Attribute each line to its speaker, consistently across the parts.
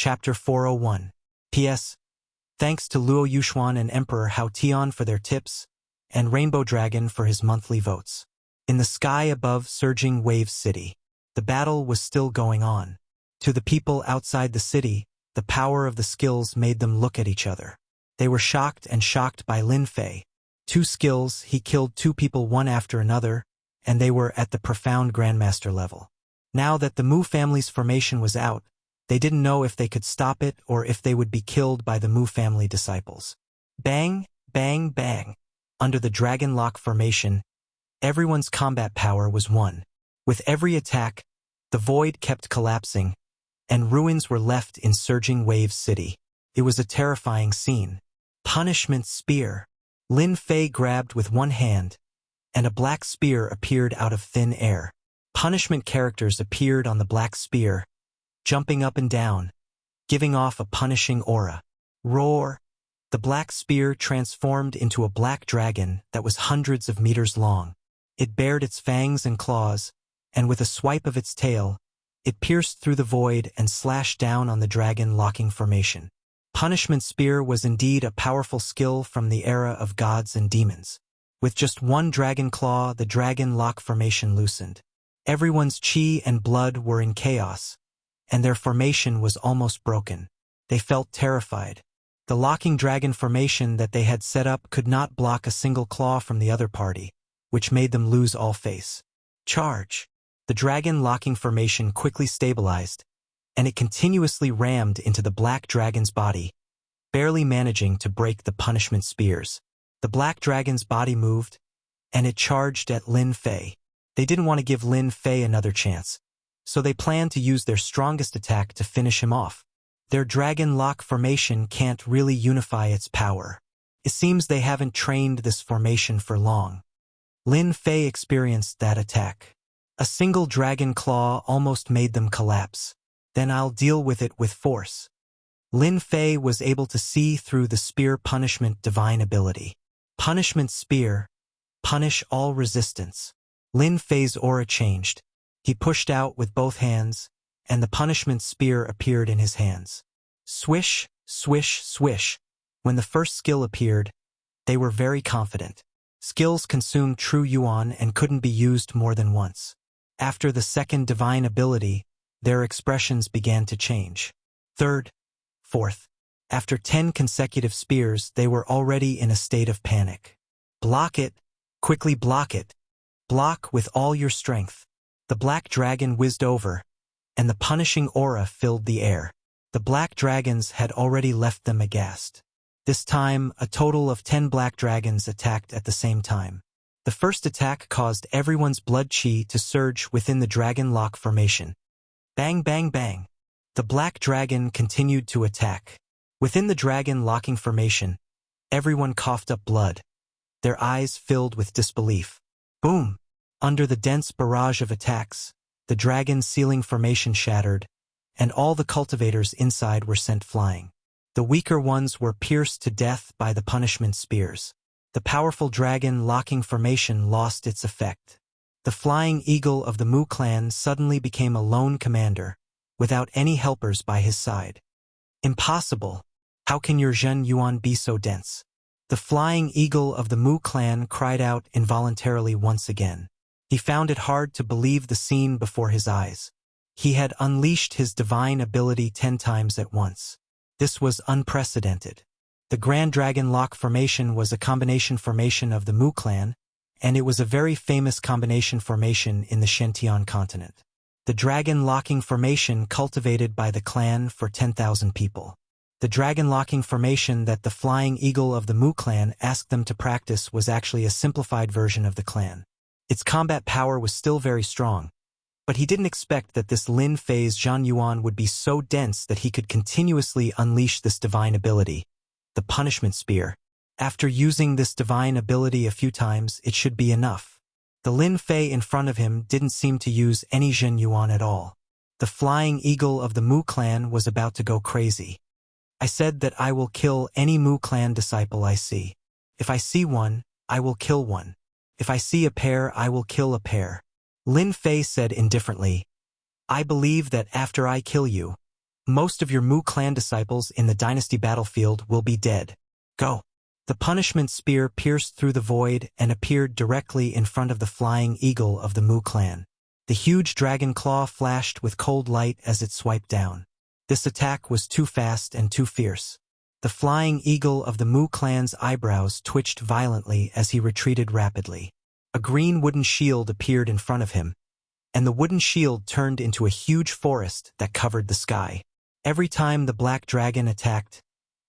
Speaker 1: Chapter 401. P.S. Thanks to Luo Yuxuan and Emperor Hao Tian for their tips, and Rainbow Dragon for his monthly votes. In the sky above surging Wave City, the battle was still going on. To the people outside the city, the power of the skills made them look at each other. They were shocked by Lin Fei. 2 skills, he killed 2 people one after another, and they were at the profound Grandmaster level. Now that the Mu family's formation was out, they didn't know if they could stop it or if they would be killed by the Mu family disciples. Bang, bang, bang. Under the Dragon Lock formation, everyone's combat power was 1. With every attack, the void kept collapsing, and ruins were left in surging Wave City. It was a terrifying scene. Punishment Spear. Lin Fei grabbed with one hand, and a black spear appeared out of thin air. Punishment characters appeared on the black spear, jumping up and down, giving off a punishing aura. Roar! The black spear transformed into a black dragon that was hundreds of meters long. It bared its fangs and claws, and with a swipe of its tail, it pierced through the void and slashed down on the dragon locking formation. Punishment Spear was indeed a powerful skill from the era of gods and demons. With just one dragon claw, the dragon lock formation loosened. Everyone's chi and blood were in chaos, and their formation was almost broken. They felt terrified. The locking dragon formation that they had set up could not block a single claw from the other party, which made them lose all face. Charge! The dragon locking formation quickly stabilized, and it continuously rammed into the black dragon's body, barely managing to break the punishment spears. The black dragon's body moved, and it charged at Lin Fei. They didn't want to give Lin Fei another chance, so they planned to use their strongest attack to finish him off. Their dragon lock formation can't really unify its power. It seems they haven't trained this formation for long. Lin Fei experienced that attack. A single dragon claw almost made them collapse. Then I'll deal with it with force. Lin Fei was able to see through the spear punishment divine ability. Punishment Spear. Punish all resistance. Lin Fei's aura changed. He pushed out with both hands, and the punishment spear appeared in his hands. Swish, swish, swish. When the first skill appeared, they were very confident. Skills consumed true yuan and couldn't be used more than once. After the second divine ability, their expressions began to change. Third, fourth. After 10 consecutive spears, they were already in a state of panic. Block it. Quickly block it. Block with all your strength. The black dragon whizzed over, and the punishing aura filled the air. The black dragons had already left them aghast. This time, a total of 10 black dragons attacked at the same time. The first attack caused everyone's blood chi to surge within the dragon lock formation. Bang, bang, bang. The black dragon continued to attack. Within the dragon locking formation, everyone coughed up blood, their eyes filled with disbelief. Boom! Under the dense barrage of attacks, the dragon's ceiling formation shattered, and all the cultivators inside were sent flying. The weaker ones were pierced to death by the punishment spears. The powerful dragon locking formation lost its effect. The flying eagle of the Mu clan suddenly became a lone commander, without any helpers by his side. Impossible! How can your Zhen Yuan be so dense? The flying eagle of the Mu clan cried out involuntarily once again. He found it hard to believe the scene before his eyes. He had unleashed his divine ability 10 times at once. This was unprecedented. The Grand Dragon Lock formation was a combination formation of the Mu clan, and it was a very famous combination formation in the Shentian continent. The dragon locking formation cultivated by the clan for 10,000 people. The dragon locking formation that the flying eagle of the Mu clan asked them to practice was actually a simplified version of the clan. Its combat power was still very strong, but he didn't expect that this Lin Fei's Zhan Yuan would be so dense that he could continuously unleash this divine ability, the punishment spear. After using this divine ability a few times, it should be enough. The Lin Fei in front of him didn't seem to use any Zhen Yuan at all. The flying eagle of the Mu clan was about to go crazy. I said that I will kill any Mu clan disciple I see. If I see one, I will kill one. If I see a pair, I will kill a pair. Lin Fei said indifferently, I believe that after I kill you, Most of your Mu clan disciples in the dynasty battlefield will be dead. Go. The punishment spear pierced through the void and appeared directly in front of the flying eagle of the Mu clan. The huge dragon claw flashed with cold light as it swiped down. This attack was too fast and too fierce. The flying eagle of the Mu clan's eyebrows twitched violently as he retreated rapidly. A green wooden shield appeared in front of him, and the wooden shield turned into a huge forest that covered the sky. Every time the black dragon attacked,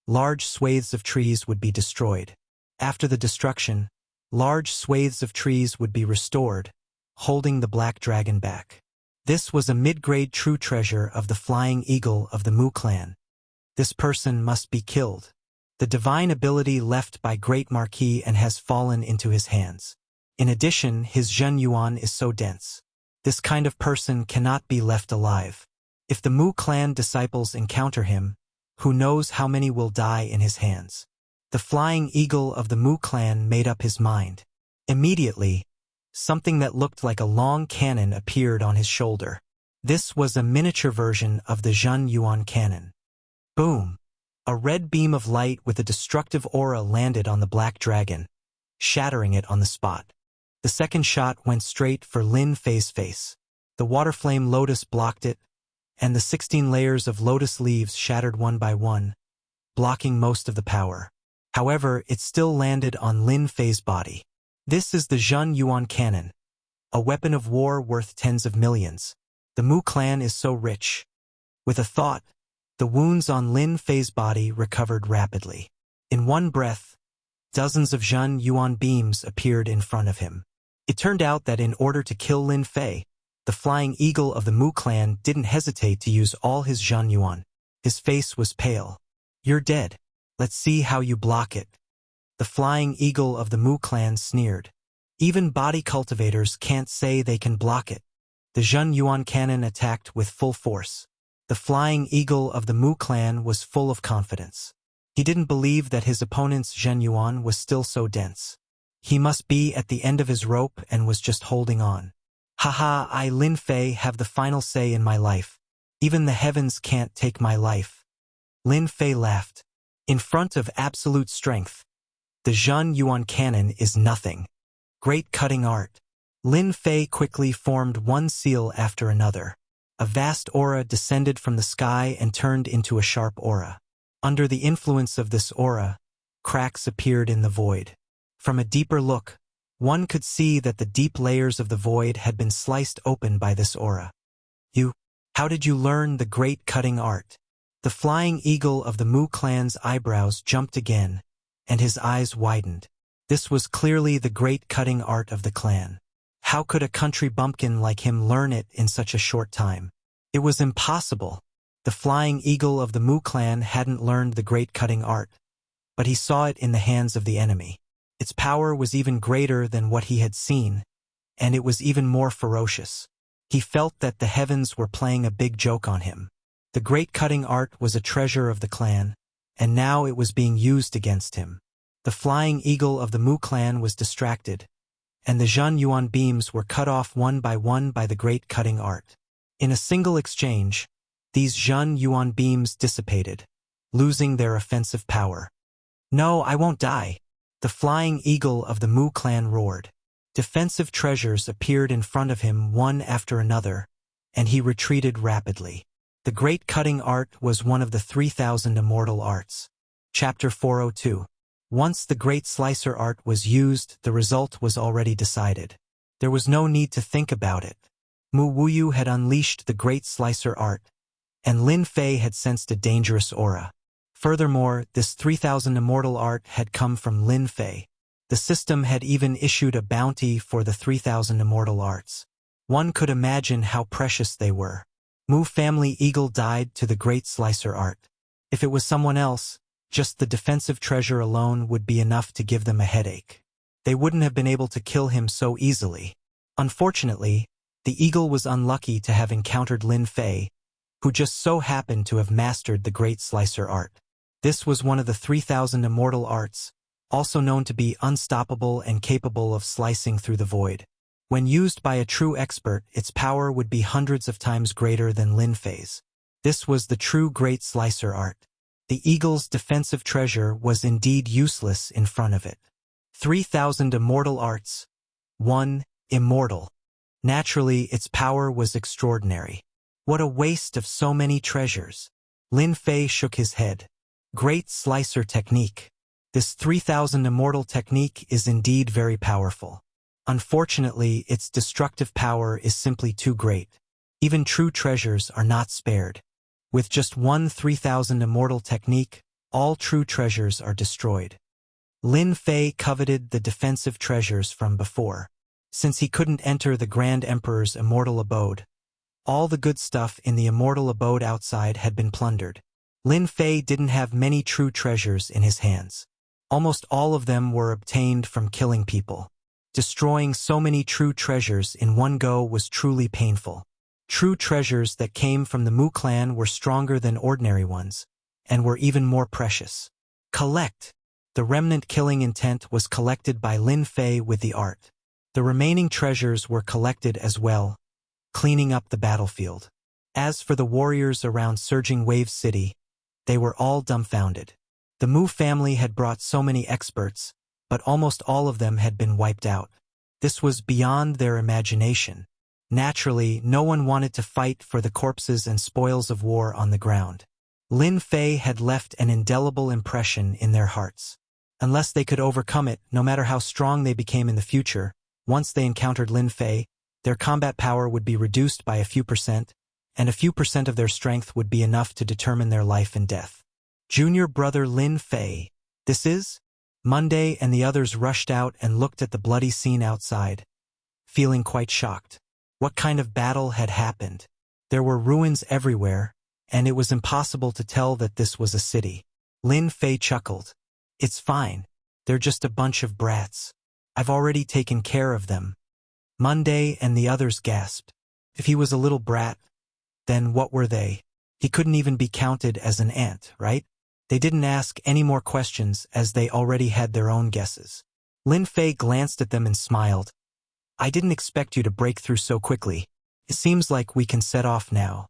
Speaker 1: large swathes of trees would be destroyed. After the destruction, large swathes of trees would be restored, holding the black dragon back. This was a mid-grade true treasure of the flying eagle of the Mu clan. This person must be killed. The divine ability left by Great Marquis and has fallen into his hands. In addition, his Zhen Yuan is so dense. This kind of person cannot be left alive. If the Mu clan disciples encounter him, who knows how many will die in his hands. The flying eagle of the Mu clan made up his mind. Immediately, something that looked like a long cannon appeared on his shoulder. This was a miniature version of the Zhen Yuan cannon. Boom! A red beam of light with a destructive aura landed on the black dragon, shattering it on the spot. The second shot went straight for Lin Fei's face. The water flame lotus blocked it, and the 16 layers of lotus leaves shattered one by one, blocking most of the power. However, it still landed on Lin Fei's body. This is the Zhen Yuan cannon, a weapon of war worth tens of millions. The Mu clan is so rich. With a thought, the wounds on Lin Fei's body recovered rapidly. In one breath, dozens of Zhen Yuan beams appeared in front of him. It turned out that in order to kill Lin Fei, the flying eagle of the Mu clan didn't hesitate to use all his Zhen Yuan. His face was pale. "You're dead. Let's see how you block it." The flying eagle of the Mu clan sneered. "Even body cultivators can't say they can block it." The Zhen Yuan cannon attacked with full force. The flying eagle of the Mu clan was full of confidence. He didn't believe that his opponent's Zhen Yuan was still so dense. He must be at the end of his rope and was just holding on. "Haha, I, Lin Fei, have the final say in my life. Even the heavens can't take my life." Lin Fei laughed. In front of absolute strength, the Zhen Yuan cannon is nothing. Great cutting art. Lin Fei quickly formed one seal after another. A vast aura descended from the sky and turned into a sharp aura. Under the influence of this aura, cracks appeared in the void. From a deeper look, one could see that the deep layers of the void had been sliced open by this aura. How did you learn the great cutting art?" The flying eagle of the Mu clan's eyebrows jumped again, and his eyes widened. This was clearly the great cutting art of the clan. How could a country bumpkin like him learn it in such a short time? It was impossible. The flying eagle of the Mu clan hadn't learned the great cutting art, but he saw it in the hands of the enemy. Its power was even greater than what he had seen, and it was even more ferocious. He felt that the heavens were playing a big joke on him. The great cutting art was a treasure of the clan, and now it was being used against him. The flying eagle of the Mu clan was distracted, and the Zhen Yuan beams were cut off one by the great cutting art. In a single exchange, these Zhen Yuan beams dissipated, losing their offensive power. "No, I won't die." The flying eagle of the Mu clan roared. Defensive treasures appeared in front of him one after another, and he retreated rapidly. The great cutting art was one of the 3,000 immortal arts. Chapter 402. Once the great slicer art was used, the result was already decided. There was no need to think about it. Mu Wuyu had unleashed the great slicer art, and Lin Fei had sensed a dangerous aura. Furthermore, this 3,000 immortal art had come from Lin Fei. The system had even issued a bounty for the 3,000 immortal arts. One could imagine how precious they were. Mu family eagle died to the great slicer art. If it was someone else, just the defensive treasure alone would be enough to give them a headache. They wouldn't have been able to kill him so easily. Unfortunately, the eagle was unlucky to have encountered Lin Fei, who just so happened to have mastered the great slicer art. This was one of the 3,000 immortal arts, also known to be unstoppable and capable of slicing through the void. When used by a true expert, its power would be hundreds of times greater than Lin Fei's. This was the true Great Slicer art. The eagle's defensive treasure was indeed useless in front of it. 3,000 immortal arts. 1. Immortal. Naturally, its power was extraordinary. What a waste of so many treasures. Lin Fei shook his head. Great Slicer technique. This 3,000 immortal technique is indeed very powerful. Unfortunately, its destructive power is simply too great. Even true treasures are not spared. With just one 3,000 immortal technique, all true treasures are destroyed. Lin Fei coveted the defensive treasures from before. Since he couldn't enter the Grand Emperor's immortal abode, all the good stuff in the immortal abode outside had been plundered. Lin Fei didn't have many true treasures in his hands. Almost all of them were obtained from killing people. Destroying so many true treasures in one go was truly painful. True treasures that came from the Mu clan were stronger than ordinary ones, and were even more precious. Collect. The remnant killing intent was collected by Lin Fei with the art. The remaining treasures were collected as well, cleaning up the battlefield. As for the warriors around Surging Wave City, they were all dumbfounded. The Mu family had brought so many experts, but almost all of them had been wiped out. This was beyond their imagination. Naturally, no one wanted to fight for the corpses and spoils of war on the ground. Lin Fei had left an indelible impression in their hearts. Unless they could overcome it, no matter how strong they became in the future, once they encountered Lin Fei, their combat power would be reduced by a few percent, and a few percent of their strength would be enough to determine their life and death. Junior brother Lin Fei. This is? Monday and the others rushed out and looked at the bloody scene outside, feeling quite shocked. What kind of battle had happened? There were ruins everywhere, and it was impossible to tell that this was a city. Lin Fei chuckled. It's fine. They're just a bunch of brats. I've already taken care of them. Monday and the others gasped. If he was a little brat, then what were they? He couldn't even be counted as an ant, right? They didn't ask any more questions as they already had their own guesses. Lin Fei glanced at them and smiled. I didn't expect you to break through so quickly. It seems like we can set off now.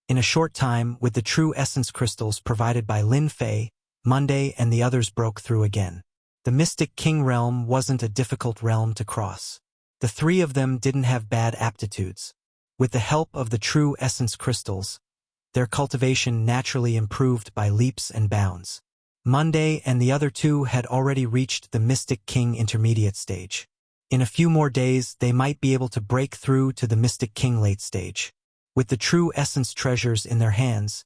Speaker 1: In a short time, with the true essence crystals provided by Lin Fei, Monday and the others broke through again. The Mystic King realm wasn't a difficult realm to cross. The three of them didn't have bad aptitudes. With the help of the true essence crystals, their cultivation naturally improved by leaps and bounds. Monday and the other two had already reached the Mystic King intermediate stage. In a few more days, they might be able to break through to the Mystic King late stage. With the true essence treasures in their hands,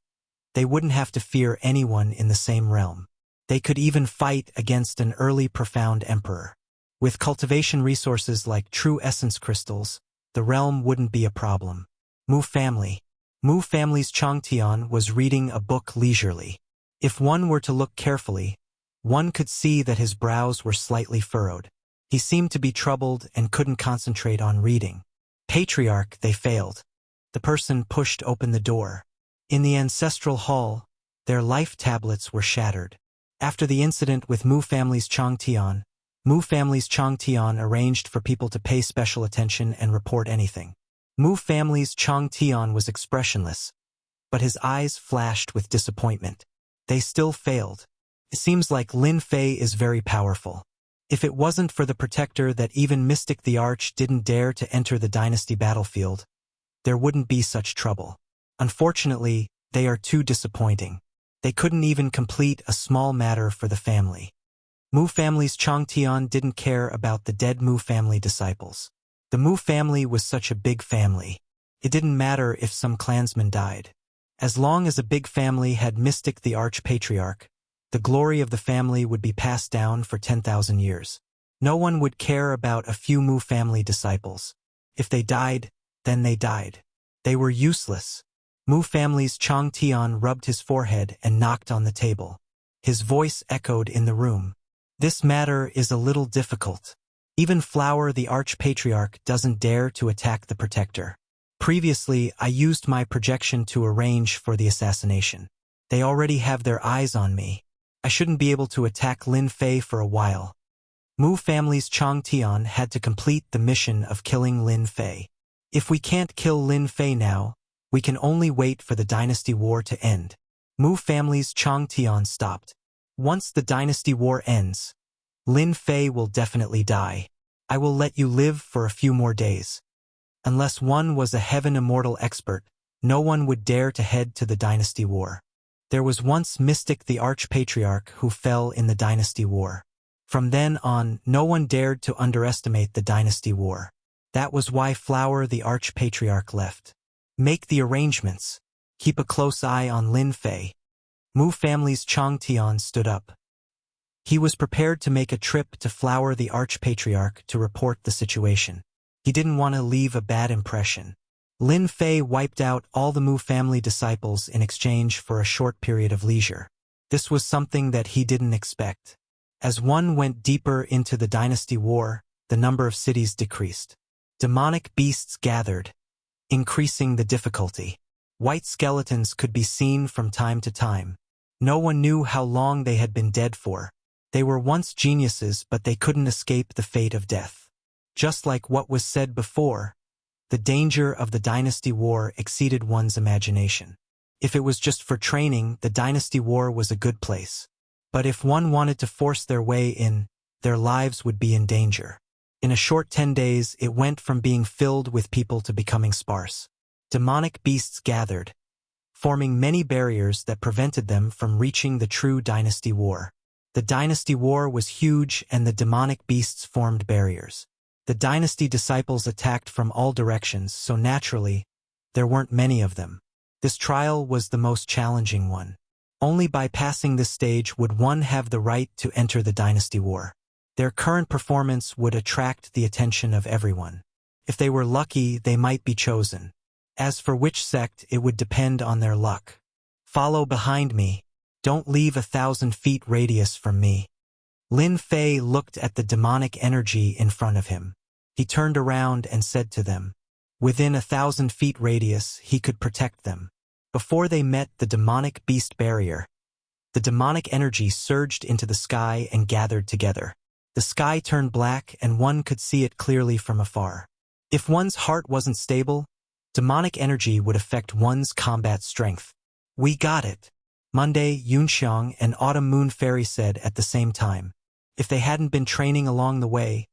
Speaker 1: they wouldn't have to fear anyone in the same realm. They could even fight against an early profound emperor. With cultivation resources like true essence crystals, the realm wouldn't be a problem. Mu family. Mu family's Changtian was reading a book leisurely. If one were to look carefully, one could see that his brows were slightly furrowed. He seemed to be troubled and couldn't concentrate on reading. Patriarch, they failed. The person pushed open the door. In the ancestral hall, their life tablets were shattered. After the incident with Mu family's Changtian arranged for people to pay special attention and report anything. Mu family's Changtian was expressionless, but his eyes flashed with disappointment. They still failed. It seems like Lin Fei is very powerful. If it wasn't for the protector that even Mystic the Arch didn't dare to enter the dynasty battlefield, there wouldn't be such trouble. Unfortunately, they are too disappointing. They couldn't even complete a small matter for the family. Mu family's Changtian didn't care about the dead Mu family disciples. The Mu family was such a big family. It didn't matter if some clansmen died. As long as a big family had Mystic the Arch-Patriarch, the glory of the family would be passed down for 10,000 years. No one would care about a few Mu family disciples. If they died, then they died. They were useless. Mu family's Changtian rubbed his forehead and knocked on the table. His voice echoed in the room. This matter is a little difficult. Even Flower the Arch-Patriarch doesn't dare to attack the protector. Previously, I used my projection to arrange for the assassination. They already have their eyes on me. I shouldn't be able to attack Lin Fei for a while. Mu family's Changtian had to complete the mission of killing Lin Fei. If we can't kill Lin Fei now, We can only wait for the dynasty war to end. Mu family's Chang Tian stopped. Once the dynasty war ends, Lin Fei will definitely die. I will let you live for a few more days. Unless one was a heaven immortal expert, no one would dare to head to the dynasty war. There was once Mystic the Archpatriarch who fell in the dynasty war. From then on, no one dared to underestimate the dynasty war. That was why Flower the Archpatriarch left. Make the arrangements. Keep a close eye on Lin Fei. Mu family's Chang Tian stood up. He was prepared to make a trip to Flower the Archpatriarch to report the situation. He didn't want to leave a bad impression. Lin Fei wiped out all the Mu family disciples in exchange for a short period of leisure. This was something that he didn't expect. As one went deeper into the dynasty war, the number of cities decreased. Demonic beasts gathered, increasing the difficulty. White skeletons could be seen from time to time. No one knew how long they had been dead for. They were once geniuses, but they couldn't escape the fate of death. Just like what was said before, the danger of the dynasty war exceeded one's imagination. If it was just for training, the dynasty war was a good place. But if one wanted to force their way in, their lives would be in danger. In a short 10 days, it went from being filled with people to becoming sparse. Demonic beasts gathered, forming many barriers that prevented them from reaching the true dynasty war. The dynasty war was huge and the demonic beasts formed barriers. The dynasty disciples attacked from all directions, so naturally, there weren't many of them. This trial was the most challenging one. Only by passing this stage would one have the right to enter the dynasty war. Their current performance would attract the attention of everyone. If they were lucky, they might be chosen. As for which sect, it would depend on their luck. Follow behind me. Don't leave 1,000 feet radius from me. Lin Fei looked at the demonic energy in front of him. He turned around and said to them, within 1,000 feet radius, he could protect them. Before they met the demonic beast barrier, the demonic energy surged into the sky and gathered together. The sky turned black and one could see it clearly from afar. If one's heart wasn't stable, demonic energy would affect one's combat strength. We got it, Monday, Yunxiang and Autumn Moon Fairy said at the same time. If they hadn't been training along the way,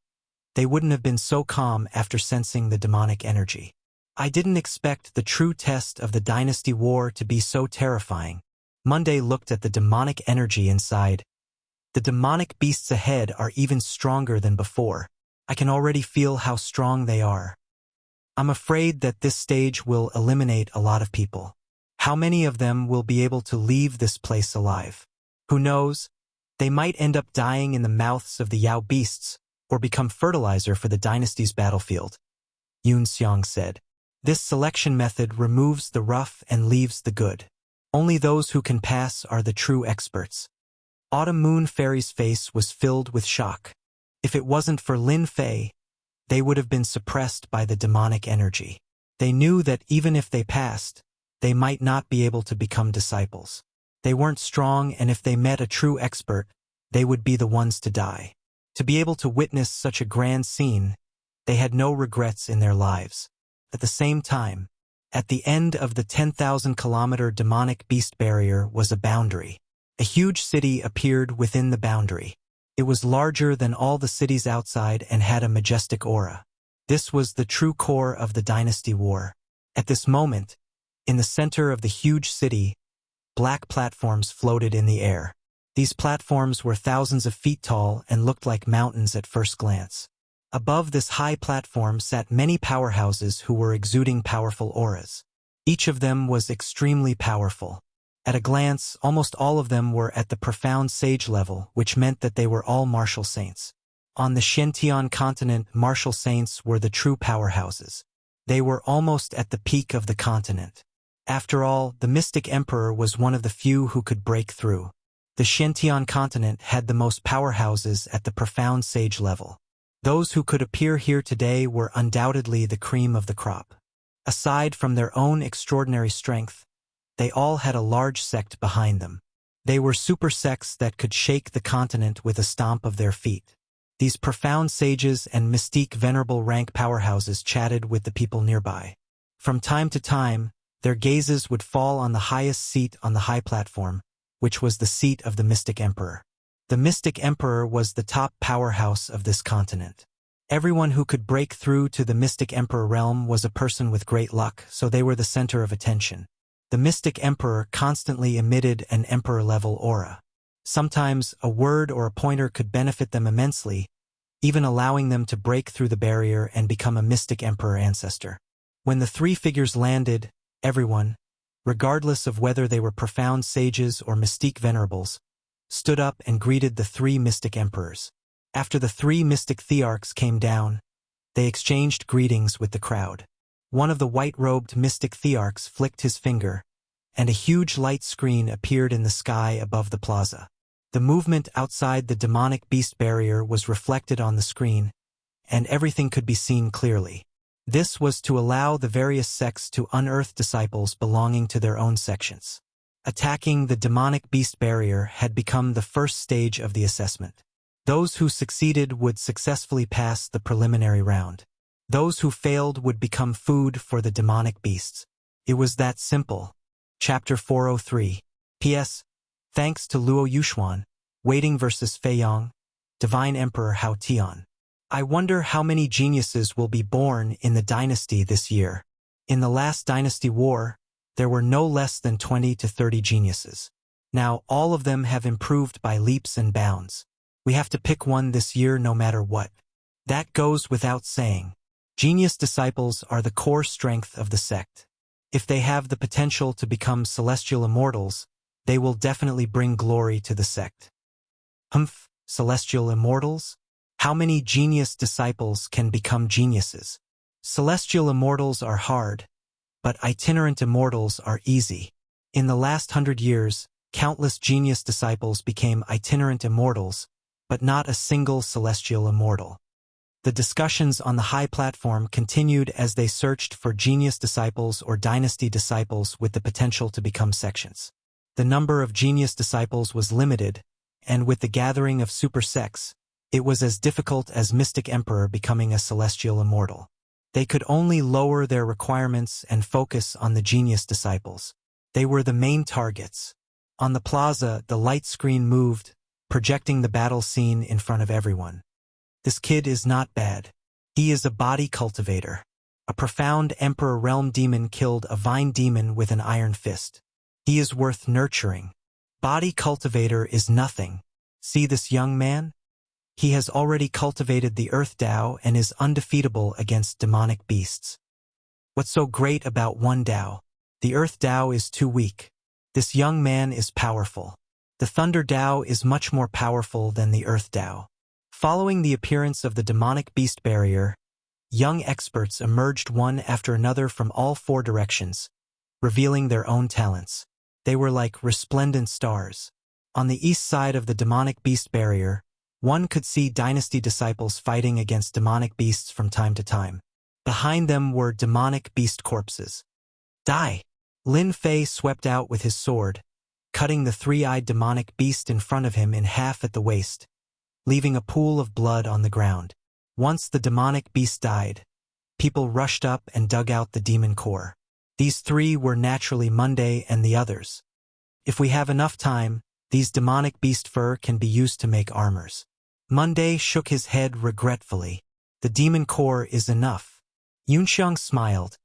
Speaker 1: they wouldn't have been so calm after sensing the demonic energy. I didn't expect the true test of the dynasty war to be so terrifying. Monday looked at the demonic energy inside. The demonic beasts ahead are even stronger than before. I can already feel how strong they are. I'm afraid that this stage will eliminate a lot of people. How many of them will be able to leave this place alive? Who knows? They might end up dying in the mouths of the Yao beasts, or become fertilizer for the dynasty's battlefield. Yun Xiang said. This selection method removes the rough and leaves the good. Only those who can pass are the true experts. Autumn Moon Fairy's face was filled with shock. If it wasn't for Lin Fei, they would have been suppressed by the demonic energy. They knew that even if they passed, they might not be able to become disciples. They weren't strong, and if they met a true expert, they would be the ones to die. To be able to witness such a grand scene, they had no regrets in their lives. At the same time, at the end of the 10,000-kilometer demonic beast barrier was a boundary. A huge city appeared within the boundary. It was larger than all the cities outside and had a majestic aura. This was the true core of the dynasty war. At this moment, in the center of the huge city, black platforms floated in the air. These platforms were thousands of feet tall and looked like mountains at first glance. Above this high platform sat many powerhouses who were exuding powerful auras. Each of them was extremely powerful. At a glance, almost all of them were at the profound sage level, which meant that they were all martial saints. On the Xiantian continent, martial saints were the true powerhouses. They were almost at the peak of the continent. After all, the Mystic Emperor was one of the few who could break through. The Xiantian continent had the most powerhouses at the profound sage level. Those who could appear here today were undoubtedly the cream of the crop. Aside from their own extraordinary strength, they all had a large sect behind them. They were super sects that could shake the continent with a stomp of their feet. These profound sages and mystique venerable rank powerhouses chatted with the people nearby. From time to time, Their gazes would fall on the highest seat on the high platform, which was the seat of the Mystic Emperor. The Mystic Emperor was the top powerhouse of this continent. Everyone who could break through to the Mystic Emperor realm was a person with great luck, so they were the center of attention. The Mystic Emperor constantly emitted an emperor-level aura. Sometimes a word or a pointer could benefit them immensely, even allowing them to break through the barrier and become a Mystic Emperor ancestor. When the three figures landed, everyone, regardless of whether they were profound sages or mystique venerables, stood up and greeted the three Mystic Emperors. After the three Mystic Thearchs came down, they exchanged greetings with the crowd. One of the white-robed Mystic Thearchs flicked his finger, and a huge light screen appeared in the sky above the plaza. The movement outside the demonic beast barrier was reflected on the screen, and everything could be seen clearly. This was to allow the various sects to unearth disciples belonging to their own sections. Attacking the demonic beast barrier had become the first stage of the assessment. Those who succeeded would successfully pass the preliminary round. Those who failed would become food for the demonic beasts. It was that simple. Chapter 403. P.S. Thanks to Luo Yuxuan, Waiting vs. Feiyang, Divine Emperor Hao Tian. I wonder how many geniuses will be born in the dynasty this year. In the last dynasty war, there were no less than 20 to 30 geniuses. Now all of them have improved by leaps and bounds. We have to pick one this year no matter what. That goes without saying. Genius disciples are the core strength of the sect. If they have the potential to become celestial immortals, they will definitely bring glory to the sect. Celestial immortals? How many genius disciples can become geniuses? Celestial immortals are hard, but itinerant immortals are easy. In the last 100 years, countless genius disciples became itinerant immortals, but not a single celestial immortal. The discussions on the high platform continued as they searched for genius disciples or dynasty disciples with the potential to become sections. The number of genius disciples was limited, and with the gathering of super sects, it was as difficult as Mystic Emperor becoming a celestial immortal. They could only lower their requirements and focus on the genius disciples. They were the main targets. On the plaza, the light screen moved, projecting the battle scene in front of everyone. This kid is not bad. He is a body cultivator. A profound Emperor Realm demon killed a vine demon with an iron fist. He is worth nurturing. Body cultivator is nothing. See this young man? He has already cultivated the Earth Tao and is undefeatable against demonic beasts. What's so great about one Tao? The Earth Tao is too weak. This young man is powerful. The Thunder Tao is much more powerful than the Earth Tao. Following the appearance of the demonic beast barrier, young experts emerged one after another from all four directions, revealing their own talents. They were like resplendent stars. On the east side of the demonic beast barrier, one could see dynasty disciples fighting against demonic beasts from time to time. Behind them were demonic beast corpses. Die! Lin Fei swept out with his sword, cutting the three-eyed demonic beast in front of him in half at the waist, leaving a pool of blood on the ground. Once the demonic beast died, people rushed up and dug out the demon core. These three were naturally Monday and the others. If we have enough time, these demonic beast fur can be used to make armors. Monday shook his head regretfully. The demon core is enough. Yunxiang smiled.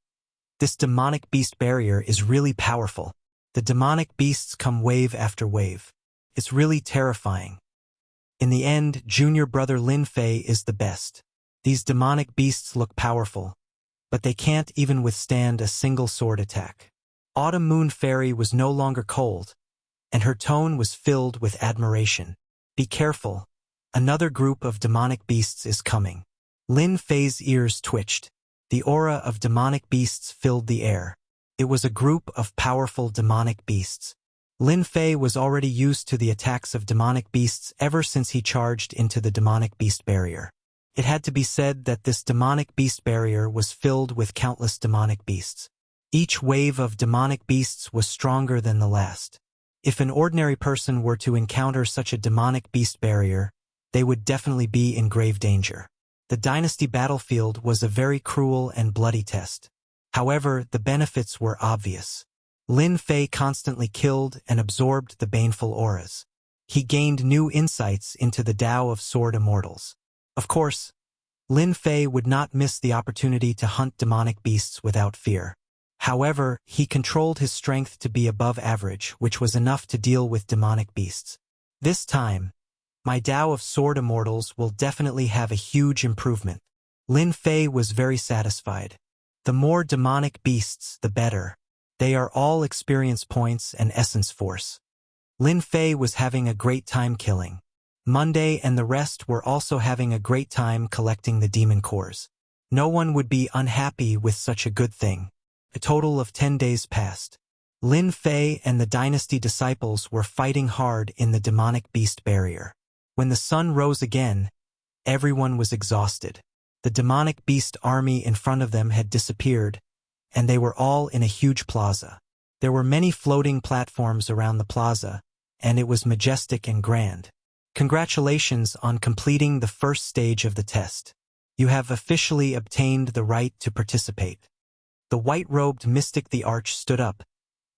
Speaker 1: This demonic beast barrier is really powerful. The demonic beasts come wave after wave. It's really terrifying. In the end, junior brother Lin Fei is the best. These demonic beasts look powerful, but they can't even withstand a single sword attack. Autumn Moon Fairy was no longer cold, and her tone was filled with admiration. Be careful. Another group of demonic beasts is coming. Lin Fei's ears twitched. The aura of demonic beasts filled the air. It was a group of powerful demonic beasts. Lin Fei was already used to the attacks of demonic beasts ever since he charged into the demonic beast barrier. It had to be said that this demonic beast barrier was filled with countless demonic beasts. Each wave of demonic beasts was stronger than the last. If an ordinary person were to encounter such a demonic beast barrier, they would definitely be in grave danger. The dynasty battlefield was a very cruel and bloody test. However, the benefits were obvious. Lin Fei constantly killed and absorbed the baneful auras. He gained new insights into the Tao of Sword Immortals. Of course, Lin Fei would not miss the opportunity to hunt demonic beasts without fear. However, he controlled his strength to be above average, which was enough to deal with demonic beasts. This time, my Tao of Sword Immortals will definitely have a huge improvement. Lin Fei was very satisfied. The more demonic beasts, the better. They are all experience points and essence force. Lin Fei was having a great time killing. Monday and the rest were also having a great time collecting the demon cores. No one would be unhappy with such a good thing. A total of 10 days passed. Lin Fei and the dynasty disciples were fighting hard in the demonic beast barrier. When the sun rose again, everyone was exhausted. The demonic beast army in front of them had disappeared, and they were all in a huge plaza. There were many floating platforms around the plaza, and it was majestic and grand. Congratulations on completing the first stage of the test. You have officially obtained the right to participate. The white-robed mystic the Arch stood up,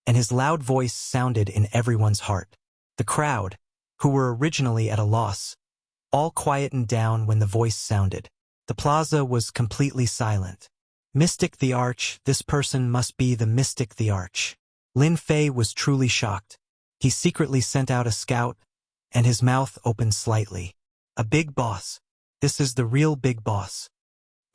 Speaker 1: and his loud voice sounded in everyone's heart. The crowd, who were originally at a loss, all quietened down when the voice sounded. The plaza was completely silent. Mystic the Arch, this person must be the Mystic the Arch. Lin Fei was truly shocked. He secretly sent out a scout, and his mouth opened slightly. A big boss. This is the real big boss.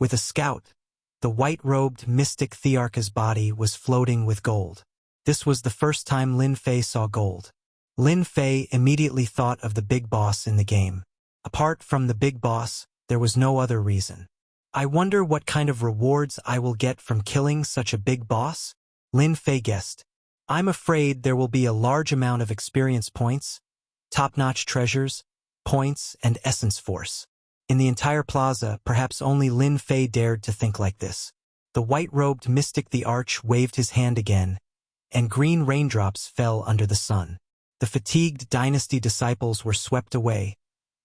Speaker 1: With a scout, the white-robed Mystic Thearch's body was floating with gold. This was the first time Lin Fei saw gold. Lin Fei immediately thought of the big boss in the game. Apart from the big boss, there was no other reason. I wonder what kind of rewards I will get from killing such a big boss? Lin Fei guessed. I'm afraid there will be a large amount of experience points, top-notch treasures, points, and essence force. In the entire plaza, perhaps only Lin Fei dared to think like this. The white-robed Mystic the Arch waved his hand again, and green raindrops fell under the sun. The fatigued dynasty disciples were swept away,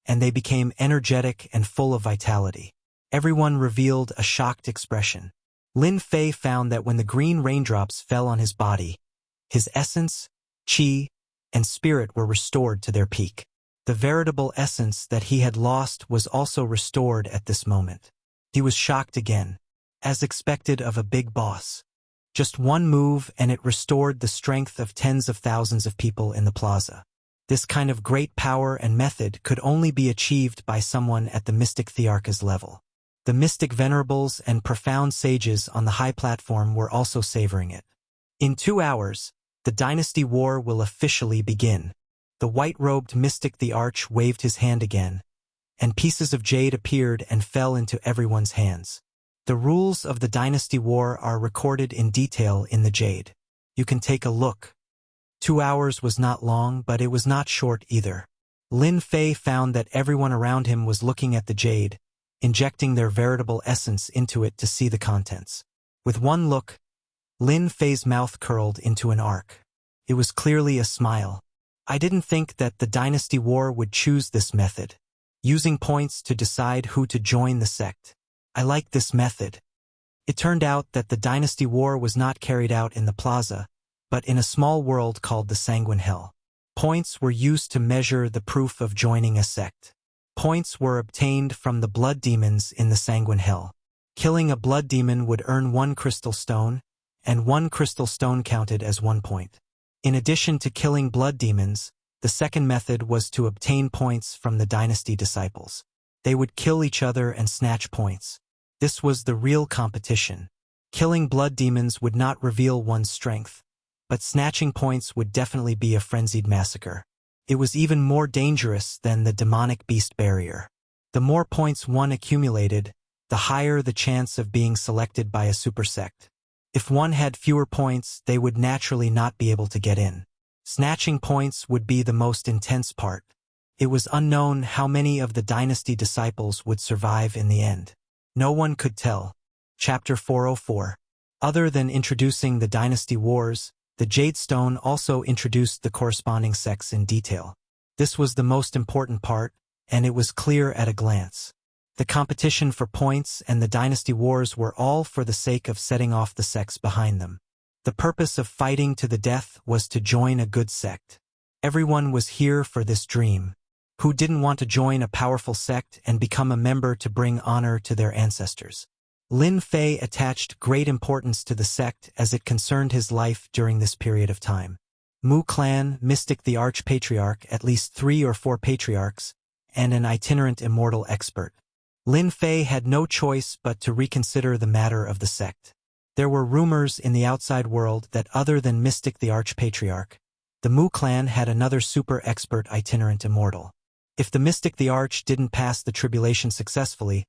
Speaker 1: and they became energetic and full of vitality. Everyone revealed a shocked expression. Lin Fei found that when the green raindrops fell on his body, his essence, qi, and spirit were restored to their peak. The veritable essence that he had lost was also restored at this moment. He was shocked again, as expected of a big boss. Just one move and it restored the strength of tens of thousands of people in the plaza. This kind of great power and method could only be achieved by someone at the Mystic Thearch's level. The mystic venerables and profound sages on the high platform were also savoring it. In 2 hours, the dynasty war will officially begin. The white-robed Mystic the Arch waved his hand again, and pieces of jade appeared and fell into everyone's hands. The rules of the dynasty war are recorded in detail in the jade. You can take a look. 2 hours was not long, but it was not short either. Lin Fei found that everyone around him was looking at the jade, injecting their veritable essence into it to see the contents. With one look, Lin Fei's mouth curled into an arc. It was clearly a smile. I didn't think that the dynasty war would choose this method, using points to decide who to join the sect. I like this method. It turned out that the dynasty war was not carried out in the plaza, but in a small world called the Sanguine Hell. Points were used to measure the proof of joining a sect. Points were obtained from the blood demons in the Sanguine Hell. Killing a blood demon would earn 1 crystal stone, and 1 crystal stone counted as 1 point. In addition to killing blood demons, the second method was to obtain points from the dynasty disciples. They would kill each other and snatch points. This was the real competition. Killing blood demons would not reveal one's strength, but snatching points would definitely be a frenzied massacre. It was even more dangerous than the demonic beast barrier. The more points one accumulated, the higher the chance of being selected by a super sect. If one had fewer points, they would naturally not be able to get in. Snatching points would be the most intense part. It was unknown how many of the dynasty disciples would survive in the end. No one could tell. Chapter 404. Other than introducing the dynasty wars, the Jade Stone also introduced the corresponding sects in detail. This was the most important part, and it was clear at a glance. The competition for points and the dynasty wars were all for the sake of setting off the sects behind them. The purpose of fighting to the death was to join a good sect. Everyone was here for this dream. Who didn't want to join a powerful sect and become a member to bring honor to their ancestors? Lin Fei attached great importance to the sect as it concerned his life during this period of time. Mu clan, Mystic the Arch-Patriarch, at least 3 or 4 patriarchs, and an itinerant immortal expert. Lin Fei had no choice but to reconsider the matter of the sect. There were rumors in the outside world that other than Mystic the Arch-Patriarch, the Mu clan had another super expert itinerant immortal. If the Mystic the Arch didn't pass the tribulation successfully,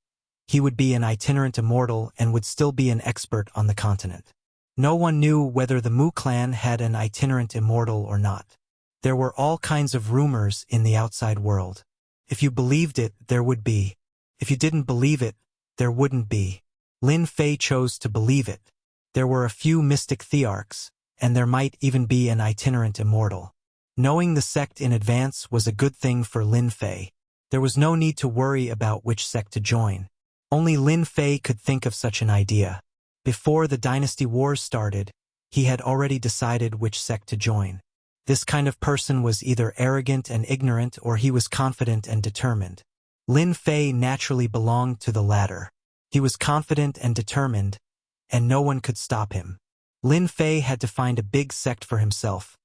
Speaker 1: he would be an itinerant immortal and would still be an expert on the continent. No one knew whether the Mu clan had an itinerant immortal or not. There were all kinds of rumors in the outside world. If you believed it, there would be. If you didn't believe it, there wouldn't be. Lin Fei chose to believe it. There were a few mystic thearchs, and there might even be an itinerant immortal. Knowing the sect in advance was a good thing for Lin Fei. There was no need to worry about which sect to join. Only Lin Fei could think of such an idea. Before the dynasty wars started, he had already decided which sect to join. This kind of person was either arrogant and ignorant or he was confident and determined. Lin Fei naturally belonged to the latter. He was confident and determined, and no one could stop him. Lin Fei had to find a big sect for himself,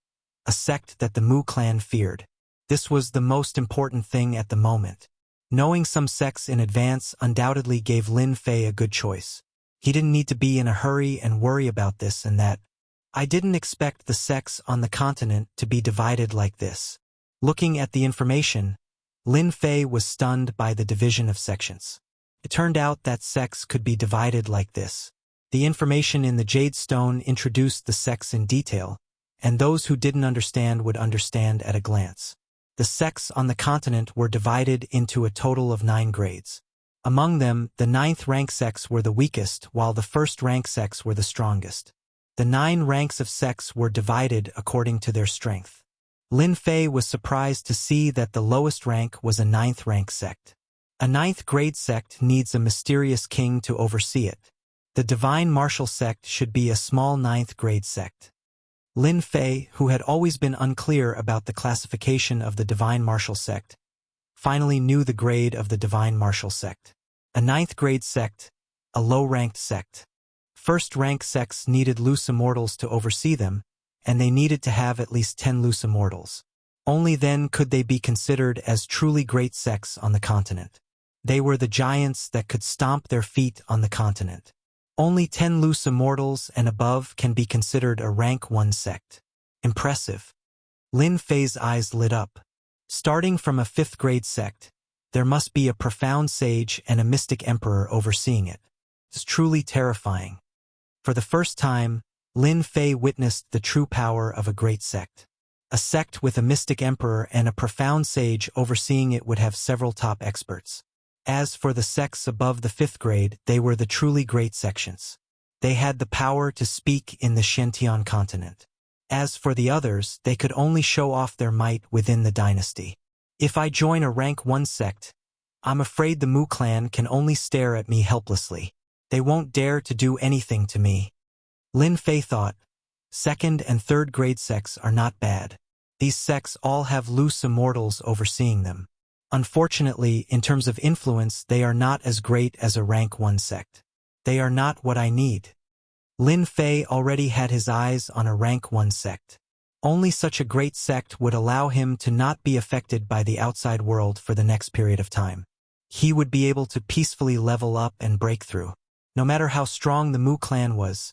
Speaker 1: a sect that the Mu clan feared. This was the most important thing at the moment. Knowing some sects in advance undoubtedly gave Lin Fei a good choice. He didn't need to be in a hurry and worry about this and that. I didn't expect the sects on the continent to be divided like this. Looking at the information, Lin Fei was stunned by the division of sections. It turned out that sects could be divided like this. The information in the Jade Stone introduced the sects in detail, and those who didn't understand would understand at a glance. The sects on the continent were divided into a total of 9 grades. Among them, the 9th rank sects were the weakest, while the 1st rank sects were the strongest. The 9 ranks of sects were divided according to their strength. Lin Fei was surprised to see that the lowest rank was a 9th rank sect. A 9th grade sect needs a mysterious king to oversee it. The Divine Martial sect should be a small 9th grade sect. Lin Fei, who had always been unclear about the classification of the Divine Martial sect, finally knew the grade of the Divine Martial sect. A 9th grade sect, a low-ranked sect. 1st rank sects needed loose immortals to oversee them, and they needed to have at least 10 loose immortals. Only then could they be considered as truly great sects on the continent. They were the giants that could stomp their feet on the continent. Only 10 loose immortals and above can be considered a rank 1 sect. Impressive. Lin Fei's eyes lit up. Starting from a 5th grade sect, there must be a profound sage and a mystic emperor overseeing it. It's truly terrifying. For the first time, Lin Fei witnessed the true power of a great sect. A sect with a mystic emperor and a profound sage overseeing it would have several top experts. As for the sects above the 5th grade, they were the truly great sections. They had the power to speak in the Shentian continent. As for the others, they could only show off their might within the dynasty. If I join a rank 1 sect, I'm afraid the Mu clan can only stare at me helplessly. They won't dare to do anything to me. Lin Fei thought, 2nd and 3rd grade sects are not bad. These sects all have loose immortals overseeing them. Unfortunately, in terms of influence, they are not as great as a rank 1 sect. They are not what I need. Lin Fei already had his eyes on a rank 1 sect. Only such a great sect would allow him to not be affected by the outside world for the next period of time. He would be able to peacefully level up and break through. No matter how strong the Mu clan was,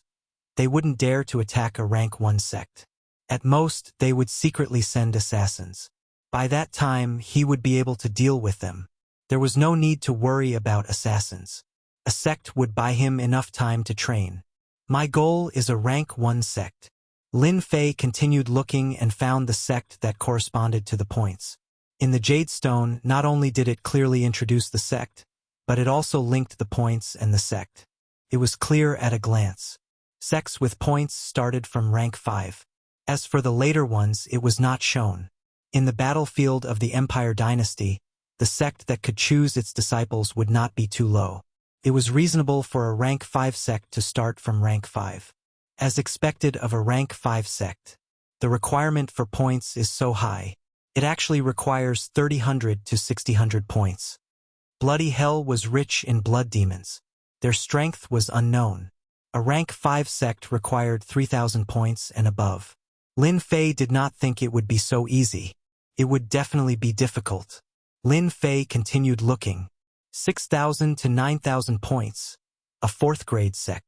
Speaker 1: they wouldn't dare to attack a rank 1 sect. At most, they would secretly send assassins. By that time, he would be able to deal with them. There was no need to worry about assassins. A sect would buy him enough time to train. My goal is a rank 1 sect. Lin Fei continued looking and found the sect that corresponded to the points. In the Jade Stone, not only did it clearly introduce the sect, but it also linked the points and the sect. It was clear at a glance. Sects with points started from rank 5. As for the later ones, it was not shown. In the battlefield of the Empire Dynasty, The sect that could choose its disciples would not be too low. It was reasonable for a rank 5 sect to start from rank 5. As expected of a rank 5 sect, the requirement for points is so high. It actually requires 3000 to 6000 points. Bloody Hell was rich in blood demons. Their strength was unknown. A rank 5 sect required 3000 points and above. Lin Fei did not think it would be so easy. It would definitely be difficult. Lin Fei continued looking. 6000 to 9000 points. A 4th grade sect.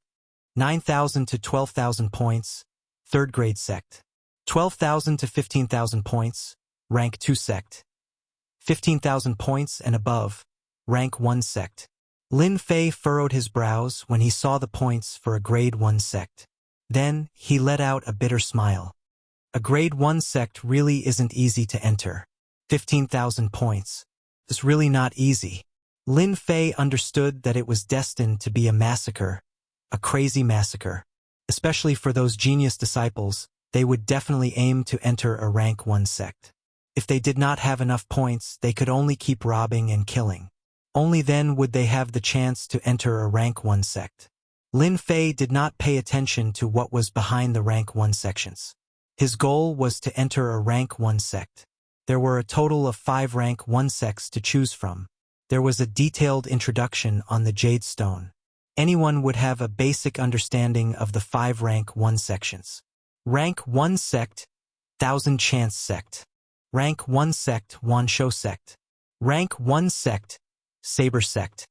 Speaker 1: 9000 to 12,000 points. 3rd grade sect. 12,000 to 15,000 points. Rank 2 sect. 15,000 points and above. Rank 1 sect. Lin Fei furrowed his brows when he saw the points for a grade 1 sect. Then, he let out a bitter smile. A grade 1 sect really isn't easy to enter. 15,000 points. It's really not easy. Lin Fei understood that it was destined to be a massacre. A crazy massacre. Especially for those genius disciples, they would definitely aim to enter a rank 1 sect. If they did not have enough points, they could only keep robbing and killing. Only then would they have the chance to enter a rank 1 sect. Lin Fei did not pay attention to what was behind the rank 1 sections. His goal was to enter a rank 1 sect. There were a total of 5 rank 1 sects to choose from. There was a detailed introduction on the Jade Stone. Anyone would have a basic understanding of the 5 rank 1 sections. Rank 1 sect, Thousand Chance sect. Rank 1 sect, Wanshou sect. Rank 1 sect, Saber sect.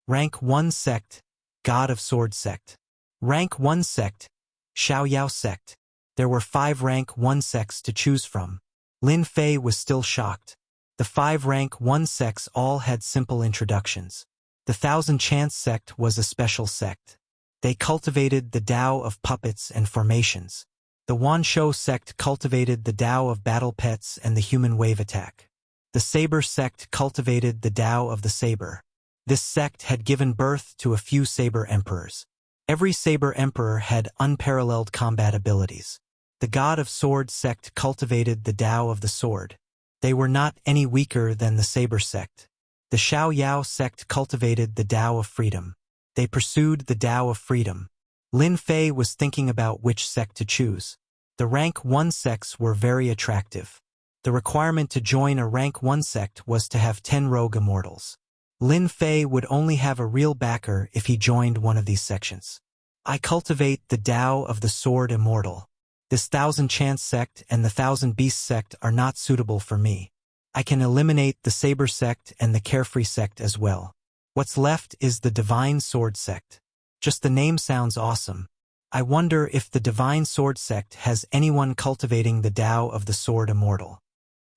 Speaker 1: Rank 1 sect, God of Sword sect. Rank 1 sect, Xiaoyao sect. There were 5 rank 1 sects to choose from. Lin Fei was still shocked. The 5 rank 1 sects all had simple introductions. The Thousand Chance sect was a special sect. They cultivated the Tao of puppets and formations. The Wanshou sect cultivated the Tao of battle pets and the human wave attack. The Saber sect cultivated the Tao of the saber. This sect had given birth to a few saber emperors. Every saber emperor had unparalleled combat abilities. The God of Sword sect cultivated the Tao of the sword. They were not any weaker than the Saber sect. The Xiaoyao sect cultivated the Tao of freedom. They pursued the Tao of freedom. Lin Fei was thinking about which sect to choose. The rank 1 sects were very attractive. The requirement to join a rank 1 sect was to have 10 rogue immortals. Lin Fei would only have a real backer if he joined one of these sections. I cultivate the Tao of the sword immortal. This Thousand Chance sect and the Thousand Beast sect are not suitable for me. I can eliminate the Saber sect and the Carefree sect as well. What's left is the Divine Sword sect. Just the name sounds awesome. I wonder if the Divine Sword sect has anyone cultivating the Tao of the sword immortal.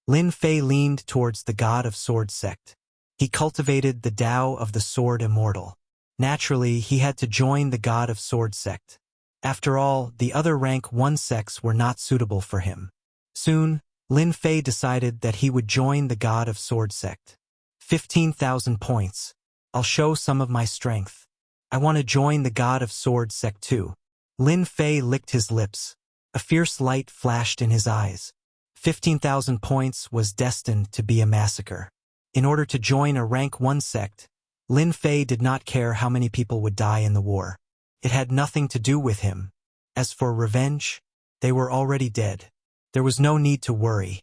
Speaker 1: Lin Fei leaned towards the God of Sword sect. He cultivated the Tao of the sword immortal. Naturally, he had to join the God of Sword sect. After all, the other rank 1 sects were not suitable for him. Soon, Lin Fei decided that he would join the God of Sword sect. 15,000 points. I'll show some of my strength. I want to join the God of Sword sect too. Lin Fei licked his lips. A fierce light flashed in his eyes. 15,000 points was destined to be a massacre. In order to join a rank 1 sect, Lin Fei did not care how many people would die in the war. It had nothing to do with him. As for revenge, they were already dead. There was no need to worry.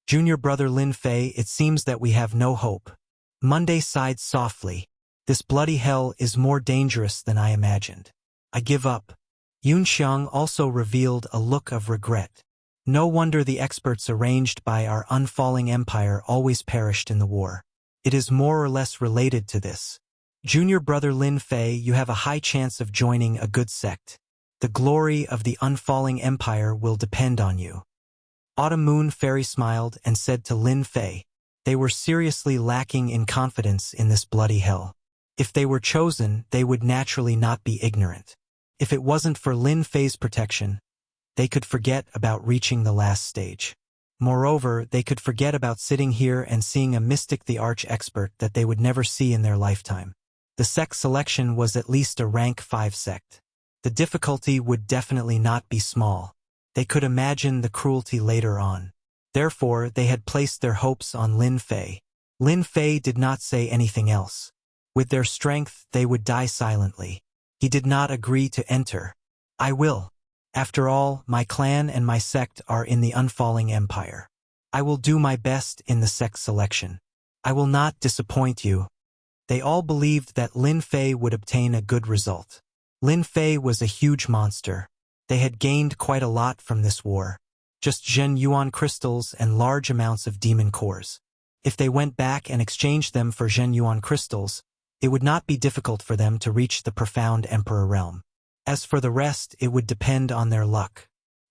Speaker 1: Junior brother Lin Fei, it seems that we have no hope. Monday sighed softly. This bloody hell is more dangerous than I imagined. I give up. Yun Xiang also revealed a look of regret. No wonder the experts arranged by our unfalling empire always perished in the war. It is more or less related to this. Junior brother Lin Fei, you have a high chance of joining a good sect. The glory of the unfalling empire will depend on you. Autumn Moon Fairy smiled and said to Lin Fei, they were seriously lacking in confidence in this bloody hell. If they were chosen, they would naturally not be ignorant. If it wasn't for Lin Fei's protection, they could forget about reaching the last stage. Moreover, they could forget about sitting here and seeing a mystic the arch-expert that they would never see in their lifetime. The sect selection was at least a rank 5 sect. The difficulty would definitely not be small. They could imagine the cruelty later on. Therefore, they had placed their hopes on Lin Fei. Lin Fei did not say anything else. With their strength, they would die silently. He did not agree to enter. I will. After all, my clan and my sect are in the unfalling empire. I will do my best in the sect selection. I will not disappoint you. They all believed that Lin Fei would obtain a good result. Lin Fei was a huge monster. They had gained quite a lot from this war. Just Zhen Yuan crystals and large amounts of demon cores. If they went back and exchanged them for Zhen Yuan crystals, it would not be difficult for them to reach the profound Emperor realm. As for the rest, it would depend on their luck.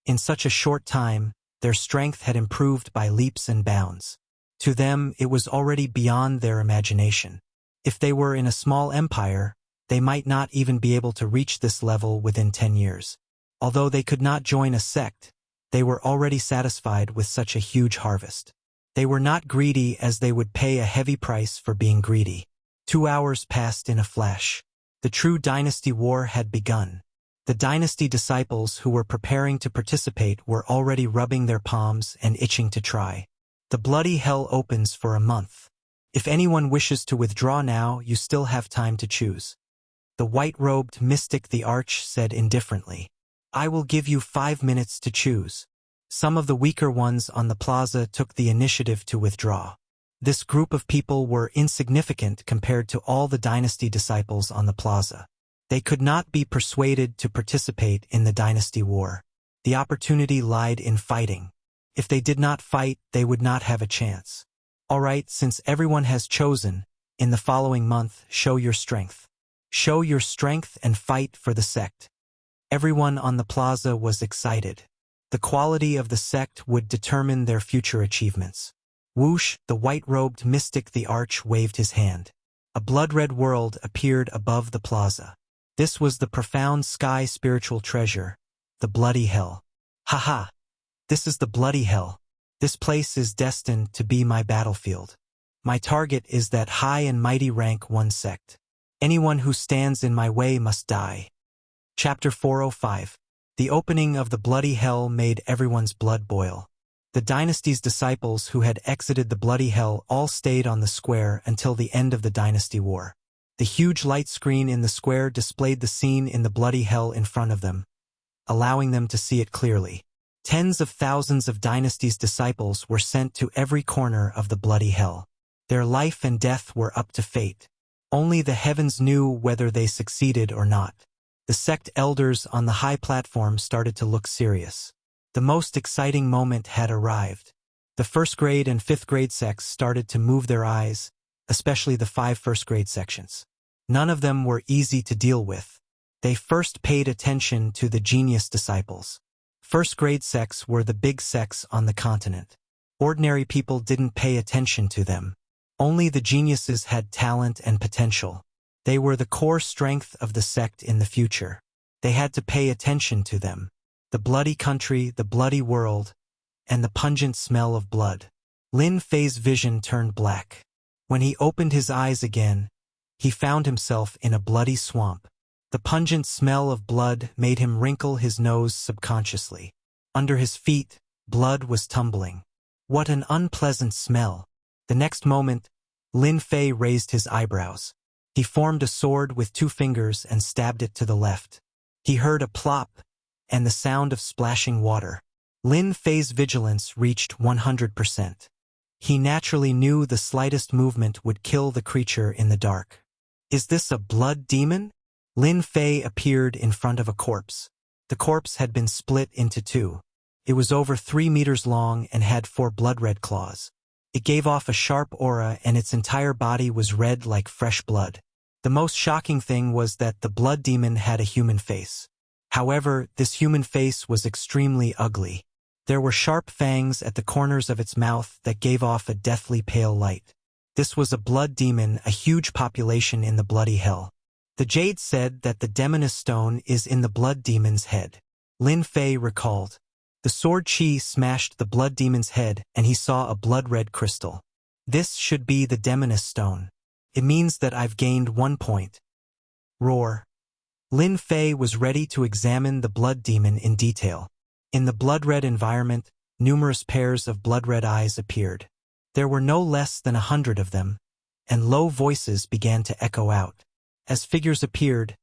Speaker 1: In such a short time, their strength had improved by leaps and bounds. To them, it was already beyond their imagination. If they were in a small empire, they might not even be able to reach this level within 10 years. Although they could not join a sect, they were already satisfied with such a huge harvest. They were not greedy, as they would pay a heavy price for being greedy. 2 hours passed in a flash. The true dynasty war had begun. The dynasty disciples who were preparing to participate were already rubbing their palms and itching to try. The bloody hell opens for a month. If anyone wishes to withdraw now, you still have time to choose. The white-robed mystic the Arch said indifferently. I will give you 5 minutes to choose. Some of the weaker ones on the plaza took the initiative to withdraw. This group of people were insignificant compared to all the dynasty disciples on the plaza. They could not be persuaded to participate in the dynasty war. The opportunity lied in fighting. If they did not fight, they would not have a chance. All right, since everyone has chosen, in the following month, show your strength. Show your strength and fight for the sect. Everyone on the plaza was excited. The quality of the sect would determine their future achievements. Whoosh, the white-robed mystic the Arch waved his hand. A blood-red world appeared above the plaza. This was the profound sky spiritual treasure, the bloody hell. Haha! This is the bloody hell. This place is destined to be my battlefield. My target is that high and mighty rank 1 sect. Anyone who stands in my way must die. Chapter 405. The opening of the bloody hell made everyone's blood boil. The dynasty's disciples who had exited the bloody hell all stayed on the square until the end of the dynasty war. The huge light screen in the square displayed the scene in the bloody hell in front of them, allowing them to see it clearly. Tens of thousands of dynasty's disciples were sent to every corner of the bloody hell. Their life and death were up to fate. Only the heavens knew whether they succeeded or not. The sect elders on the high platform started to look serious. The most exciting moment had arrived. The first grade and fifth grade sects started to move their eyes, especially the 5 first grade sections. None of them were easy to deal with. They first paid attention to the genius disciples. First grade sects were the big sects on the continent. Ordinary people didn't pay attention to them. Only the geniuses had talent and potential. They were the core strength of the sect in the future. They had to pay attention to them. The bloody country, the bloody world, and the pungent smell of blood. Lin Fei's vision turned black. When he opened his eyes again, he found himself in a bloody swamp. The pungent smell of blood made him wrinkle his nose subconsciously. Under his feet, blood was tumbling. What an unpleasant smell. The next moment, Lin Fei raised his eyebrows. He formed a sword with 2 fingers and stabbed it to the left. He heard a plop and the sound of splashing water. Lin Fei's vigilance reached 100%. He naturally knew the slightest movement would kill the creature in the dark. Is this a blood demon? Lin Fei appeared in front of a corpse. The corpse had been split into 2. It was over 3 meters long and had 4 blood-red claws. It gave off a sharp aura and its entire body was red like fresh blood. The most shocking thing was that the blood demon had a human face. However, this human face was extremely ugly. There were sharp fangs at the corners of its mouth that gave off a deathly pale light. This was a blood demon, a huge population in the bloody hell. The Jade said that the Demoness Stone is in the blood demon's head. Lin Fei recalled. The sword chi smashed the blood demon's head and he saw a blood-red crystal. This should be the Demoness Stone. It means that I've gained 1 point. Roar. Lin Fei was ready to examine the blood demon in detail. In the blood-red environment, numerous pairs of blood-red eyes appeared. There were no less than 100 of them, and low voices began to echo out. As figures appeared,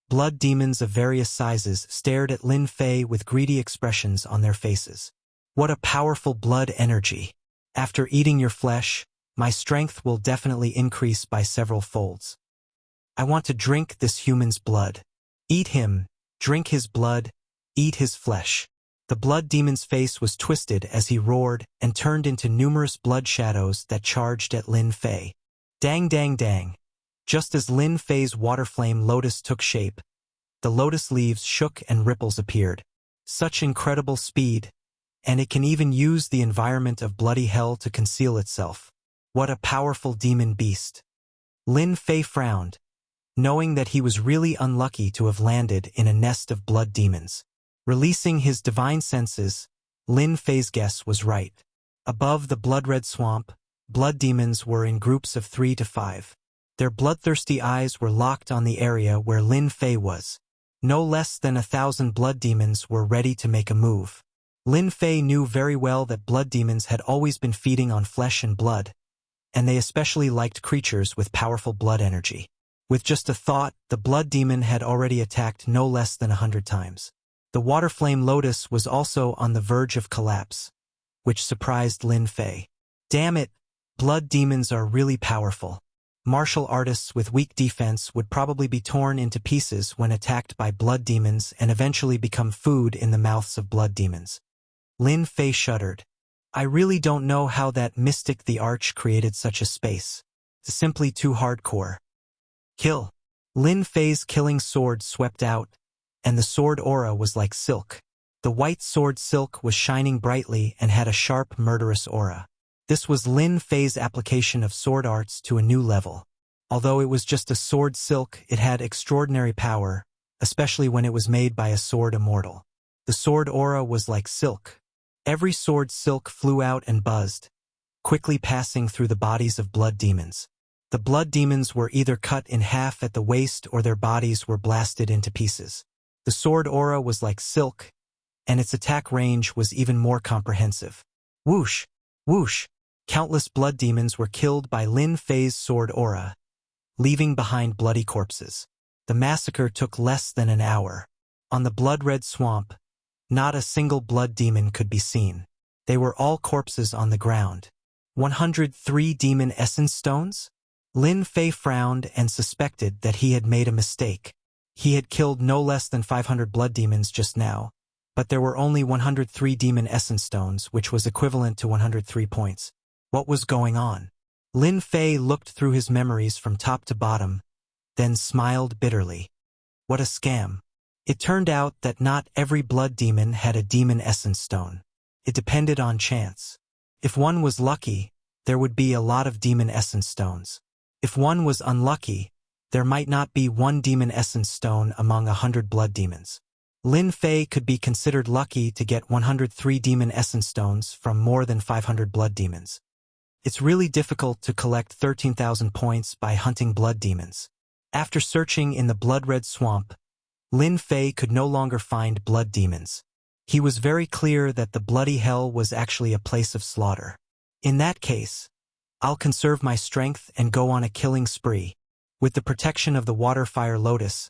Speaker 1: blood demons of various sizes stared at Lin Fei with greedy expressions on their faces. What a powerful blood energy! After eating your flesh, my strength will definitely increase by several folds. I want to drink this human's blood. Eat him, drink his blood, eat his flesh. The blood demon's face was twisted as he roared and turned into numerous blood shadows that charged at Lin Fei. Dang dang dang. Just as Lin Fei's water flame lotus took shape, the lotus leaves shook and ripples appeared. Such incredible speed, and it can even use the environment of bloody hell to conceal itself. What a powerful demon beast. Lin Fei frowned, knowing that he was really unlucky to have landed in a nest of blood demons. Releasing his divine senses, Lin Fei's guess was right. Above the blood-red swamp, blood demons were in groups of 3 to 5. Their bloodthirsty eyes were locked on the area where Lin Fei was. No less than 1,000 blood demons were ready to make a move. Lin Fei knew very well that blood demons had always been feeding on flesh and blood, and they especially liked creatures with powerful blood energy. With just a thought, the blood demon had already attacked no less than 100 times. The water flame lotus was also on the verge of collapse, which surprised Lin Fei. Damn it, blood demons are really powerful. Martial artists with weak defense would probably be torn into pieces when attacked by blood demons and eventually become food in the mouths of blood demons. Lin Fei shuddered. I really don't know how that mystic the Arch created such a space. It's simply too hardcore. Kill. Lin Fei's killing sword swept out, and the sword aura was like silk. The white sword silk was shining brightly and had a sharp, murderous aura. This was Lin Fei's application of sword arts to a new level. Although it was just a sword silk, it had extraordinary power, especially when it was made by a sword immortal. The sword aura was like silk. Every sword silk flew out and buzzed, quickly passing through the bodies of blood demons. The blood demons were either cut in half at the waist or their bodies were blasted into pieces. The sword aura was like silk, and its attack range was even more comprehensive. Whoosh! Whoosh! Countless blood demons were killed by Lin Fei's sword aura, leaving behind bloody corpses. The massacre took less than an hour. On the blood-red swamp, not a single blood demon could be seen. They were all corpses on the ground. 103 demon essence stones? Lin Fei frowned and suspected that he had made a mistake. He had killed no less than 500 blood demons just now, but there were only 103 demon essence stones, which was equivalent to 103 points. What was going on? Lin Fei looked through his memories from top to bottom, then smiled bitterly. What a scam. It turned out that not every blood demon had a demon essence stone. It depended on chance. If one was lucky, there would be a lot of demon essence stones. If one was unlucky, there might not be one demon essence stone among 100 blood demons. Lin Fei could be considered lucky to get 103 demon essence stones from more than 500 blood demons. It's really difficult to collect 13,000 points by hunting blood demons. After searching in the blood-red swamp, Lin Fei could no longer find blood demons. He was very clear that the bloody hell was actually a place of slaughter. In that case, I'll conserve my strength and go on a killing spree. With the protection of the water-fire lotus,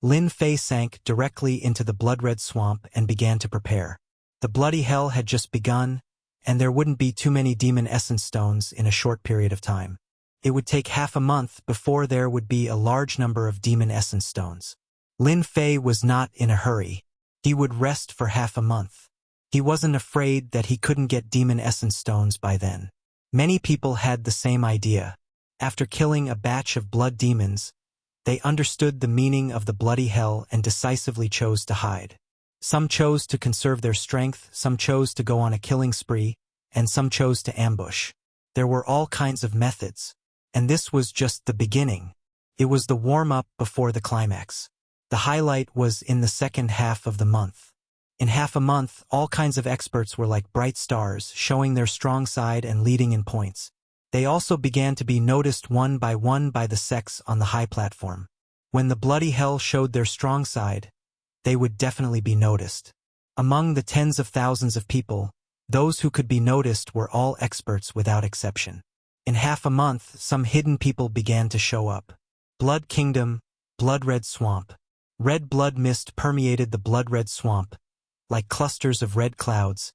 Speaker 1: Lin Fei sank directly into the blood-red swamp and began to prepare. The bloody hell had just begun, and there wouldn't be too many demon essence stones in a short period of time. It would take half a month before there would be a large number of demon essence stones. Lin Fei was not in a hurry. He would rest for half a month. He wasn't afraid that he couldn't get demon essence stones by then. Many people had the same idea. After killing a batch of blood demons, they understood the meaning of the bloody hell and decisively chose to hide. Some chose to conserve their strength, some chose to go on a killing spree, and some chose to ambush. There were all kinds of methods, and this was just the beginning. It was the warm-up before the climax. The highlight was in the second half of the month. In half a month, all kinds of experts were like bright stars, showing their strong side and leading in points. They also began to be noticed one by the sects on the high platform. When the bloody hell showed their strong side, they would definitely be noticed. Among the tens of thousands of people, Those who could be noticed were all experts without exception. In half a month, some hidden people began to show up. Blood Kingdom, Blood-Red Swamp. Red blood mist permeated the blood-red swamp, like clusters of red clouds,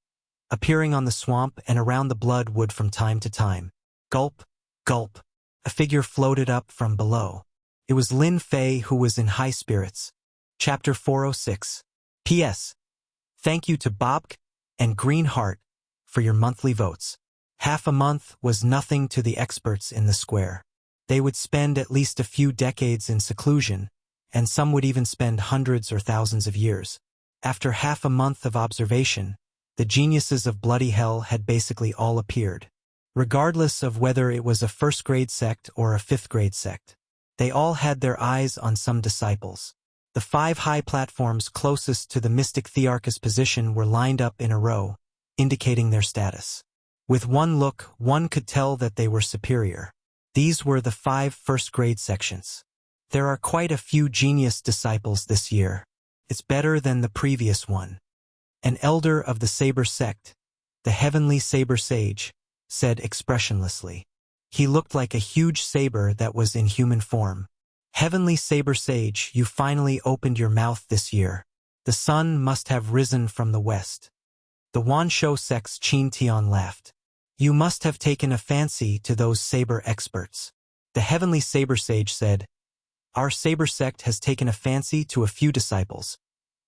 Speaker 1: appearing on the swamp and around the bloodwood from time to time. Gulp, gulp. A figure floated up from below. It was Lin Fei, who was in high spirits. Chapter 406. P.S. Thank you to Bob and Green Heart for your monthly votes. Half a month was nothing to the experts in the square. They would spend at least a few decades in seclusion, and some would even spend hundreds or thousands of years. After half a month of observation, the geniuses of Bloody Hell had basically all appeared. Regardless of whether it was a first-grade sect or a fifth-grade sect, they all had their eyes on some disciples. The 5 high platforms closest to the mystic Thearchus position were lined up in a row, indicating their status. With one look, one could tell that they were superior. These were the 5 first-grade sections. There are quite a few genius disciples this year. It's better than the previous one. An elder of the Saber sect, the Heavenly Saber Sage, said expressionlessly. He looked like a huge saber that was in human form. Heavenly Saber Sage, you finally opened your mouth this year. The sun must have risen from the west. The Wanshou sect's Qin Tian laughed. You must have taken a fancy to those saber experts. The Heavenly Saber Sage said, Our Saber sect has taken a fancy to a few disciples,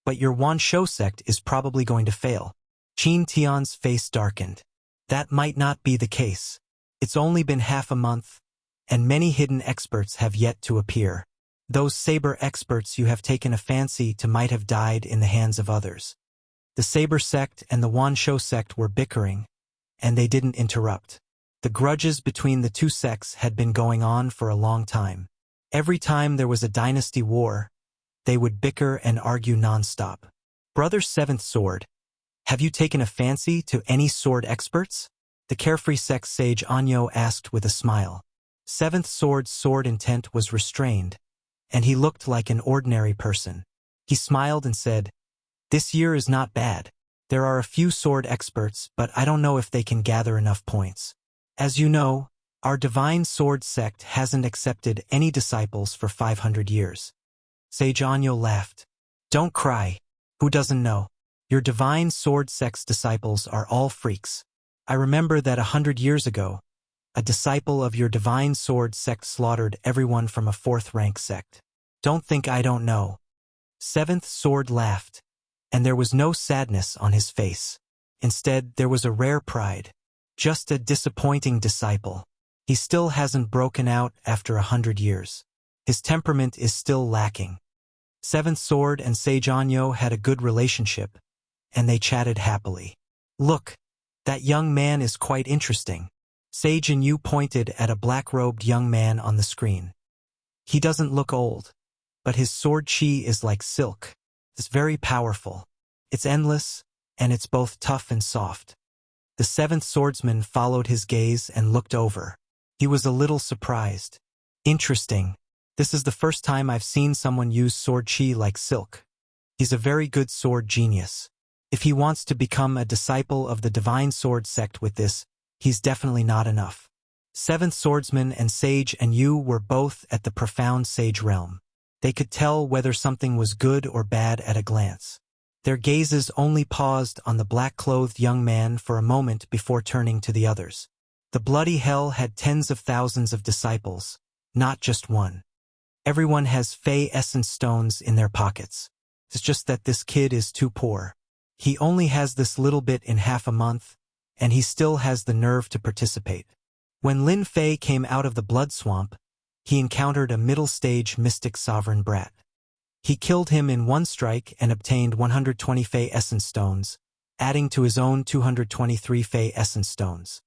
Speaker 1: but your Wanshou sect is probably going to fail. Qin Tian's face darkened. That might not be the case. It's only been half a month, and many hidden experts have yet to appear. Those saber experts you have taken a fancy to might have died in the hands of others. The Saber sect and the Wanshou sect were bickering, and they didn't interrupt. The grudges between the two sects had been going on for a long time. Every time there was a dynasty war, they would bicker and argue non-stop. Brother Seventh Sword, have you taken a fancy to any sword experts? The carefree sex sage Anyo asked with a smile. Seventh Sword's sword intent was restrained, and he looked like an ordinary person. He smiled and said, This year is not bad. There are a few sword experts, but I don't know if they can gather enough points. As you know, our Divine Sword sect hasn't accepted any disciples for 500 years. Sage Anyo laughed. Don't cry. Who doesn't know? Your Divine Sword sect's disciples are all freaks. I remember that 100 years ago, a disciple of your Divine Sword sect slaughtered everyone from a 4th-rank sect. Don't think I don't know. Seventh Sword laughed, and there was no sadness on his face. Instead, there was a rare pride. Just a disappointing disciple. He still hasn't broken out after 100 years. His temperament is still lacking. Seventh Sword and Sage Anyo had a good relationship, and they chatted happily. Look, that young man is quite interesting. Sage Anyo pointed at a black-robed young man on the screen. He doesn't look old, but his sword chi is like silk. It's very powerful. It's endless, and it's both tough and soft. The Seventh Swordsman followed his gaze and looked over. He was a little surprised. Interesting. This is the first time I've seen someone use sword chi like silk. He's a very good sword genius. If he wants to become a disciple of the Divine Sword sect with this, he's definitely not enough. Seventh Swordsman and Sage Anyo were both at the profound sage realm. They could tell whether something was good or bad at a glance. Their gazes only paused on the black-clothed young man for a moment before turning to the others. The Bloody Hell had tens of thousands of disciples, not just one. Everyone has Fey Essence stones in their pockets. It's just that this kid is too poor. He only has this little bit in half a month, and he still has the nerve to participate. When Lin Fei came out of the blood swamp, he encountered a middle-stage mystic sovereign brat. He killed him in one strike and obtained 120 Fey Essence stones, adding to his own 223 Fey Essence stones.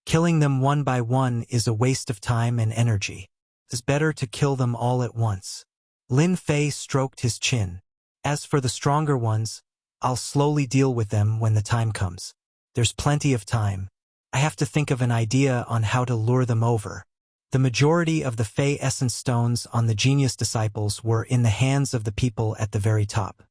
Speaker 1: Killing them one by one is a waste of time and energy. It's better to kill them all at once. Lin Fei stroked his chin. As for the stronger ones, I'll slowly deal with them when the time comes. There's plenty of time. I have to think of an idea on how to lure them over. The majority of the Fey Essence stones on the Genius Disciples were in the hands of the people at the very top.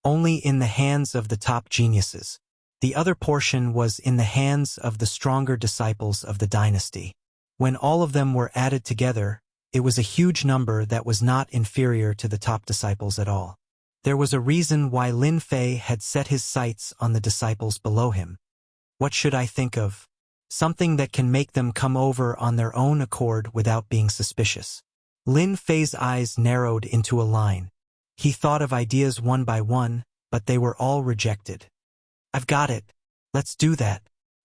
Speaker 1: Only in the hands of the top geniuses. The other portion was in the hands of the stronger disciples of the dynasty. When all of them were added together, it was a huge number that was not inferior to the top disciples at all. There was a reason why Lin Fei had set his sights on the disciples below him. What should I think of? Something that can make them come over on their own accord without being suspicious. Lin Fei's eyes narrowed into a line. He thought of ideas one by one, but they were all rejected. I've got it. Let's do that.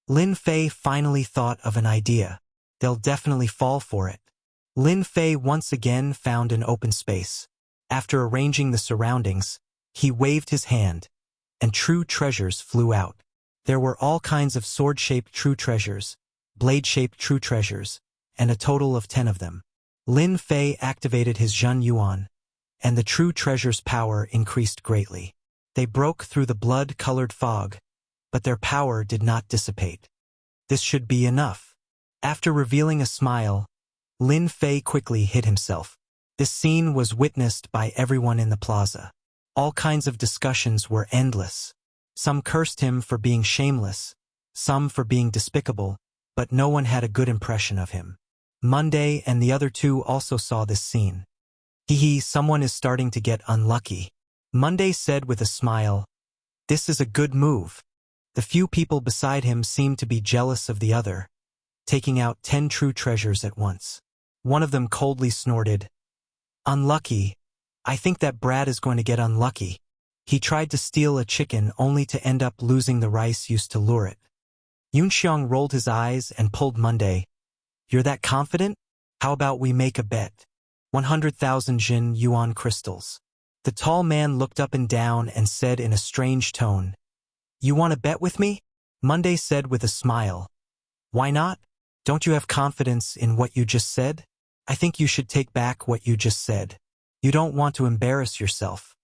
Speaker 1: Lin Fei finally thought of an idea. They'll definitely fall for it. Lin Fei once again found an open space. After arranging the surroundings, he waved his hand, and true treasures flew out. There were all kinds of sword-shaped true treasures, blade-shaped true treasures, and a total of 10 of them. Lin Fei activated his Zhen Yuan, and the true treasure's power increased greatly. They broke through the blood-colored fog, but their power did not dissipate. This should be enough. After revealing a smile, Lin Fei quickly hid himself. This scene was witnessed by everyone in the plaza. All kinds of discussions were endless. Some cursed him for being shameless, some for being despicable, but no one had a good impression of him. Monday and the other two also saw this scene. Hee, someone is starting to get unlucky. Monday said with a smile, "This is a good move." The few people beside him seemed to be jealous of the other, taking out 10 true treasures at once. One of them coldly snorted, "Unlucky. I think that Brad is going to get unlucky. He tried to steal a chicken only to end up losing the rice used to lure it." Yunxiang rolled his eyes and pulled Monday. "You're that confident? How about we make a bet? 100,000 Jin Yuan crystals." The tall man looked up and down and said in a strange tone, "You want to bet with me?" Monday said with a smile, "Why not? Don't you have confidence in what you just said? I think you should take back what you just said. You don't want to embarrass yourself."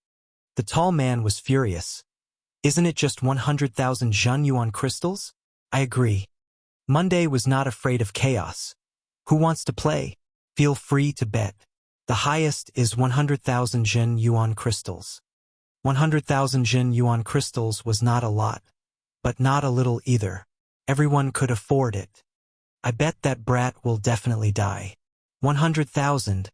Speaker 1: The tall man was furious. "Isn't it just 100,000 Zhen Yuan crystals? I agree." Monday was not afraid of chaos. "Who wants to play? Feel free to bet. The highest is 100,000 Zhen Yuan crystals." 100,000 Zhen Yuan crystals was not a lot, but not a little either. Everyone could afford it. "I bet that brat will definitely die." 100,000.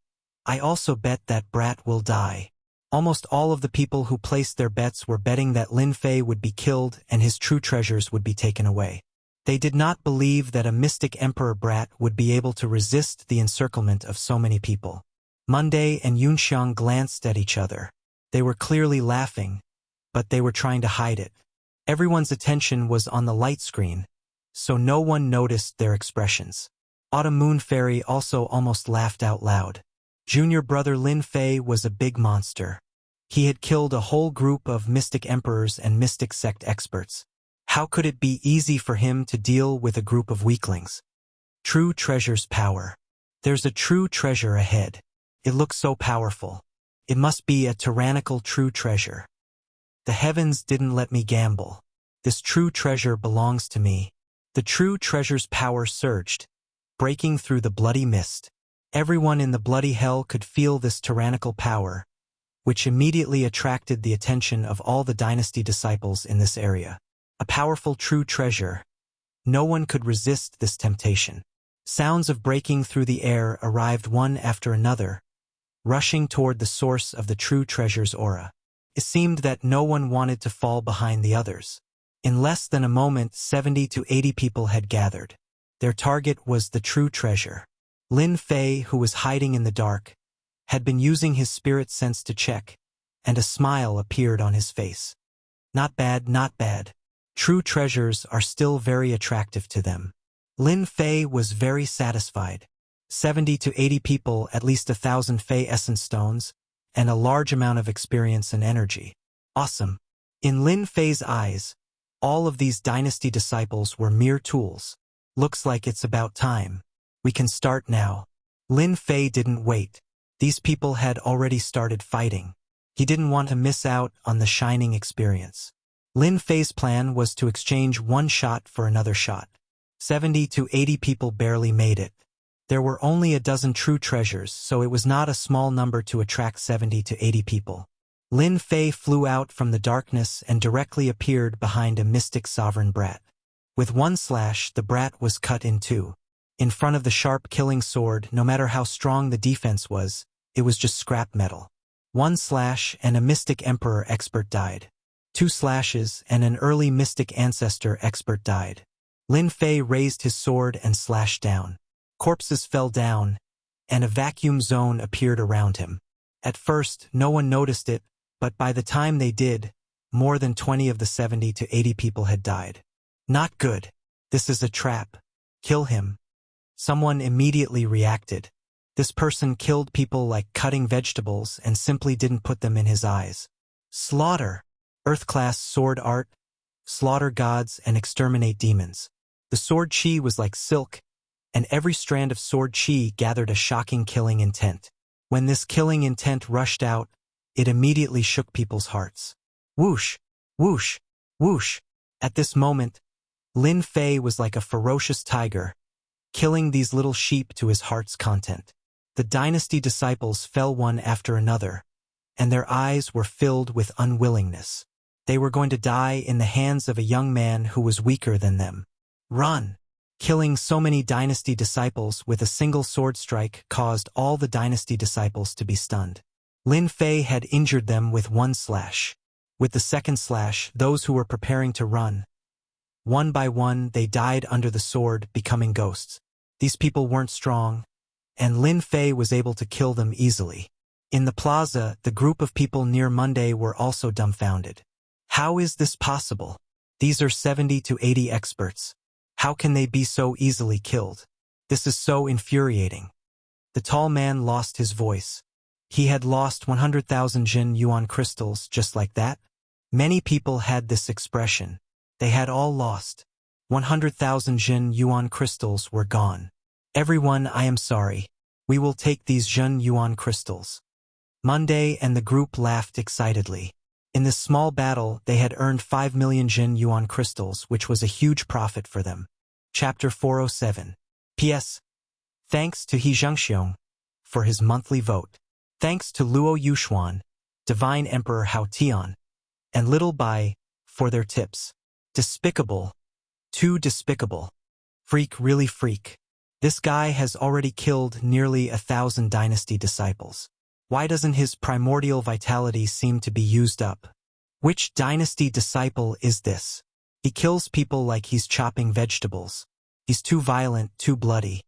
Speaker 1: "I also bet that brat will die." Almost all of the people who placed their bets were betting that Lin Fei would be killed and his true treasures would be taken away. They did not believe that a mystic emperor brat would be able to resist the encirclement of so many people. Monday and Yunxiang glanced at each other. They were clearly laughing, but they were trying to hide it. Everyone's attention was on the light screen, so no one noticed their expressions. Autumn Moon Fairy also almost laughed out loud. Junior brother Lin Fei was a big monster. He had killed a whole group of mystic emperors and mystic sect experts. How could it be easy for him to deal with a group of weaklings? True treasure's power. There's a true treasure ahead. It looks so powerful. It must be a tyrannical true treasure. The heavens didn't let me gamble. This true treasure belongs to me. The true treasure's power surged, breaking through the bloody mist. Everyone in the bloody hell could feel this tyrannical power, which immediately attracted the attention of all the dynasty disciples in this area. A powerful true treasure. No one could resist this temptation. Sounds of breaking through the air arrived one after another, rushing toward the source of the true treasure's aura. It seemed that no one wanted to fall behind the others. In less than a moment, 70 to 80 people had gathered. Their target was the true treasure. Lin Fei, who was hiding in the dark, had been using his spirit sense to check, and a smile appeared on his face. Not bad, not bad. True treasures are still very attractive to them. Lin Fei was very satisfied. 70 to 80 people, at least 1,000 Fei essence stones, and a large amount of experience and energy. Awesome. In Lin Fei's eyes, all of these dynasty disciples were mere tools. Looks like it's about time. We can start now. Lin Fei didn't wait. These people had already started fighting. He didn't want to miss out on the shining experience. Lin Fei's plan was to exchange one shot for another shot. 70 to 80 people barely made it. There were only a dozen true treasures, so it was not a small number to attract 70 to 80 people. Lin Fei flew out from the darkness and directly appeared behind a mystic sovereign brat. With one slash, the brat was cut in two. In front of the sharp killing sword, no matter how strong the defense was, it was just scrap metal. One slash and a mystic emperor expert died. Two slashes and an early mystic ancestor expert died. Lin Fei raised his sword and slashed down. Corpses fell down, and a vacuum zone appeared around him. At first, no one noticed it, but by the time they did, more than 20 of the 70 to 80 people had died. Not good. This is a trap. Kill him. Someone immediately reacted. This person killed people like cutting vegetables and simply didn't put them in his eyes. Slaughter. Earth-class sword art. Slaughter gods and exterminate demons. The sword chi was like silk, and every strand of sword chi gathered a shocking killing intent. When this killing intent rushed out, it immediately shook people's hearts. Whoosh, whoosh, whoosh. At this moment, Lin Fei was like a ferocious tiger, killing these little sheep to his heart's content. The dynasty disciples fell one after another, and their eyes were filled with unwillingness. They were going to die in the hands of a young man who was weaker than them. Run! Killing so many dynasty disciples with a single sword strike caused all the dynasty disciples to be stunned. Lin Fei had injured them with one slash. With the second slash, those who were preparing to run. One by one, they died under the sword, becoming ghosts. These people weren't strong, and Lin Fei was able to kill them easily. In the plaza, the group of people near Monday were also dumbfounded. How is this possible? These are 70 to 80 experts. How can they be so easily killed? This is so infuriating. The tall man lost his voice. He had lost 100,000 Jin Yuan crystals just like that. Many people had this expression. They had all lost. 100,000 Jin Yuan crystals were gone. Everyone, I am sorry. We will take these Jin Yuan crystals. Monday and the group laughed excitedly. In this small battle, they had earned 5 million Jin Yuan crystals, which was a huge profit for them. Chapter 407. P.S. Thanks to He Zhengxiong for his monthly vote. Thanks to Luo Yuxuan, Divine Emperor Hao Tian, and Little Bai for their tips. Despicable. Too despicable. Freak, really freak. This guy has already killed nearly 1,000 dynasty disciples. Why doesn't his primordial vitality seem to be used up? Which dynasty disciple is this? He kills people like he's chopping vegetables. He's too violent, too bloody.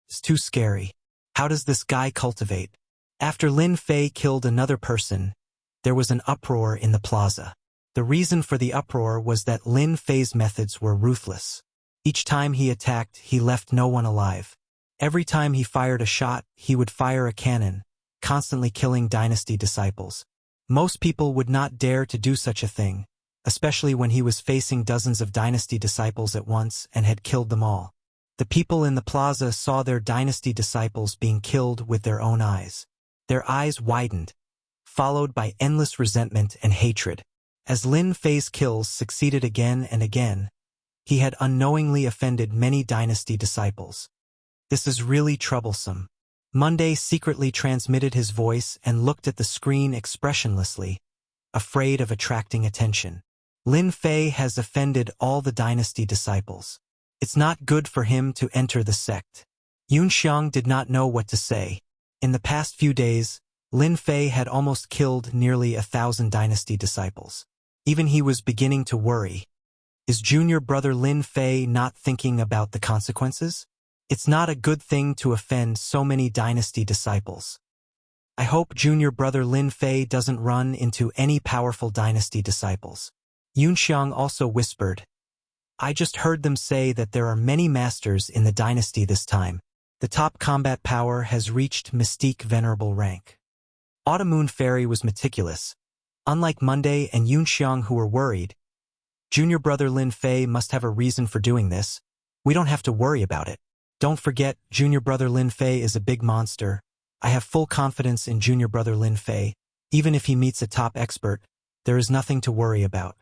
Speaker 1: It's too scary. How does this guy cultivate? After Lin Fei killed another person, there was an uproar in the plaza. The reason for the uproar was that Lin Fei's methods were ruthless. Each time he attacked, he left no one alive. Every time he fired a shot, he would fire a cannon, constantly killing dynasty disciples. Most people would not dare to do such a thing, especially when he was facing dozens of dynasty disciples at once and had killed them all. The people in the plaza saw their dynasty disciples being killed with their own eyes. Their eyes widened, followed by endless resentment and hatred. As Lin Fei's kills succeeded again and again, he had unknowingly offended many dynasty disciples. This is really troublesome. Monday secretly transmitted his voice and looked at the screen expressionlessly, afraid of attracting attention. Lin Fei has offended all the dynasty disciples. It's not good for him to enter the sect. Yunxiang did not know what to say. In the past few days, Lin Fei had almost killed nearly 1,000 dynasty disciples. Even he was beginning to worry. Is junior brother Lin Fei not thinking about the consequences? It's not a good thing to offend so many dynasty disciples. I hope junior brother Lin Fei doesn't run into any powerful dynasty disciples. Yunxiang also whispered, I just heard them say that there are many masters in the dynasty this time. The top combat power has reached mystique venerable rank. Autumn Fairy was meticulous. Unlike Monday and Yunxiang who were worried, junior brother Lin Fei must have a reason for doing this. We don't have to worry about it. Don't forget, junior brother Lin Fei is a big monster. I have full confidence in junior brother Lin Fei. Even if he meets a top expert, there is nothing to worry about.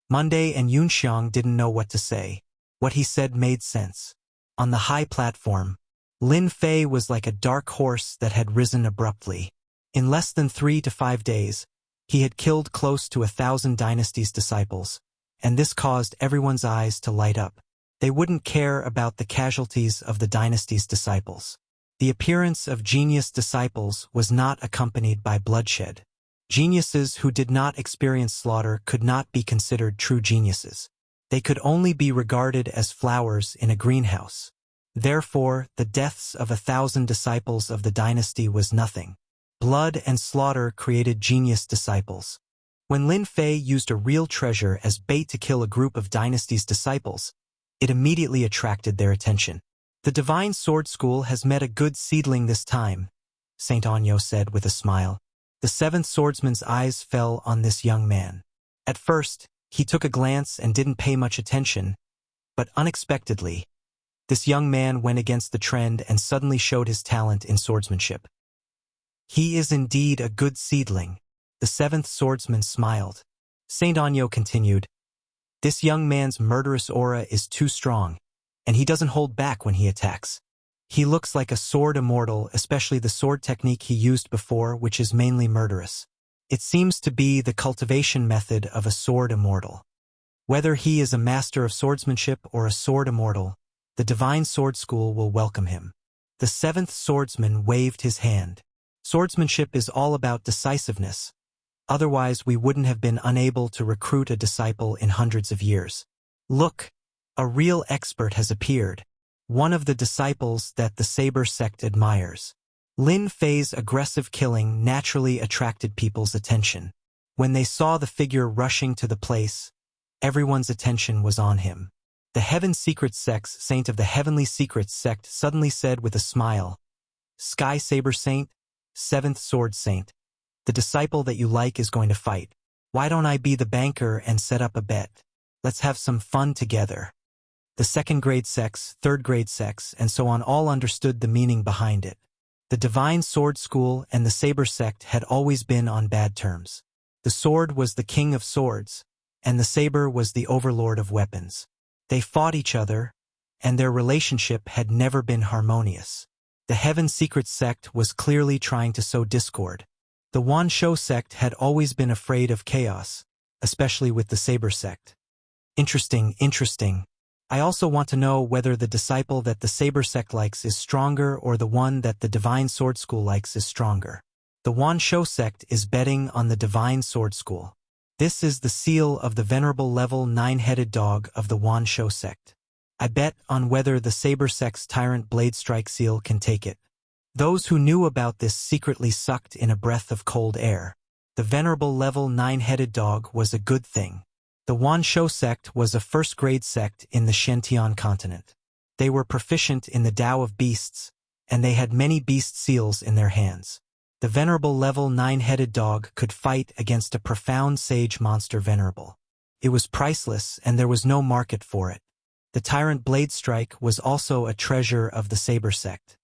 Speaker 1: Monday and Yunxiang didn't know what to say. What he said made sense. On the high platform, Lin Fei was like a dark horse that had risen abruptly. In less than 3 to 5 days, He had killed close to 1,000 dynasty's disciples, and this caused everyone's eyes to light up. They wouldn't care about the casualties of the dynasty's disciples. The appearance of genius disciples was not accompanied by bloodshed. Geniuses who did not experience slaughter could not be considered true geniuses. They could only be regarded as flowers in a greenhouse. Therefore, the deaths of 1,000 disciples of the dynasty was nothing. Blood and slaughter created genius disciples. When Lin Fei used a real treasure as bait to kill a group of dynasty's disciples, it immediately attracted their attention. The Divine Sword School has met a good seedling this time, Saint Anyo said with a smile. The seventh swordsman's eyes fell on this young man. At first, he took a glance and didn't pay much attention, but unexpectedly, this young man went against the trend and suddenly showed his talent in swordsmanship. He is indeed a good seedling. The seventh swordsman smiled. Saint Anyo continued, this young man's murderous aura is too strong, and he doesn't hold back when he attacks. He looks like a sword immortal, especially the sword technique he used before, which is mainly murderous. It seems to be the cultivation method of a sword immortal. Whether he is a master of swordsmanship or a sword immortal, the Divine Sword School will welcome him. The seventh swordsman waved his hand. Swordsmanship is all about decisiveness. Otherwise, we wouldn't have been unable to recruit a disciple in hundreds of years. Look, a real expert has appeared. One of the disciples that the Saber sect admires. Lin Fei's aggressive killing naturally attracted people's attention. When they saw the figure rushing to the place, everyone's attention was on him. The Heaven Secrets Sect's Saint of the Heavenly Secrets sect suddenly said with a smile, Sky Saber Saint, Seventh Sword Saint, the disciple that you like is going to fight. Why don't I be the banker and set up a bet? Let's have some fun together. The second grade sects, third grade sects, and so on all understood the meaning behind it. The Divine Sword School and the Saber sect had always been on bad terms. The sword was the king of swords, and the saber was the overlord of weapons. They fought each other, and their relationship had never been harmonious. The Heaven Secrets sect was clearly trying to sow discord. The Wan Shou sect had always been afraid of chaos, especially with the Saber sect. Interesting. I also want to know whether the disciple that the Saber sect likes is stronger or the one that the Divine Sword School likes is stronger. The Wan Shou sect is betting on the Divine Sword School. This is the seal of the venerable level 9-headed dog of the Wan Shou sect. I bet on whether the Saber sect's Tyrant Blade Strike seal can take it. Those who knew about this secretly sucked in a breath of cold air. The venerable level 9-headed dog was a good thing. The Wan Shou sect was a first-grade sect in the Shentian continent. They were proficient in the Tao of beasts, and they had many beast seals in their hands. The venerable level 9-headed dog could fight against a profound sage monster venerable. It was priceless, and there was no market for it. The Tyrant Blade Strike was also a treasure of the Saber sect.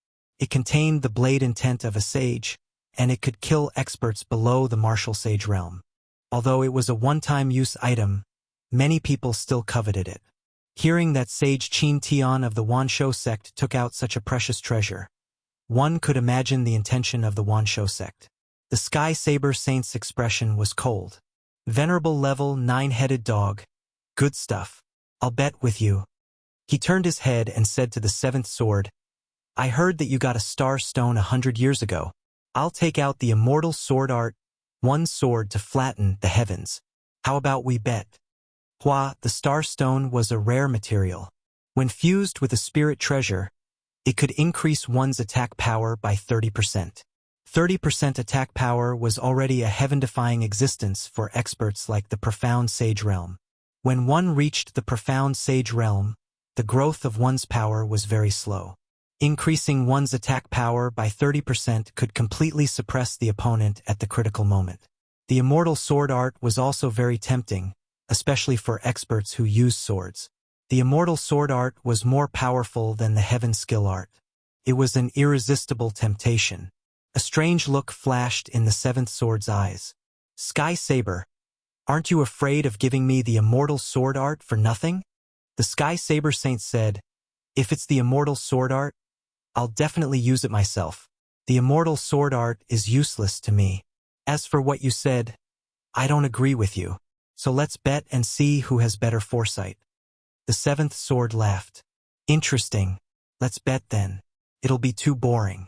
Speaker 1: It contained the blade intent of a sage, and it could kill experts below the martial sage realm. Although it was a one-time use item, many people still coveted it. Hearing that Sage Qin Tian of the Wan Shou sect took out such a precious treasure, one could imagine the intention of the Wan Shou sect. The Sky Saber Saint's expression was cold. Venerable level 9-headed dog. Good stuff. I'll bet with you. He turned his head and said to the seventh sword, I heard that you got a star stone 100 years ago. I'll take out the immortal sword art, one sword to flatten the heavens. How about we bet? Hua, the star stone was a rare material. When fused with a spirit treasure, it could increase one's attack power by 30%. 30% attack power was already a heaven-defying existence for experts like the Profound Sage Realm. When one reached the Profound Sage Realm, the growth of one's power was very slow. Increasing one's attack power by 30% could completely suppress the opponent at the critical moment. The immortal sword art was also very tempting, especially for experts who use swords. The immortal sword art was more powerful than the heaven skill art. It was an irresistible temptation. A strange look flashed in the seventh sword's eyes. Sky Saber, aren't you afraid of giving me the immortal sword art for nothing? The Sky Saber Saint said, if it's the immortal sword art, I'll definitely use it myself. The immortal sword art is useless to me. As for what you said, I don't agree with you. So let's bet and see who has better foresight. The seventh sword laughed. Interesting. Let's bet then. It'll be too boring.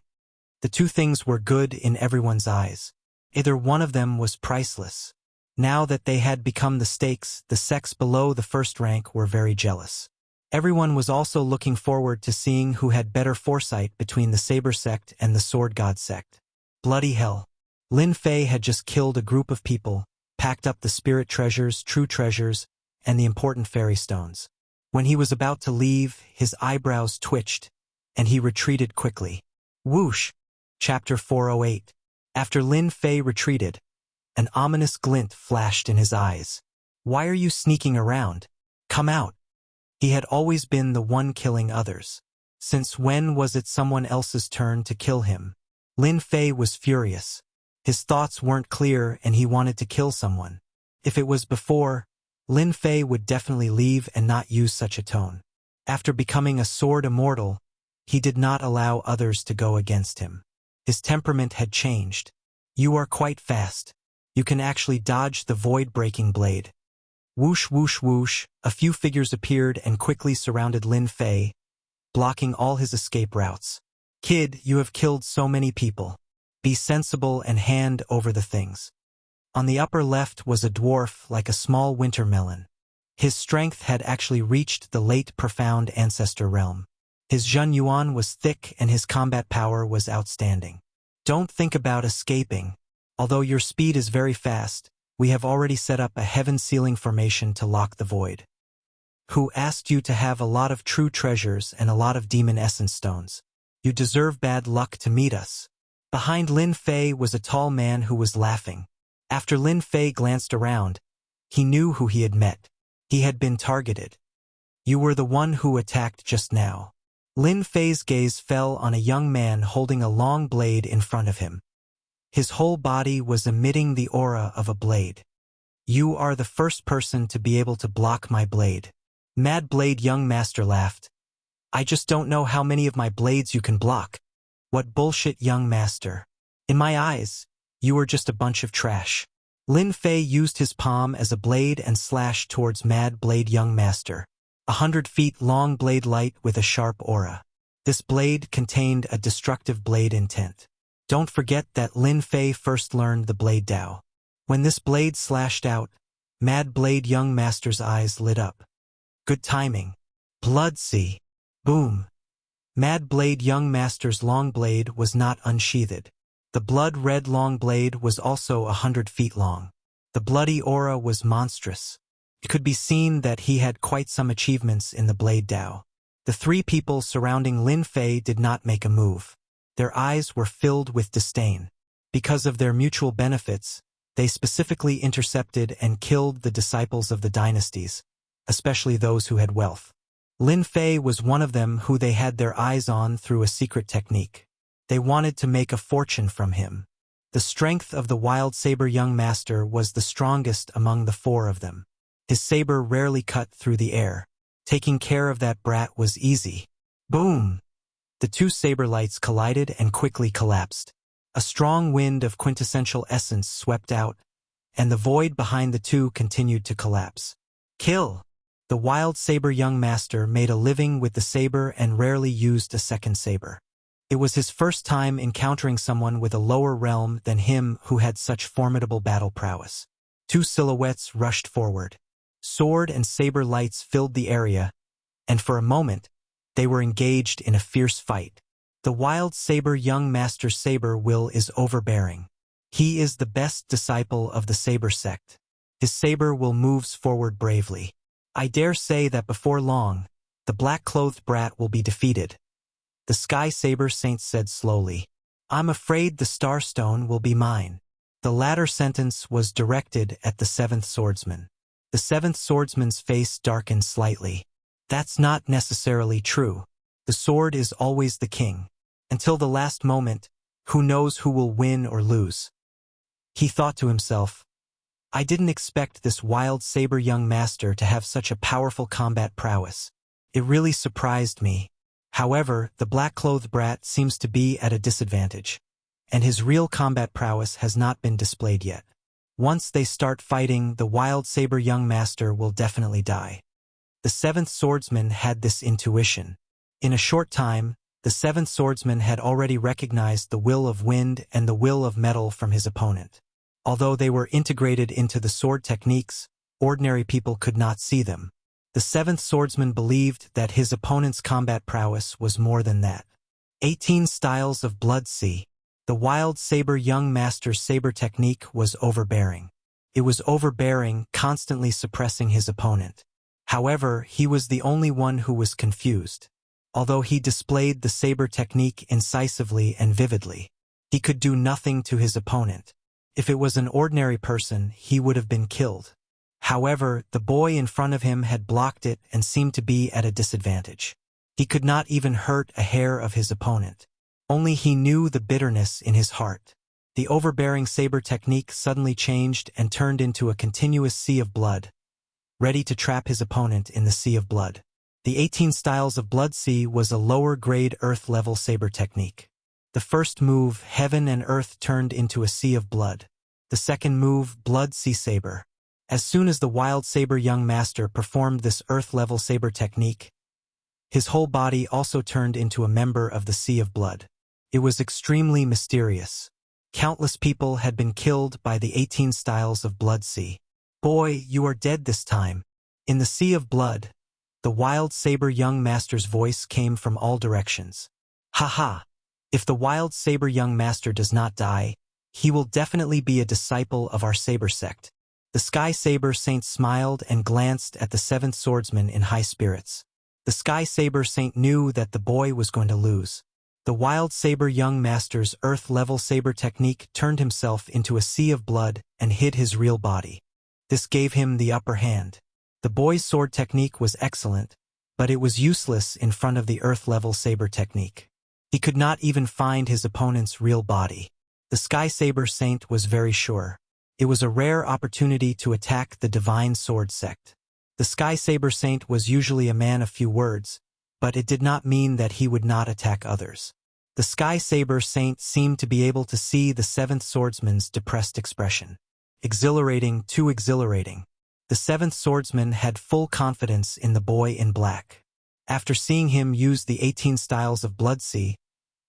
Speaker 1: The two things were good in everyone's eyes. Either one of them was priceless. Now that they had become the stakes, the sects below the first rank were very jealous. Everyone was also looking forward to seeing who had better foresight between the Saber sect and the Sword God sect. Bloody hell. Lin Fei had just killed a group of people, packed up the spirit treasures, true treasures, and the important fairy stones. When he was about to leave, his eyebrows twitched, and he retreated quickly. Whoosh! Chapter 408. After Lin Fei retreated, an ominous glint flashed in his eyes. Why are you sneaking around? Come out. He had always been the one killing others. Since when was it someone else's turn to kill him? Lin Fei was furious. His thoughts weren't clear and he wanted to kill someone. If it was before, Lin Fei would definitely leave and not use such a tone. After becoming a sword immortal, he did not allow others to go against him. His temperament had changed. You are quite fast. You can actually dodge the void-breaking blade. Whoosh, whoosh, whoosh, a few figures appeared and quickly surrounded Lin Fei, blocking all his escape routes. Kid, you have killed so many people. Be sensible and hand over the things. On the upper left was a dwarf like a small winter melon. His strength had actually reached the late profound ancestor realm. His Zhen Yuan was thick and his combat power was outstanding. Don't think about escaping. Although your speed is very fast, we have already set up a heaven-sealing formation to lock the void. Who asked you to have a lot of true treasures and a lot of demon essence stones? You deserve bad luck to meet us. Behind Lin Fei was a tall man who was laughing. After Lin Fei glanced around, he knew who he had met. He had been targeted. You were the one who attacked just now. Lin Fei's gaze fell on a young man holding a long blade in front of him. His whole body was emitting the aura of a blade. You are the first person to be able to block my blade. Mad Blade Young Master laughed. I just don't know how many of my blades you can block. What bullshit, Young Master. In my eyes, you are just a bunch of trash. Lin Fei used his palm as a blade and slashed towards Mad Blade Young Master. 100 feet long blade light with a sharp aura. This blade contained a destructive blade intent. Don't forget that Lin Fei first learned the Blade Dao. When this blade slashed out, Mad Blade Young Master's eyes lit up. Good timing. Blood sea. Boom. Mad Blade Young Master's long blade was not unsheathed. The blood-red long blade was also 100 feet long. The bloody aura was monstrous. It could be seen that he had quite some achievements in the Blade Dao. The three people surrounding Lin Fei did not make a move. Their eyes were filled with disdain. Because of their mutual benefits, they specifically intercepted and killed the disciples of the dynasties, especially those who had wealth. Lin Fei was one of them who they had their eyes on through a secret technique. They wanted to make a fortune from him. The strength of the Wild Saber Young Master was the strongest among the four of them. His saber rarely cut through the air. Taking care of that brat was easy. Boom! The two saber lights collided and quickly collapsed. A strong wind of quintessential essence swept out, and the void behind the two continued to collapse. Kill! The Wild Saber Young Master made a living with the saber and rarely used a second saber. It was his first time encountering someone with a lower realm than him who had such formidable battle prowess. Two silhouettes rushed forward. Sword and saber lights filled the area, and for a moment, they were engaged in a fierce fight. The Wild Saber Young Master's saber will is overbearing. He is the best disciple of the Saber sect. His saber will moves forward bravely. I dare say that before long, the black-clothed brat will be defeated. The Sky Saber Saint said slowly. I'm afraid the Starstone will be mine. The latter sentence was directed at the seventh swordsman. The seventh swordsman's face darkened slightly. That's not necessarily true. The sword is always the king. Until the last moment, who knows who will win or lose? He thought to himself, I didn't expect this Wild Saber Young Master to have such a powerful combat prowess. It really surprised me. However, the black-clothed brat seems to be at a disadvantage, and his real combat prowess has not been displayed yet. Once they start fighting, the wild saber young master will definitely die. The seventh swordsman had this intuition. In a short time, the seventh swordsman had already recognized the will of wind and the will of metal from his opponent. Although they were integrated into the sword techniques, ordinary people could not see them. The seventh swordsman believed that his opponent's combat prowess was more than that. 18 styles of blood. See. The wild saber young master's saber technique was overbearing. It was overbearing, constantly suppressing his opponent. However, he was the only one who was confused. Although he displayed the saber technique incisively and vividly, he could do nothing to his opponent. If it was an ordinary person, he would have been killed. However, the boy in front of him had blocked it and seemed to be at a disadvantage. He could not even hurt a hair of his opponent. Only he knew the bitterness in his heart. The overbearing saber technique suddenly changed and turned into a continuous sea of blood, ready to trap his opponent in the sea of blood. The 18 styles of blood sea was a lower-grade earth-level saber technique. The first move, heaven and earth, turned into a sea of blood. The second move, blood sea saber. As soon as the wild saber young master performed this earth-level saber technique, his whole body also turned into a member of the sea of blood. It was extremely mysterious. Countless people had been killed by the 18 styles of blood sea. Boy, you are dead this time. In the sea of blood, the wild saber young master's voice came from all directions. Ha ha! If the wild saber young master does not die, he will definitely be a disciple of our saber sect. The Sky Saber Saint smiled and glanced at the seventh swordsman in high spirits. The Sky Saber Saint knew that the boy was going to lose. The wild saber young master's earth-level saber technique turned himself into a sea of blood and hid his real body. This gave him the upper hand. The boy's sword technique was excellent, but it was useless in front of the earth-level saber technique. He could not even find his opponent's real body. The Sky Saber Saint was very sure. It was a rare opportunity to attack the Divine Sword Sect. The Sky Saber Saint was usually a man of few words, but it did not mean that he would not attack others. The Sky Saber Saint seemed to be able to see the seventh swordsman's depressed expression. Exhilarating, too exhilarating. The seventh swordsman had full confidence in the boy in black. After seeing him use the 18 styles of blood sea,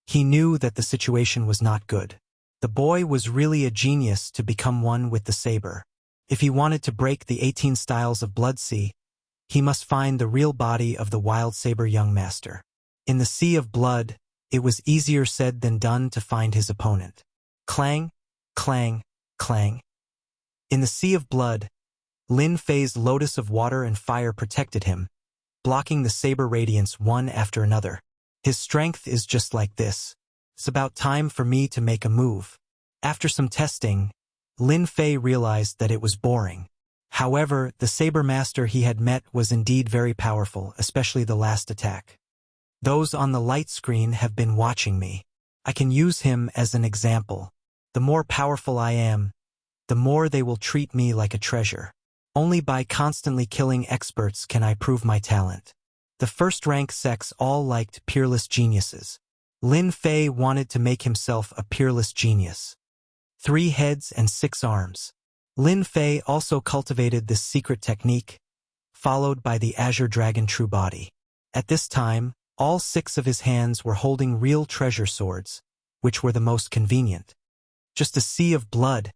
Speaker 1: he knew that the situation was not good. The boy was really a genius to become one with the saber. If he wanted to break the 18 styles of blood sea, he must find the real body of the wild saber young master. In the sea of blood, it was easier said than done to find his opponent. Clang, clang, clang. In the sea of blood, Lin Fei's lotus of water and fire protected him, blocking the saber radiance one after another. His strength is just like this. It's about time for me to make a move. After some testing, Lin Fei realized that it was boring. However, the saber master he had met was indeed very powerful, especially the last attack. Those on the light screen have been watching me. I can use him as an example. The more powerful I am, the more they will treat me like a treasure. Only by constantly killing experts can I prove my talent. The first-rank sects all liked peerless geniuses. Lin Fei wanted to make himself a peerless genius. 3 heads and 6 arms. Lin Fei also cultivated this secret technique, followed by the Azure Dragon True Body. At this time, all 6 of his hands were holding real treasure swords, which were the most convenient. Just a sea of blood.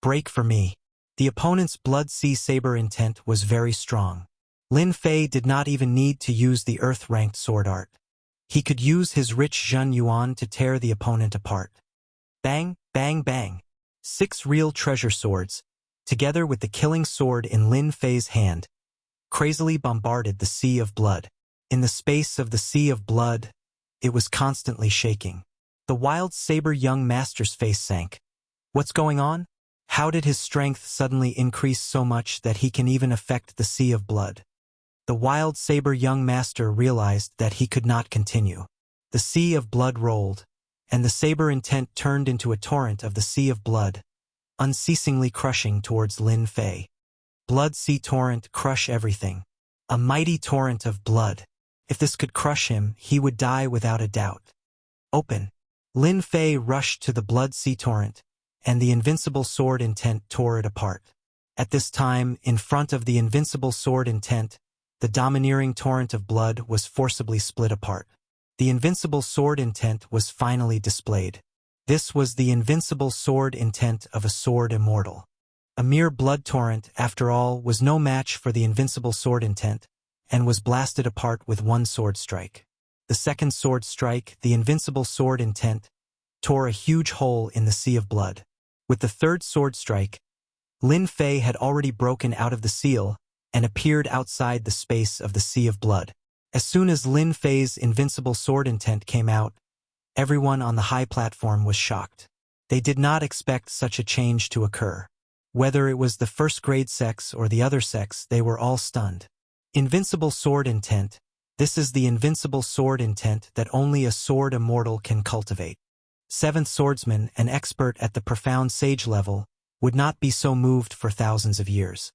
Speaker 1: Break for me. The opponent's blood sea saber intent was very strong. Lin Fei did not even need to use the earth-ranked sword art. He could use his rich Zhen Yuan to tear the opponent apart. Bang, bang, bang. 6 real treasure swords, together with the killing sword in Lin Fei's hand, crazily bombarded the sea of blood. In the space of the sea of blood, it was constantly shaking. The wild saber young master's face sank. What's going on? How did his strength suddenly increase so much that he can even affect the sea of blood? The wild saber young master realized that he could not continue. The sea of blood rolled, and the saber intent turned into a torrent of the sea of blood, unceasingly crushing towards Lin Fei. Blood sea torrent, crush everything. A mighty torrent of blood. If this could crush him, he would die without a doubt. Open. Lin Fei rushed to the blood sea torrent, and the invincible sword intent tore it apart. At this time, in front of the invincible sword intent, the domineering torrent of blood was forcibly split apart. The invincible sword intent was finally displayed. This was the invincible sword intent of a sword immortal. A mere blood torrent, after all, was no match for the invincible sword intent, and was blasted apart with one sword strike. The second sword strike, the invincible sword intent, tore a huge hole in the sea of blood. With the third sword strike, Lin Fei had already broken out of the seal and appeared outside the space of the sea of blood. As soon as Lin Fei's invincible sword intent came out, everyone on the high platform was shocked. They did not expect such a change to occur. Whether it was the first-grade sex or the other sex, they were all stunned. Invincible sword intent. This is the invincible sword intent that only a sword immortal can cultivate. Seventh swordsman, an expert at the profound sage level, would not be so moved for thousands of years.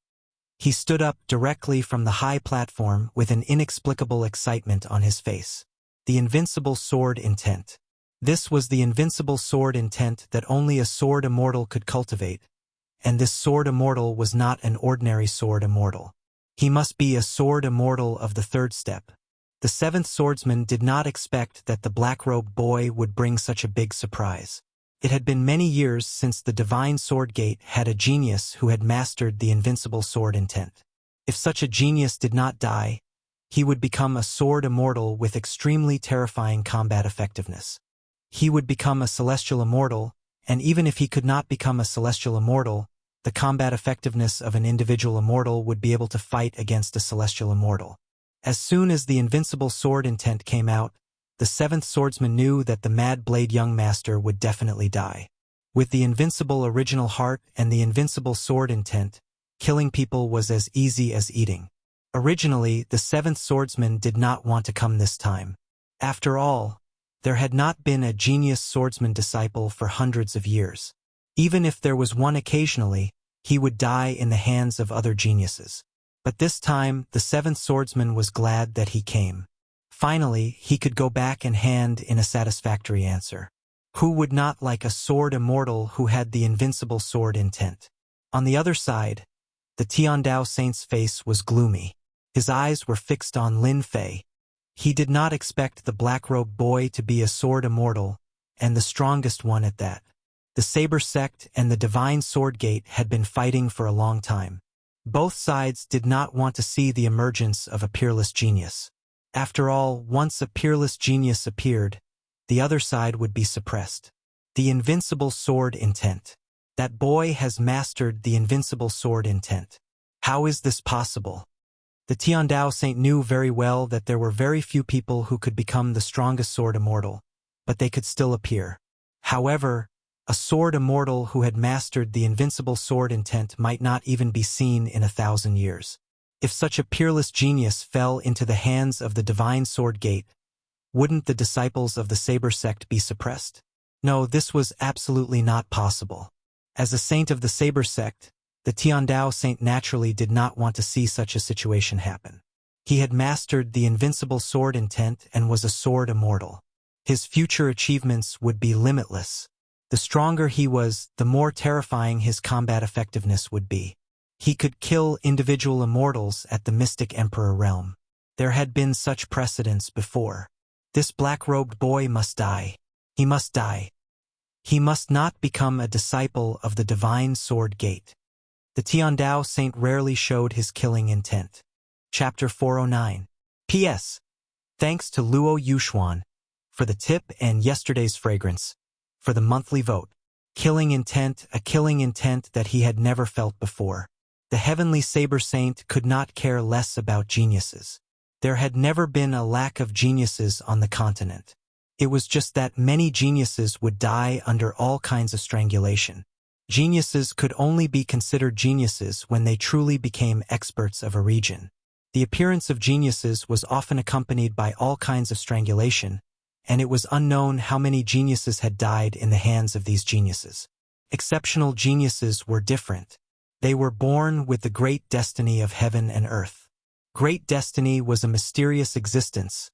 Speaker 1: He stood up directly from the high platform with an inexplicable excitement on his face. The invincible sword intent. This was the invincible sword intent that only a sword immortal could cultivate, and this sword immortal was not an ordinary sword immortal. He must be a sword immortal of the third step. The seventh swordsman did not expect that the black-robed boy would bring such a big surprise. It had been many years since the divine sword gate had a genius who had mastered the invincible sword intent. If such a genius did not die, he would become a sword immortal with extremely terrifying combat effectiveness. He would become a celestial immortal, and even if he could not become a celestial immortal, the combat effectiveness of an individual immortal would be able to fight against a celestial immortal. As soon as the invincible sword intent came out, the seventh swordsman knew that the Mad Blade young master would definitely die. With the invincible original heart and the invincible sword intent, killing people was as easy as eating. Originally, the seventh swordsman did not want to come this time. After all, there had not been a genius swordsman disciple for hundreds of years. Even if there was one occasionally, he would die in the hands of other geniuses. But this time, the seventh swordsman was glad that he came. Finally, he could go back and hand in a satisfactory answer. Who would not like a sword immortal who had the invincible sword intent? On the other side, the Tiandao saint's face was gloomy. His eyes were fixed on Lin Fei. He did not expect the black-robed boy to be a sword immortal, and the strongest one at that. The Saber sect and the Divine Sword Gate had been fighting for a long time. Both sides did not want to see the emergence of a peerless genius. After all, once a peerless genius appeared, the other side would be suppressed. The invincible sword intent. That boy has mastered the invincible sword intent. How is this possible? The Tiandao saint knew very well that there were very few people who could become the strongest sword immortal, but they could still appear. However, a sword immortal who had mastered the invincible sword intent might not even be seen in 1,000 years. If such a peerless genius fell into the hands of the Divine Sword Gate, wouldn't the disciples of the Saber sect be suppressed? No, this was absolutely not possible. As a saint of the Saber sect, the Tiandao saint naturally did not want to see such a situation happen. He had mastered the invincible sword intent and was a sword immortal. His future achievements would be limitless. The stronger he was, the more terrifying his combat effectiveness would be. He could kill individual immortals at the Mystic Emperor realm. There had been such precedents before. This black-robed boy must die. He must die. He must not become a disciple of the Divine Sword Gate. The Tiandao saint rarely showed his killing intent. Chapter 409. P.S. Thanks to Luo Yuxuan for the tip and yesterday's fragrance for the monthly vote. Killing intent, a killing intent that he had never felt before. The heavenly saber saint could not care less about geniuses. There had never been a lack of geniuses on the continent. It was just that many geniuses would die under all kinds of strangulation. Geniuses could only be considered geniuses when they truly became experts of a region. The appearance of geniuses was often accompanied by all kinds of strangulation, and it was unknown how many geniuses had died in the hands of these geniuses. Exceptional geniuses were different. They were born with the great destiny of heaven and earth. Great destiny was a mysterious existence,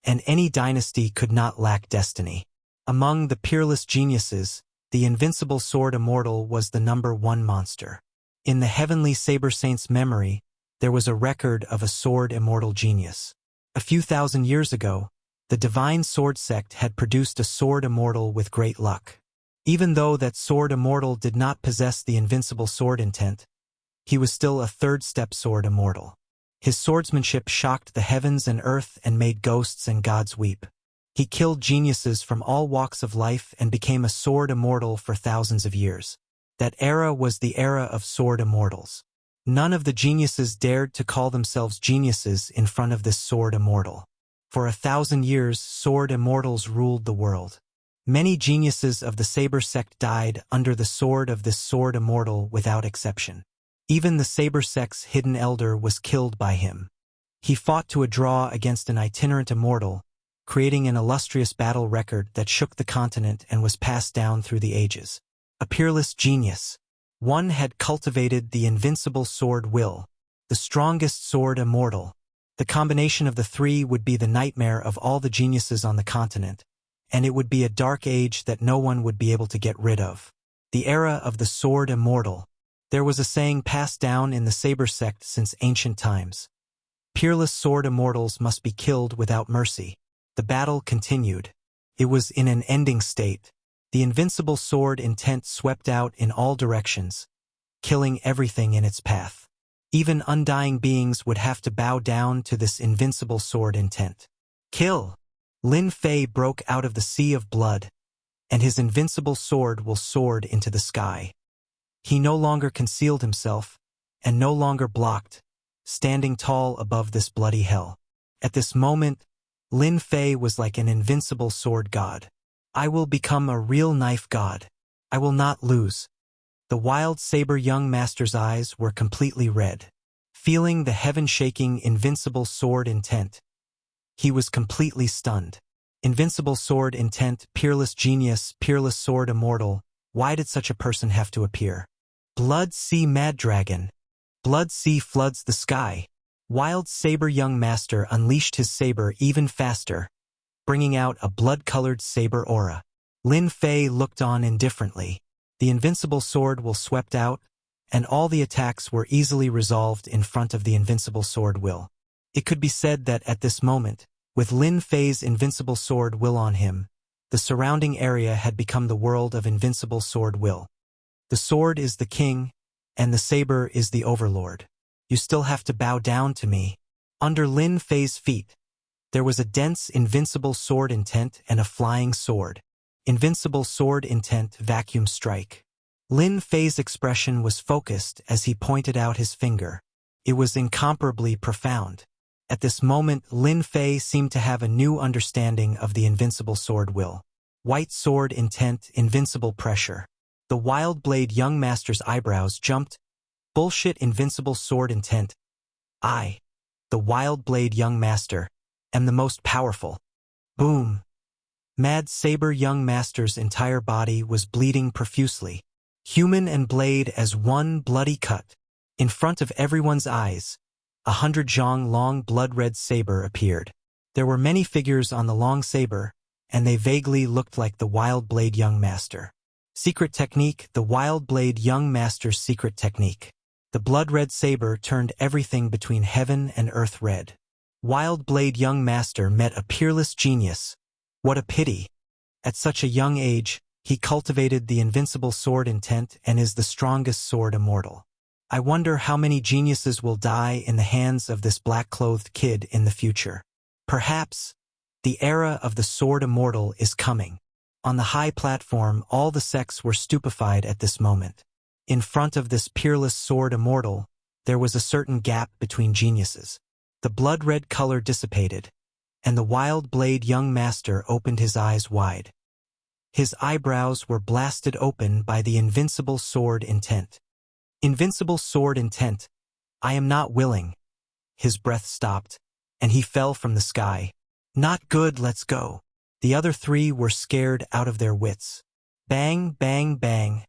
Speaker 1: and any dynasty could not lack destiny. Among the peerless geniuses, the invincible sword immortal was the #1 monster. In the heavenly saber saint's memory, there was a record of a sword immortal genius. A few thousand years ago, the divine sword sect had produced a sword immortal with great luck. Even though that sword immortal did not possess the invincible sword intent, he was still a third-step sword immortal. His swordsmanship shocked the heavens and earth and made ghosts and gods weep. He killed geniuses from all walks of life and became a sword immortal for thousands of years. That era was the era of sword immortals. None of the geniuses dared to call themselves geniuses in front of this sword immortal. For 1,000 years, sword immortals ruled the world. Many geniuses of the saber sect died under the sword of this sword immortal without exception. Even the saber sect's hidden elder was killed by him. He fought to a draw against an itinerant immortal, creating an illustrious battle record that shook the continent and was passed down through the ages. A peerless genius. One had cultivated the invincible sword will, the strongest sword immortal. The combination of the three would be the nightmare of all the geniuses on the continent, and it would be a dark age that no one would be able to get rid of. The era of the sword immortal. There was a saying passed down in the saber sect since ancient times. Peerless sword immortals must be killed without mercy. The battle continued. It was in an ending state. The invincible sword intent swept out in all directions, killing everything in its path. Even undying beings would have to bow down to this invincible sword intent. Kill! Lin Fei broke out of the sea of blood, and his invincible sword will soared into the sky. He no longer concealed himself, and no longer blocked, standing tall above this bloody hell. At this moment, Lin Fei was like an invincible sword god. I will become a real knife god. I will not lose. The wild saber young master's eyes were completely red. Feeling the heaven-shaking invincible sword intent, he was completely stunned. Invincible sword intent, peerless genius, peerless sword immortal. Why did such a person have to appear? Blood sea mad dragon. Blood sea floods the sky. Wild saber young master unleashed his saber even faster, bringing out a blood-colored saber aura. Lin Fei looked on indifferently. The invincible sword will swept out, and all the attacks were easily resolved in front of the invincible sword will. It could be said that at this moment, with Lin Fei's invincible sword will on him, the surrounding area had become the world of invincible sword will. The sword is the king, and the saber is the overlord. You still have to bow down to me. Under Lin Fei's feet, there was a dense invincible sword intent and a flying sword. Invincible sword intent vacuum strike. Lin Fei's expression was focused as he pointed out his finger. It was incomparably profound. At this moment, Lin Fei seemed to have a new understanding of the invincible sword will. White sword intent, invincible pressure. The wild blade young master's eyebrows jumped. Bullshit invincible sword intent. I, the wild blade young master, am the most powerful. Boom. Mad saber young master's entire body was bleeding profusely. Human and blade as one bloody cut. In front of everyone's eyes, 100 zhong long blood-red saber appeared. There were many figures on the long saber, and they vaguely looked like the wild blade young master. Secret technique, the wild blade young master's secret technique. The blood-red saber turned everything between heaven and earth red. Wild blade young master met a peerless genius. What a pity. At such a young age, he cultivated the invincible sword intent and is the strongest sword immortal. I wonder how many geniuses will die in the hands of this black-clothed kid in the future. Perhaps, the era of the sword immortal is coming. On the high platform, all the sects were stupefied at this moment. In front of this peerless sword immortal, there was a certain gap between geniuses. The blood-red color dissipated, and the wild blade young master opened his eyes wide. His eyebrows were blasted open by the invincible sword intent. Invincible sword intent, I am not willing. His breath stopped, and he fell from the sky. Not good, let's go. The other three were scared out of their wits. Bang, bang, bang.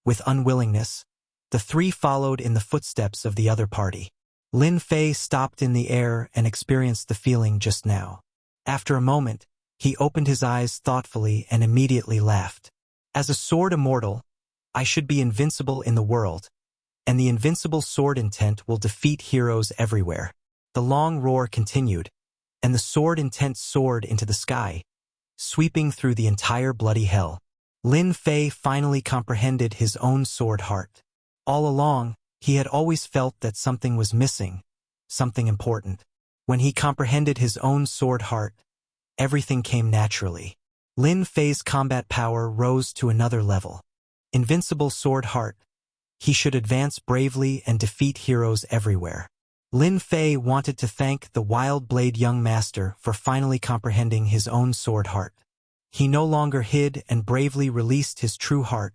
Speaker 1: With unwillingness, the three followed in the footsteps of the other party. Lin Fei stopped in the air and experienced the feeling just now. After a moment, he opened his eyes thoughtfully and immediately laughed. As a sword immortal, I should be invincible in the world, and the invincible sword intent will defeat heroes everywhere. The long roar continued, and the sword intent soared into the sky, sweeping through the entire bloody hell. Lin Fei finally comprehended his own sword heart. All along, he had always felt that something was missing, something important. When he comprehended his own sword heart, everything came naturally. Lin Fei's combat power rose to another level. Invincible sword heart. He should advance bravely and defeat heroes everywhere. Lin Fei wanted to thank the Wild Blade young master for finally comprehending his own sword heart. He no longer hid and bravely released his true heart,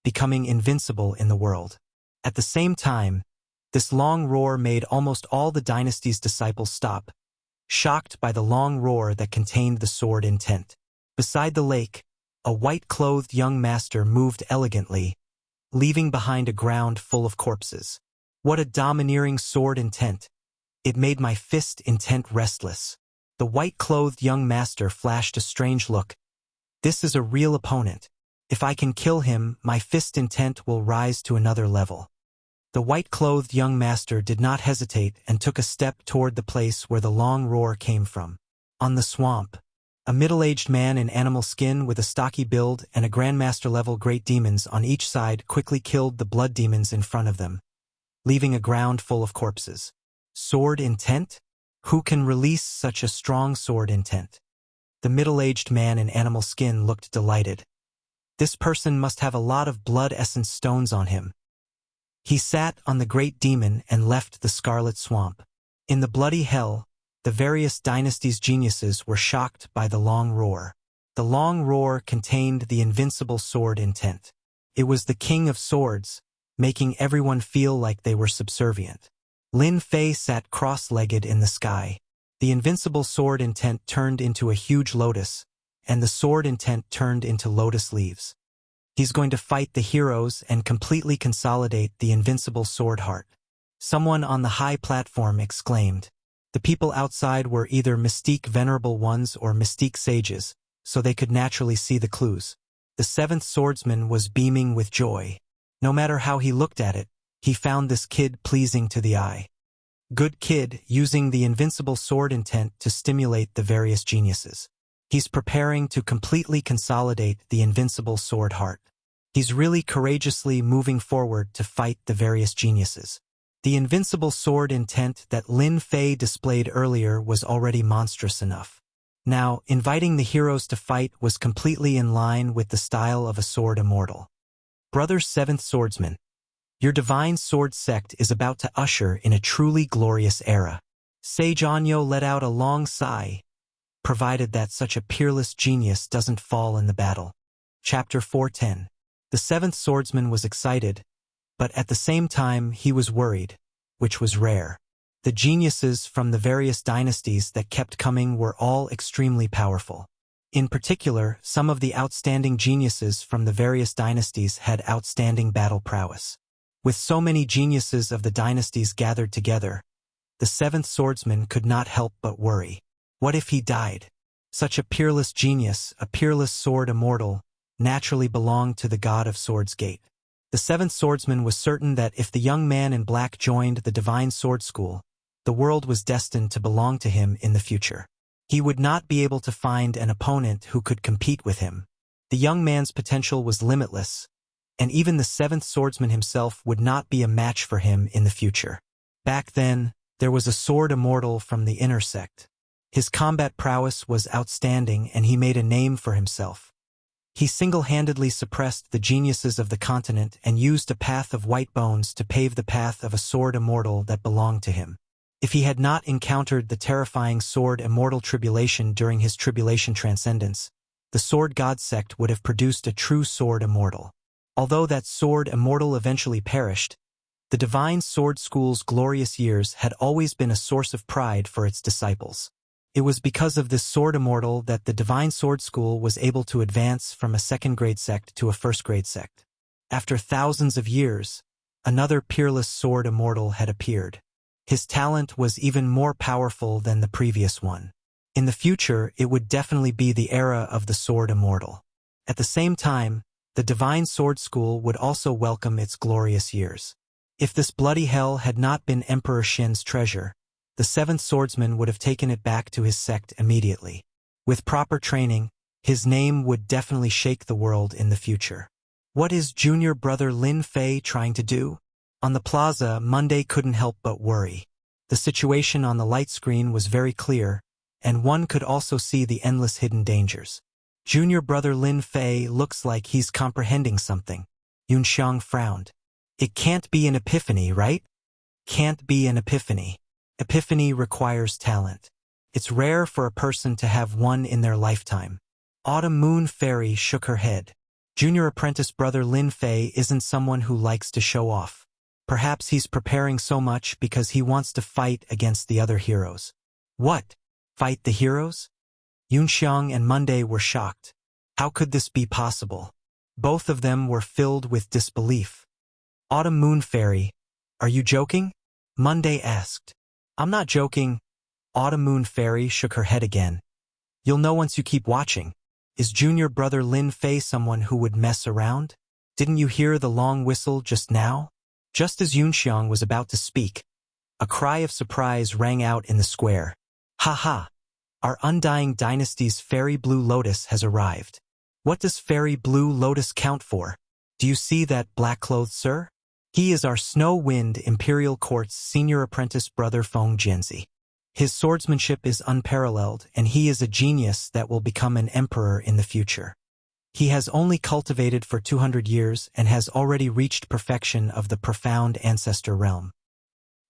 Speaker 1: becoming invincible in the world. At the same time, this long roar made almost all the dynasty's disciples stop, shocked by the long roar that contained the sword intent. Beside the lake, a white-clothed young master moved elegantly, leaving behind a ground full of corpses. What a domineering sword intent! It made my fist intent restless. The white-clothed young master flashed a strange look. This is a real opponent. If I can kill him, my fist intent will rise to another level. The white-clothed young master did not hesitate and took a step toward the place where the long roar came from. On the swamp, a middle-aged man in animal skin with a stocky build and a grandmaster-level great demons on each side quickly killed the blood demons in front of them, leaving a ground full of corpses. Sword intent? Who can release such a strong sword intent? The middle-aged man in animal skin looked delighted. This person must have a lot of blood essence stones on him. He sat on the great demon and left the scarlet swamp. In the bloody hell, the various dynasties' geniuses were shocked by the long roar. The long roar contained the invincible sword intent. It was the king of swords, making everyone feel like they were subservient. Lin Fei sat cross-legged in the sky. The invincible sword intent turned into a huge lotus, and the sword intent turned into lotus leaves. He's going to fight the heroes and completely consolidate the invincible sword heart. Someone on the high platform exclaimed. The people outside were either mystique venerable ones or mystique sages, so they could naturally see the clues. The seventh swordsman was beaming with joy. No matter how he looked at it, he found this kid pleasing to the eye. Good kid, using the invincible sword intent to stimulate the various geniuses. He's preparing to completely consolidate the invincible sword heart. He's really courageously moving forward to fight the various geniuses. The invincible sword intent that Lin Fei displayed earlier was already monstrous enough. Now, inviting the heroes to fight was completely in line with the style of a sword immortal. Brother Seventh Swordsman, your divine sword sect is about to usher in a truly glorious era. Sage Anyo let out a long sigh, provided that such a peerless genius doesn't fall in the battle. Chapter 410. The seventh swordsman was excited, but at the same time he was worried, which was rare. The geniuses from the various dynasties that kept coming were all extremely powerful. In particular, some of the outstanding geniuses from the various dynasties had outstanding battle prowess. With so many geniuses of the dynasties gathered together, the seventh swordsman could not help but worry. What if he died? Such a peerless genius, a peerless sword immortal, naturally belonged to the god of Swords Gate. The seventh swordsman was certain that if the young man in black joined the divine sword school, the world was destined to belong to him in the future. He would not be able to find an opponent who could compete with him. The young man's potential was limitless, and even the seventh swordsman himself would not be a match for him in the future. Back then, there was a sword immortal from the inner sect. His combat prowess was outstanding and he made a name for himself. He single-handedly suppressed the geniuses of the continent and used a path of white bones to pave the path of a sword immortal that belonged to him. If he had not encountered the terrifying sword immortal tribulation during his tribulation transcendence, the sword god sect would have produced a true sword immortal. Although that sword immortal eventually perished, the divine sword school's glorious years had always been a source of pride for its disciples. It was because of this sword immortal that the divine sword school was able to advance from a second-grade sect to a first-grade sect. After thousands of years, another peerless sword immortal had appeared. His talent was even more powerful than the previous one. In the future, it would definitely be the era of the sword immortal. At the same time, The Divine Sword School would also welcome its glorious years. If this bloody hell had not been Emperor Shin's treasure, the seventh swordsman would have taken it back to his sect immediately. With proper training, his name would definitely shake the world in the future. What is junior brother Lin Fei trying to do? On the plaza, Monday couldn't help but worry. The situation on the light screen was very clear, and one could also see the endless hidden dangers. Junior brother Lin Fei looks like he's comprehending something. Yunxiang frowned. It can't be an epiphany, right? Can't be an epiphany. Epiphany requires talent. It's rare for a person to have one in their lifetime. Autumn Moon Fairy shook her head. Junior apprentice brother Lin Fei isn't someone who likes to show off. Perhaps he's preparing so much because he wants to fight against the other heroes. What? Fight the heroes? Yunxiang and Monday were shocked. How could this be possible? Both of them were filled with disbelief. Autumn Moon Fairy, are you joking? Monday asked. I'm not joking. Autumn Moon Fairy shook her head again. You'll know once you keep watching. Is junior brother Lin Fei someone who would mess around? Didn't you hear the long whistle just now? Just as Yunxiang was about to speak, a cry of surprise rang out in the square. Ha ha! Our undying dynasty's fairy blue lotus has arrived. What does fairy blue lotus count for? Do you see that black-clothed sir? He is our Snow Wind Imperial Court's senior apprentice brother Feng Jianzi. His swordsmanship is unparalleled, and he is a genius that will become an emperor in the future. He has only cultivated for 200 years and has already reached perfection of the profound ancestor realm.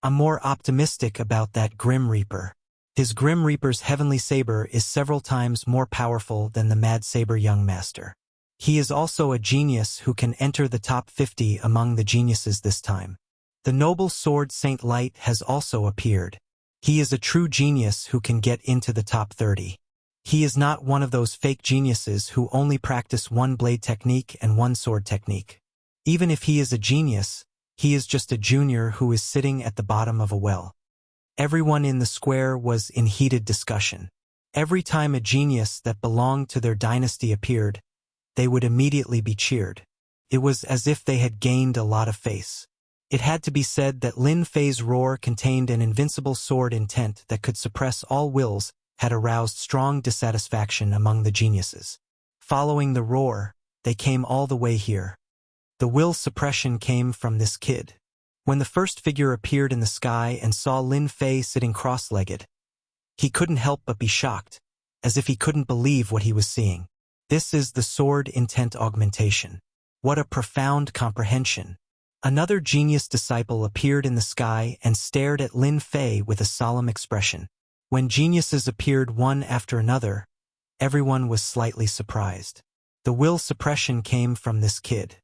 Speaker 1: I'm more optimistic about that Grim Reaper. His Grim Reaper's heavenly saber is several times more powerful than the Mad Saber Young Master. He is also a genius who can enter the top 50 among the geniuses this time. The noble sword Saint Light has also appeared. He is a true genius who can get into the top 30. He is not one of those fake geniuses who only practice one blade technique and one sword technique. Even if he is a genius, he is just a junior who is sitting at the bottom of a well. Everyone in the square was in heated discussion. Every time a genius that belonged to their dynasty appeared, they would immediately be cheered. It was as if they had gained a lot of face. It had to be said that Lin Fei's roar contained an invincible sword intent that could suppress all wills, had aroused strong dissatisfaction among the geniuses. Following the roar, they came all the way here. The will suppression came from this kid. When the first figure appeared in the sky and saw Lin Fei sitting cross-legged, he couldn't help but be shocked, as if he couldn't believe what he was seeing. This is the sword intent augmentation. What a profound comprehension. Another genius disciple appeared in the sky and stared at Lin Fei with a solemn expression. When geniuses appeared one after another, everyone was slightly surprised. The will suppression came from this kid.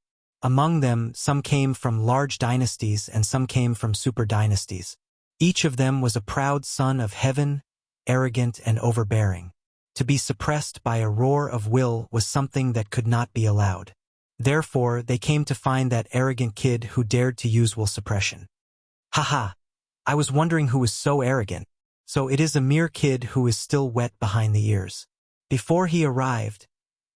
Speaker 1: Among them, some came from large dynasties and some came from super dynasties. Each of them was a proud son of heaven, arrogant and overbearing. To be suppressed by a roar of will was something that could not be allowed. Therefore, they came to find that arrogant kid who dared to use will suppression. Haha, I was wondering who was so arrogant. So it is a mere kid who is still wet behind the ears. Before he arrived,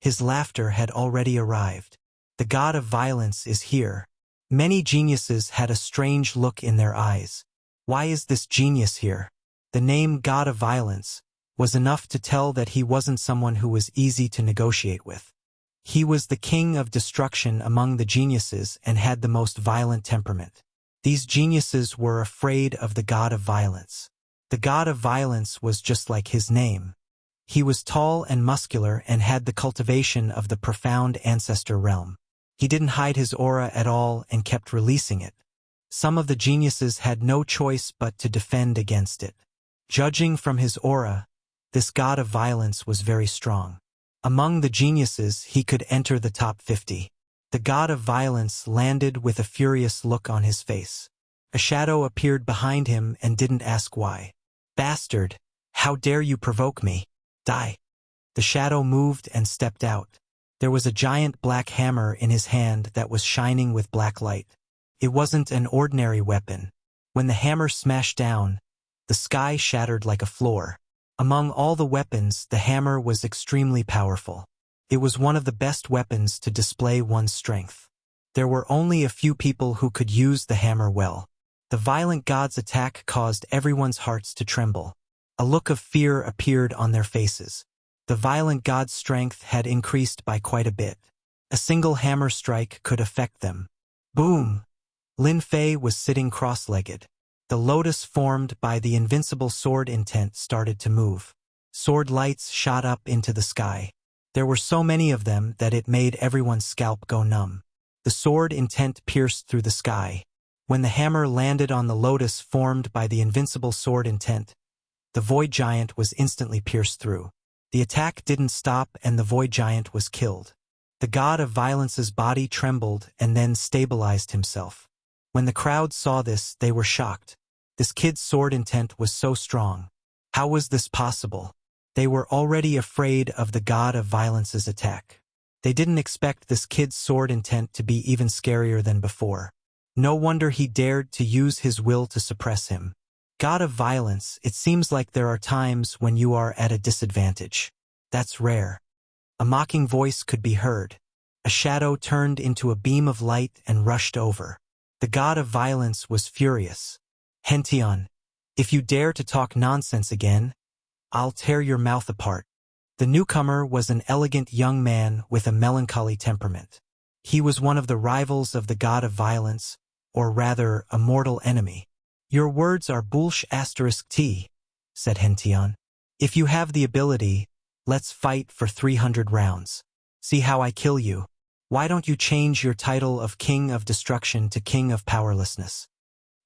Speaker 1: his laughter had already arrived. The god of violence is here. Many geniuses had a strange look in their eyes. Why is this genius here? The name God of Violence was enough to tell that he wasn't someone who was easy to negotiate with. He was the king of destruction among the geniuses and had the most violent temperament. These geniuses were afraid of the god of violence. The god of violence was just like his name. He was tall and muscular and had the cultivation of the profound ancestor realm. He didn't hide his aura at all and kept releasing it. Some of the geniuses had no choice but to defend against it. Judging from his aura, this god of violence was very strong. Among the geniuses, he could enter the top 50. The god of violence landed with a furious look on his face. A shadow appeared behind him and didn't ask why. Bastard, how dare you provoke me? Die. The shadow moved and stepped out. There was a giant black hammer in his hand that was shining with black light. It wasn't an ordinary weapon. When the hammer smashed down, the sky shattered like a floor. Among all the weapons, the hammer was extremely powerful. It was one of the best weapons to display one's strength. There were only a few people who could use the hammer well. The violent god's attack caused everyone's hearts to tremble. A look of fear appeared on their faces. The violent god's strength had increased by quite a bit. A single hammer strike could affect them. Boom! Lin Fei was sitting cross-legged. The lotus formed by the invincible sword intent started to move. Sword lights shot up into the sky. There were so many of them that it made everyone's scalp go numb. The sword intent pierced through the sky. When the hammer landed on the lotus formed by the invincible sword intent, the void giant was instantly pierced through. The attack didn't stop and the void giant was killed. The god of violence's body trembled and then stabilized himself. When the crowd saw this, they were shocked. This kid's sword intent was so strong. How was this possible? They were already afraid of the god of violence's attack. They didn't expect this kid's sword intent to be even scarier than before. No wonder he dared to use his will to suppress him. God of violence, it seems like there are times when you are at a disadvantage. That's rare. A mocking voice could be heard. A shadow turned into a beam of light and rushed over. The god of violence was furious. Hention, if you dare to talk nonsense again, I'll tear your mouth apart. The newcomer was an elegant young man with a melancholy temperament. He was one of the rivals of the god of violence, or rather, a mortal enemy. Your words are bullsh*t, said Hention. If you have the ability, let's fight for 300 rounds. See how I kill you. Why don't you change your title of King of Destruction to King of Powerlessness?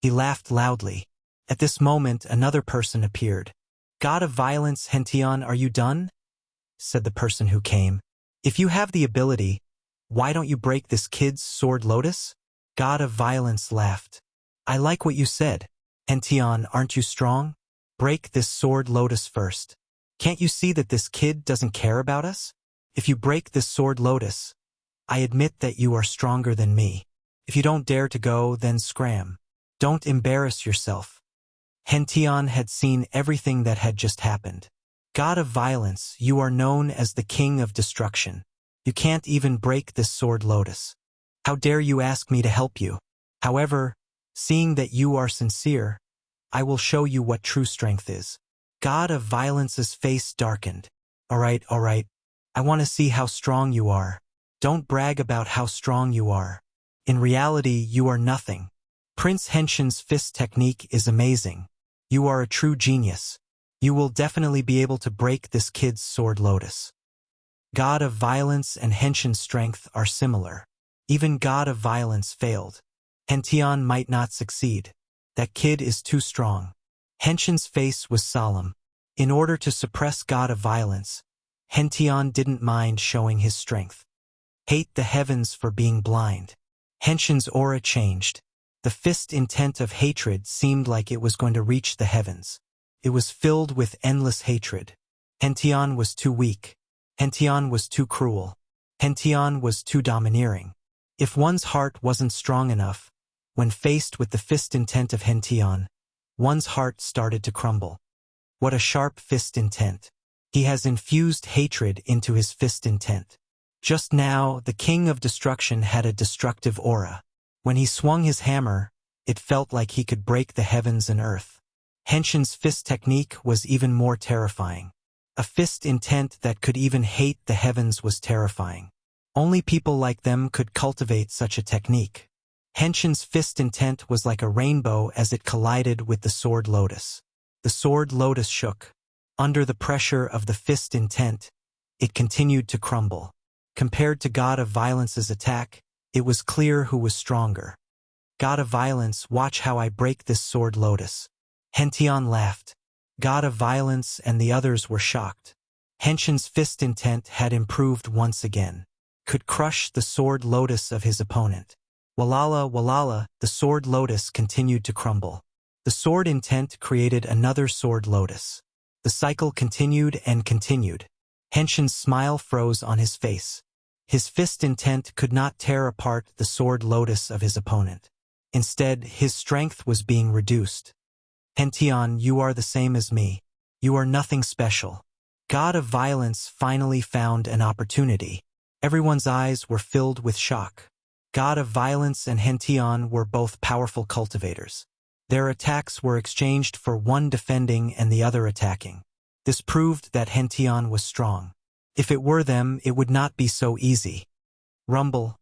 Speaker 1: He laughed loudly. At this moment, another person appeared. God of violence, Hention, are you done? Said the person who came. If you have the ability, why don't you break this kid's sword lotus? God of violence laughed. I like what you said. Hention, aren't you strong? Break this sword lotus first. Can't you see that this kid doesn't care about us? If you break this sword lotus, I admit that you are stronger than me. If you don't dare to go, then scram. Don't embarrass yourself. Hention had seen everything that had just happened. God of violence, you are known as the King of Destruction. You can't even break this sword lotus. How dare you ask me to help you? However, seeing that you are sincere, I will show you what true strength is. God of violence's face darkened. All right. I want to see how strong you are. Don't brag about how strong you are. In reality, you are nothing. Prince Henshin's fist technique is amazing. You are a true genius. You will definitely be able to break this kid's sword lotus. God of violence and Henshin's strength are similar. Even God of violence failed. Hention might not succeed. That kid is too strong. Henshin's face was solemn. In order to suppress God of violence, Hention didn't mind showing his strength. Hate the heavens for being blind. Henshin's aura changed. The fist intent of hatred seemed like it was going to reach the heavens. It was filled with endless hatred. Hention was too weak. Hention was too cruel. Hention was too domineering. If one's heart wasn't strong enough, when faced with the fist intent of Hention, one's heart started to crumble. What a sharp fist intent. He has infused hatred into his fist intent. Just now, the King of Destruction had a destructive aura. When he swung his hammer, it felt like he could break the heavens and earth. Henshin's fist technique was even more terrifying. A fist intent that could even hate the heavens was terrifying. Only people like them could cultivate such a technique. Henshin's fist intent was like a rainbow as it collided with the sword lotus. The sword lotus shook. Under the pressure of the fist intent, it continued to crumble. Compared to God of Violence's attack, it was clear who was stronger. God of Violence, watch how I break this sword lotus. Hention laughed. God of Violence and the others were shocked. Henshin's fist intent had improved once again. Could crush the sword lotus of his opponent. Walala, the sword lotus continued to crumble. The sword intent created another sword lotus. The cycle continued and continued. Henshin's smile froze on his face. His fist intent could not tear apart the sword lotus of his opponent. Instead, his strength was being reduced. Hention, you are the same as me. You are nothing special. God of Violence finally found an opportunity. Everyone's eyes were filled with shock. God of Violence and Hention were both powerful cultivators. Their attacks were exchanged for one defending and the other attacking. This proved that Hention was strong. If it were them, it would not be so easy. Rumble.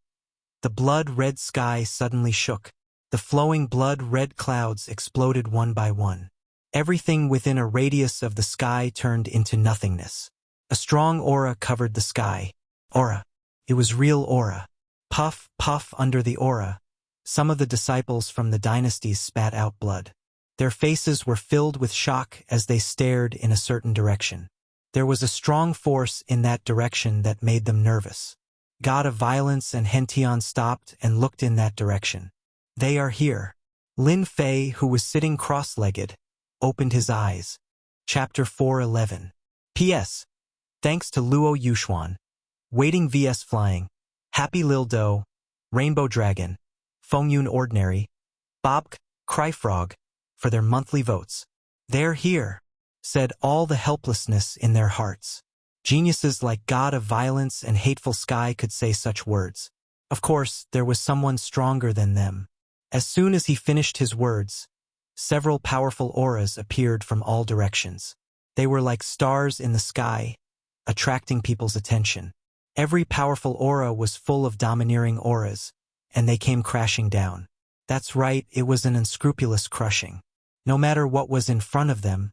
Speaker 1: The blood-red sky suddenly shook. The flowing blood-red clouds exploded one by one. Everything within a radius of the sky turned into nothingness. A strong aura covered the sky. Aura. It was real aura. Puff, puff under the aura. Some of the disciples from the dynasties spat out blood. Their faces were filled with shock as they stared in a certain direction. There was a strong force in that direction that made them nervous. God of Violence and Hention stopped and looked in that direction. They are here. Lin Fei, who was sitting cross-legged, opened his eyes. Chapter 4:11. P.S. Thanks to Luo Yuxuan, Waiting vs Flying, Happy Lil Do, Rainbow Dragon, Fengyun Ordinary, Bob Cryfrog, for their monthly votes. They're here, said all the helplessness in their hearts. Geniuses like God of Violence and Hateful Sky could say such words. Of course, there was someone stronger than them. As soon as he finished his words, several powerful auras appeared from all directions. They were like stars in the sky, attracting people's attention. Every powerful aura was full of domineering auras, and they came crashing down. That's right, it was an unscrupulous crushing. No matter what was in front of them,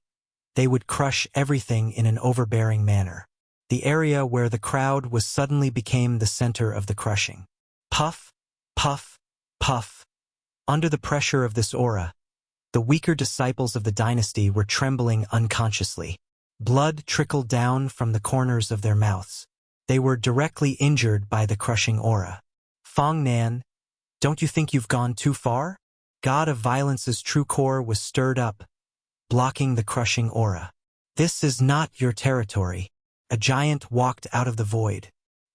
Speaker 1: they would crush everything in an overbearing manner. The area where the crowd was suddenly became the center of the crushing. Puff, puff, puff. Under the pressure of this aura, the weaker disciples of the dynasty were trembling unconsciously. Blood trickled down from the corners of their mouths. They were directly injured by the crushing aura. Fong Nan, don't you think you've gone too far? God of Violence's true core was stirred up, blocking the crushing aura. This is not your territory. A giant walked out of the void.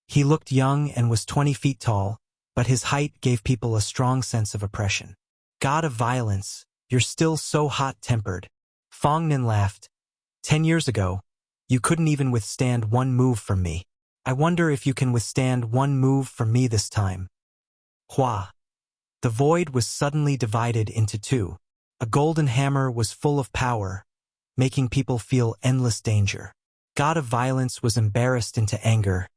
Speaker 1: He looked young and was 20 feet tall, but his height gave people a strong sense of oppression. God of Violence, you're still so hot-tempered. Fong Nan laughed. 10 years ago, you couldn't even withstand one move from me. I wonder if you can withstand one move from me this time. Hua. The void was suddenly divided into two. A golden hammer was full of power, making people feel endless danger. God of Violence was embarrassed into anger.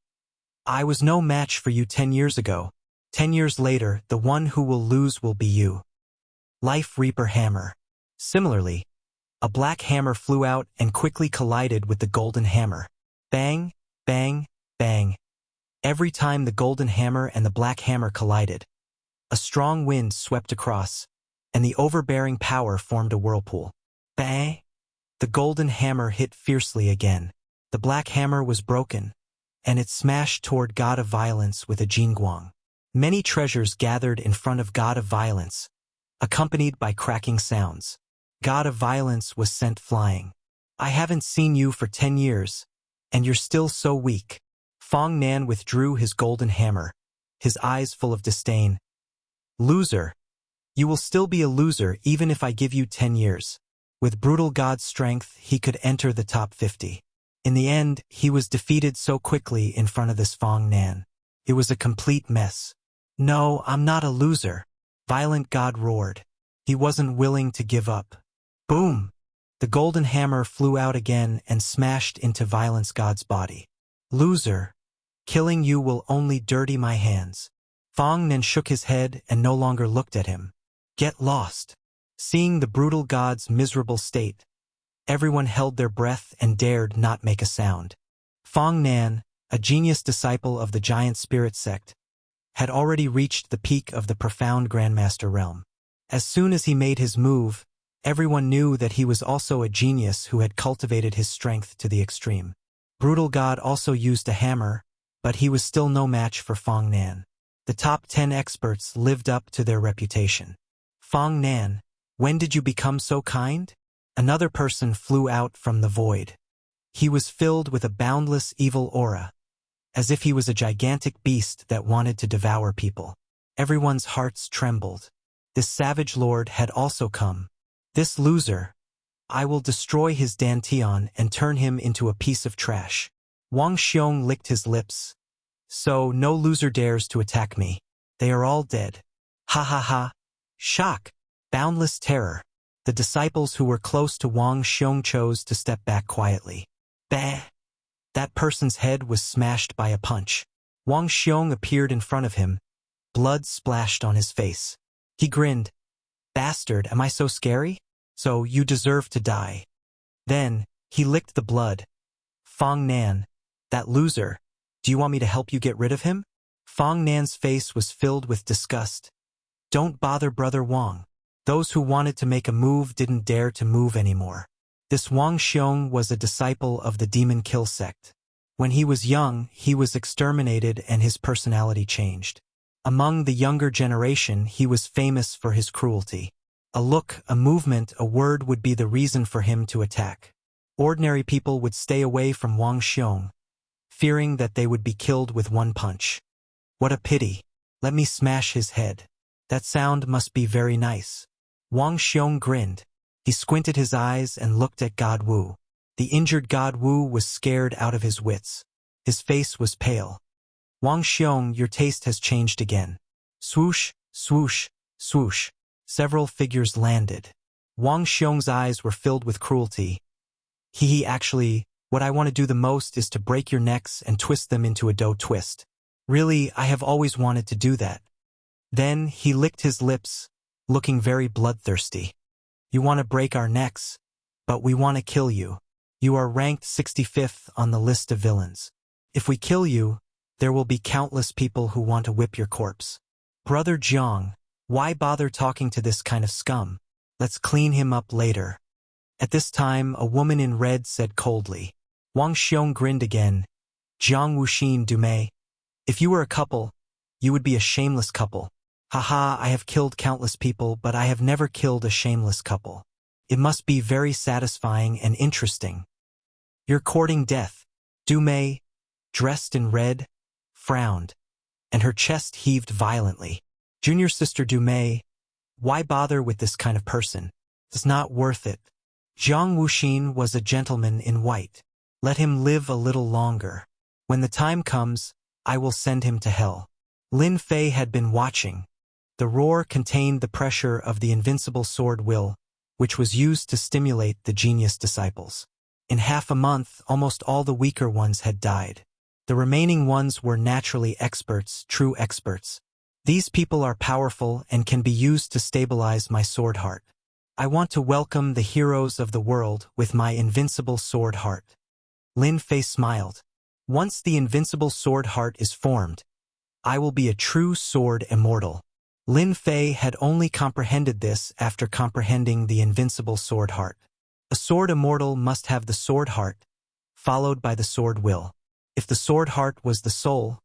Speaker 1: I was no match for you 10 years ago. 10 years later, the one who will lose will be you. Life Reaper Hammer. Similarly, a black hammer flew out and quickly collided with the golden hammer. Bang, bang, bang. Every time the golden hammer and the black hammer collided, a strong wind swept across, and the overbearing power formed a whirlpool. Bang! The golden hammer hit fiercely again. The black hammer was broken, and it smashed toward God of Violence with a jingguang. Many treasures gathered in front of God of Violence, accompanied by cracking sounds. God of Violence was sent flying. I haven't seen you for 10 years, and you're still so weak. Fong Nan withdrew his golden hammer, his eyes full of disdain. Loser. You will still be a loser even if I give you 10 years. With brutal God's strength, he could enter the top 50. In the end, he was defeated so quickly in front of this Fong Nan. It was a complete mess. No, I'm not a loser. Violent God roared. He wasn't willing to give up. Boom! The golden hammer flew out again and smashed into Violence God's body. Loser. Killing you will only dirty my hands. Fong Nan shook his head and no longer looked at him. Get lost. Seeing the brutal God's miserable state, everyone held their breath and dared not make a sound. Fong Nan, a genius disciple of the giant spirit sect, had already reached the peak of the profound Grandmaster realm. As soon as he made his move, everyone knew that he was also a genius who had cultivated his strength to the extreme. Brutal God also used a hammer, but he was still no match for Fong Nan. The top 10 experts lived up to their reputation. Fong Nan, when did you become so kind? Another person flew out from the void. He was filled with a boundless evil aura, as if he was a gigantic beast that wanted to devour people. Everyone's hearts trembled. This savage lord had also come. This loser, I will destroy his dantian and turn him into a piece of trash. Wang Xiong licked his lips. So no loser dares to attack me. They are all dead. Ha ha ha. Shock. Boundless terror. The disciples who were close to Wang Xiong chose to step back quietly. Bah! That person's head was smashed by a punch. Wang Xiong appeared in front of him. Blood splashed on his face. He grinned. Bastard, am I so scary? So you deserve to die. Then, he licked the blood. Fong Nan, that loser, do you want me to help you get rid of him? Fong Nan's face was filled with disgust. Don't bother Brother Wang. Those who wanted to make a move didn't dare to move anymore. This Wang Xiong was a disciple of the Demon Kill sect. When he was young, he was exterminated and his personality changed. Among the younger generation, he was famous for his cruelty. A look, a movement, a word would be the reason for him to attack. Ordinary people would stay away from Wang Xiong, fearing that they would be killed with one punch. What a pity. Let me smash his head. That sound must be very nice. Wang Xiong grinned. He squinted his eyes and looked at God Wu. The injured God Wu was scared out of his wits. His face was pale. Wang Xiong, your taste has changed again. Swoosh, swoosh, swoosh. Several figures landed. Wang Xiong's eyes were filled with cruelty. Actually, what I want to do the most is to break your necks and twist them into a dough twist. Really, I have always wanted to do that. Then he licked his lips, looking very bloodthirsty. You want to break our necks, but we want to kill you. You are ranked 65th on the list of villains. If we kill you, there will be countless people who want to whip your corpse. Brother Jiang, why bother talking to this kind of scum? Let's clean him up later. At this time, a woman in red said coldly. Wang Xiong grinned again. Jiang Wuxin Dumei. If you were a couple, you would be a shameless couple. Haha, I have killed countless people, but I have never killed a shameless couple. It must be very satisfying and interesting. You're courting death. Dumei, dressed in red, frowned, and her chest heaved violently. Junior sister Dumei, why bother with this kind of person? It's not worth it. Jiang Wuxin was a gentleman in white. Let him live a little longer. When the time comes, I will send him to hell. Lin Fei had been watching. The roar contained the pressure of the invincible sword will, which was used to stimulate the genius disciples. In half a month, almost all the weaker ones had died. The remaining ones were naturally experts, true experts. These people are powerful and can be used to stabilize my sword heart. I want to welcome the heroes of the world with my invincible sword heart. Lin Fei smiled. Once the invincible sword heart is formed, I will be a true sword immortal. Lin Fei had only comprehended this after comprehending the invincible sword heart. A sword immortal must have the sword heart, followed by the sword will. If the sword heart was the soul,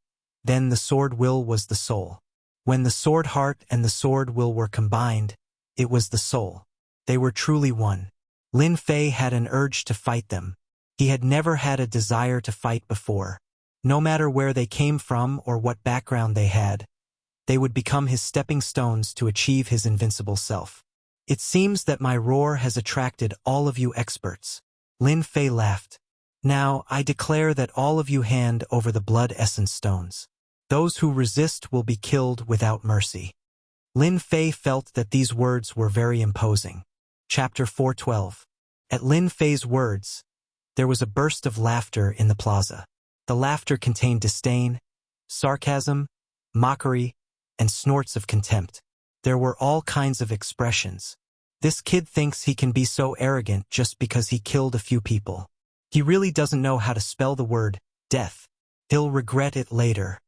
Speaker 1: then the sword will was the soul. When the sword heart and the sword will were combined, it was the soul. They were truly one. Lin Fei had an urge to fight them. He had never had a desire to fight before. No matter where they came from or what background they had, they would become his stepping stones to achieve his invincible self. It seems that my roar has attracted all of you experts. Lin Fei laughed. Now, I declare that all of you hand over the blood essence stones. Those who resist will be killed without mercy. Lin Fei felt that these words were very imposing. Chapter 412. At Lin Fei's words, there was a burst of laughter in the plaza. The laughter contained disdain, sarcasm, mockery, and snorts of contempt. There were all kinds of expressions. This kid thinks he can be so arrogant just because he killed a few people. He really doesn't know how to spell the word death. He'll regret it later.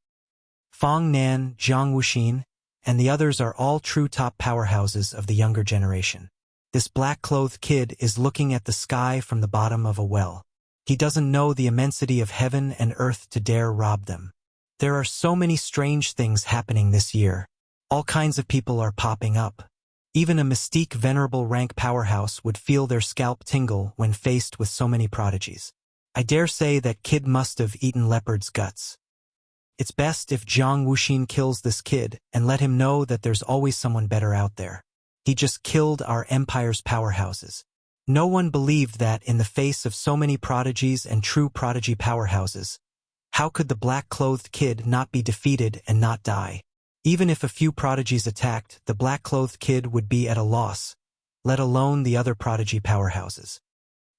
Speaker 1: Fong Nan, Jiang Wuxin, and the others are all true top powerhouses of the younger generation. This black-clothed kid is looking at the sky from the bottom of a well. He doesn't know the immensity of heaven and earth to dare rob them. There are so many strange things happening this year. All kinds of people are popping up. Even a mystique venerable rank powerhouse would feel their scalp tingle when faced with so many prodigies. I dare say that kid must have eaten leopard's guts. It's best if Jiang Wuxin kills this kid and let him know that there's always someone better out there. He just killed our empire's powerhouses. No one believed that, in the face of so many prodigies and true prodigy powerhouses, how could the black-clothed kid not be defeated and not die? Even if a few prodigies attacked, the black-clothed kid would be at a loss, let alone the other prodigy powerhouses.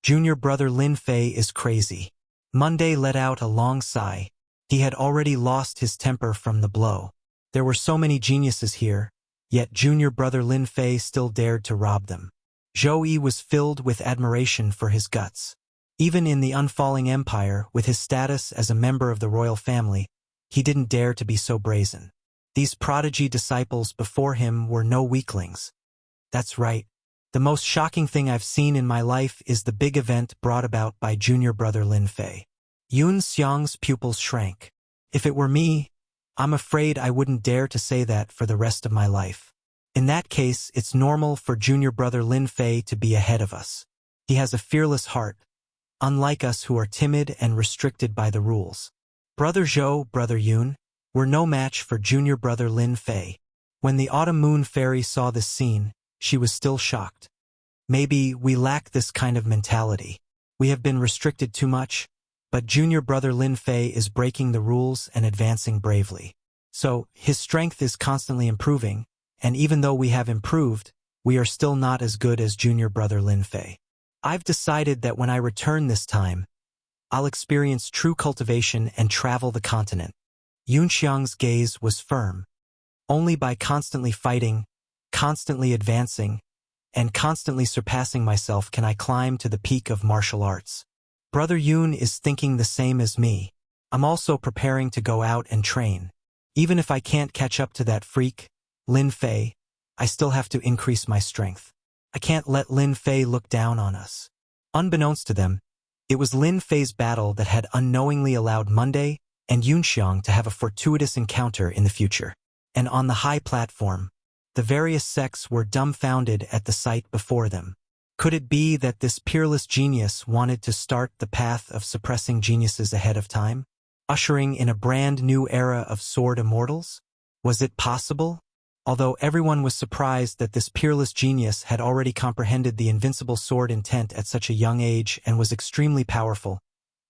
Speaker 1: Junior brother Lin Fei is crazy. Monday let out a long sigh. He had already lost his temper from the blow. There were so many geniuses here, yet junior brother Lin Fei still dared to rob them. Zhou Yi was filled with admiration for his guts. Even in the unfalling empire, with his status as a member of the royal family, he didn't dare to be so brazen. These prodigy disciples before him were no weaklings. That's right. The most shocking thing I've seen in my life is the big event brought about by junior brother Lin Fei. Yun Xiang's pupils shrank. If it were me, I'm afraid I wouldn't dare to say that for the rest of my life. In that case, it's normal for junior brother Lin Fei to be ahead of us. He has a fearless heart, unlike us who are timid and restricted by the rules. Brother Zhou, brother Yun, were no match for junior brother Lin Fei. When the autumn moon fairy saw this scene, she was still shocked. Maybe we lack this kind of mentality. We have been restricted too much, but junior brother Lin Fei is breaking the rules and advancing bravely. So, his strength is constantly improving, and even though we have improved, we are still not as good as junior brother Lin Fei. I've decided that when I return this time, I'll experience true cultivation and travel the continent. Yunxiang's gaze was firm. Only by constantly fighting, constantly advancing, and constantly surpassing myself can I climb to the peak of martial arts. Brother Yun is thinking the same as me. I'm also preparing to go out and train. Even if I can't catch up to that freak, Lin Fei, I still have to increase my strength. I can't let Lin Fei look down on us. Unbeknownst to them, it was Lin Fei's battle that had unknowingly allowed Monday and Yunxiang to have a fortuitous encounter in the future. And on the high platform, the various sects were dumbfounded at the sight before them. Could it be that this peerless genius wanted to start the path of suppressing geniuses ahead of time, ushering in a brand new era of sword immortals? Was it possible? Although everyone was surprised that this peerless genius had already comprehended the invincible sword intent at such a young age and was extremely powerful,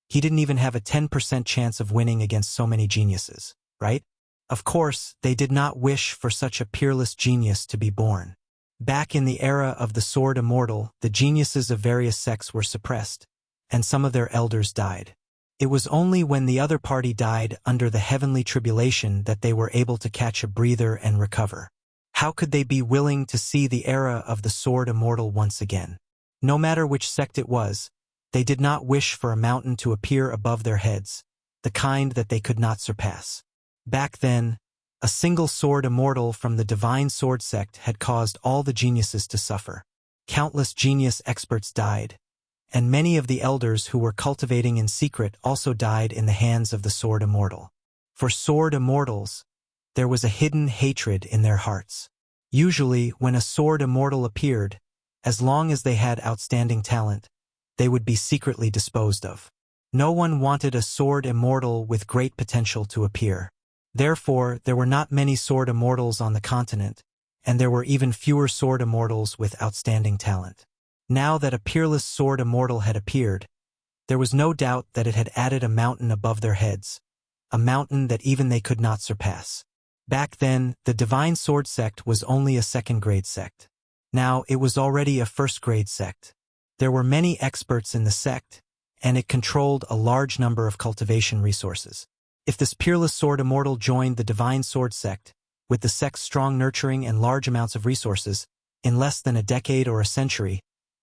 Speaker 1: he didn't even have a 10% chance of winning against so many geniuses, right? Of course, they did not wish for such a peerless genius to be born. Back in the era of the sword immortal, the geniuses of various sects were suppressed, and some of their elders died. It was only when the other party died under the heavenly tribulation that they were able to catch a breather and recover. How could they be willing to see the era of the sword immortal once again? No matter which sect it was, they did not wish for a mountain to appear above their heads, the kind that they could not surpass. Back then, a single sword immortal from the divine sword sect had caused all the geniuses to suffer. Countless genius experts died, and many of the elders who were cultivating in secret also died in the hands of the sword immortal. For sword immortals, there was a hidden hatred in their hearts. Usually, when a sword immortal appeared, as long as they had outstanding talent, they would be secretly disposed of. No one wanted a sword immortal with great potential to appear. Therefore, there were not many sword immortals on the continent, and there were even fewer sword immortals with outstanding talent. Now that a peerless sword immortal had appeared, there was no doubt that it had added a mountain above their heads, a mountain that even they could not surpass. Back then, the divine sword sect was only a second-grade sect. Now it was already a first-grade sect. There were many experts in the sect, and it controlled a large number of cultivation resources. If this peerless sword immortal joined the divine sword sect, with the sect's strong nurturing and large amounts of resources, in less than a decade or a century,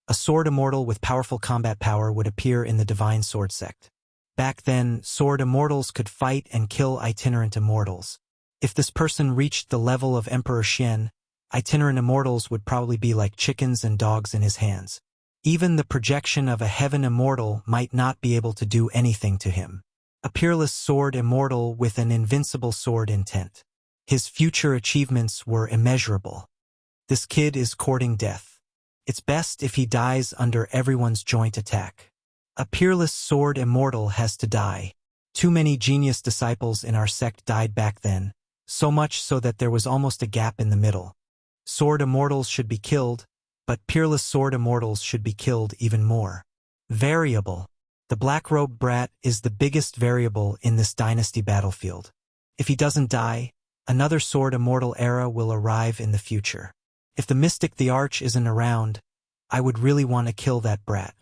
Speaker 1: a sword immortal with powerful combat power would appear in the divine sword sect. Back then, sword immortals could fight and kill itinerant immortals. If this person reached the level of Emperor Xian, itinerant immortals would probably be like chickens and dogs in his hands. Even the projection of a heaven immortal might not be able to do anything to him. A peerless sword immortal with an invincible sword intent. His future achievements were immeasurable. This kid is courting death. It's best if he dies under everyone's joint attack. A peerless sword immortal has to die. Too many genius disciples in our sect died back then, so much so that there was almost a gap in the middle. Sword immortals should be killed, but peerless sword immortals should be killed even more. Variable. The black-robed brat is the biggest variable in this dynasty battlefield. If he doesn't die, another sword immortal era will arrive in the future. If the mystic the Arch isn't around, I would really want to kill that brat.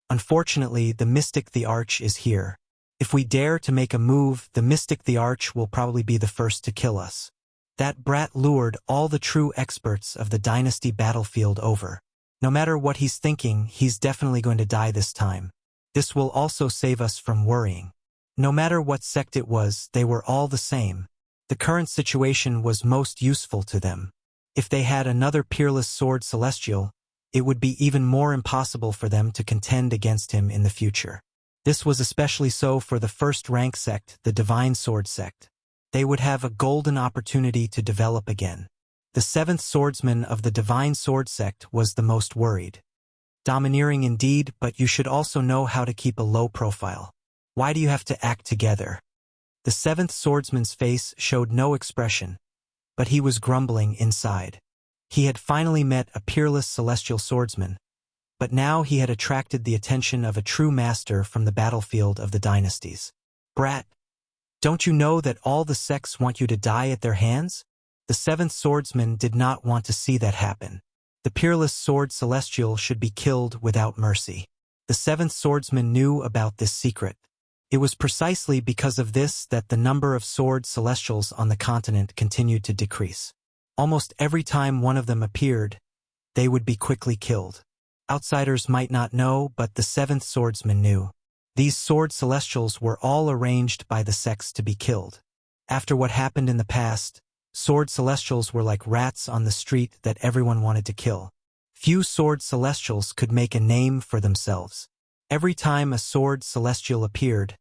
Speaker 1: Unfortunately, the mystic the Arch is here. If we dare to make a move, the mystic the Arch will probably be the first to kill us. That brat lured all the true experts of the dynasty battlefield over. No matter what he's thinking, he's definitely going to die this time. This will also save us from worrying. No matter what sect it was, they were all the same. The current situation was most useful to them. If they had another peerless sword celestial, it would be even more impossible for them to contend against him in the future. This was especially so for the first rank sect, the Divine Sword sect. They would have a golden opportunity to develop again. The seventh swordsman of the Divine Sword sect was the most worried. Domineering indeed, but you should also know how to keep a low profile. Why do you have to act together? The seventh swordsman's face showed no expression, but he was grumbling inside. He had finally met a peerless celestial swordsman, but now he had attracted the attention of a true master from the battlefield of the dynasties. Brat, don't you know that all the sects want you to die at their hands? The seventh swordsman did not want to see that happen. The peerless sword celestial should be killed without mercy. The seventh swordsman knew about this secret. It was precisely because of this that the number of sword celestials on the continent continued to decrease. Almost every time one of them appeared, they would be quickly killed. Outsiders might not know, but the seventh swordsman knew. These sword celestials were all arranged by the sects to be killed. After what happened in the past, sword celestials were like rats on the street that everyone wanted to kill. Few sword celestials could make a name for themselves. Every time a sword celestial appeared,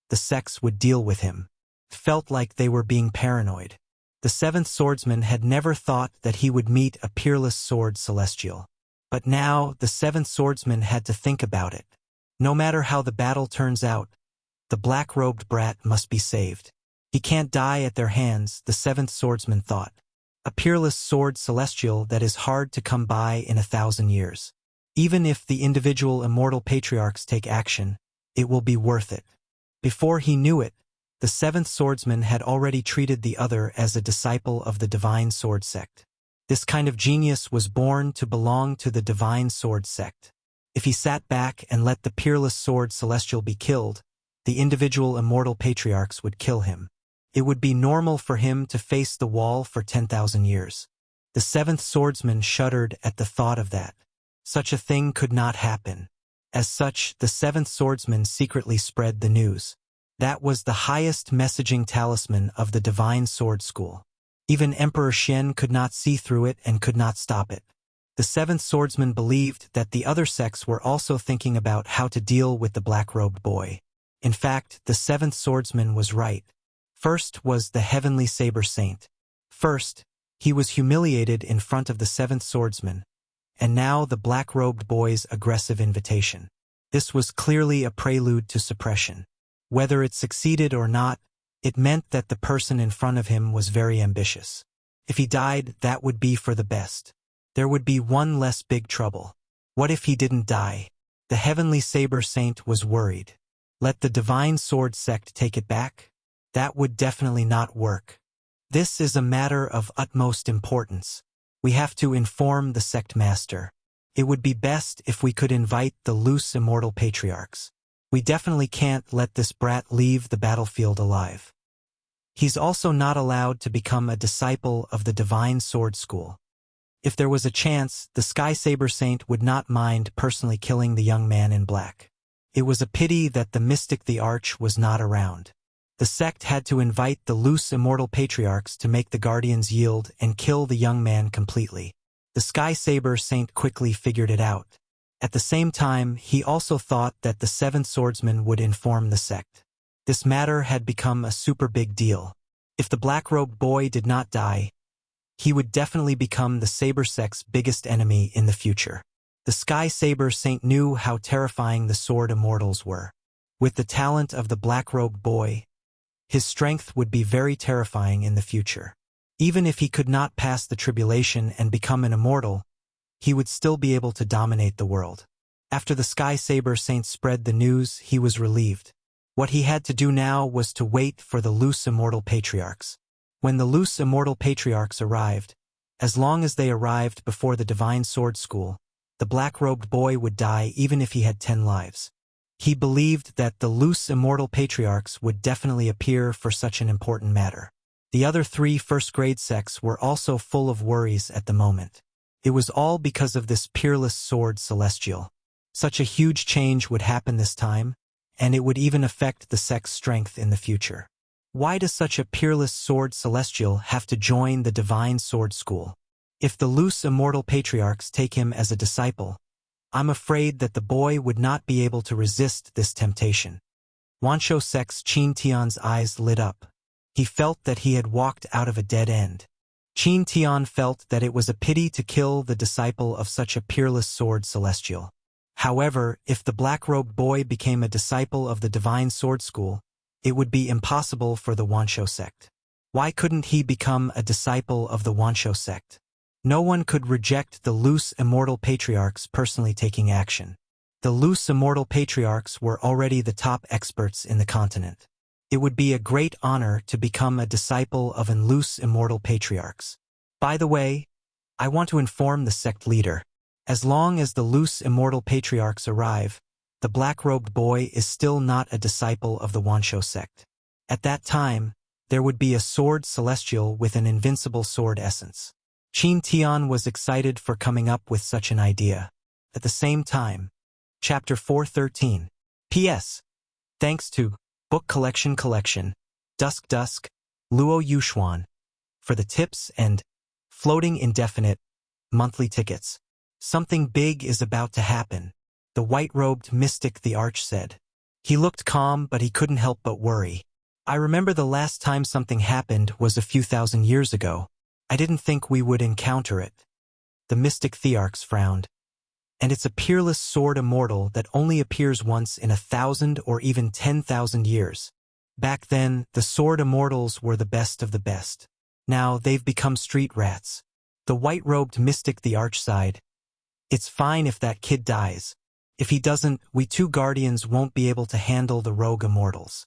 Speaker 1: the sects would deal with him. It felt like they were being paranoid. The seventh swordsman had never thought that he would meet a peerless sword celestial. But now the seventh swordsman had to think about it. No matter how the battle turns out, the black-robed brat must be saved. He can't die at their hands, the seventh swordsman thought. A peerless sword celestial that is hard to come by in 1,000 years. Even if the individual immortal patriarchs take action, it will be worth it. Before he knew it, the seventh swordsman had already treated the other as a disciple of the Divine Sword sect. This kind of genius was born to belong to the Divine Sword sect. If he sat back and let the peerless sword celestial be killed, the individual immortal patriarchs would kill him. It would be normal for him to face the wall for 10,000 years. The seventh swordsman shuddered at the thought of that. Such a thing could not happen. As such, the seventh swordsman secretly spread the news. That was the highest messaging talisman of the Divine Sword School. Even Emperor Xian could not see through it and could not stop it. The seventh swordsman believed that the other sects were also thinking about how to deal with the black-robed boy. In fact, the seventh swordsman was right. First was the heavenly saber saint. First, he was humiliated in front of the seventh swordsman, and now the black-robed boy's aggressive invitation. This was clearly a prelude to suppression. Whether it succeeded or not, it meant that the person in front of him was very ambitious. If he died, that would be for the best. There would be one less big trouble. What if he didn't die? The heavenly saber saint was worried. Let the Divine Sword sect take it back? That would definitely not work. This is a matter of utmost importance. We have to inform the sect master. It would be best if we could invite the loose immortal patriarchs. We definitely can't let this brat leave the battlefield alive. He's also not allowed to become a disciple of the Divine Sword School. If there was a chance, the Sky Saber Saint would not mind personally killing the young man in black. It was a pity that the mystic the Arch was not around. The sect had to invite the loose immortal patriarchs to make the guardians yield and kill the young man completely. The Sky Saber Saint quickly figured it out. At the same time, he also thought that the seventh swordsman would inform the sect. This matter had become a super big deal. If the black-robed boy did not die, he would definitely become the Saber sect's biggest enemy in the future. The Sky Saber Saint knew how terrifying the sword immortals were. With the talent of the black-robed boy, his strength would be very terrifying in the future. Even if he could not pass the tribulation and become an immortal, he would still be able to dominate the world. After the Sky Saber Saint spread the news, he was relieved. What he had to do now was to wait for the loose immortal patriarchs. When the loose immortal patriarchs arrived, as long as they arrived before the Divine Sword School, the black-robed boy would die even if he had 10 lives. He believed that the loose immortal patriarchs would definitely appear for such an important matter. The other 3 first-grade sects were also full of worries at the moment. It was all because of this peerless sword celestial. Such a huge change would happen this time, and it would even affect the sect's strength in the future. Why does such a peerless sword celestial have to join the Divine Sword School? If the loose immortal patriarchs take him as a disciple, I'm afraid that the boy would not be able to resist this temptation. Wanshou Sect's Qin Tian's eyes lit up. He felt that he had walked out of a dead end. Qin Tian felt that it was a pity to kill the disciple of such a peerless sword celestial. However, if the black-robed boy became a disciple of the Divine Sword School, it would be impossible for the Wanshou Sect. Why couldn't he become a disciple of the Wanshou Sect? No one could reject the loose immortal patriarchs personally taking action. The loose immortal patriarchs were already the top experts in the continent. It would be a great honor to become a disciple of an loose immortal patriarchs. By the way, I want to inform the sect leader. As long as the loose immortal patriarchs arrive, the black-robed boy is still not a disciple of the Wanshou Sect. At that time, there would be a sword celestial with an invincible sword essence. Qin Tian was excited for coming up with such an idea. At the same time, Chapter 413. P.S. Thanks to Book Collection, Dusk, Luo Yuxuan, for the tips and floating indefinite monthly tickets. Something big is about to happen, the white-robed mystic the Arch said. He looked calm, but he couldn't help but worry. I remember the last time something happened was a few thousand years ago. I didn't think we would encounter it. The mystic Thearchs frowned. And it's a peerless sword immortal that only appears once in 1,000 or even 10,000 years. Back then, the sword immortals were the best of the best. Now they've become street rats. The white-robed mystic the Arch sighed. It's fine if that kid dies. If he doesn't, we 2 guardians won't be able to handle the rogue immortals.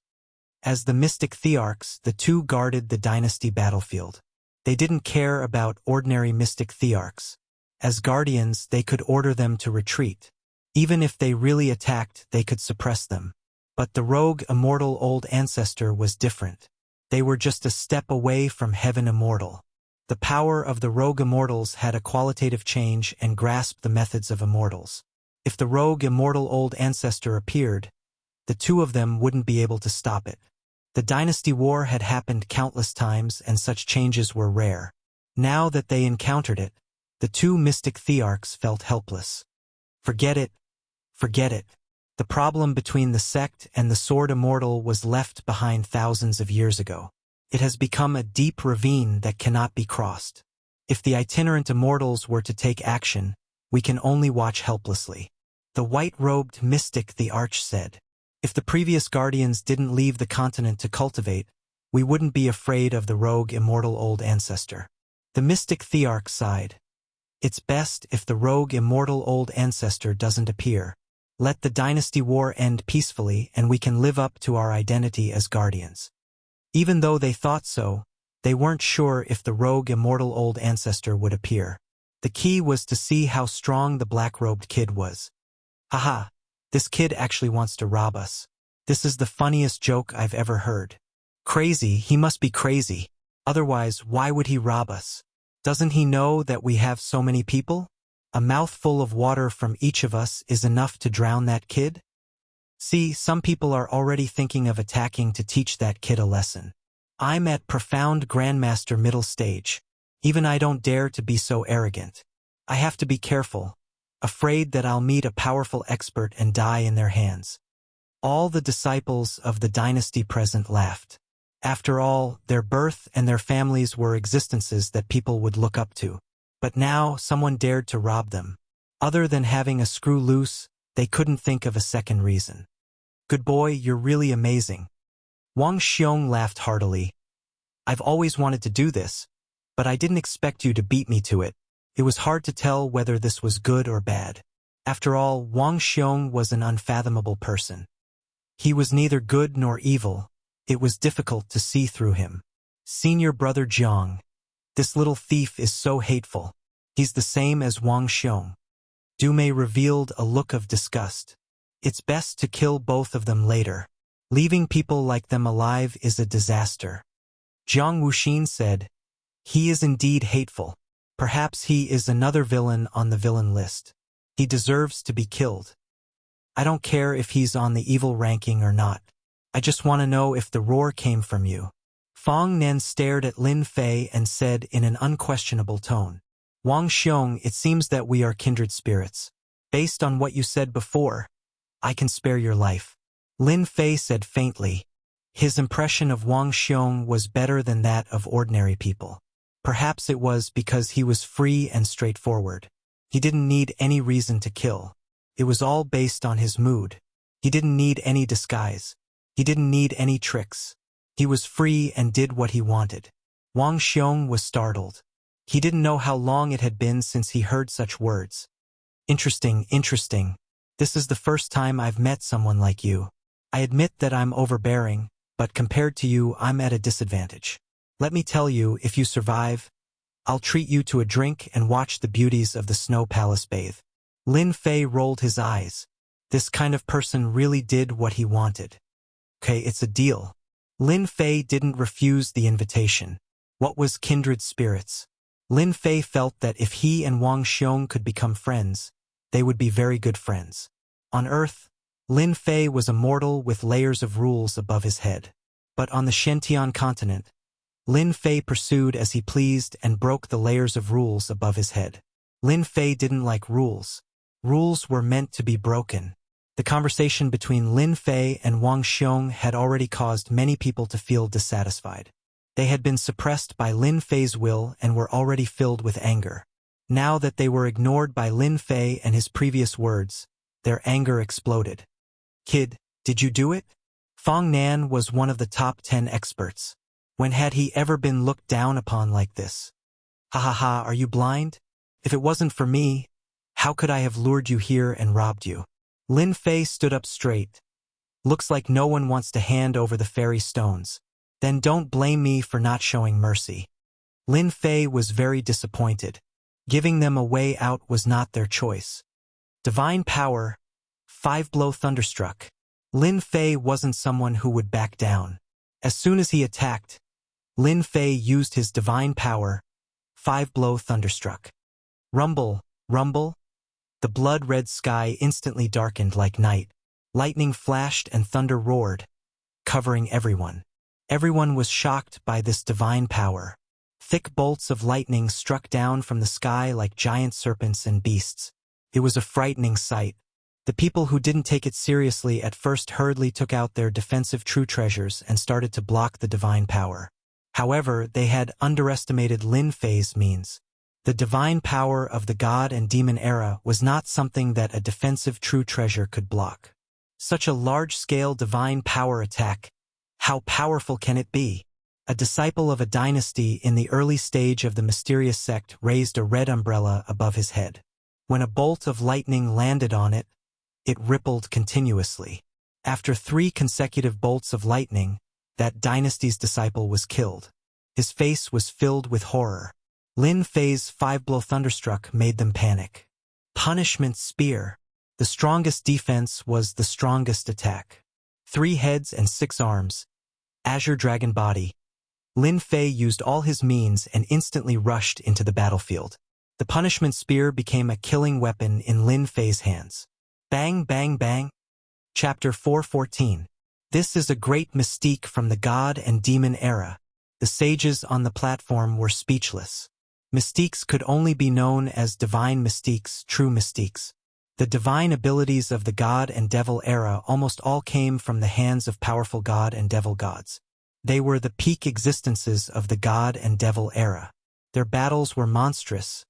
Speaker 1: As the mystic Thearchs, the 2 guarded the dynasty battlefield. They didn't care about ordinary mystic Thearchs. As guardians, they could order them to retreat. Even if they really attacked, they could suppress them. But the rogue immortal old ancestor was different. They were just a step away from heaven immortal. The power of the rogue immortals had a qualitative change and grasped the methods of immortals. If the rogue immortal old ancestor appeared, the 2 of them wouldn't be able to stop it. The dynasty war had happened countless times and such changes were rare. Now that they encountered it, the 2 mystic Thearchs felt helpless. Forget it. The problem between the sect and the sword immortal was left behind thousands of years ago. It has become a deep ravine that cannot be crossed. If the itinerant immortals were to take action, we can only watch helplessly. The white-robed mystic the Arch said. If the previous guardians didn't leave the continent to cultivate, we wouldn't be afraid of the rogue immortal old ancestor. The mystic Thearch sighed. It's best if the rogue immortal old ancestor doesn't appear. Let the dynasty war end peacefully and we can live up to our identity as guardians. Even though they thought so, they weren't sure if the rogue immortal old ancestor would appear. The key was to see how strong the black-robed kid was. Haha, this kid actually wants to rob us. This is the funniest joke I've ever heard. Crazy, he must be crazy. Otherwise, why would he rob us? Doesn't he know that we have so many people? A mouthful of water from each of us is enough to drown that kid? See, some people are already thinking of attacking to teach that kid a lesson. I'm at profound grandmaster middle stage. Even I don't dare to be so arrogant. I have to be careful, afraid that I'll meet a powerful expert and die in their hands. All the disciples of the dynasty present laughed. After all, their birth and their families were existences that people would look up to. But now someone dared to rob them. Other than having a screw loose, they couldn't think of a second reason. Good boy, you're really amazing. Wang Xiong laughed heartily. I've always wanted to do this, but I didn't expect you to beat me to it. It was hard to tell whether this was good or bad. After all, Wang Xiong was an unfathomable person. He was neither good nor evil. It was difficult to see through him. Senior brother Jiang. This little thief is so hateful. He's the same as Wang Xiong. Dumei revealed a look of disgust. It's best to kill both of them later. Leaving people like them alive is a disaster. Jiang Wuxin said, "He is indeed hateful. Perhaps he is another villain on the villain list. He deserves to be killed. I don't care if he's on the evil ranking or not. I just want to know if the roar came from you." Fang Nen stared at Lin Fei and said in an unquestionable tone, "Wang Xiong, it seems that we are kindred spirits. Based on what you said before, I can spare your life." Lin Fei said faintly. His impression of Wang Xiong was better than that of ordinary people. Perhaps it was because he was free and straightforward. He didn't need any reason to kill. It was all based on his mood. He didn't need any disguise. He didn't need any tricks. He was free and did what he wanted. Wang Xiong was startled. He didn't know how long it had been since he heard such words. Interesting. This is the first time I've met someone like you. I admit that I'm overbearing, but compared to you, I'm at a disadvantage. Let me tell you, if you survive, I'll treat you to a drink and watch the beauties of the Snow Palace bathe. Lin Fei rolled his eyes. This kind of person really did what he wanted. Okay, it's a deal. Lin Fei didn't refuse the invitation. What was kindred spirits? Lin Fei felt that if he and Wang Xiong could become friends, they would be very good friends. On Earth, Lin Fei was a mortal with layers of rules above his head. But on the Shentian continent, Lin Fei pursued as he pleased and broke the layers of rules above his head. Lin Fei didn't like rules. Rules were meant to be broken. The conversation between Lin Fei and Wang Xiong had already caused many people to feel dissatisfied. They had been suppressed by Lin Fei's will and were already filled with anger. Now that they were ignored by Lin Fei and his previous words, their anger exploded. "Kid, did you do it?" Fang Nan was one of the top 10 experts. When had he ever been looked down upon like this? "Ha ha ha, are you blind? If it wasn't for me, how could I have lured you here and robbed you?" Lin Fei stood up straight. "Looks like no one wants to hand over the fairy stones. Then don't blame me for not showing mercy." Lin Fei was very disappointed. Giving them a way out was not their choice. Divine power, 5-blow thunderstruck. Lin Fei wasn't someone who would back down. As soon as he attacked, Lin Fei used his divine power, 5-blow thunderstruck. Rumble, rumble. The blood-red sky instantly darkened like night. Lightning flashed and thunder roared, covering everyone. Everyone was shocked by this divine power. Thick bolts of lightning struck down from the sky like giant serpents and beasts. It was a frightening sight. The people who didn't take it seriously at first hurriedly took out their defensive true treasures and started to block the divine power. However, they had underestimated Lin Fei's means. The divine power of the God and Demon era was not something that a defensive true treasure could block. Such a large-scale divine power attack, how powerful can it be? A disciple of a dynasty in the early stage of the mysterious sect raised a red umbrella above his head. When a bolt of lightning landed on it, it rippled continuously. After 3 consecutive bolts of lightning, that dynasty's disciple was killed. His face was filled with horror. Lin Fei's 5-blow thunderstruck made them panic. Punishment spear. The strongest defense was the strongest attack. 3 heads and 6 arms. Azure dragon body. Lin Fei used all his means and instantly rushed into the battlefield. The punishment spear became a killing weapon in Lin Fei's hands. Bang, bang, bang. Chapter 414. This is a great mystique from the God and Demon era. The sages on the platform were speechless. Mystiques could only be known as divine mystiques, true mystiques. The divine abilities of the God and Devil era almost all came from the hands of powerful God and Devil gods. They were the peak existences of the God and Devil era. Their battles were monstrous,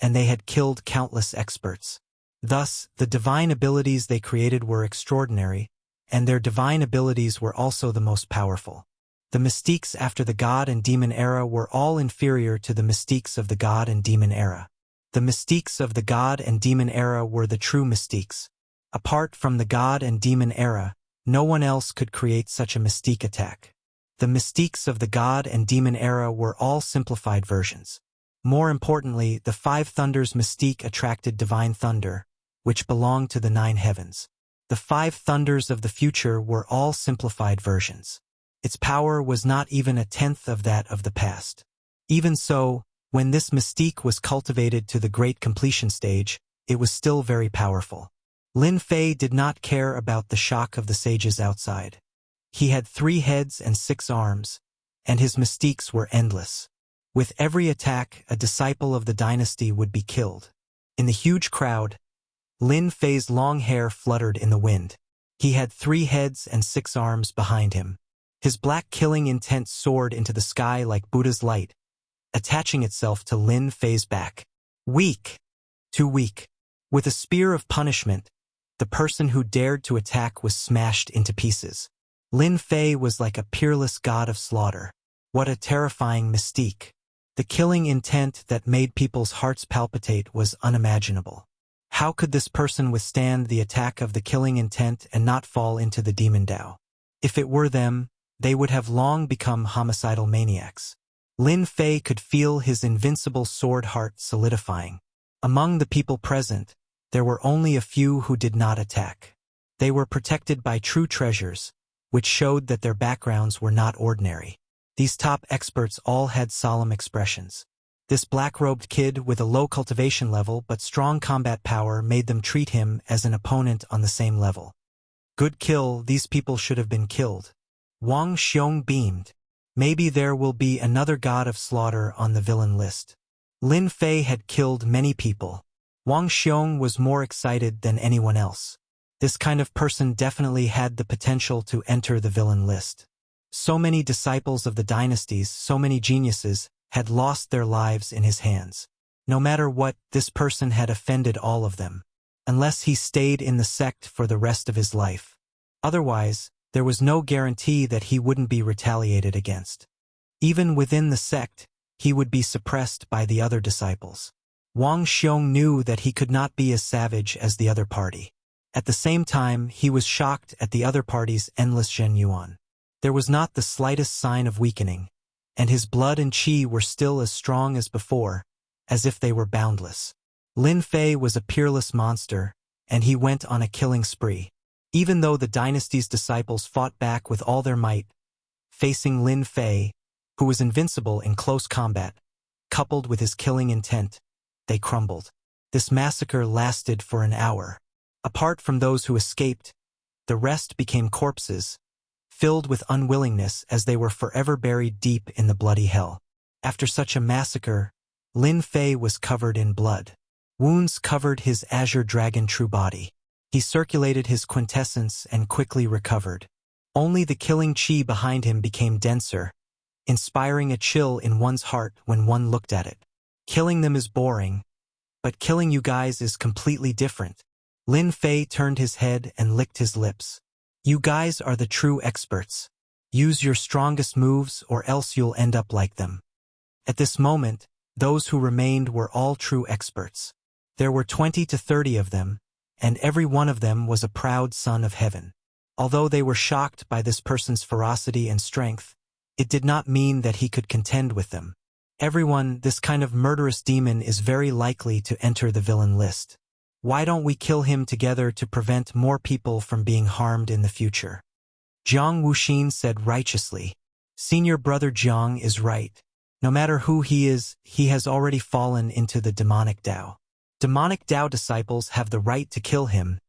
Speaker 1: and they had killed countless experts. Thus, the divine abilities they created were extraordinary, and their divine abilities were also the most powerful. The mystiques after the God and Demon era were all inferior to the mystiques of the God and Demon era. The mystiques of the God and Demon era were the true mystiques. Apart from the God and Demon era, no one else could create such a mystique attack. The mystiques of the God and Demon era were all simplified versions. More importantly, the Five Thunders mystique attracted divine thunder, which belonged to the Nine Heavens. The Five Thunders of the future were all simplified versions. Its power was not even a tenth of that of the past. Even so, when this mystique was cultivated to the great completion stage, it was still very powerful. Lin Fei did not care about the shock of the sages outside. He had 3 heads and 6 arms, and his mystiques were endless. With every attack, a disciple of the dynasty would be killed. In the huge crowd, Lin Fei's long hair fluttered in the wind. He had 3 heads and 6 arms behind him. His black killing intent soared into the sky like Buddha's light, attaching itself to Lin Fei's back. Weak. Too weak. With a spear of punishment, the person who dared to attack was smashed into pieces. Lin Fei was like a peerless god of slaughter. What a terrifying mystique. The killing intent that made people's hearts palpitate was unimaginable. How could this person withstand the attack of the killing intent and not fall into the demon Tao? If it were them, they would have long become homicidal maniacs. Lin Fei could feel his invincible sword heart solidifying. Among the people present, there were only a few who did not attack. They were protected by true treasures, which showed that their backgrounds were not ordinary. These top experts all had solemn expressions. This black-robed kid with a low cultivation level but strong combat power made them treat him as an opponent on the same level. Good kill, these people should have been killed. Wang Xiong beamed. Maybe there will be another god of slaughter on the villain list. Lin Fei had killed many people. Wang Xiong was more excited than anyone else. This kind of person definitely had the potential to enter the villain list. So many disciples of the dynasties, so many geniuses, had lost their lives in his hands. No matter what, this person had offended all of them. Unless he stayed in the sect for the rest of his life. Otherwise, there was no guarantee that he wouldn't be retaliated against. Even within the sect, he would be suppressed by the other disciples. Wang Xiong knew that he could not be as savage as the other party. At the same time, he was shocked at the other party's endless Zhen Yuan. There was not the slightest sign of weakening, and his blood and qi were still as strong as before, as if they were boundless. Lin Fei was a peerless monster, and he went on a killing spree. Even though the dynasty's disciples fought back with all their might, facing Lin Fei, who was invincible in close combat, coupled with his killing intent, they crumbled. This massacre lasted for an hour. Apart from those who escaped, the rest became corpses, filled with unwillingness as they were forever buried deep in the bloody hell. After such a massacre, Lin Fei was covered in blood. Wounds covered his azure dragon true body. He circulated his quintessence and quickly recovered. Only the killing qi behind him became denser, inspiring a chill in one's heart when one looked at it. Killing them is boring, but killing you guys is completely different. Lin Fei turned his head and licked his lips. You guys are the true experts. Use your strongest moves or else you'll end up like them. At this moment, those who remained were all true experts. There were 20 to 30 of them, and every one of them was a proud son of heaven. Although they were shocked by this person's ferocity and strength, it did not mean that he could contend with them. Everyone, this kind of murderous demon is very likely to enter the villain list. Why don't we kill him together to prevent more people from being harmed in the future? Jiang Wuxin said righteously. Senior brother Jiang is right. No matter who he is, he has already fallen into the demonic Tao. Demonic Tao disciples have the right to kill him,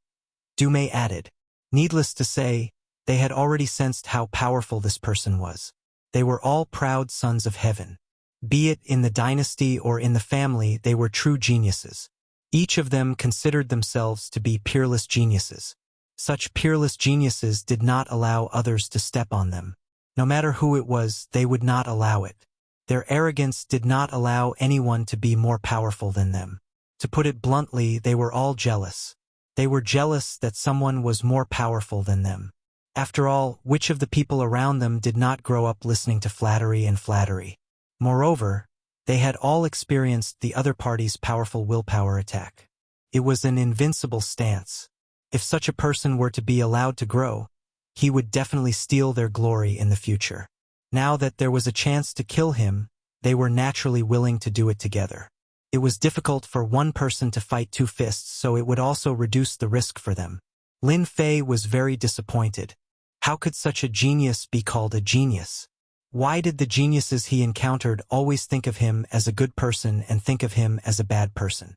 Speaker 1: Dumei added. Needless to say, they had already sensed how powerful this person was. They were all proud sons of heaven. Be it in the dynasty or in the family, they were true geniuses. Each of them considered themselves to be peerless geniuses. Such peerless geniuses did not allow others to step on them. No matter who it was, they would not allow it. Their arrogance did not allow anyone to be more powerful than them. To put it bluntly, they were all jealous. They were jealous that someone was more powerful than them. After all, which of the people around them did not grow up listening to flattery and flattery? Moreover, They had all experienced the other party's powerful willpower attack. It was an invincible stance. If such a person were to be allowed to grow, he would definitely steal their glory in the future. Now that there was a chance to kill him, they were naturally willing to do it together. It was difficult for one person to fight two fists, so it would also reduce the risk for them. Lin Fei was very disappointed. How could such a genius be called a genius? Why did the geniuses he encountered always think of him as a good person and think of him as a bad person?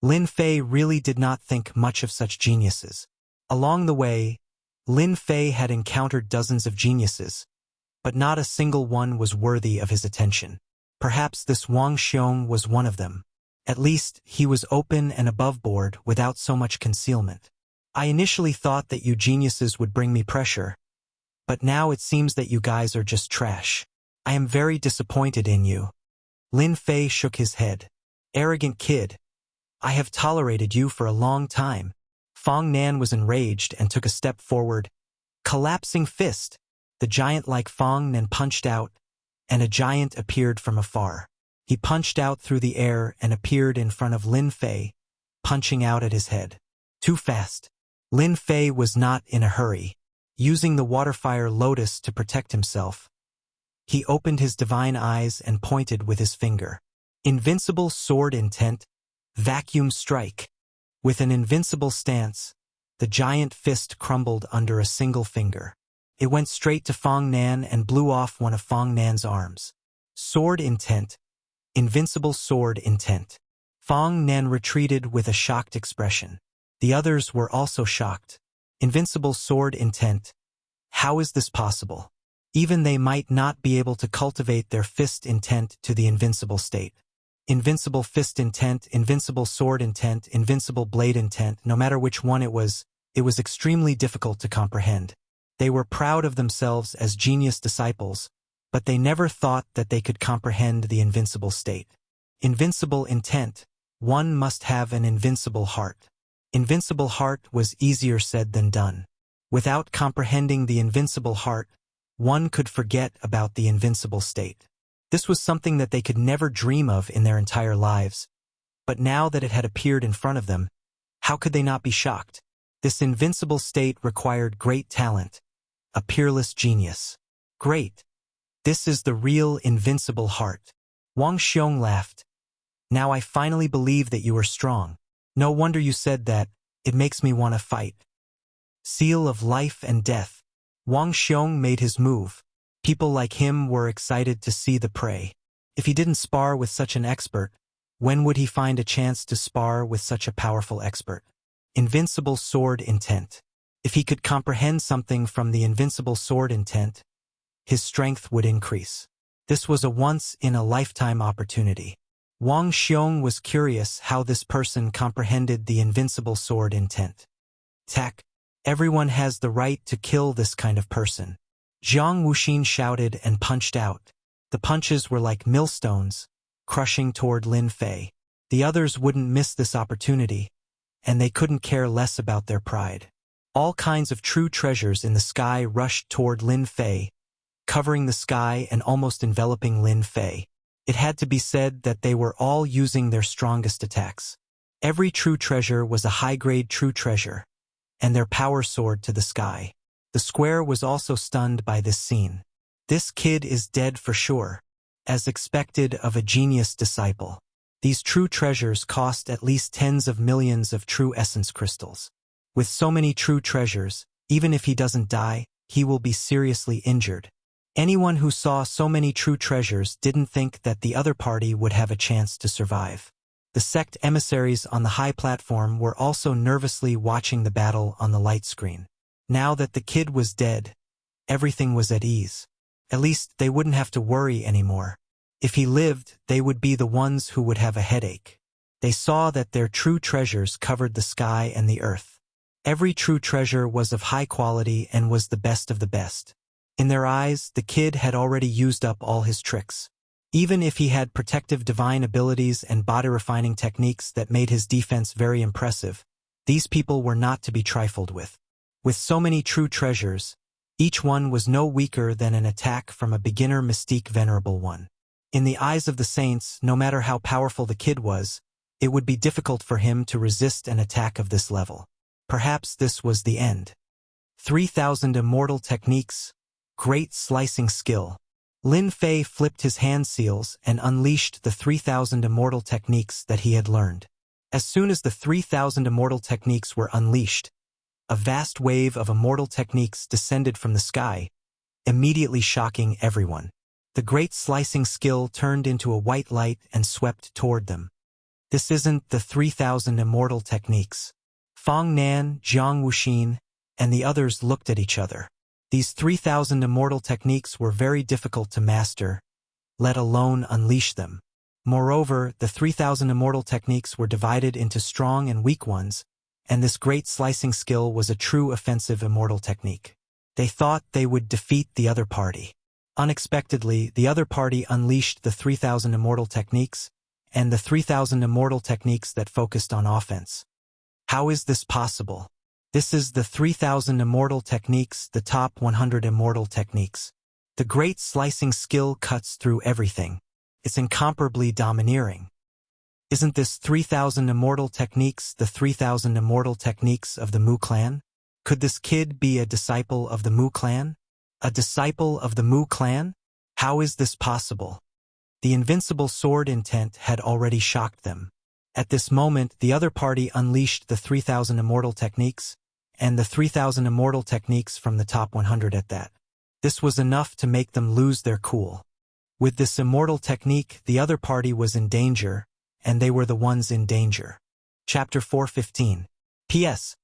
Speaker 1: Lin Fei really did not think much of such geniuses. Along the way, Lin Fei had encountered dozens of geniuses, but not a single one was worthy of his attention. Perhaps this Wang Xiong was one of them. At least, he was open and above board without so much concealment. I initially thought that you geniuses would bring me pressure, but now it seems that you guys are just trash. I am very disappointed in you. Lin Fei shook his head. Arrogant kid. I have tolerated you for a long time. Fong Nan was enraged and took a step forward. Collapsing fist. The giant-like Fong Nan punched out, and a giant appeared from afar. He punched out through the air and appeared in front of Lin Fei, punching out at his head. Too fast. Lin Fei was not in a hurry. Using the water-fire lotus to protect himself, he opened his divine eyes and pointed with his finger. Invincible sword intent, vacuum strike. With an invincible stance, the giant fist crumbled under a single finger. It went straight to Fong Nan and blew off one of Fong Nan's arms. Sword intent, invincible sword intent. Fong Nan retreated with a shocked expression. The others were also shocked. Invincible sword intent. How is this possible? Even they might not be able to cultivate their fist intent to the invincible state. Invincible fist intent, invincible sword intent, invincible blade intent, no matter which one it was extremely difficult to comprehend. They were proud of themselves as genius disciples, but they never thought that they could comprehend the invincible state. Invincible intent. One must have an invincible heart. Invincible heart was easier said than done. Without comprehending the invincible heart, one could forget about the invincible state. This was something that they could never dream of in their entire lives. But now that it had appeared in front of them, how could they not be shocked? This invincible state required great talent, a peerless genius. Great. This is the real invincible heart. Wang Xiong laughed. Now I finally believe that you are strong. No wonder you said that. It makes me want to fight. Seal of life and death. Wang Xiong made his move. People like him were excited to see the prey. If he didn't spar with such an expert, when would he find a chance to spar with such a powerful expert? Invincible sword intent. If he could comprehend something from the invincible sword intent, his strength would increase. This was a once-in-a-lifetime opportunity. Wang Xiong was curious how this person comprehended the invincible sword intent. Tak. Everyone has the right to kill this kind of person. Jiang Wuxin shouted and punched out. The punches were like millstones, crushing toward Lin Fei. The others wouldn't miss this opportunity, and they couldn't care less about their pride. All kinds of true treasures in the sky rushed toward Lin Fei, covering the sky and almost enveloping Lin Fei. It had to be said that they were all using their strongest attacks. Every true treasure was a high-grade true treasure, and their power soared to the sky. The square was also stunned by this scene. This kid is dead for sure, as expected of a genius disciple. These true treasures cost at least tens of millions of true essence crystals. With so many true treasures, even if he doesn't die, he will be seriously injured. Anyone who saw so many true treasures didn't think that the other party would have a chance to survive. The sect emissaries on the high platform were also nervously watching the battle on the light screen. Now that the kid was dead, everything was at ease. At least they wouldn't have to worry anymore. If he lived, they would be the ones who would have a headache. They saw that their true treasures covered the sky and the earth. Every true treasure was of high quality and was the best of the best. In their eyes, the kid had already used up all his tricks. Even if he had protective divine abilities and body refining techniques that made his defense very impressive, these people were not to be trifled with. With so many true treasures, each one was no weaker than an attack from a beginner mystique venerable one. In the eyes of the saints, no matter how powerful the kid was, it would be difficult for him to resist an attack of this level. Perhaps this was the end. 3,000 immortal techniques, great slicing skill. Lin Fei flipped his hand seals and unleashed the 3,000 immortal techniques that he had learned. As soon as the 3,000 immortal techniques were unleashed, a vast wave of immortal techniques descended from the sky, immediately shocking everyone. The great slicing skill turned into a white light and swept toward them. This isn't the 3,000 immortal techniques. Fong Nan, Jiang Wuxin, and the others looked at each other. These 3,000 immortal techniques were very difficult to master, let alone unleash them. Moreover, the 3,000 immortal techniques were divided into strong and weak ones, and this great slicing skill was a true offensive immortal technique. They thought they would defeat the other party. Unexpectedly, the other party unleashed the 3,000 immortal techniques, and the 3,000 immortal techniques that focused on offense. How is this possible? This is the 3,000 immortal techniques, the top 100 immortal techniques. The great slicing skill cuts through everything. It's incomparably domineering. Isn't this 3,000 immortal techniques the 3,000 immortal techniques of the Mu clan? Could this kid be a disciple of the Mu clan? A disciple of the Mu clan? How is this possible? The invincible sword intent had already shocked them. At this moment, the other party unleashed the 3,000 immortal techniques, and the 3,000 immortal techniques from the top 100 at that. This was enough to make them lose their cool. With this immortal technique, the other party was in danger, and they were the ones in danger. Chapter 4:15. P.S.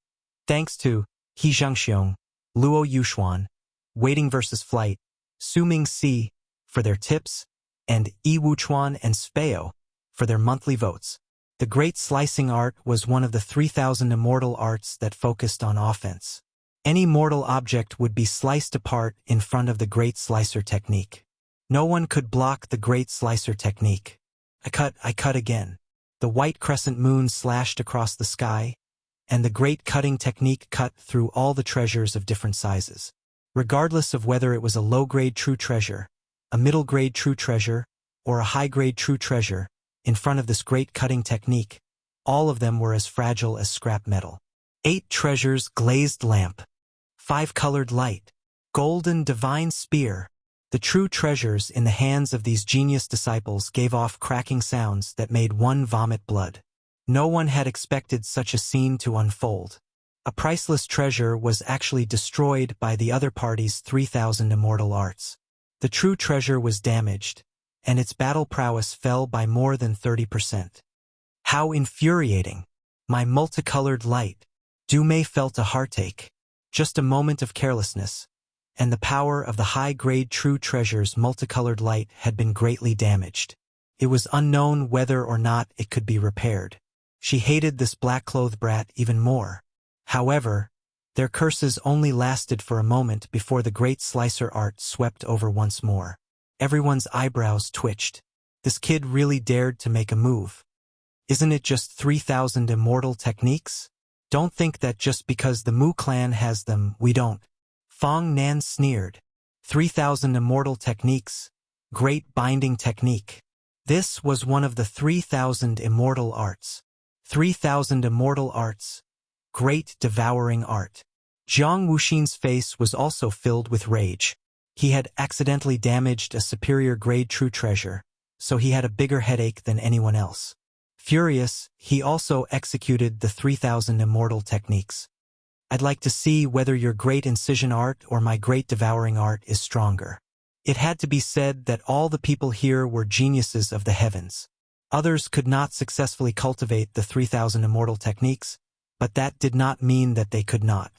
Speaker 1: Thanks to He Zhangxiong, Luo Yuxuan, Waiting vs. Flight, Su Ming Si, for their tips, and Yi Wuchuan and Speo, for their monthly votes. The great slicing art was one of the 3,000 immortal arts that focused on offense. Any mortal object would be sliced apart in front of the great slicer technique. No one could block the great slicer technique. I cut again. The white crescent moon slashed across the sky, and the great cutting technique cut through all the treasures of different sizes. Regardless of whether it was a low-grade true treasure, a middle-grade true treasure, or a high-grade true treasure, in front of this great cutting technique, all of them were as fragile as scrap metal. 8 treasures glazed lamp. 5-colored light. Golden divine spear. The true treasures in the hands of these genius disciples gave off cracking sounds that made one vomit blood. No one had expected such a scene to unfold. A priceless treasure was actually destroyed by the other party's 3,000 immortal arts. The true treasure was damaged, and its battle prowess fell by more than 30%. How infuriating! My multicolored light. Dumei felt a heartache. Just a moment of carelessness, and the power of the high-grade true treasure's multicolored light had been greatly damaged. It was unknown whether or not it could be repaired. She hated this black-clothed brat even more. However, their curses only lasted for a moment before the great slicer art swept over once more. Everyone's eyebrows twitched. This kid really dared to make a move. Isn't it just 3,000 immortal techniques? Don't think that just because the Mu clan has them, we don't. Fong Nan sneered. 3,000 immortal techniques. Great binding technique. This was one of the 3,000 immortal arts. 3,000 immortal arts. Great devouring art. Jiang Wuxin's face was also filled with rage. He had accidentally damaged a superior grade true treasure, so he had a bigger headache than anyone else. Furious, he also executed the 3,000 immortal techniques. I'd like to see whether your great incision art or my great devouring art is stronger. It had to be said that all the people here were geniuses of the heavens. Others could not successfully cultivate the 3,000 immortal techniques, but that did not mean that they could not.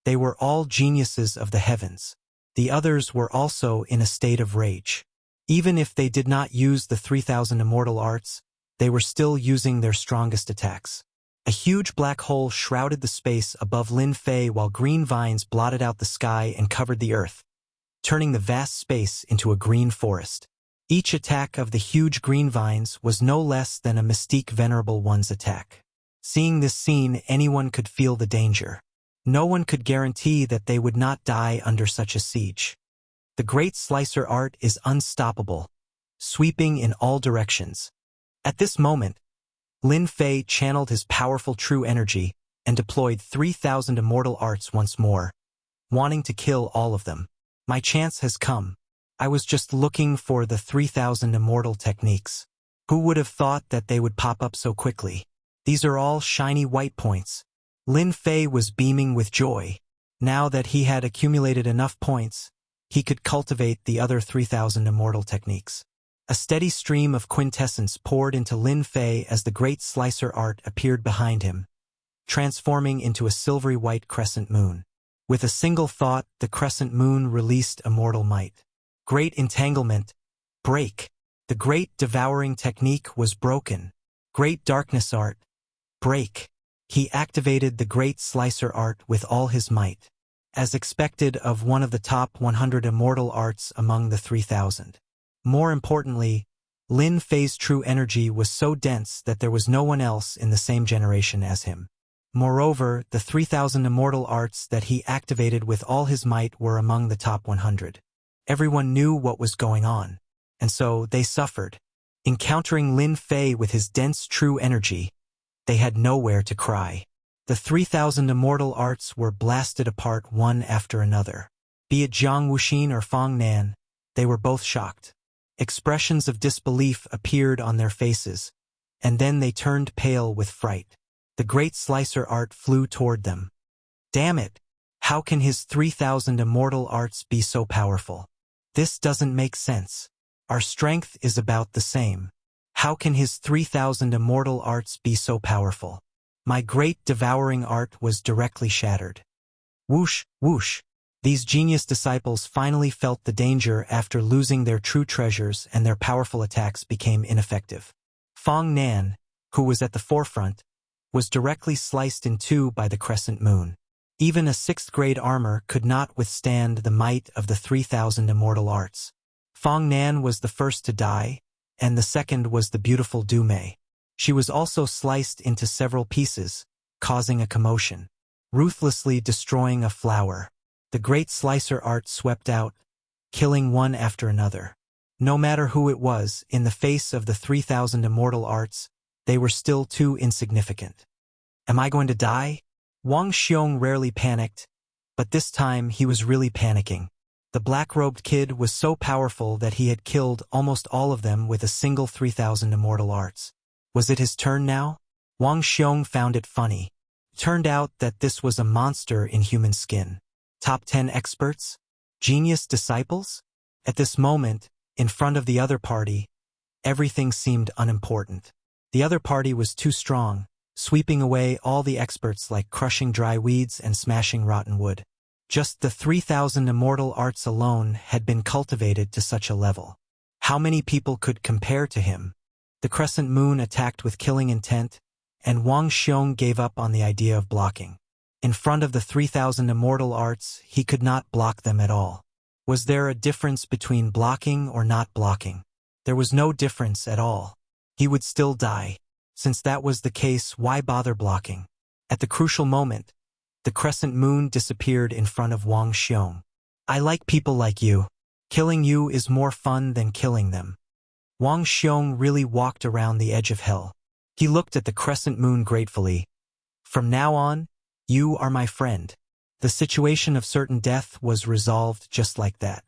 Speaker 1: They were all geniuses of the heavens. The others were also in a state of rage. Even if they did not use the 3,000 immortal arts, they were still using their strongest attacks. A huge black hole shrouded the space above Lin Fei while green vines blotted out the sky and covered the earth, turning the vast space into a green forest. Each attack of the huge green vines was no less than a mystique venerable one's attack. Seeing this scene, anyone could feel the danger. No one could guarantee that they would not die under such a siege. The great slicer art is unstoppable. sweeping in all directions. At this moment, Lin Fei channeled his powerful true energy and deployed 3,000 immortal arts once more, wanting to kill all of them. My chance has come. I was just looking for the 3,000 immortal techniques. Who would have thought that they would pop up so quickly? These are all shiny white points. Lin Fei was beaming with joy. Now that he had accumulated enough points, he could cultivate the other 3,000 immortal techniques. A steady stream of quintessence poured into Lin Fei as the great slicer art appeared behind him, transforming into a silvery white crescent moon. With a single thought, the crescent moon released immortal might. Great entanglement. Break. The great devouring technique was broken. Great darkness art. Break. He activated the great slicer art with all his might, as expected of one of the top 100 immortal arts among the 3,000. More importantly, Lin Fei's true energy was so dense that there was no one else in the same generation as him. Moreover, the 3,000 immortal arts that he activated with all his might were among the top 100. Everyone knew what was going on, and so they suffered. Encountering Lin Fei with his dense true energy, they had nowhere to cry. The 3,000 immortal arts were blasted apart one after another. Be it Jiang Wuxin or Fang Nan, they were both shocked. Expressions of disbelief appeared on their faces, and then they turned pale with fright. The great slicer art flew toward them. Damn it! How can his 3,000 immortal arts be so powerful? This doesn't make sense. Our strength is about the same. How can his 3,000 immortal arts be so powerful? My great devouring art was directly shattered. Whoosh, whoosh. These genius disciples finally felt the danger after losing their true treasures, and their powerful attacks became ineffective. Fang Nan, who was at the forefront, was directly sliced in two by the crescent moon. Even a 6th grade armor could not withstand the might of the 3,000 immortal arts. Fang Nan was the first to die, and the second was the beautiful Du Mei. She was also sliced into several pieces, causing a commotion, ruthlessly destroying a flower. The great slicer art swept out, killing one after another. No matter who it was, in the face of the 3,000 immortal arts, they were still too insignificant. Am I going to die? Wang Xiong rarely panicked, but this time he was really panicking. The black-robed kid was so powerful that he had killed almost all of them with a single 3,000 immortal arts. Was it his turn now? Wang Xiong found it funny. It turned out that this was a monster in human skin. Top 10 experts? Genius disciples? At this moment, in front of the other party, everything seemed unimportant. The other party was too strong, sweeping away all the experts like crushing dry weeds and smashing rotten wood. Just the 3,000 immortal arts alone had been cultivated to such a level. How many people could compare to him? The crescent moon attacked with killing intent, and Wang Xiong gave up on the idea of blocking. In front of the 3,000 immortal arts, he could not block them at all. Was there a difference between blocking or not blocking? There was no difference at all. He would still die. Since that was the case, why bother blocking? At the crucial moment, the crescent moon disappeared in front of Wang Xiong. I like people like you. Killing you is more fun than killing them. Wang Xiong really walked around the edge of hell. He looked at the crescent moon gratefully. From now on, you are my friend. The situation of certain death was resolved just like that.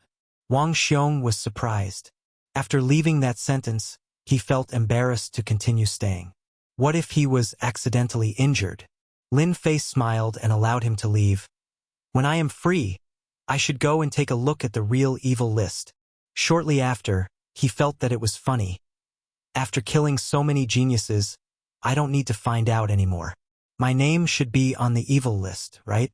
Speaker 1: Wang Xiong was surprised. After leaving that sentence, he felt embarrassed to continue staying. What if he was accidentally injured? Lin Fei smiled and allowed him to leave. When I am free, I should go and take a look at the real evil list. Shortly after, he felt that it was funny. After killing so many geniuses, I don't need to find out anymore. My name should be on the evil list, right?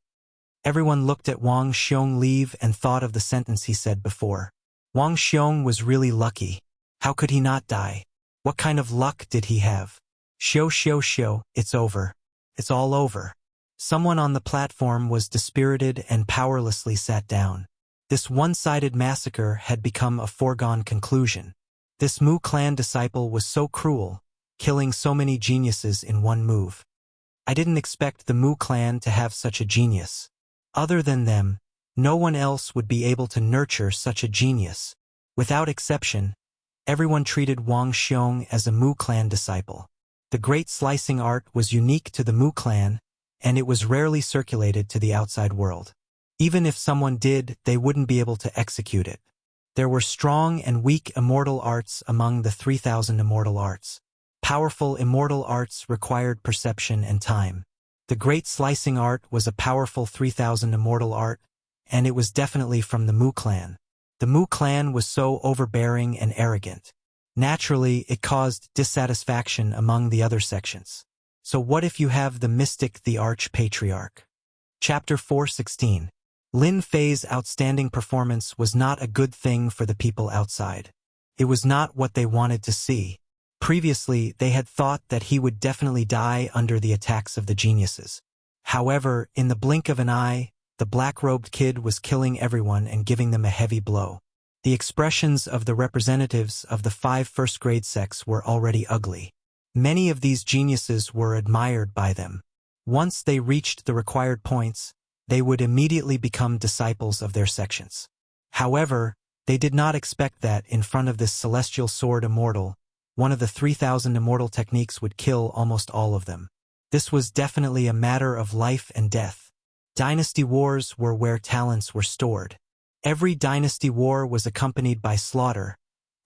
Speaker 1: Everyone looked at Wang Xiong leave and thought of the sentence he said before. Wang Xiong was really lucky. How could he not die? What kind of luck did he have? Xiao, it's over. It's all over. Someone on the platform was dispirited and powerlessly sat down. This one-sided massacre had become a foregone conclusion. This Mu clan disciple was so cruel, killing so many geniuses in one move. I didn't expect the Mu clan to have such a genius. Other than them, no one else would be able to nurture such a genius. Without exception, Everyone treated Wang Xiong as a Mu clan disciple. The great slicing art was unique to the Mu clan, and it was rarely circulated to the outside world. Even if someone did, they wouldn't be able to execute it. There were strong and weak immortal arts among the 3,000 immortal arts. Powerful immortal arts required perception and time. The great slicing art was a powerful 3,000 immortal art, and it was definitely from the Mu clan. The Mu clan was so overbearing and arrogant. Naturally, it caused dissatisfaction among the other sections. So what if you have the mystic, the arch-patriarch? Chapter 4:16. Lin Fei's outstanding performance was not a good thing for the people outside. It was not what they wanted to see. Previously, they had thought that he would definitely die under the attacks of the geniuses. However, in the blink of an eye, the black-robed kid was killing everyone and giving them a heavy blow. The expressions of the representatives of the 5 first-grade sects were already ugly. Many of these geniuses were admired by them. Once they reached the required points, they would immediately become disciples of their sections. However, they did not expect that in front of this celestial sword immortal, one of the 3,000 immortal techniques would kill almost all of them. This was definitely a matter of life and death. Dynasty wars were where talents were stored. Every dynasty war was accompanied by slaughter,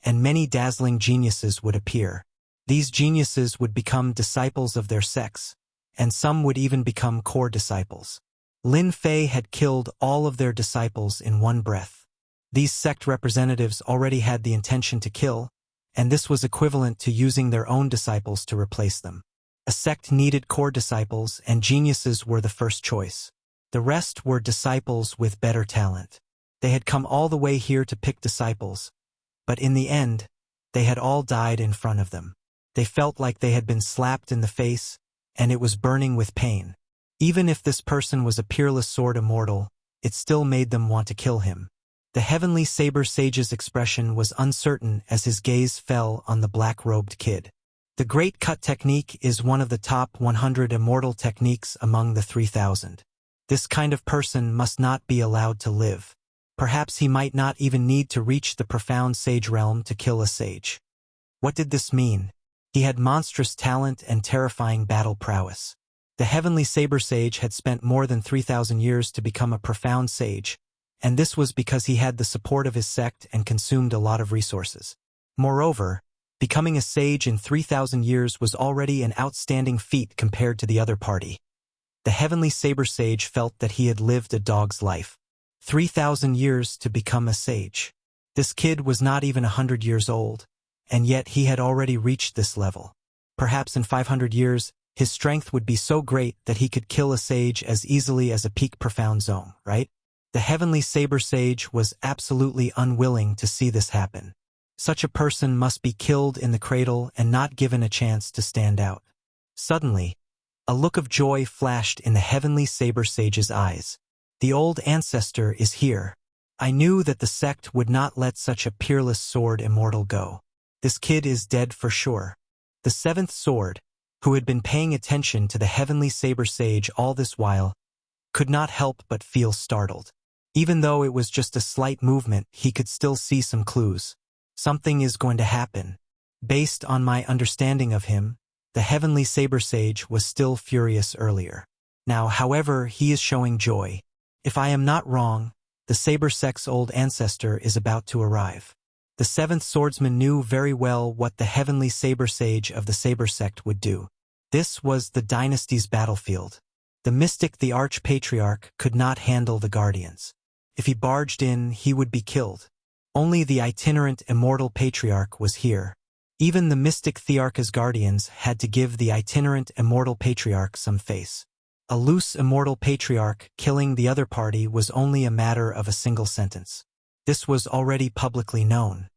Speaker 1: and many dazzling geniuses would appear. These geniuses would become disciples of their sects, and some would even become core disciples. Lin Fei had killed all of their disciples in one breath. These sect representatives already had the intention to kill, and this was equivalent to using their own disciples to replace them. A sect needed core disciples, and geniuses were the first choice. The rest were disciples with better talent. They had come all the way here to pick disciples, but in the end, they had all died in front of them. They felt like they had been slapped in the face, and it was burning with pain. Even if this person was a peerless sword immortal, it still made them want to kill him. The heavenly saber sage's expression was uncertain as his gaze fell on the black-robed kid. The Great Cut technique is one of the top 100 immortal techniques among the 3,000. This kind of person must not be allowed to live. Perhaps he might not even need to reach the profound sage realm to kill a sage. What did this mean? He had monstrous talent and terrifying battle prowess. The heavenly saber sage had spent more than 3,000 years to become a profound sage, and this was because he had the support of his sect and consumed a lot of resources. Moreover, becoming a sage in 3,000 years was already an outstanding feat compared to the other party. The heavenly saber sage felt that he had lived a dog's life. 3,000 years to become a sage. This kid was not even 100 years old, and yet he had already reached this level. Perhaps in 500 years, his strength would be so great that he could kill a sage as easily as a peak profound zone, right? The heavenly saber sage was absolutely unwilling to see this happen. Such a person must be killed in the cradle and not given a chance to stand out. Suddenly, a look of joy flashed in the heavenly saber sage's eyes. The old ancestor is here. I knew that the sect would not let such a peerless sword immortal go. This kid is dead for sure. The 7th sword, who had been paying attention to the heavenly saber sage all this while, could not help but feel startled. Even though it was just a slight movement, he could still see some clues. Something is going to happen. Based on my understanding of him, the heavenly saber sage was still furious earlier. Now, however, he is showing joy. If I am not wrong, the saber sect's old ancestor is about to arrive. The 7th swordsman knew very well what the heavenly saber sage of the saber sect would do. This was the dynasty's battlefield. The mystic, the arch-patriarch, could not handle the guardians. If he barged in, he would be killed. Only the itinerant immortal patriarch was here. Even the mystic thearch's guardians had to give the itinerant immortal patriarch some face. A loose immortal patriarch killing the other party was only a matter of a single sentence. This was already publicly known.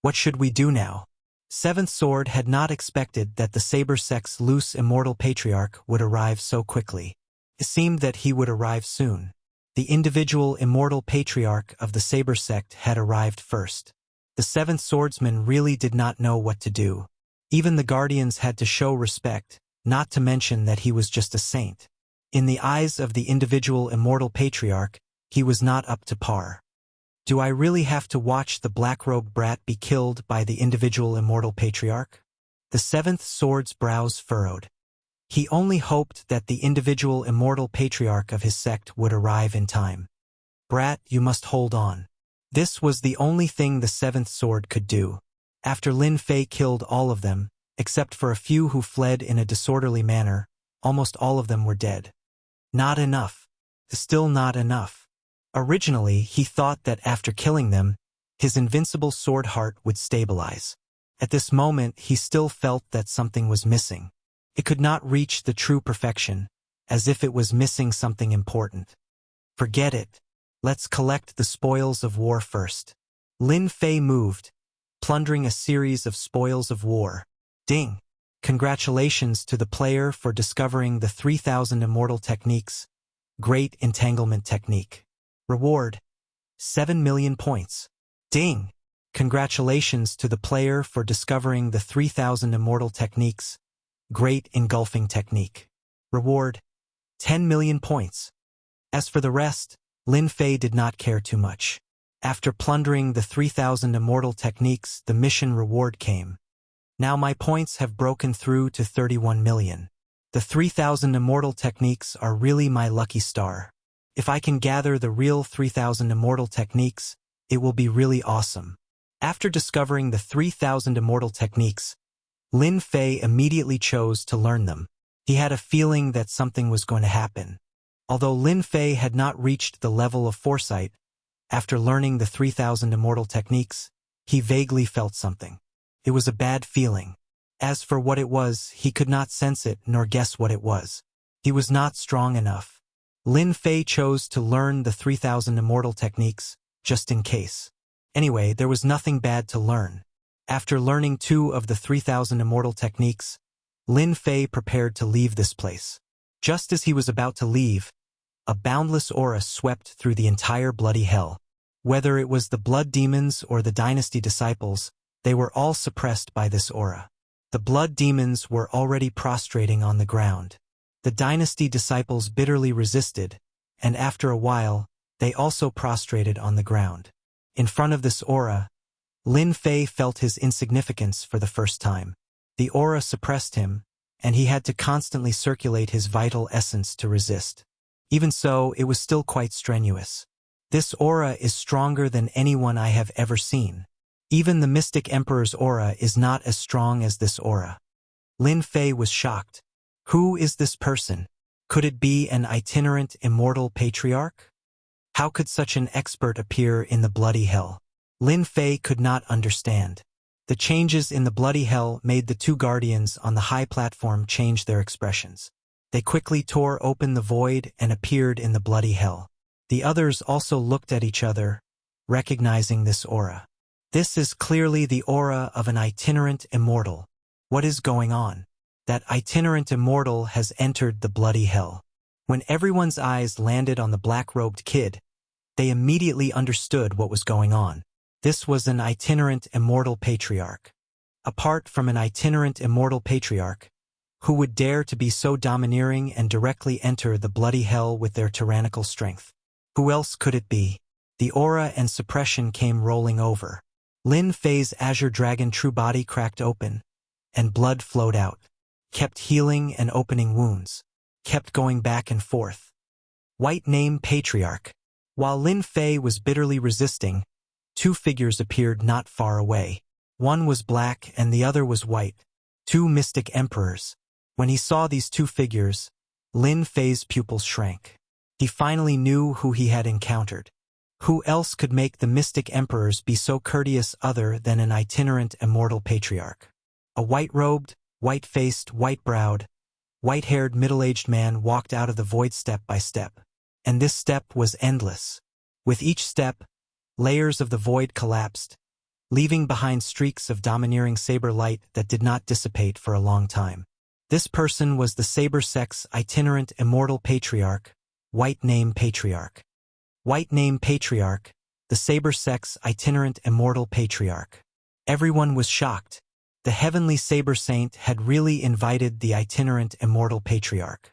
Speaker 1: What should we do now? 7th Sword had not expected that the Saber Sect's loose immortal patriarch would arrive so quickly. It seemed that he would arrive soon. The individual immortal patriarch of the Saber Sect had arrived first. The 7th Swordsman really did not know what to do. Even the guardians had to show respect, not to mention that he was just a saint. In the eyes of the individual immortal patriarch, he was not up to par. Do I really have to watch the black-robed brat be killed by the individual immortal patriarch? The seventh sword's brows furrowed. He only hoped that the individual immortal patriarch of his sect would arrive in time. Brat, you must hold on. This was the only thing the seventh sword could do. After Lin Fei killed all of them, except for a few who fled in a disorderly manner, almost all of them were dead. Not enough. Still not enough. Originally, he thought that after killing them, his invincible sword heart would stabilize. At this moment, he still felt that something was missing. It could not reach the true perfection, as if it was missing something important. Forget it. Let's collect the spoils of war first. Lin Fei moved, plundering a series of spoils of war. Ding! Congratulations to the player for discovering the 3,000 immortal techniques. Great entanglement technique. Reward: 7 million points. Ding! Congratulations to the player for discovering the 3,000 immortal techniques. Great engulfing technique. Reward: 10 million points. As for the rest, Lin Fei did not care too much. After plundering the 3,000 immortal techniques, the mission reward came. Now my points have broken through to 31 million. The 3,000 immortal techniques are really my lucky star. If I can gather the real 3,000 immortal techniques, it will be really awesome. After discovering the 3,000 immortal techniques, Lin Fei immediately chose to learn them. He had a feeling that something was going to happen. Although Lin Fei had not reached the level of foresight, after learning the 3,000 immortal techniques, he vaguely felt something. It was a bad feeling. As for what it was, he could not sense it nor guess what it was. He was not strong enough. Lin Fei chose to learn the 3,000 immortal techniques, just in case. Anyway, there was nothing bad to learn. After learning 2 of the 3,000 immortal techniques, Lin Fei prepared to leave this place. Just as he was about to leave, a boundless aura swept through the entire bloody hell. Whether it was the blood demons or the dynasty disciples, they were all suppressed by this aura. The blood demons were already prostrating on the ground. The dynasty disciples bitterly resisted, and after a while, they also prostrated on the ground. In front of this aura, Lin Fei felt his insignificance for the first time. The aura suppressed him, and he had to constantly circulate his vital essence to resist. Even so, it was still quite strenuous. This aura is stronger than anyone I have ever seen. Even the Mystic Emperor's aura is not as strong as this aura. Lin Fei was shocked. Who is this person? Could it be an itinerant immortal patriarch? How could such an expert appear in the bloody hell? Lin Fei could not understand. The changes in the bloody hell made the 2 guardians on the high platform change their expressions. They quickly tore open the void and appeared in the bloody hell. The others also looked at each other, recognizing this aura. This is clearly the aura of an itinerant immortal. What is going on? That itinerant immortal has entered the bloody hell. When everyone's eyes landed on the black-robed kid, they immediately understood what was going on. This was an itinerant immortal patriarch. Apart from an itinerant immortal patriarch, who would dare to be so domineering and directly enter the bloody hell with their tyrannical strength? Who else could it be? The aura and suppression came rolling over. Lin Fei's azure dragon true body cracked open, and blood flowed out, kept healing and opening wounds, kept going back and forth. White name Patriarch. While Lin Fei was bitterly resisting, 2 figures appeared not far away. One was black and the other was white. 2 mystic emperors. When he saw these 2 figures, Lin Fei's pupils shrank. He finally knew who he had encountered. Who else could make the mystic emperors be so courteous other than an itinerant immortal patriarch? A white-robed, white-faced, white-browed, white-haired middle-aged man walked out of the void step by step. And this step was endless. With each step, layers of the void collapsed, leaving behind streaks of domineering saber light that did not dissipate for a long time. This person was the Saber Sect's itinerant immortal patriarch, White Name Patriarch. White Name Patriarch, the Saber Sect's itinerant immortal patriarch. Everyone was shocked. The heavenly Saber Saint had really invited the itinerant immortal patriarch.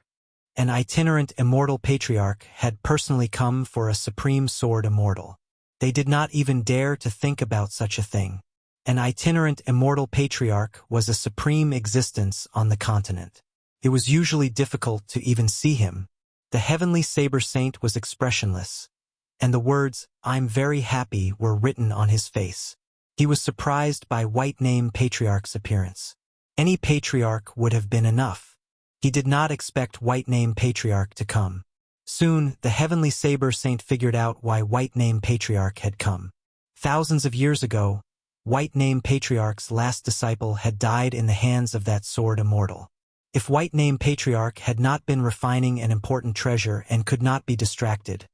Speaker 1: An itinerant immortal patriarch had personally come for a supreme sword immortal. They did not even dare to think about such a thing. An itinerant immortal patriarch was a supreme existence on the continent. It was usually difficult to even see him. The heavenly saber saint was expressionless, and the words, "I'm very happy," were written on his face. He was surprised by White Name Patriarch's appearance. Any patriarch would have been enough. He did not expect White Name Patriarch to come. Soon, the heavenly saber saint figured out why White Name Patriarch had come. Thousands of years ago, White Name Patriarch's last disciple had died in the hands of that sword immortal. If White Name Patriarch had not been refining an important treasure and could not be distracted,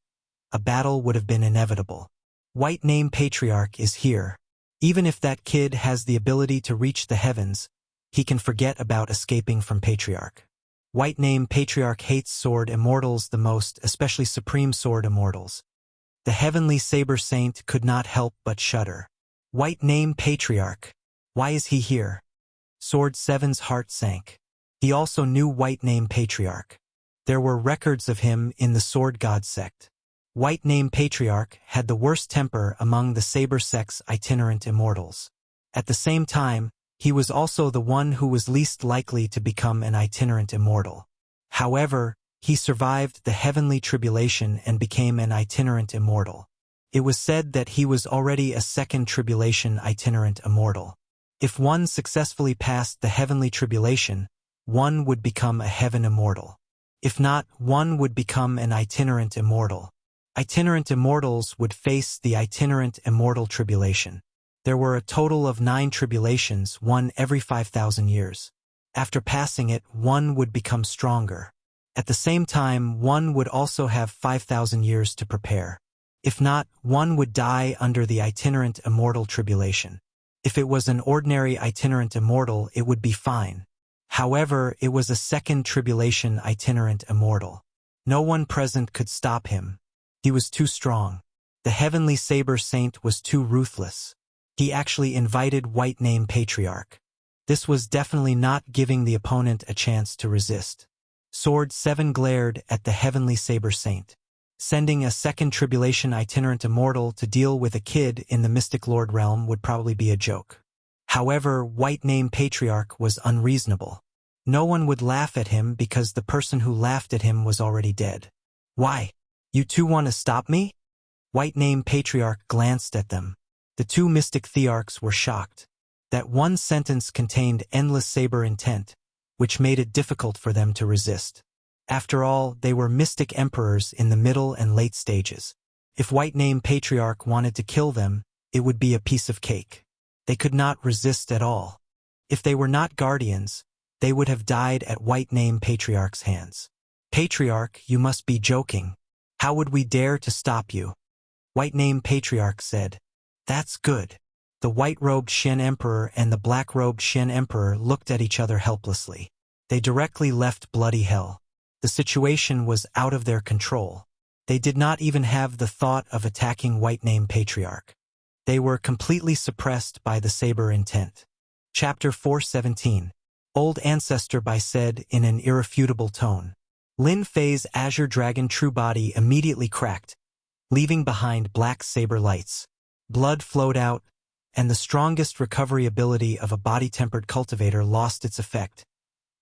Speaker 1: a battle would have been inevitable. White Name Patriarch is here. Even if that kid has the ability to reach the heavens, he can forget about escaping from Patriarch. White Name Patriarch hates sword immortals the most, especially supreme sword immortals. The heavenly saber saint could not help but shudder. White Name Patriarch. Why is he here? Sword 7's heart sank. He also knew White Name Patriarch. There were records of him in the Sword God sect. White Name Patriarch had the worst temper among the Saber sect's itinerant immortals. At the same time, he was also the one who was least likely to become an itinerant immortal. However, he survived the heavenly tribulation and became an itinerant immortal. It was said that he was already a second tribulation itinerant immortal. If one successfully passed the heavenly tribulation, one would become a heaven immortal. If not, one would become an itinerant immortal. Itinerant immortals would face the itinerant immortal tribulation. There were a total of 9 tribulations, one every 5,000 years. After passing it, one would become stronger. At the same time, one would also have 5,000 years to prepare. If not, one would die under the itinerant immortal tribulation. If it was an ordinary itinerant immortal, it would be fine. However, it was a second tribulation itinerant immortal. No one present could stop him. He was too strong. The heavenly saber saint was too ruthless. He actually invited White Name Patriarch. This was definitely not giving the opponent a chance to resist. Sword 7 glared at the heavenly saber saint. Sending a second tribulation itinerant immortal to deal with a kid in the Mystic Lord realm would probably be a joke. However, White Name Patriarch was unreasonable. No one would laugh at him because the person who laughed at him was already dead. Why? You two want to stop me? White Name Patriarch glanced at them. The two mystic thearchs were shocked. That one sentence contained endless saber intent, which made it difficult for them to resist. After all, they were mystic emperors in the middle and late stages. If White Name Patriarch wanted to kill them, it would be a piece of cake. They could not resist at all. If they were not guardians, they would have died at White Name Patriarch's hands. Patriarch, you must be joking. How would we dare to stop you? White Name Patriarch said. That's good. The white-robed Shen Emperor and the black-robed Shen Emperor looked at each other helplessly. They directly left bloody hell. The situation was out of their control. They did not even have the thought of attacking White Name Patriarch. They were completely suppressed by the saber intent. Chapter 417. Old Ancestor Bai said in an irrefutable tone. Lin Fei's azure dragon true body immediately cracked, leaving behind black saber lights. Blood flowed out, and the strongest recovery ability of a body-tempered cultivator lost its effect,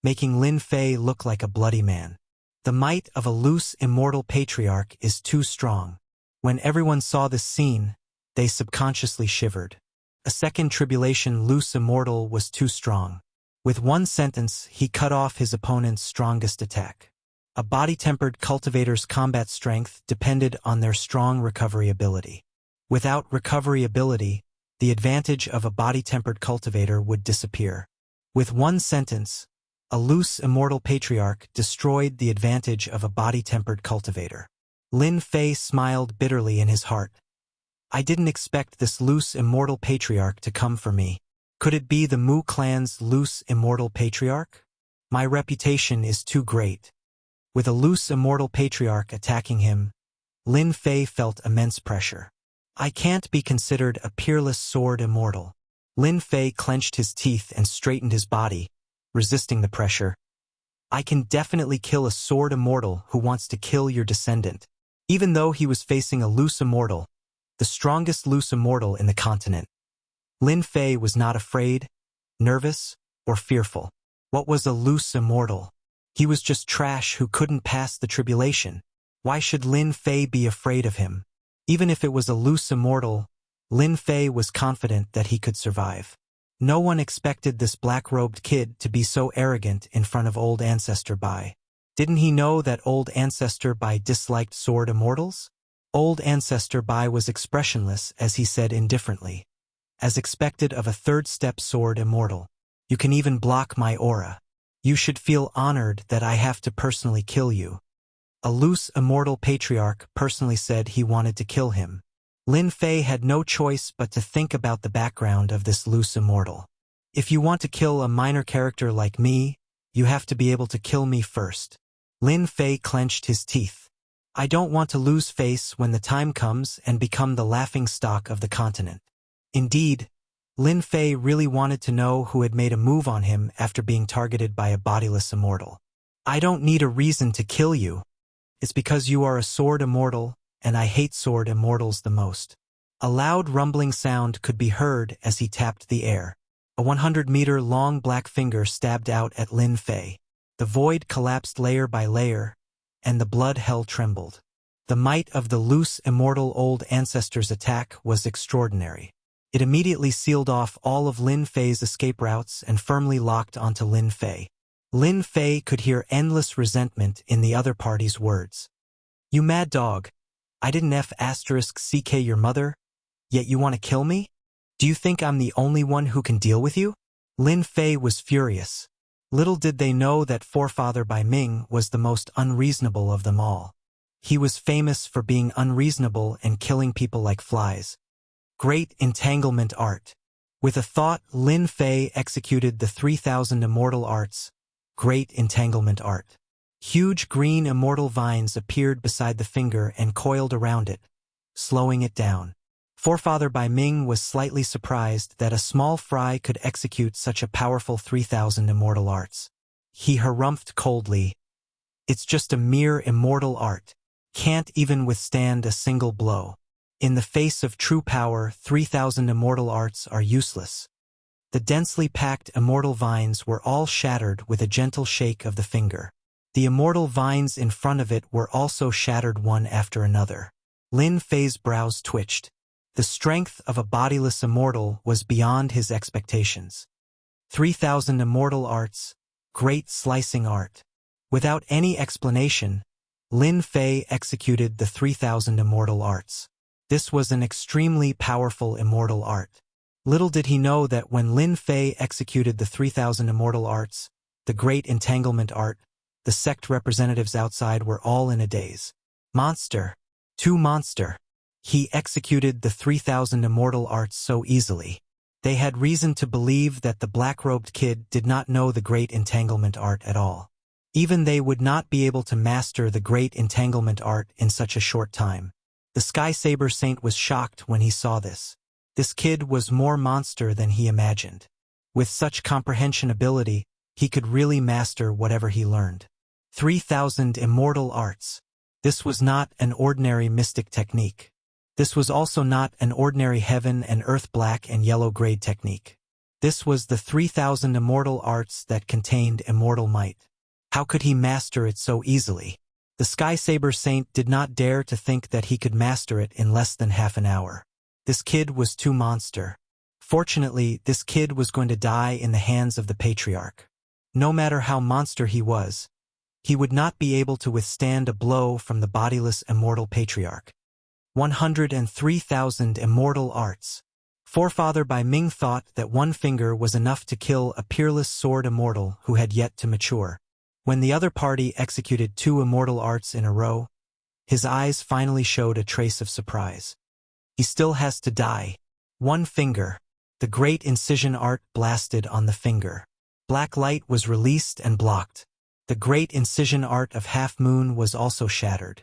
Speaker 1: making Lin Fei look like a bloody man. The might of a loose, immortal patriarch is too strong. When everyone saw this scene, they subconsciously shivered. A second tribulation loose immortal was too strong. With one sentence, he cut off his opponent's strongest attack. A body-tempered cultivator's combat strength depended on their strong recovery ability. Without recovery ability, the advantage of a body-tempered cultivator would disappear. With one sentence, a loose immortal patriarch destroyed the advantage of a body-tempered cultivator. Lin Fei smiled bitterly in his heart. I didn't expect this loose immortal patriarch to come for me. Could it be the Mu clan's loose immortal patriarch? My reputation is too great. With a loose immortal patriarch attacking him, Lin Fei felt immense pressure. I can't be considered a peerless sword immortal. Lin Fei clenched his teeth and straightened his body, resisting the pressure. I can definitely kill a sword immortal who wants to kill your descendant. Even though he was facing a loose immortal, the strongest loose immortal in the continent. Lin Fei was not afraid, nervous, or fearful. What was a loose immortal? He was just trash who couldn't pass the tribulation. Why should Lin Fei be afraid of him? Even if it was a loose immortal, Lin Fei was confident that he could survive. No one expected this black-robed kid to be so arrogant in front of old Ancestor Bai. Didn't he know that old Ancestor Bai disliked sword immortals? Old Ancestor Bai was expressionless as he said indifferently. As expected of a third-step sword immortal. You can even block my aura. You should feel honored that I have to personally kill you. A loose immortal patriarch personally said he wanted to kill him. Lin Fei had no choice but to think about the background of this loose immortal. If you want to kill a minor character like me, you have to be able to kill me first. Lin Fei clenched his teeth. I don't want to lose face when the time comes and become the laughingstock of the continent. Indeed, Lin Fei really wanted to know who had made a move on him after being targeted by a bodiless immortal. I don't need a reason to kill you. It's because you are a sword immortal, and I hate sword immortals the most. A loud rumbling sound could be heard as he tapped the air. A 100-meter-long black finger stabbed out at Lin Fei. The void collapsed layer by layer, and the blood hell trembled. The might of the loose immortal old ancestor's attack was extraordinary. It immediately sealed off all of Lin Fei's escape routes and firmly locked onto Lin Fei. Lin Fei could hear endless resentment in the other party's words. You mad dog. I didn't *CK your mother, yet you want to kill me? Do you think I'm the only one who can deal with you? Lin Fei was furious. Little did they know that forefather Bai Ming was the most unreasonable of them all. He was famous for being unreasonable and killing people like flies. Great entanglement art. With a thought, Lin Fei executed the 3,000 immortal arts. Great entanglement art. Huge green immortal vines appeared beside the finger and coiled around it, slowing it down. Forefather Bai Ming was slightly surprised that a small fry could execute such a powerful 3,000 immortal arts. He harumphed coldly. It's just a mere immortal art. Can't even withstand a single blow. In the face of true power, 3,000 immortal arts are useless. The densely packed immortal vines were all shattered with a gentle shake of the finger. The immortal vines in front of it were also shattered one after another. Lin Fei's brows twitched. The strength of a bodiless immortal was beyond his expectations. 3,000 immortal arts, great slicing art. Without any explanation, Lin Fei executed the 3,000 immortal arts. This was an extremely powerful immortal art. Little did he know that when Lin Fei executed the 3,000 immortal arts, the great entanglement art, the sect representatives outside were all in a daze. Monster. Too monster. He executed the 3,000 immortal arts so easily. They had reason to believe that the black-robed kid did not know the great entanglement art at all. Even they would not be able to master the great entanglement art in such a short time. The Sky Saber Saint was shocked when he saw this. This kid was more monster than he imagined. With such comprehension ability, he could really master whatever he learned. 3,000 immortal arts. This was not an ordinary mystic technique. This was also not an ordinary heaven and earth black and yellow grade technique. This was the 3,000 immortal arts that contained immortal might. How could he master it so easily? The Sky Saber Saint did not dare to think that he could master it in less than half an hour. This kid was too monster. Fortunately, this kid was going to die in the hands of the patriarch. No matter how monster he was, he would not be able to withstand a blow from the bodiless immortal patriarch. 103,000 immortal arts. Forefather Bai Ming thought that one finger was enough to kill a peerless sword immortal who had yet to mature. When the other party executed 2 immortal arts in a row, his eyes finally showed a trace of surprise. He still has to die. One finger. The great incision art blasted on the finger. Black light was released and blocked. The great incision art of Half Moon was also shattered.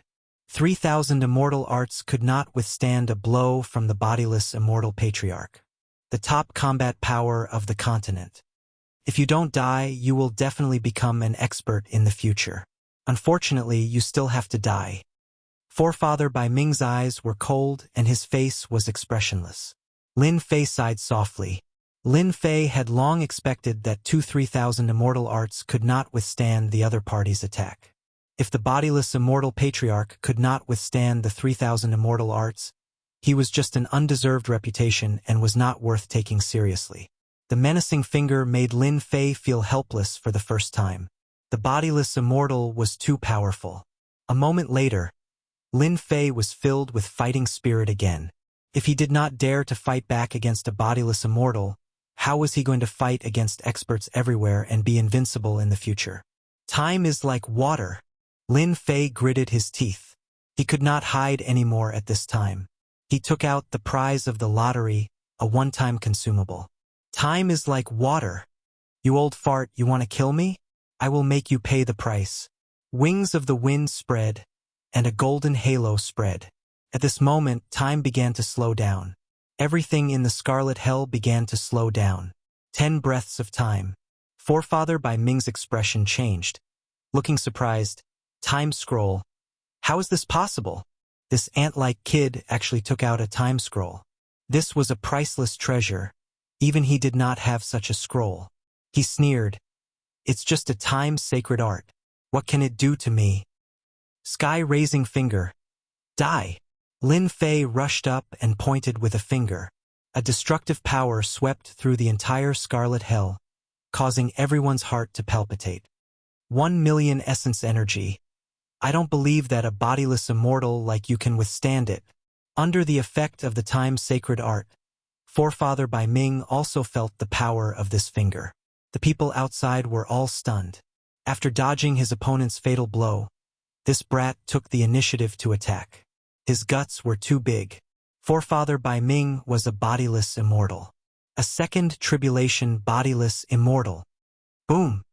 Speaker 1: 3,000 immortal arts could not withstand a blow from the bodiless immortal patriarch. The top combat power of the continent. If you don't die, you will definitely become an expert in the future. Unfortunately, you still have to die. Forefather Bai Ming's eyes were cold and his face was expressionless. Lin Fei sighed softly. Lin Fei had long expected that 3,000 immortal arts could not withstand the other party's attack. If the bodiless immortal patriarch could not withstand the 3,000 immortal arts, he was just an undeserved reputation and was not worth taking seriously. The menacing finger made Lin Fei feel helpless for the first time. The bodiless immortal was too powerful. A moment later, Lin Fei was filled with fighting spirit again. If he did not dare to fight back against a bodiless immortal, how was he going to fight against experts everywhere and be invincible in the future? Time is like water. Lin Fei gritted his teeth. He could not hide anymore at this time. He took out the prize of the lottery, a one-time consumable. Time is like water. You old fart, you want to kill me? I will make you pay the price. Wings of the wind spread, and a golden halo spread. At this moment, time began to slow down. Everything in the Scarlet Hell began to slow down. 10 breaths of time. Forefather Bai Ming's expression changed. Looking surprised, time scroll. How is this possible? This ant-like kid actually took out a time scroll. This was a priceless treasure. Even he did not have such a scroll. He sneered. It's just a time-sacred art. What can it do to me? Sky-raising finger. Die. Lin Fei rushed up and pointed with a finger. A destructive power swept through the entire Scarlet Hell, causing everyone's heart to palpitate. 1 million essence energy. I don't believe that a bodiless immortal like you can withstand it. Under the effect of the time-sacred art, Forefather Bai Ming also felt the power of this finger. The people outside were all stunned. After dodging his opponent's fatal blow, this brat took the initiative to attack. His guts were too big. Forefather Bai Ming was a bodiless immortal. A second tribulation bodiless immortal. Boom!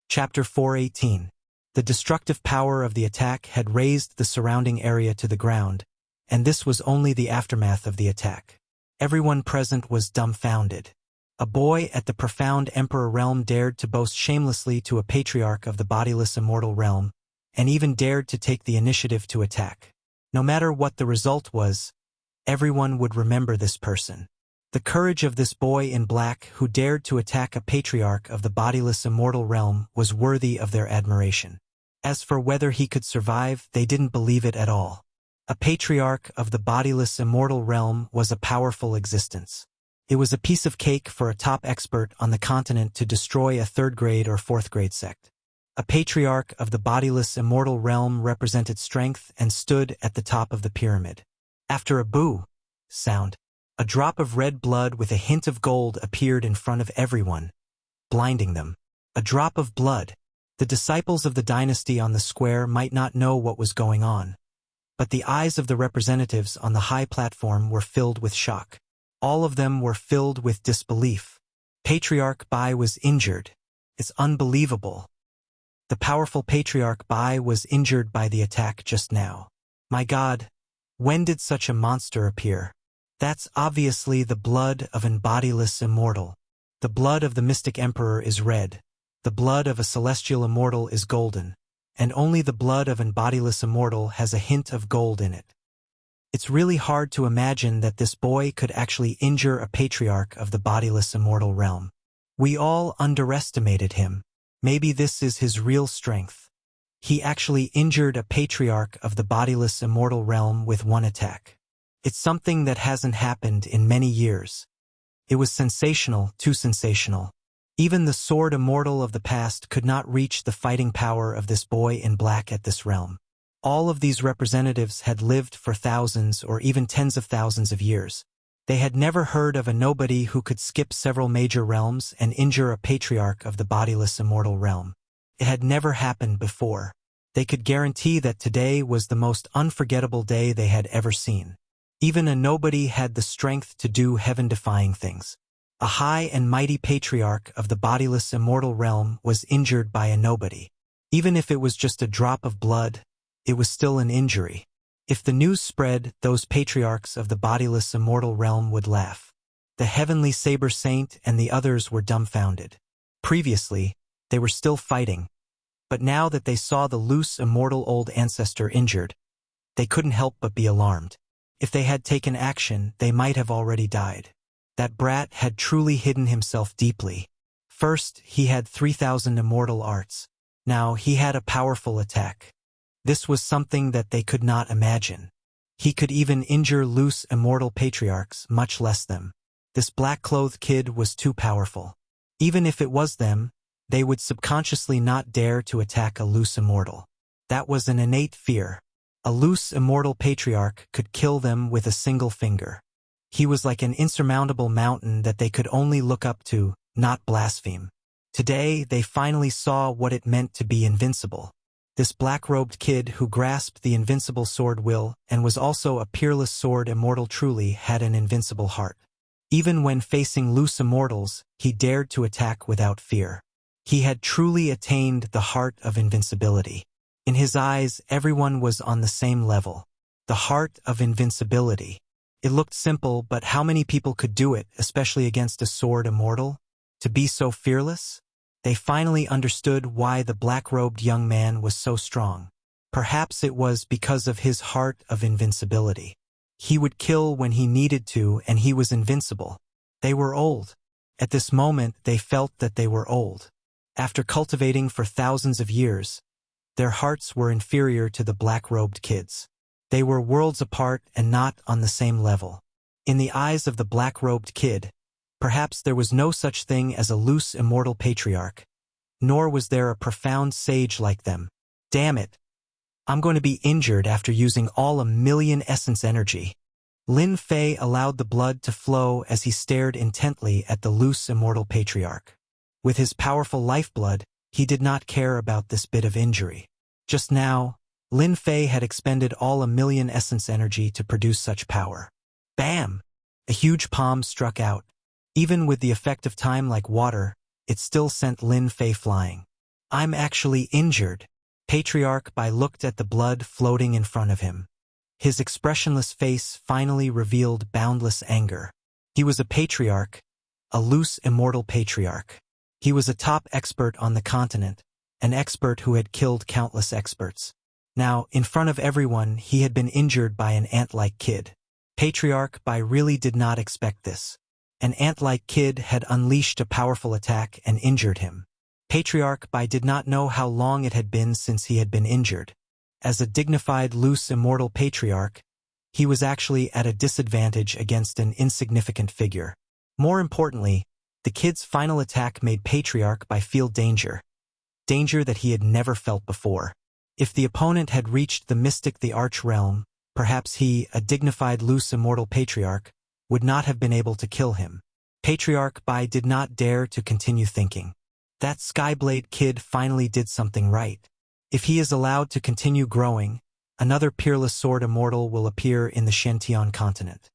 Speaker 1: Chapter 418. The destructive power of the attack had razed the surrounding area to the ground, and this was only the aftermath of the attack. Everyone present was dumbfounded. A boy at the profound Emperor realm dared to boast shamelessly to a patriarch of the bodiless immortal realm, and even dared to take the initiative to attack. No matter what the result was, everyone would remember this person. The courage of this boy in black who dared to attack a patriarch of the bodiless immortal realm was worthy of their admiration. As for whether he could survive, they didn't believe it at all. A patriarch of the bodiless immortal realm was a powerful existence. It was a piece of cake for a top expert on the continent to destroy a 3rd grade or 4th grade sect. A patriarch of the bodiless immortal realm represented strength and stood at the top of the pyramid. After a boo sound, a drop of red blood with a hint of gold appeared in front of everyone, blinding them. A drop of blood. The disciples of the dynasty on the square might not know what was going on, but the eyes of the representatives on the high platform were filled with shock. All of them were filled with disbelief. Patriarch Bai was injured. It's unbelievable. The powerful Patriarch Bai was injured by the attack just now. My God, when did such a monster appear? That's obviously the blood of an bodiless immortal. The blood of the mystic emperor is red. The blood of a celestial immortal is golden. And only the blood of an bodiless immortal has a hint of gold in it. It's really hard to imagine that this boy could actually injure a patriarch of the bodiless immortal realm. We all underestimated him. Maybe this is his real strength. He actually injured a patriarch of the bodiless immortal realm with one attack. It's something that hasn't happened in many years. It was sensational, too sensational. Even the sword immortal of the past could not reach the fighting power of this boy in black at this realm. All of these representatives had lived for thousands or even tens of thousands of years. They had never heard of a nobody who could skip several major realms and injure a patriarch of the bodiless immortal realm. It had never happened before. They could guarantee that today was the most unforgettable day they had ever seen. Even a nobody had the strength to do heaven-defying things. A high and mighty patriarch of the bodiless immortal realm was injured by a nobody. Even if it was just a drop of blood, it was still an injury. If the news spread, those patriarchs of the bodiless immortal realm would laugh. The heavenly saber saint and the others were dumbfounded. Previously, they were still fighting, but now that they saw the loose immortal old ancestor injured, they couldn't help but be alarmed. If they had taken action, they might have already died. That brat had truly hidden himself deeply. First, he had 3,000 immortal arts. Now, he had a powerful attack. This was something that they could not imagine. He could even injure loose immortal patriarchs, much less them. This black-clothed kid was too powerful. Even if it was them, they would subconsciously not dare to attack a loose immortal. That was an innate fear. A loose immortal patriarch could kill them with a single finger. He was like an insurmountable mountain that they could only look up to, not blaspheme. Today, they finally saw what it meant to be invincible. This black-robed kid who grasped the invincible sword will and was also a peerless sword immortal truly had an invincible heart. Even when facing loose immortals, he dared to attack without fear. He had truly attained the heart of invincibility. In his eyes, everyone was on the same level. The heart of invincibility. It looked simple, but how many people could do it, especially against a sword immortal? To be so fearless? They finally understood why the black-robed young man was so strong. Perhaps it was because of his heart of invincibility. He would kill when he needed to, and he was invincible. They were old. At this moment, they felt that they were old. After cultivating for thousands of years, their hearts were inferior to the black-robed kids. They were worlds apart and not on the same level. In the eyes of the black-robed kid, perhaps there was no such thing as a loose immortal patriarch, nor was there a profound sage like them. Damn it! I'm going to be injured after using all 1,000,000 essence energy. Lin Fei allowed the blood to flow as he stared intently at the loose immortal patriarch. With his powerful lifeblood, he did not care about this bit of injury. Just now, Lin Fei had expended all 1,000,000 essence energy to produce such power. Bam! A huge palm struck out. Even with the effect of time like water, it still sent Lin Fei flying. I'm actually injured. Patriarch Bai looked at the blood floating in front of him. His expressionless face finally revealed boundless anger. He was a patriarch, a loose immortal patriarch. He was a top expert on the continent, an expert who had killed countless experts. Now, in front of everyone, he had been injured by an ant-like kid. Patriarch Bai really did not expect this. An ant-like kid had unleashed a powerful attack and injured him. Patriarch Bai did not know how long it had been since he had been injured. As a dignified, loose, immortal patriarch, he was actually at a disadvantage against an insignificant figure. More importantly, the kid's final attack made Patriarch Bai feel danger. Danger that he had never felt before. If the opponent had reached the mystic the arch realm, perhaps he, a dignified, loose, immortal patriarch, would not have been able to kill him. Patriarch Bai did not dare to continue thinking. That Skyblade kid finally did something right. If he is allowed to continue growing, another peerless sword immortal will appear in the Shantian continent.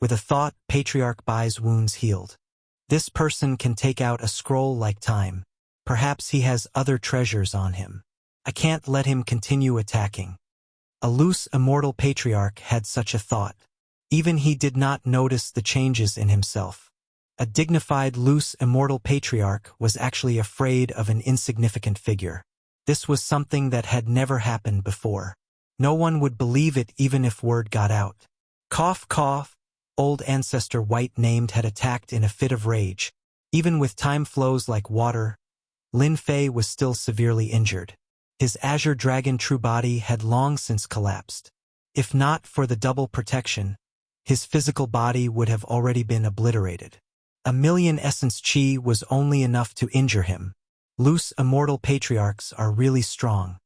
Speaker 1: With a thought, Patriarch Bai's wounds healed. This person can take out a scroll like time. Perhaps he has other treasures on him. I can't let him continue attacking. A loose immortal patriarch had such a thought. Even he did not notice the changes in himself. A dignified, loose, immortal patriarch was actually afraid of an insignificant figure. This was something that had never happened before. No one would believe it even if word got out. Cough, cough. Old ancestor White-Named had attacked in a fit of rage. Even with time flows like water, Lin Fei was still severely injured. His azure dragon true body had long since collapsed. If not for the double protection, his physical body would have already been obliterated. 1,000,000 essence chi was only enough to injure him. Loose immortal patriarchs are really strong.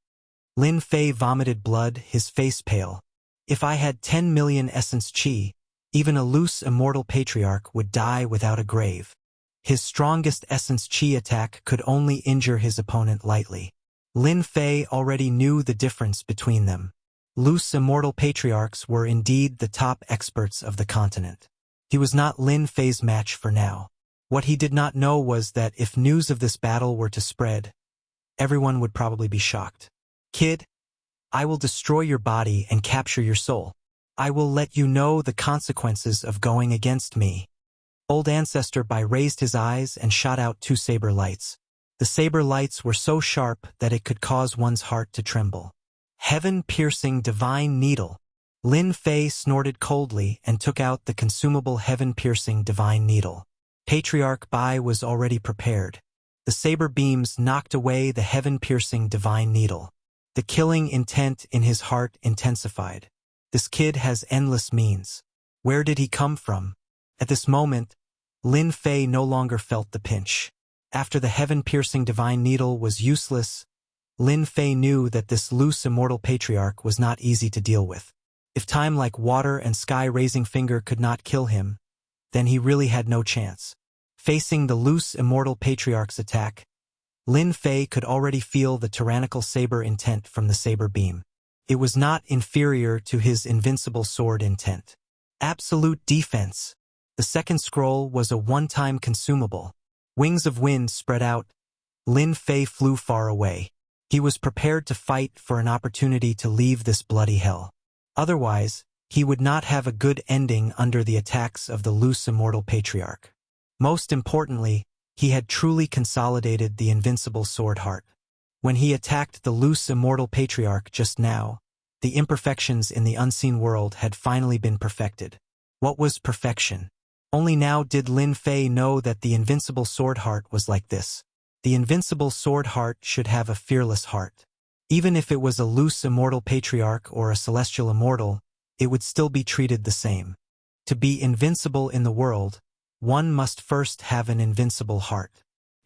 Speaker 1: Lin Fei vomited blood, his face pale. If I had 10,000,000 essence chi, even a loose immortal patriarch would die without a grave. His strongest essence chi attack could only injure his opponent lightly. Lin Fei already knew the difference between them. Loose immortal patriarchs were indeed the top experts of the continent. He was not Lin Fei's match for now. What he did not know was that if news of this battle were to spread, everyone would probably be shocked. Kid, I will destroy your body and capture your soul. I will let you know the consequences of going against me. Old Ancestor Bai raised his eyes and shot out 2 saber lights. The saber lights were so sharp that it could cause one's heart to tremble. Heaven-piercing divine needle. Lin Fei snorted coldly and took out the consumable heaven-piercing divine needle. Patriarch Bai was already prepared. The saber beams knocked away the heaven-piercing divine needle. The killing intent in his heart intensified. This kid has endless means. Where did he come from? At this moment, Lin Fei no longer felt the pinch. After the heaven-piercing divine needle was useless, Lin Fei knew that this loose immortal patriarch was not easy to deal with. If time like water and sky-raising finger could not kill him, then he really had no chance. Facing the loose immortal patriarch's attack, Lin Fei could already feel the tyrannical saber intent from the saber beam. It was not inferior to his invincible sword intent. Absolute defense. The second scroll was a one-time consumable. Wings of wind spread out. Lin Fei flew far away. He was prepared to fight for an opportunity to leave this bloody hell. Otherwise, he would not have a good ending under the attacks of the loose immortal patriarch. Most importantly, he had truly consolidated the invincible sword heart. When he attacked the loose immortal patriarch just now, the imperfections in the unseen world had finally been perfected. What was perfection? Only now did Lin Fei know that the invincible sword heart was like this. The invincible sword heart should have a fearless heart. Even if it was a loose immortal patriarch or a celestial immortal, it would still be treated the same. To be invincible in the world, one must first have an invincible heart.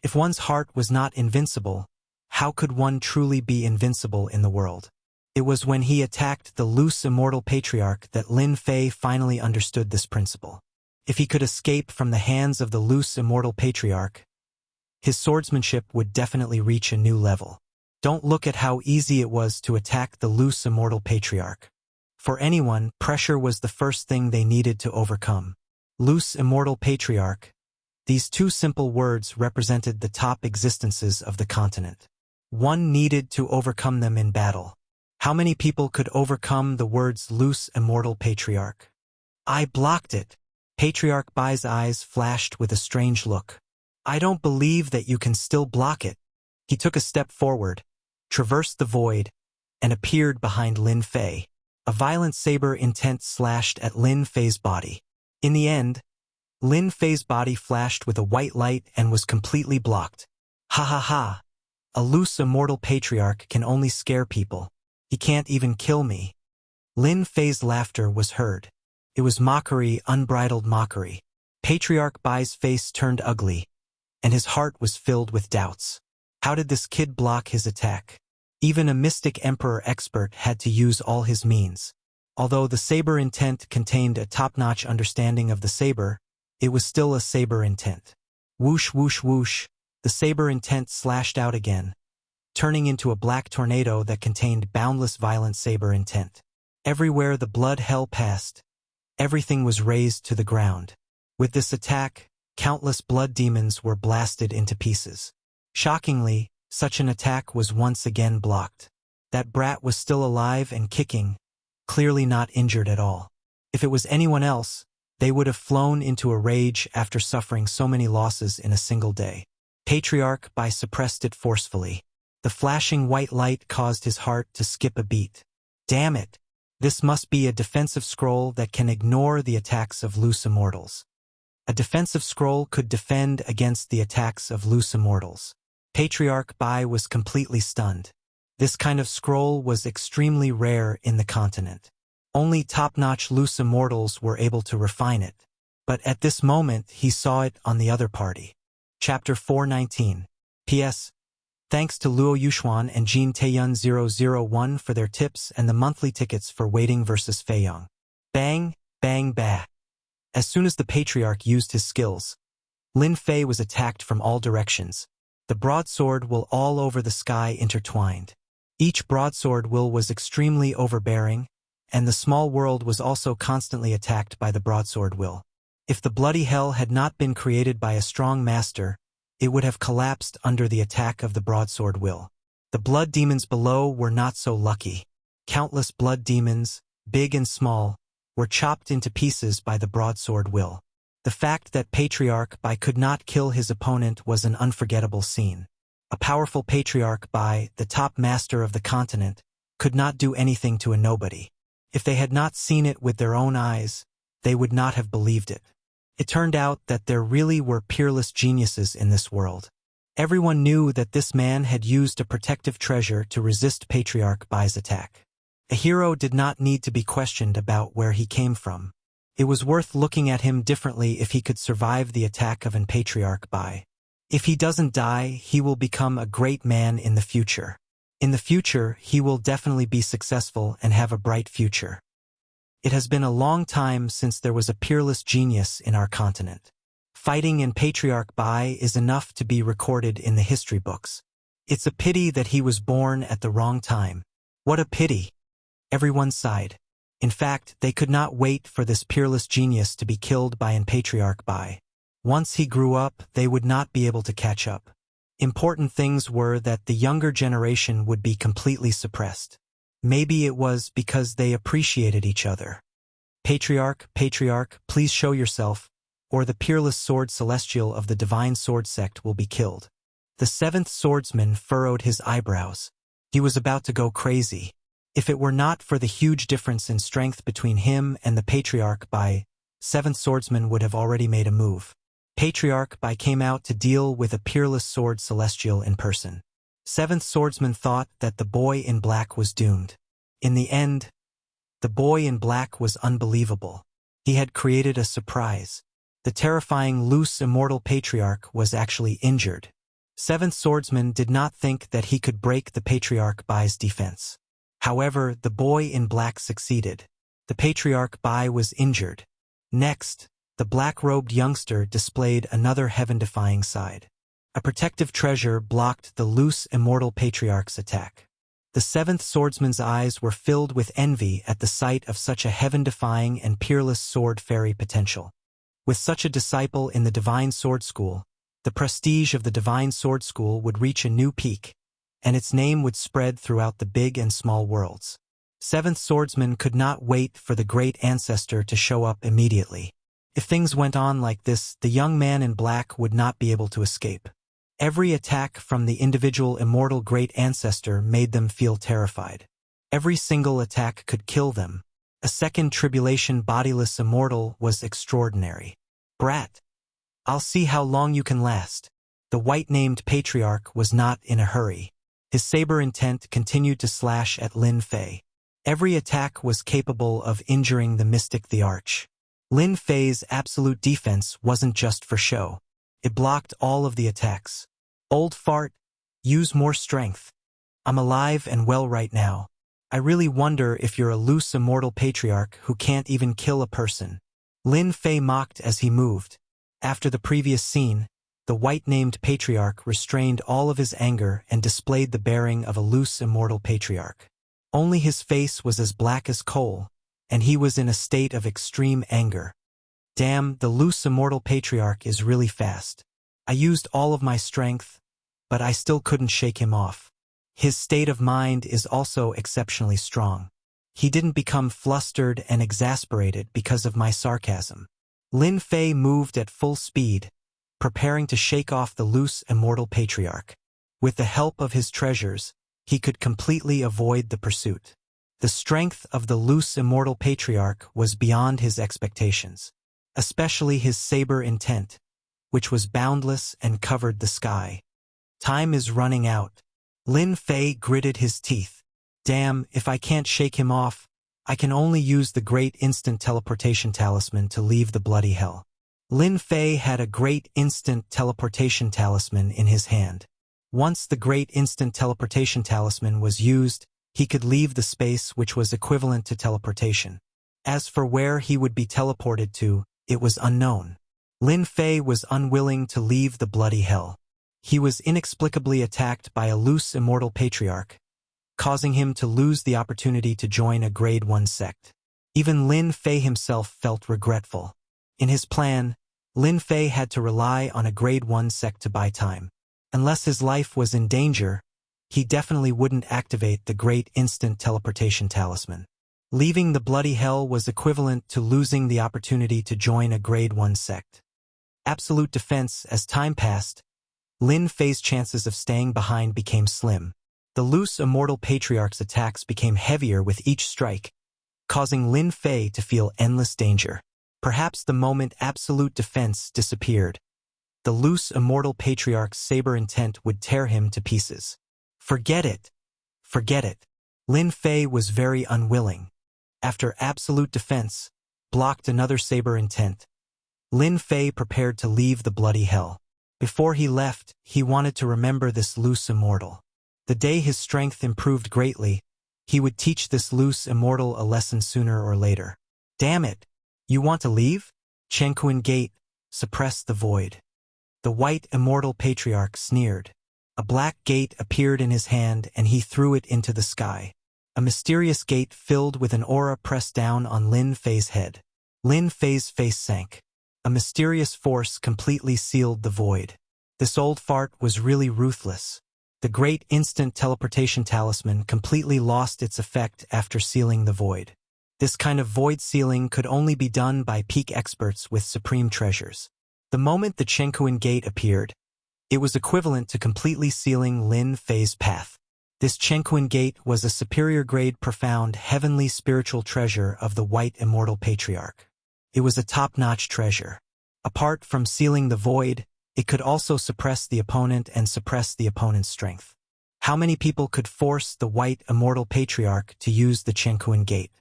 Speaker 1: If one's heart was not invincible, how could one truly be invincible in the world? It was when he attacked the loose immortal patriarch that Lin Fei finally understood this principle. If he could escape from the hands of the loose immortal patriarch, his swordsmanship would definitely reach a new level. Don't look at how easy it was to attack the loose immortal patriarch. For anyone, pressure was the first thing they needed to overcome. Loose immortal patriarch. These two simple words represented the top existences of the continent. One needed to overcome them in battle. How many people could overcome the words loose immortal patriarch? I blocked it. Patriarch Bai's eyes flashed with a strange look. I don't believe that you can still block it. He took a step forward, traversed the void, and appeared behind Lin Fei. A violent saber intent slashed at Lin Fei's body. In the end, Lin Fei's body flashed with a white light and was completely blocked. Ha ha ha. A loose immortal patriarch can only scare people. He can't even kill me. Lin Fei's laughter was heard. It was mockery, unbridled mockery. Patriarch Bai's face turned ugly, and his heart was filled with doubts. How did this kid block his attack? Even a mystic emperor expert had to use all his means. Although the saber intent contained a top-notch understanding of the saber, it was still a saber intent. Whoosh whoosh whoosh, the saber intent slashed out again, turning into a black tornado that contained boundless violent saber intent. Everywhere the blood hell passed, everything was razed to the ground. With this attack, countless blood demons were blasted into pieces. Shockingly, such an attack was once again blocked. That brat was still alive and kicking, clearly not injured at all. If it was anyone else, they would have flown into a rage after suffering so many losses in a single day. Patriarch Bai suppressed it forcefully. The flashing white light caused his heart to skip a beat. Damn it! This must be a defensive scroll that can ignore the attacks of loose immortals. A defensive scroll could defend against the attacks of loose immortals. Patriarch Bai was completely stunned. This kind of scroll was extremely rare in the continent. Only top-notch loose immortals were able to refine it. But at this moment he saw it on the other party. Chapter 419. P.S. Thanks to Luo Yuxuan and Jin Taeyun 001 for their tips and the monthly tickets for Waiting vs. Feiyang. Bang, bang, bah. As soon as the Patriarch used his skills, Lin Fei was attacked from all directions. The broadsword will all over the sky intertwined. Each broadsword will was extremely overbearing, and the small world was also constantly attacked by the broadsword will. If the bloody hell had not been created by a strong master, it would have collapsed under the attack of the broadsword will. The blood demons below were not so lucky. Countless blood demons, big and small, were chopped into pieces by the broadsword will. The fact that Patriarch Bai could not kill his opponent was an unforgettable scene. A powerful Patriarch Bai, the top master of the continent, could not do anything to a nobody. If they had not seen it with their own eyes, they would not have believed it. It turned out that there really were peerless geniuses in this world. Everyone knew that this man had used a protective treasure to resist Patriarch Bai's attack. A hero did not need to be questioned about where he came from. It was worth looking at him differently if he could survive the attack of an Patriarch Bai. If he doesn't die, he will become a great man in the future. In the future, he will definitely be successful and have a bright future. It has been a long time since there was a peerless genius in our continent. Fighting in Patriarch Bai is enough to be recorded in the history books. It's a pity that he was born at the wrong time. What a pity! Everyone sighed. In fact, they could not wait for this peerless genius to be killed by an Patriarch Bai. Once he grew up, they would not be able to catch up. Important things were that the younger generation would be completely suppressed. Maybe it was because they appreciated each other. Patriarch, please show yourself, or the peerless sword celestial of the divine sword sect will be killed. The seventh swordsman furrowed his eyebrows. He was about to go crazy. If it were not for the huge difference in strength between him and the Patriarch Bai, seventh swordsman would have already made a move. Patriarch Bai came out to deal with a peerless sword celestial in person. Seventh swordsman thought that the boy in black was doomed. In the end, the boy in black was unbelievable. He had created a surprise. The terrifying loose immortal Patriarch was actually injured. Seventh swordsman did not think that he could break the Patriarch Bai's defense. However, the boy in black succeeded. The Patriarch Bai was injured. Next, the black-robed youngster displayed another heaven-defying side. A protective treasure blocked the loose immortal Patriarch's attack. The seventh swordsman's eyes were filled with envy at the sight of such a heaven-defying and peerless sword fairy potential. With such a disciple in the Divine Sword School, the prestige of the Divine Sword School would reach a new peak, and its name would spread throughout the big and small worlds. Seventh swordsman could not wait for the great ancestor to show up immediately. If things went on like this, the young man in black would not be able to escape. Every attack from the individual immortal great ancestor made them feel terrified. Every single attack could kill them. A second tribulation bodiless immortal was extraordinary. Brat! I'll see how long you can last. The white-named Patriarch was not in a hurry. His saber intent continued to slash at Lin Fei. Every attack was capable of injuring the mystic the Arch. Lin Fei's absolute defense wasn't just for show. It blocked all of the attacks. Old fart, use more strength. I'm alive and well right now. I really wonder if you're a loose immortal Patriarch who can't even kill a person. Lin Fei mocked as he moved. After the previous scene, the white-named Patriarch restrained all of his anger and displayed the bearing of a loose immortal Patriarch. Only his face was as black as coal, and he was in a state of extreme anger. Damn, the loose immortal Patriarch is really fast. I used all of my strength, but I still couldn't shake him off. His state of mind is also exceptionally strong. He didn't become flustered and exasperated because of my sarcasm. Lin Fei moved at full speed, preparing to shake off the loose immortal Patriarch. With the help of his treasures, he could completely avoid the pursuit. The strength of the loose immortal Patriarch was beyond his expectations, especially his saber intent, which was boundless and covered the sky. Time is running out. Lin Fei gritted his teeth. Damn, if I can't shake him off, I can only use the great instant teleportation talisman to leave the bloody hell. Lin Fei had a great instant teleportation talisman in his hand. Once the great instant teleportation talisman was used, he could leave the space which was equivalent to teleportation. As for where he would be teleported to, it was unknown. Lin Fei was unwilling to leave the bloody hell. He was inexplicably attacked by a loose immortal Patriarch, causing him to lose the opportunity to join a Grade 1 sect. Even Lin Fei himself felt regretful. In his plan, Lin Fei had to rely on a Grade 1 sect to buy time. Unless his life was in danger, he definitely wouldn't activate the great instant teleportation talisman. Leaving the bloody hell was equivalent to losing the opportunity to join a Grade 1 sect. Absolute defense. As time passed, Lin Fei's chances of staying behind became slim. The loose immortal patriarch's attacks became heavier with each strike, causing Lin Fei to feel endless danger. Perhaps the moment absolute defense disappeared, the loose immortal patriarch's saber intent would tear him to pieces. Forget it. Forget it. Lin Fei was very unwilling. After absolute defense, blocked another saber intent. Lin Fei prepared to leave the bloody hell. Before he left, he wanted to remember this loose immortal. The day his strength improved greatly, he would teach this loose immortal a lesson sooner or later. Damn it! You want to leave? Chenquin Gate, suppress the void. The white immortal patriarch sneered. A black gate appeared in his hand and he threw it into the sky. A mysterious gate filled with an aura pressed down on Lin Fei's head. Lin Fei's face sank. A mysterious force completely sealed the void. This old fart was really ruthless. The great instant teleportation talisman completely lost its effect after sealing the void. This kind of void sealing could only be done by peak experts with supreme treasures. The moment the Chenquin Gate appeared, it was equivalent to completely sealing Lin Fei's path. This Chenquin Gate was a superior grade profound heavenly spiritual treasure of the white immortal patriarch. It was a top-notch treasure. Apart from sealing the void, it could also suppress the opponent and suppress the opponent's strength. How many people could force the white immortal patriarch to use the Chenquin Gate?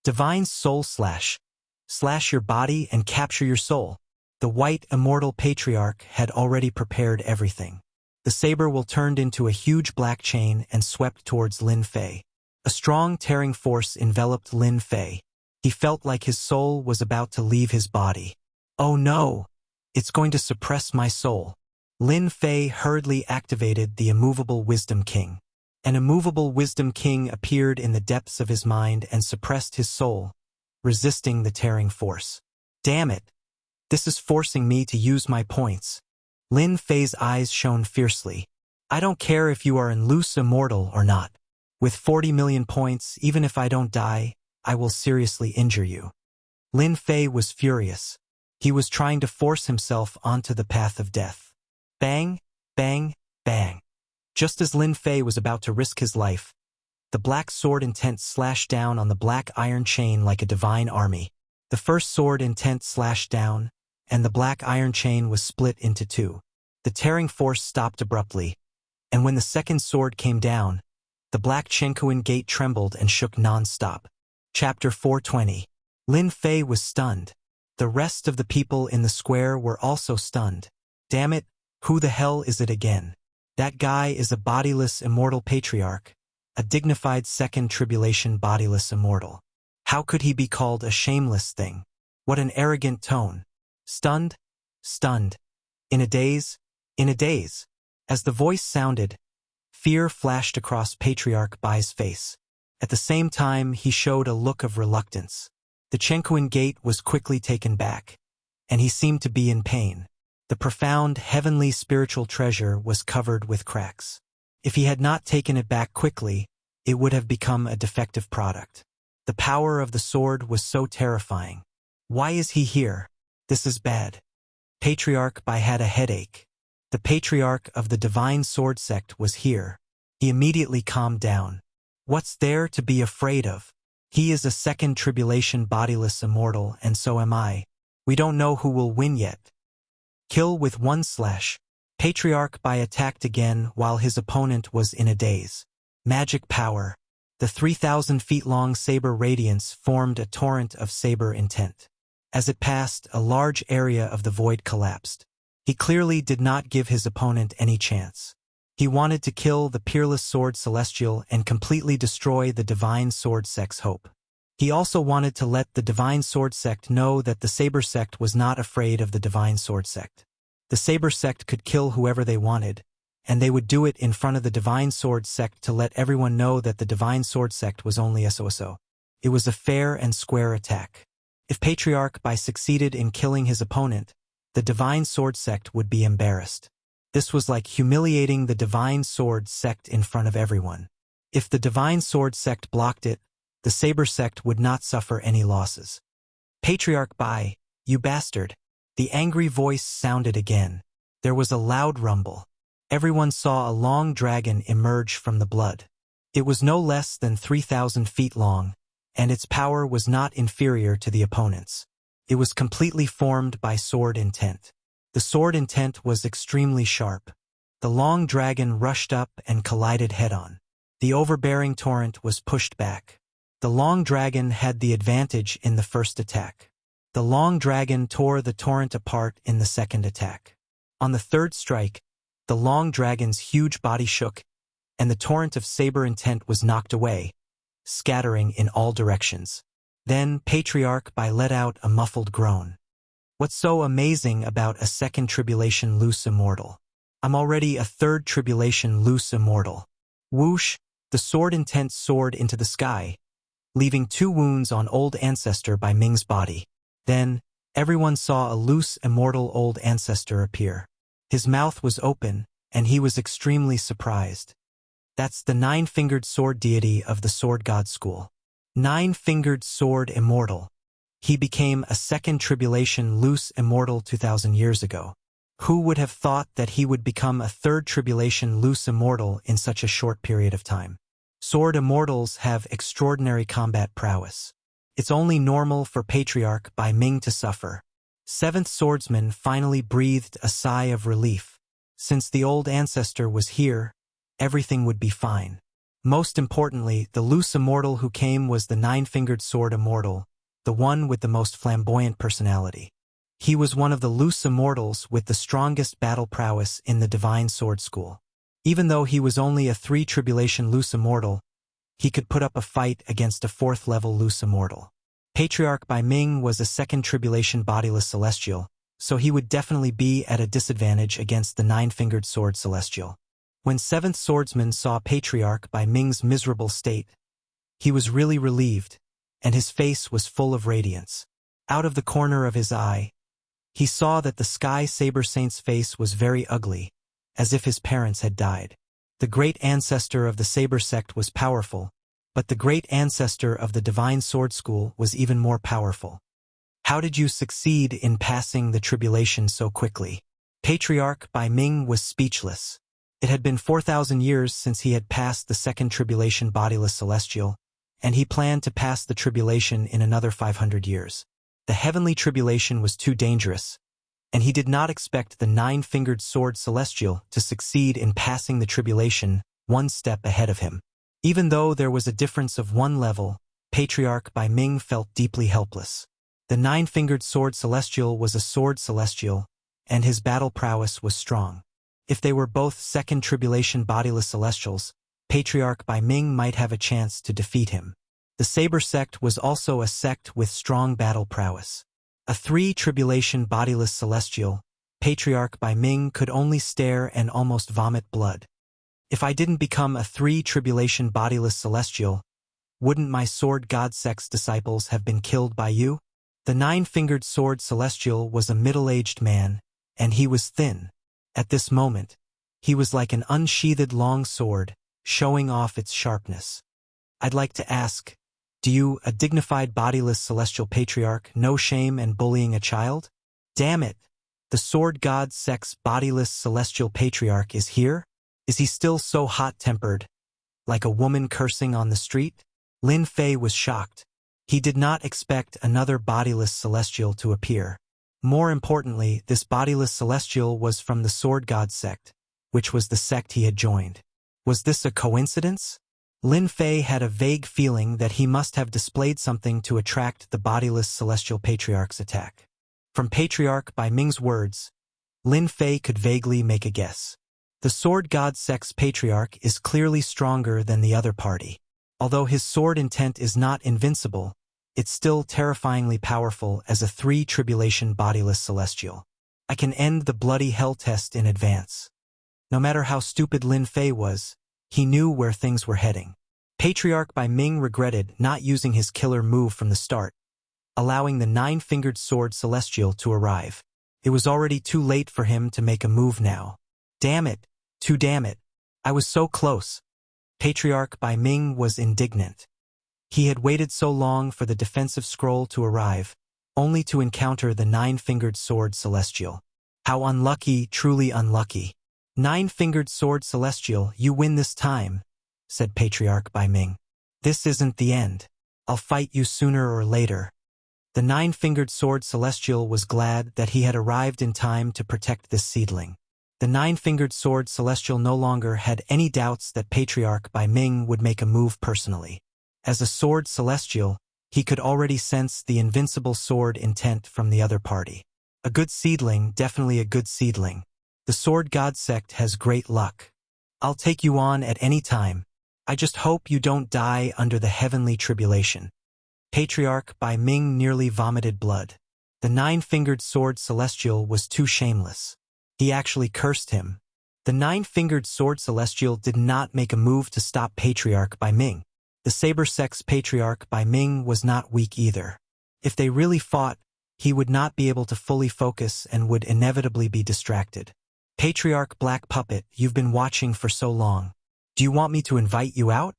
Speaker 1: Divine Soul Slash. Slash your body and capture your soul. The white immortal patriarch had already prepared everything. The saber will turned into a huge black chain and swept towards Lin Fei. A strong tearing force enveloped Lin Fei. He felt like his soul was about to leave his body. Oh no! It's going to suppress my soul. Lin Fei hurriedly activated the immovable Wisdom King. An immovable Wisdom King appeared in the depths of his mind and suppressed his soul, resisting the tearing force. Damn it! This is forcing me to use my points. Lin Fei's eyes shone fiercely. I don't care if you are in loose immortal or not. With 40 million points, even if I don't die, I will seriously injure you. Lin Fei was furious. He was trying to force himself onto the path of death. Bang, bang, bang. Just as Lin Fei was about to risk his life, the black sword intent slashed down on the black iron chain like a divine army. The first sword intent slashed down, and the black iron chain was split into two. The tearing force stopped abruptly, and when the second sword came down, the black Chenquin Gate trembled and shook non-stop. Chapter 420. Lin Fei was stunned. The rest of the people in the square were also stunned. Damn it, who the hell is it again? That guy is a bodiless immortal patriarch, a dignified second tribulation bodiless immortal. How could he be called a shameless thing? What an arrogant tone. Stunned? Stunned. In a daze? In a daze. As the voice sounded, fear flashed across Patriarch Bai's face. At the same time, he showed a look of reluctance. The Chenquin Gate was quickly taken back, and he seemed to be in pain. The profound, heavenly spiritual treasure was covered with cracks. If he had not taken it back quickly, it would have become a defective product. The power of the sword was so terrifying. Why is he here? This is bad. Patriarch Bai had a headache. The patriarch of the Divine Sword Sect was here. He immediately calmed down. What's there to be afraid of? He is a second tribulation bodiless immortal, and so am I. We don't know who will win yet. Kill with one slash. Patriarch Bai attacked again while his opponent was in a daze. Magic power. The 3,000 feet long saber radiance formed a torrent of saber intent. As it passed, a large area of the void collapsed. He clearly did not give his opponent any chance. He wanted to kill the peerless sword celestial and completely destroy the Divine Sword Sect's hope. He also wanted to let the Divine Sword Sect know that the Saber Sect was not afraid of the Divine Sword Sect. The Saber Sect could kill whoever they wanted, and they would do it in front of the Divine Sword Sect to let everyone know that the Divine Sword Sect was only SOSO. It was a fair and square attack. If Patriarch Bai succeeded in killing his opponent, the Divine Sword Sect would be embarrassed. This was like humiliating the Divine Sword Sect in front of everyone. If the Divine Sword Sect blocked it, the Saber Sect would not suffer any losses. Patriarch Bai, you bastard. The angry voice sounded again. There was a loud rumble. everyone saw a long dragon emerge from the blood. It was no less than 3,000 feet long, and its power was not inferior to the opponent's. It was completely formed by sword intent. The sword intent was extremely sharp. The long dragon rushed up and collided head-on. The overbearing torrent was pushed back. The long dragon had the advantage in the first attack. The long dragon tore the torrent apart in the second attack. On the third strike, the long dragon's huge body shook, and the torrent of saber intent was knocked away, scattering in all directions. Then Patriarch let out a muffled groan. What's so amazing about a second tribulation loose immortal? I'm already a third tribulation loose immortal. Whoosh, the sword intent soared into the sky, leaving 2 wounds on Old Ancestor by Ming's body. Then, everyone saw a loose immortal Old Ancestor appear. His mouth was open, and he was extremely surprised. That's the 9-fingered sword deity of the Sword God School. 9-fingered sword immortal. He became a second tribulation loose immortal 2,000 years ago. Who would have thought that he would become a third tribulation loose immortal in such a short period of time? Sword immortals have extraordinary combat prowess. It's only normal for Patriarch Ming to suffer. 7th Swordsman finally breathed a sigh of relief. Since the Old Ancestor was here, everything would be fine. Most importantly, the loose immortal who came was the 9-fingered sword immortal, the one with the most flamboyant personality. He was one of the loose immortals with the strongest battle prowess in the Divine Sword School. Even though he was only a 3 tribulation loose immortal, he could put up a fight against a 4th-level loose immortal. Patriarch Ming was a 2nd tribulation bodiless celestial, so he would definitely be at a disadvantage against the 9-fingered sword celestial. When 7th Swordsman saw Patriarch Ming's miserable state, he was really relieved, and his face was full of radiance. Out of the corner of his eye, he saw that the Sky Saber Saint's face was very ugly, as if his parents had died. The great ancestor of the Saber sect was powerful, but the great ancestor of the Divine Sword School was even more powerful. How did you succeed in passing the tribulation so quickly? Patriarch Ming was speechless. It had been 4,000 years since he had passed the 2nd tribulation bodiless celestial, and he planned to pass the tribulation in another 500 years. The heavenly tribulation was too dangerous, and he did not expect the 9-fingered sword celestial to succeed in passing the tribulation 1 step ahead of him. Even though there was a difference of 1 level, Patriarch Ming felt deeply helpless. The 9-fingered sword celestial was a sword celestial, and his battle prowess was strong. If they were both 2nd tribulation bodiless celestials, Patriarch Ming might have a chance to defeat him. The Saber sect was also a sect with strong battle prowess. A 3 tribulation bodiless celestial, Patriarch Ming could only stare and almost vomit blood. If I didn't become a 3 tribulation bodiless celestial, wouldn't my sword god sect's disciples have been killed by you? The 9-fingered sword celestial was a middle-aged man, and he was thin. At this moment, he was like an unsheathed long sword, showing off its sharpness. I'd like to ask, do you, a dignified bodiless celestial patriarch, know shame and bullying a child? Damn it! The sword god sect's bodiless celestial patriarch is here? Is he still so hot-tempered, like a woman cursing on the street? Lin Fei was shocked. He did not expect another bodiless celestial to appear. More importantly, this bodiless celestial was from the sword god sect, which was the sect he had joined. Was this a coincidence? Lin Fei had a vague feeling that he must have displayed something to attract the bodiless celestial patriarch's attack. From Patriarch Ming's words, Lin Fei could vaguely make a guess. The sword god sect's patriarch is clearly stronger than the other party. Although his sword intent is not invincible, it's still terrifyingly powerful as a 3 tribulation bodiless celestial. I can end the bloody hell test in advance. No matter how stupid Lin Fei was, he knew where things were heading. Patriarch Ming regretted not using his killer move from the start, allowing the 9-fingered sword celestial to arrive. It was already too late for him to make a move now. Damn it! Damn it! I was so close. Patriarch Ming was indignant. He had waited so long for the defensive scroll to arrive, only to encounter the 9-fingered sword celestial. How unlucky, truly unlucky. Nine-fingered sword celestial, you win this time, said Patriarch Bai Ming. This isn't the end. I'll fight you sooner or later. The nine-fingered sword celestial was glad that he had arrived in time to protect this seedling. The nine-fingered sword celestial no longer had any doubts that Patriarch Bai Ming would make a move personally. As a sword celestial, he could already sense the invincible sword intent from the other party. A good seedling, definitely a good seedling. The Sword God sect has great luck. I'll take you on at any time. I just hope you don't die under the heavenly tribulation. Patriarch Bai Ming nearly vomited blood. The nine-fingered sword celestial was too shameless. He actually cursed him. The nine-fingered sword celestial did not make a move to stop Patriarch Bai Ming. The saber-sex Patriarch Bai Ming was not weak either. If they really fought, he would not be able to fully focus and would inevitably be distracted. Patriarch Black Puppet, you've been watching for so long. Do you want me to invite you out?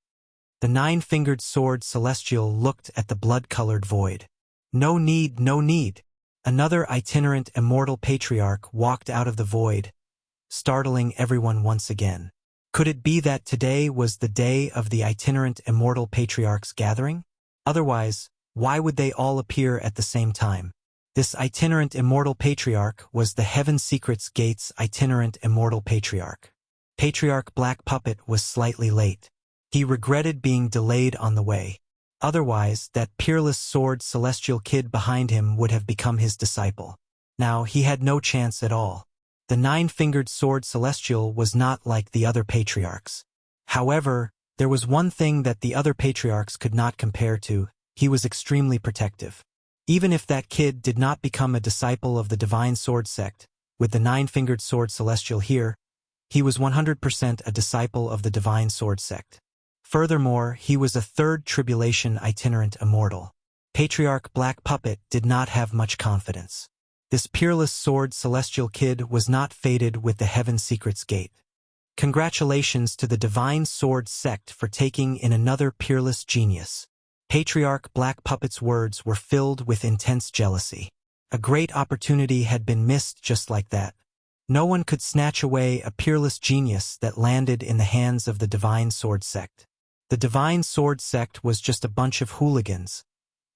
Speaker 1: The nine-fingered sword celestial looked at the blood-colored void. No need, no need. Another itinerant immortal patriarch walked out of the void, startling everyone once again. Could it be that today was the day of the itinerant immortal patriarch's gathering? Otherwise, why would they all appear at the same time? This itinerant immortal patriarch was the Heaven Secrets Gates itinerant immortal patriarch. Patriarch Black Puppet was slightly late. He regretted being delayed on the way. Otherwise, that peerless sword celestial kid behind him would have become his disciple. Now, he had no chance at all. The nine-fingered sword celestial was not like the other patriarchs. However, there was one thing that the other patriarchs could not compare to. He was extremely protective. Even if that kid did not become a disciple of the Divine Sword Sect, with the nine-fingered sword celestial here, he was 100% a disciple of the Divine Sword Sect. Furthermore, he was a third tribulation itinerant immortal. Patriarch Black Puppet did not have much confidence. This peerless sword celestial kid was not fated with the Heaven Secrets Gate. Congratulations to the Divine Sword Sect for taking in another peerless genius. Patriarch Black Puppet's words were filled with intense jealousy. A great opportunity had been missed just like that. No one could snatch away a peerless genius that landed in the hands of the Divine Sword Sect. The Divine Sword Sect was just a bunch of hooligans,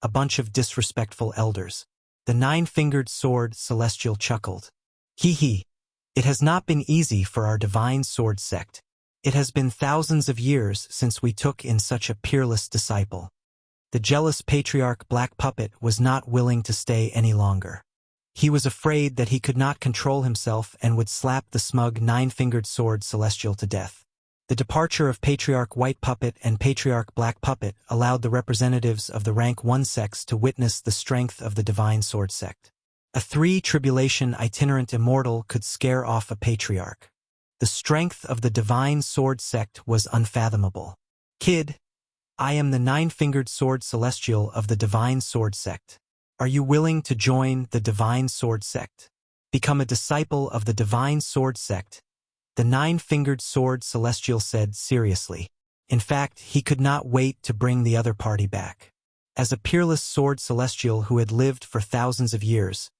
Speaker 1: a bunch of disrespectful elders. The nine-fingered sword celestial chuckled. Hee hee. It has not been easy for our Divine Sword Sect. It has been thousands of years since we took in such a peerless disciple. The jealous Patriarch Black Puppet was not willing to stay any longer. He was afraid that he could not control himself and would slap the smug nine-fingered sword celestial to death. The departure of Patriarch White Puppet and Patriarch Black Puppet allowed the representatives of the rank 1 sects to witness the strength of the Divine Sword Sect. A three-tribulation itinerant immortal could scare off a patriarch. The strength of the Divine Sword Sect was unfathomable. Kid, I am the nine-fingered sword celestial of the Divine Sword Sect. Are you willing to join the Divine Sword Sect? Become a disciple of the Divine Sword Sect? The nine-fingered sword celestial said seriously. In fact, he could not wait to bring the other party back. As a peerless sword celestial who had lived for thousands of years,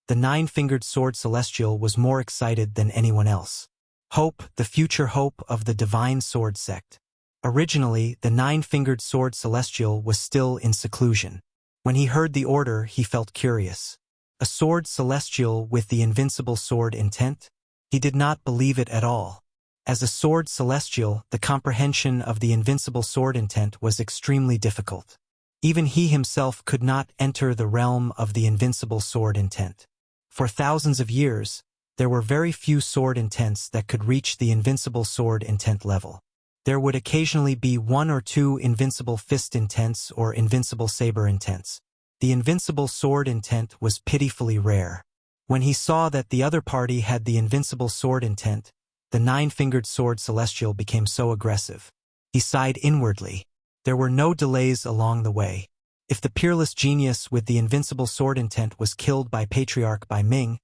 Speaker 1: the nine-fingered sword celestial was more excited than anyone else. Hope, the future hope of the Divine Sword Sect. Originally, the nine-fingered sword celestial was still in seclusion. When he heard the order, he felt curious. A sword celestial with the invincible sword intent? He did not believe it at all. As a sword celestial, the comprehension of the invincible sword intent was extremely difficult. Even he himself could not enter the realm of the invincible sword intent. For thousands of years, there were very few sword intents that could reach the invincible sword intent level. There would occasionally be one or two invincible fist intents or invincible saber intents. The invincible sword intent was pitifully rare. When he saw that the other party had the invincible sword intent, the nine-fingered sword celestial became so aggressive. He sighed inwardly. There were no delays along the way. If the peerless genius with the invincible sword intent was killed by Patriarch Bai Ming,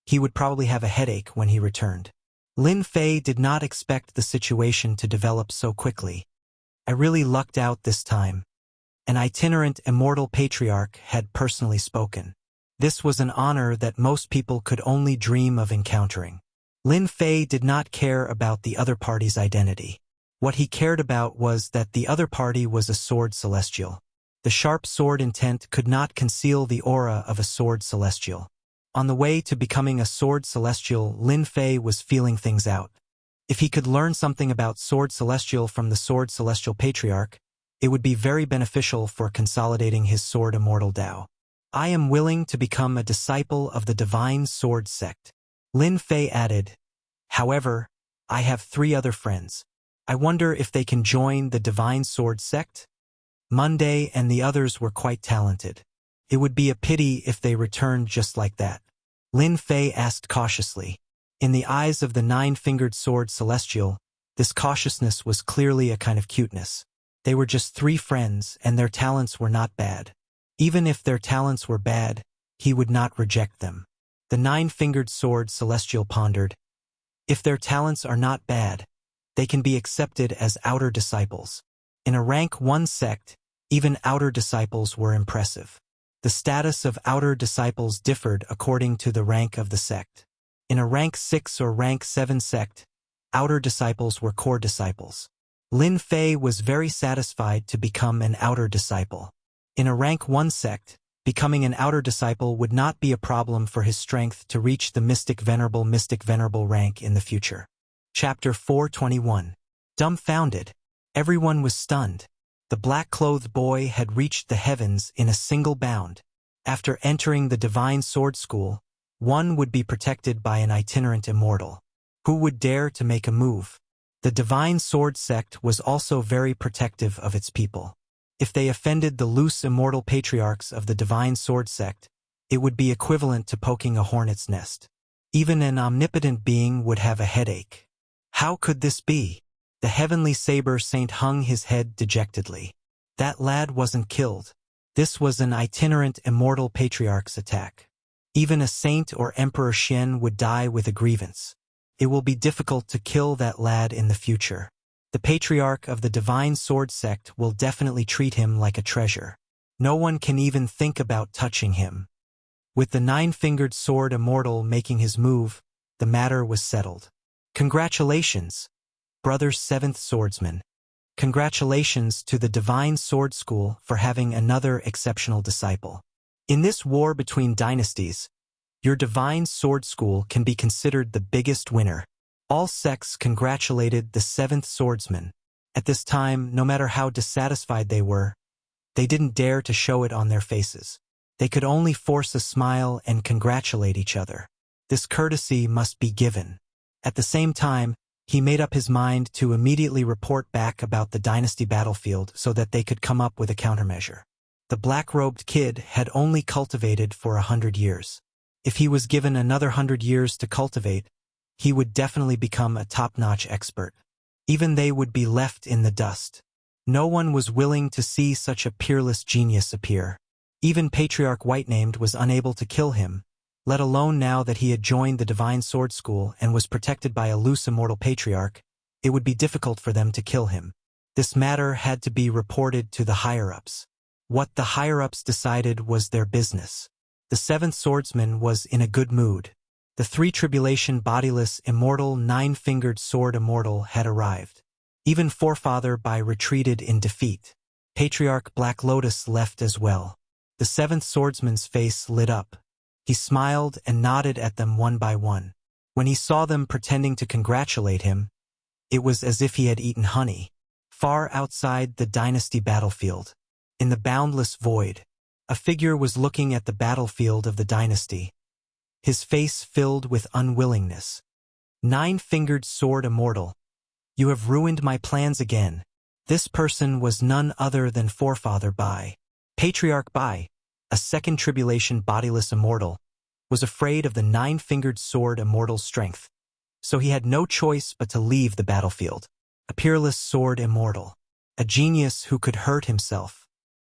Speaker 1: he would probably have a headache when he returned. Lin Fei did not expect the situation to develop so quickly. I really lucked out this time. An itinerant immortal patriarch had personally spoken. This was an honor that most people could only dream of encountering. Lin Fei did not care about the other party's identity. What he cared about was that the other party was a sword celestial. The sharp sword intent could not conceal the aura of a sword celestial. On the way to becoming a sword celestial, Lin Fei was feeling things out. If he could learn something about sword celestial from the sword celestial patriarch, it would be very beneficial for consolidating his sword immortal Dao. I am willing to become a disciple of the divine sword sect. Lin Fei added, however, I have 3 other friends. I wonder if they can join the divine sword sect? Monday and the others were quite talented. It would be a pity if they returned just like that. Lin Fei asked cautiously. In the eyes of the 9-fingered sword celestial, this cautiousness was clearly a kind of cuteness. They were just 3 friends, and their talents were not bad. Even if their talents were bad, he would not reject them. The 9-fingered sword celestial pondered. If their talents are not bad, they can be accepted as outer disciples. In a rank 1 sect, even outer disciples were impressive. The status of outer disciples differed according to the rank of the sect. In a rank 6 or rank 7 sect, outer disciples were core disciples. Lin Fei was very satisfied to become an outer disciple. In a rank 1 sect, becoming an outer disciple would not be a problem for his strength to reach the mystic venerable rank in the future. Chapter 421. Dumbfounded. Everyone was stunned. The black-clothed boy had reached the heavens in a single bound. After entering the divine sword school, one would be protected by an itinerant immortal. Who would dare to make a move? The divine sword sect was also very protective of its people. If they offended the loose immortal patriarchs of the divine sword sect, it would be equivalent to poking a hornet's nest. Even an omnipotent being would have a headache. How could this be? The heavenly saber saint hung his head dejectedly. That lad wasn't killed. This was an itinerant immortal patriarch's attack. Even a saint or Emperor Xian would die with a grievance. It will be difficult to kill that lad in the future. The patriarch of the divine sword sect will definitely treat him like a treasure. No one can even think about touching him. With the 9-fingered sword immortal making his move, the matter was settled. Congratulations, brother 7th swordsman. Congratulations to the divine sword school for having another exceptional disciple. In this war between dynasties, your divine sword school can be considered the biggest winner. All sects congratulated the 7th swordsman. At this time, no matter how dissatisfied they were, they didn't dare to show it on their faces. They could only force a smile and congratulate each other. This courtesy must be given. At the same time, he made up his mind to immediately report back about the dynasty battlefield so that they could come up with a countermeasure. The black-robed kid had only cultivated for 100 years. If he was given another 100 years to cultivate, he would definitely become a top-notch expert. Even they would be left in the dust. No one was willing to see such a peerless genius appear. Even Patriarch Whitenamed was unable to kill him, let alone now that he had joined the Divine Sword School and was protected by a loose immortal patriarch, it would be difficult for them to kill him. This matter had to be reported to the higher-ups. What the higher-ups decided was their business. The 7th swordsman was in a good mood. The 3-tribulation bodiless immortal 9-fingered sword immortal had arrived. Even Forefather Bai retreated in defeat. Patriarch Black Lotus left as well. The 7th swordsman's face lit up. He smiled and nodded at them one by one. When he saw them pretending to congratulate him, it was as if he had eaten honey. Far outside the dynasty battlefield, in the boundless void, a figure was looking at the battlefield of the dynasty. His face filled with unwillingness. 9-fingered sword immortal. You have ruined my plans again. This person was none other than Forefather Bai. Patriarch Bai, a 2nd tribulation bodiless immortal, was afraid of the 9-fingered sword immortal's strength, so he had no choice but to leave the battlefield. A peerless sword immortal. A genius who could hurt himself.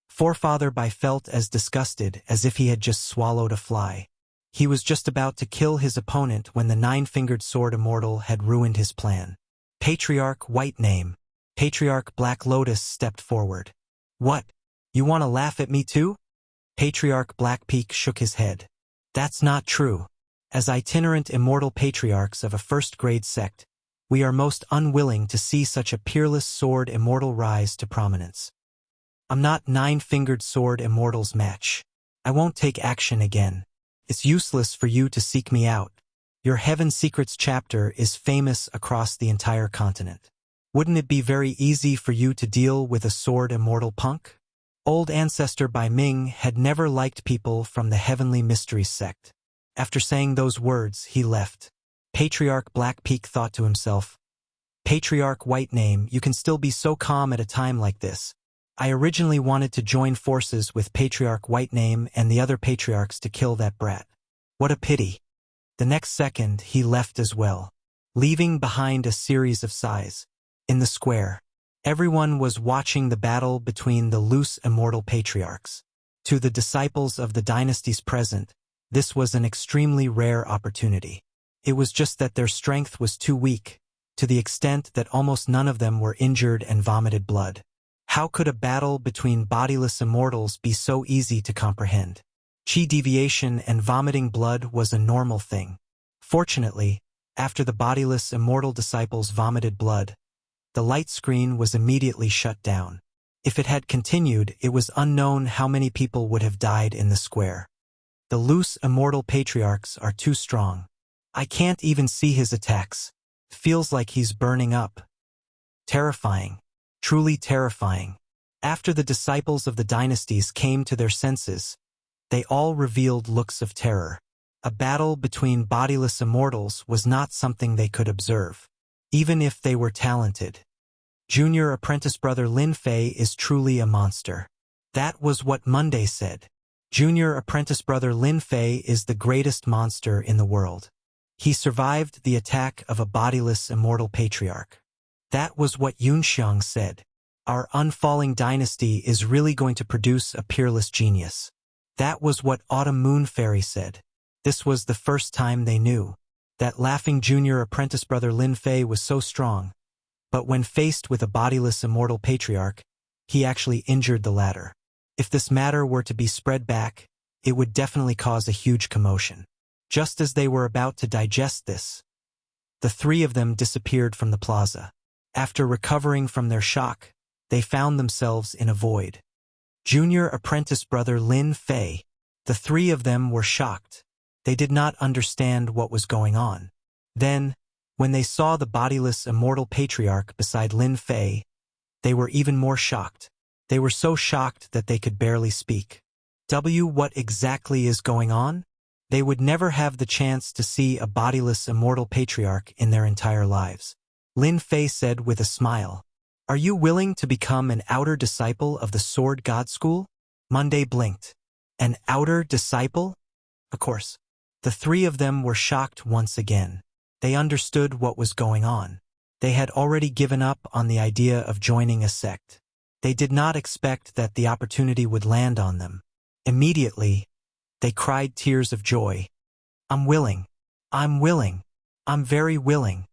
Speaker 1: Forefather Bai felt as disgusted as if he had just swallowed a fly. He was just about to kill his opponent when the 9-fingered sword immortal had ruined his plan. Patriarch Whitename. Patriarch Black Lotus stepped forward. What? You want to laugh at me too? Patriarch Black Peak shook his head. That's not true. As itinerant immortal patriarchs of a first-grade sect, we are most unwilling to see such a peerless sword immortal rise to prominence. I'm not nine-fingered sword immortal's match. I won't take action again. It's useless for you to seek me out. Your Heaven Secrets chapter is famous across the entire continent. Wouldn't it be very easy for you to deal with a sword immortal punk? Old Ancestor Bai Ming had never liked people from the Heavenly Mysteries sect. After saying those words, he left. Patriarch Black Peak thought to himself, Patriarch White Name, you can still be so calm at a time like this. I originally wanted to join forces with Patriarch White Name and the other patriarchs to kill that brat. What a pity. The next second, he left as well, leaving behind a series of sighs. In the square, everyone was watching the battle between the loose immortal patriarchs. To the disciples of the dynasties present, this was an extremely rare opportunity. It was just that their strength was too weak, to the extent that almost none of them were injured and vomited blood. How could a battle between bodiless immortals be so easy to comprehend? Chi deviation and vomiting blood was a normal thing. Fortunately, after the bodiless immortal disciples vomited blood, the light screen was immediately shut down. If it had continued, it was unknown how many people would have died in the square. The loose immortal patriarchs are too strong. I can't even see his attacks. Feels like he's burning up. Terrifying. Truly terrifying. After the disciples of the dynasties came to their senses, they all revealed looks of terror. A battle between bodiless immortals was not something they could observe, even if they were talented. Junior apprentice brother Lin Fei is truly a monster. That was what Monday said. Junior apprentice brother Lin Fei is the greatest monster in the world. He survived the attack of a bodiless immortal patriarch. That was what Yunxiang said. Our unfalling dynasty is really going to produce a peerless genius. That was what Autumn Moon Fairy said. This was the first time they knew. That laughing junior apprentice brother Lin Fei was so strong. But when faced with a bodiless immortal patriarch, he actually injured the latter. If this matter were to be spread back, it would definitely cause a huge commotion. Just as they were about to digest this, the three of them disappeared from the plaza. After recovering from their shock, they found themselves in a void. Junior apprentice brother Lin Fei. The three of them were shocked. They did not understand what was going on. Then, when they saw the bodiless immortal patriarch beside Lin Fei, they were even more shocked. They were so shocked that they could barely speak. What exactly is going on? They would never have the chance to see a bodiless immortal patriarch in their entire lives. Lin Fei said with a smile, Are you willing to become an outer disciple of the Sword God School? Monday blinked. An outer disciple? Of course. The three of them were shocked once again. They understood what was going on. They had already given up on the idea of joining a sect. They did not expect that the opportunity would land on them. Immediately, they cried tears of joy. I'm willing. I'm willing. I'm very willing.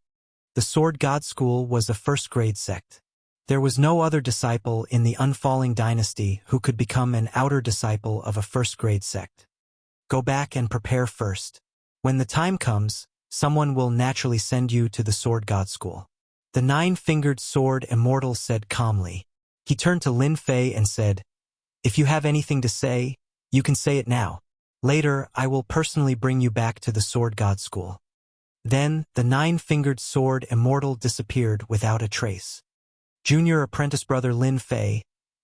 Speaker 1: The Sword God School was a first-grade sect. There was no other disciple in the unfalling dynasty who could become an outer disciple of a first-grade sect. Go back and prepare first. When the time comes, someone will naturally send you to the Sword God School. The nine-fingered sword immortal said calmly. He turned to Lin Fei and said, If you have anything to say, you can say it now. Later, I will personally bring you back to the Sword God School. Then, the nine-fingered sword immortal disappeared without a trace. Junior apprentice brother Lin Fei,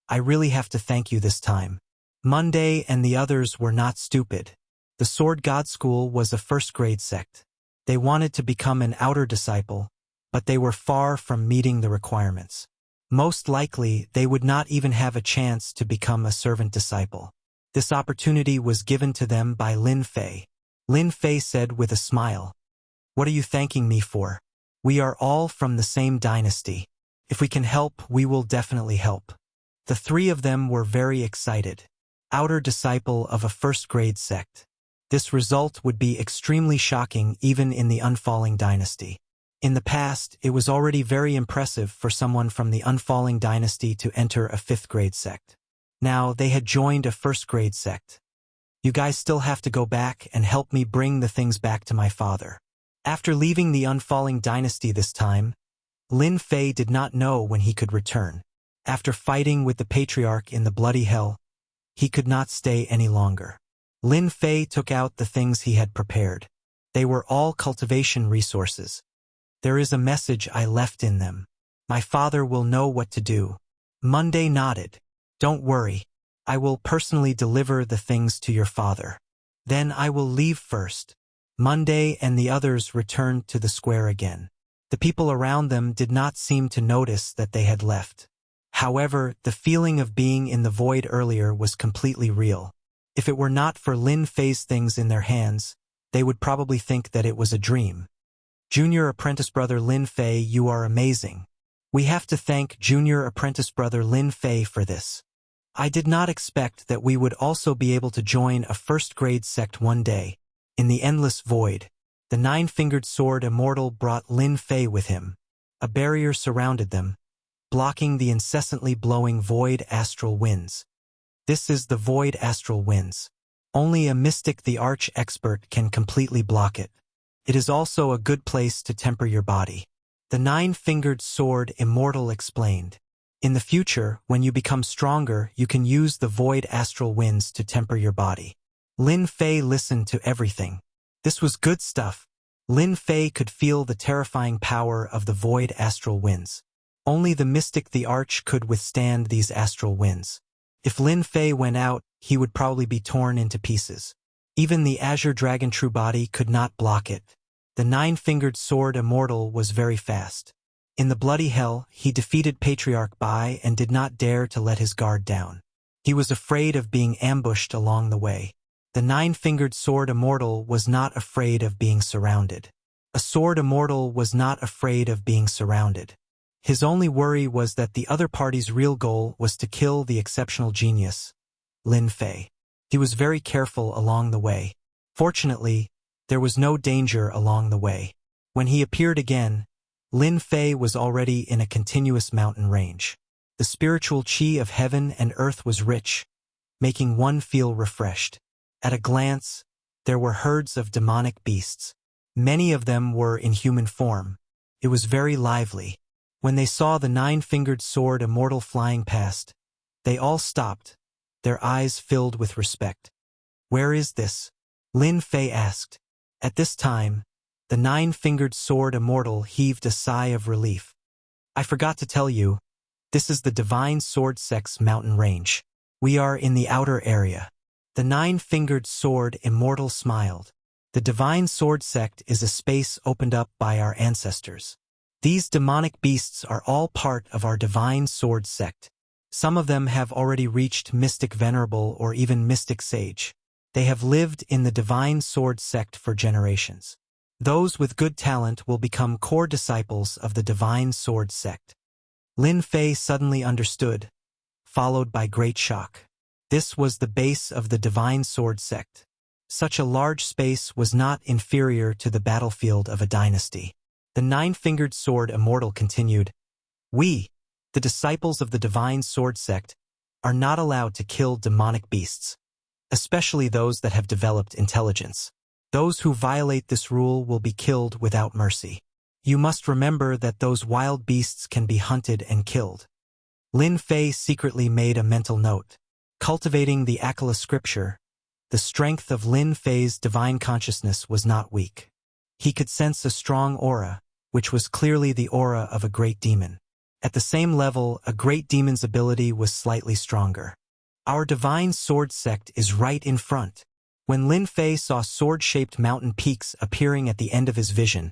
Speaker 1: I really have to thank you this time. Monday and the others were not stupid. The Sword God School was a first-grade sect. They wanted to become an outer disciple, but they were far from meeting the requirements. Most likely, they would not even have a chance to become a servant disciple. This opportunity was given to them by Lin Fei. Lin Fei said with a smile, What are you thanking me for? We are all from the same dynasty. If we can help, we will definitely help. The three of them were very excited. Outer disciple of a first-grade sect. This result would be extremely shocking even in the unfalling dynasty. In the past, it was already very impressive for someone from the unfalling dynasty to enter a fifth-grade sect. Now, they had joined a first-grade sect. You guys still have to go back and help me bring the things back to my father. After leaving the unfalling dynasty this time, Lin Fei did not know when he could return. After fighting with the patriarch in the bloody hell, he could not stay any longer. Lin Fei took out the things he had prepared. They were all cultivation resources. There is a message I left in them. My father will know what to do. Monday nodded. Don't worry. I will personally deliver the things to your father. Then I will leave first. Monday and the others returned to the square again. The people around them did not seem to notice that they had left. However, the feeling of being in the void earlier was completely real. If it were not for Lin Fei's things in their hands, they would probably think that it was a dream. Junior apprentice brother Lin Fei, you are amazing. We have to thank junior apprentice brother Lin Fei for this. I did not expect that we would also be able to join a first-grade sect one day. In the endless void, the nine-fingered sword immortal brought Lin Fei with him. A barrier surrounded them, blocking the incessantly blowing void astral winds. This is the void astral winds. Only a mystic, the arch-expert, can completely block it. It is also a good place to temper your body. The nine-fingered sword immortal explained. In the future, when you become stronger, you can use the void astral winds to temper your body. Lin Fei listened to everything. This was good stuff. Lin Fei could feel the terrifying power of the void astral winds. Only the mystic, the arch, could withstand these astral winds. If Lin Fei went out, he would probably be torn into pieces. Even the azure dragon true body could not block it. The nine-fingered sword immortal was very fast. In the bloody hell, he defeated Patriarch Bai and did not dare to let his guard down. He was afraid of being ambushed along the way. The nine-fingered sword immortal was not afraid of being surrounded. A sword immortal was not afraid of being surrounded. His only worry was that the other party's real goal was to kill the exceptional genius, Lin Fei. He was very careful along the way. Fortunately, there was no danger along the way. When he appeared again, Lin Fei was already in a continuous mountain range. The spiritual chi of heaven and earth was rich, making one feel refreshed. At a glance, there were herds of demonic beasts. Many of them were in human form. It was very lively. When they saw the nine-fingered sword immortal flying past, they all stopped, their eyes filled with respect. Where is this? Lin Fei asked. At this time, the nine-fingered sword immortal heaved a sigh of relief. I forgot to tell you, this is the Divine Sword Sect's mountain range. We are in the outer area. The nine-fingered sword immortal smiled. The Divine Sword Sect is a space opened up by our ancestors. These demonic beasts are all part of our Divine Sword Sect. Some of them have already reached Mystic Venerable or even Mystic Sage. They have lived in the Divine Sword Sect for generations. Those with good talent will become core disciples of the Divine Sword Sect. Lin Fei suddenly understood, followed by great shock. This was the base of the Divine Sword Sect. Such a large space was not inferior to the battlefield of a dynasty. The nine-fingered sword immortal continued, We, the disciples of the Divine Sword Sect, are not allowed to kill demonic beasts, especially those that have developed intelligence. Those who violate this rule will be killed without mercy. You must remember that those wild beasts can be hunted and killed. Lin Fei secretly made a mental note. Cultivating the Akala scripture, the strength of Lin Fei's divine consciousness was not weak. He could sense a strong aura, which was clearly the aura of a great demon. At the same level, a great demon's ability was slightly stronger. Our Divine Sword Sect is right in front. When Lin Fei saw sword-shaped mountain peaks appearing at the end of his vision,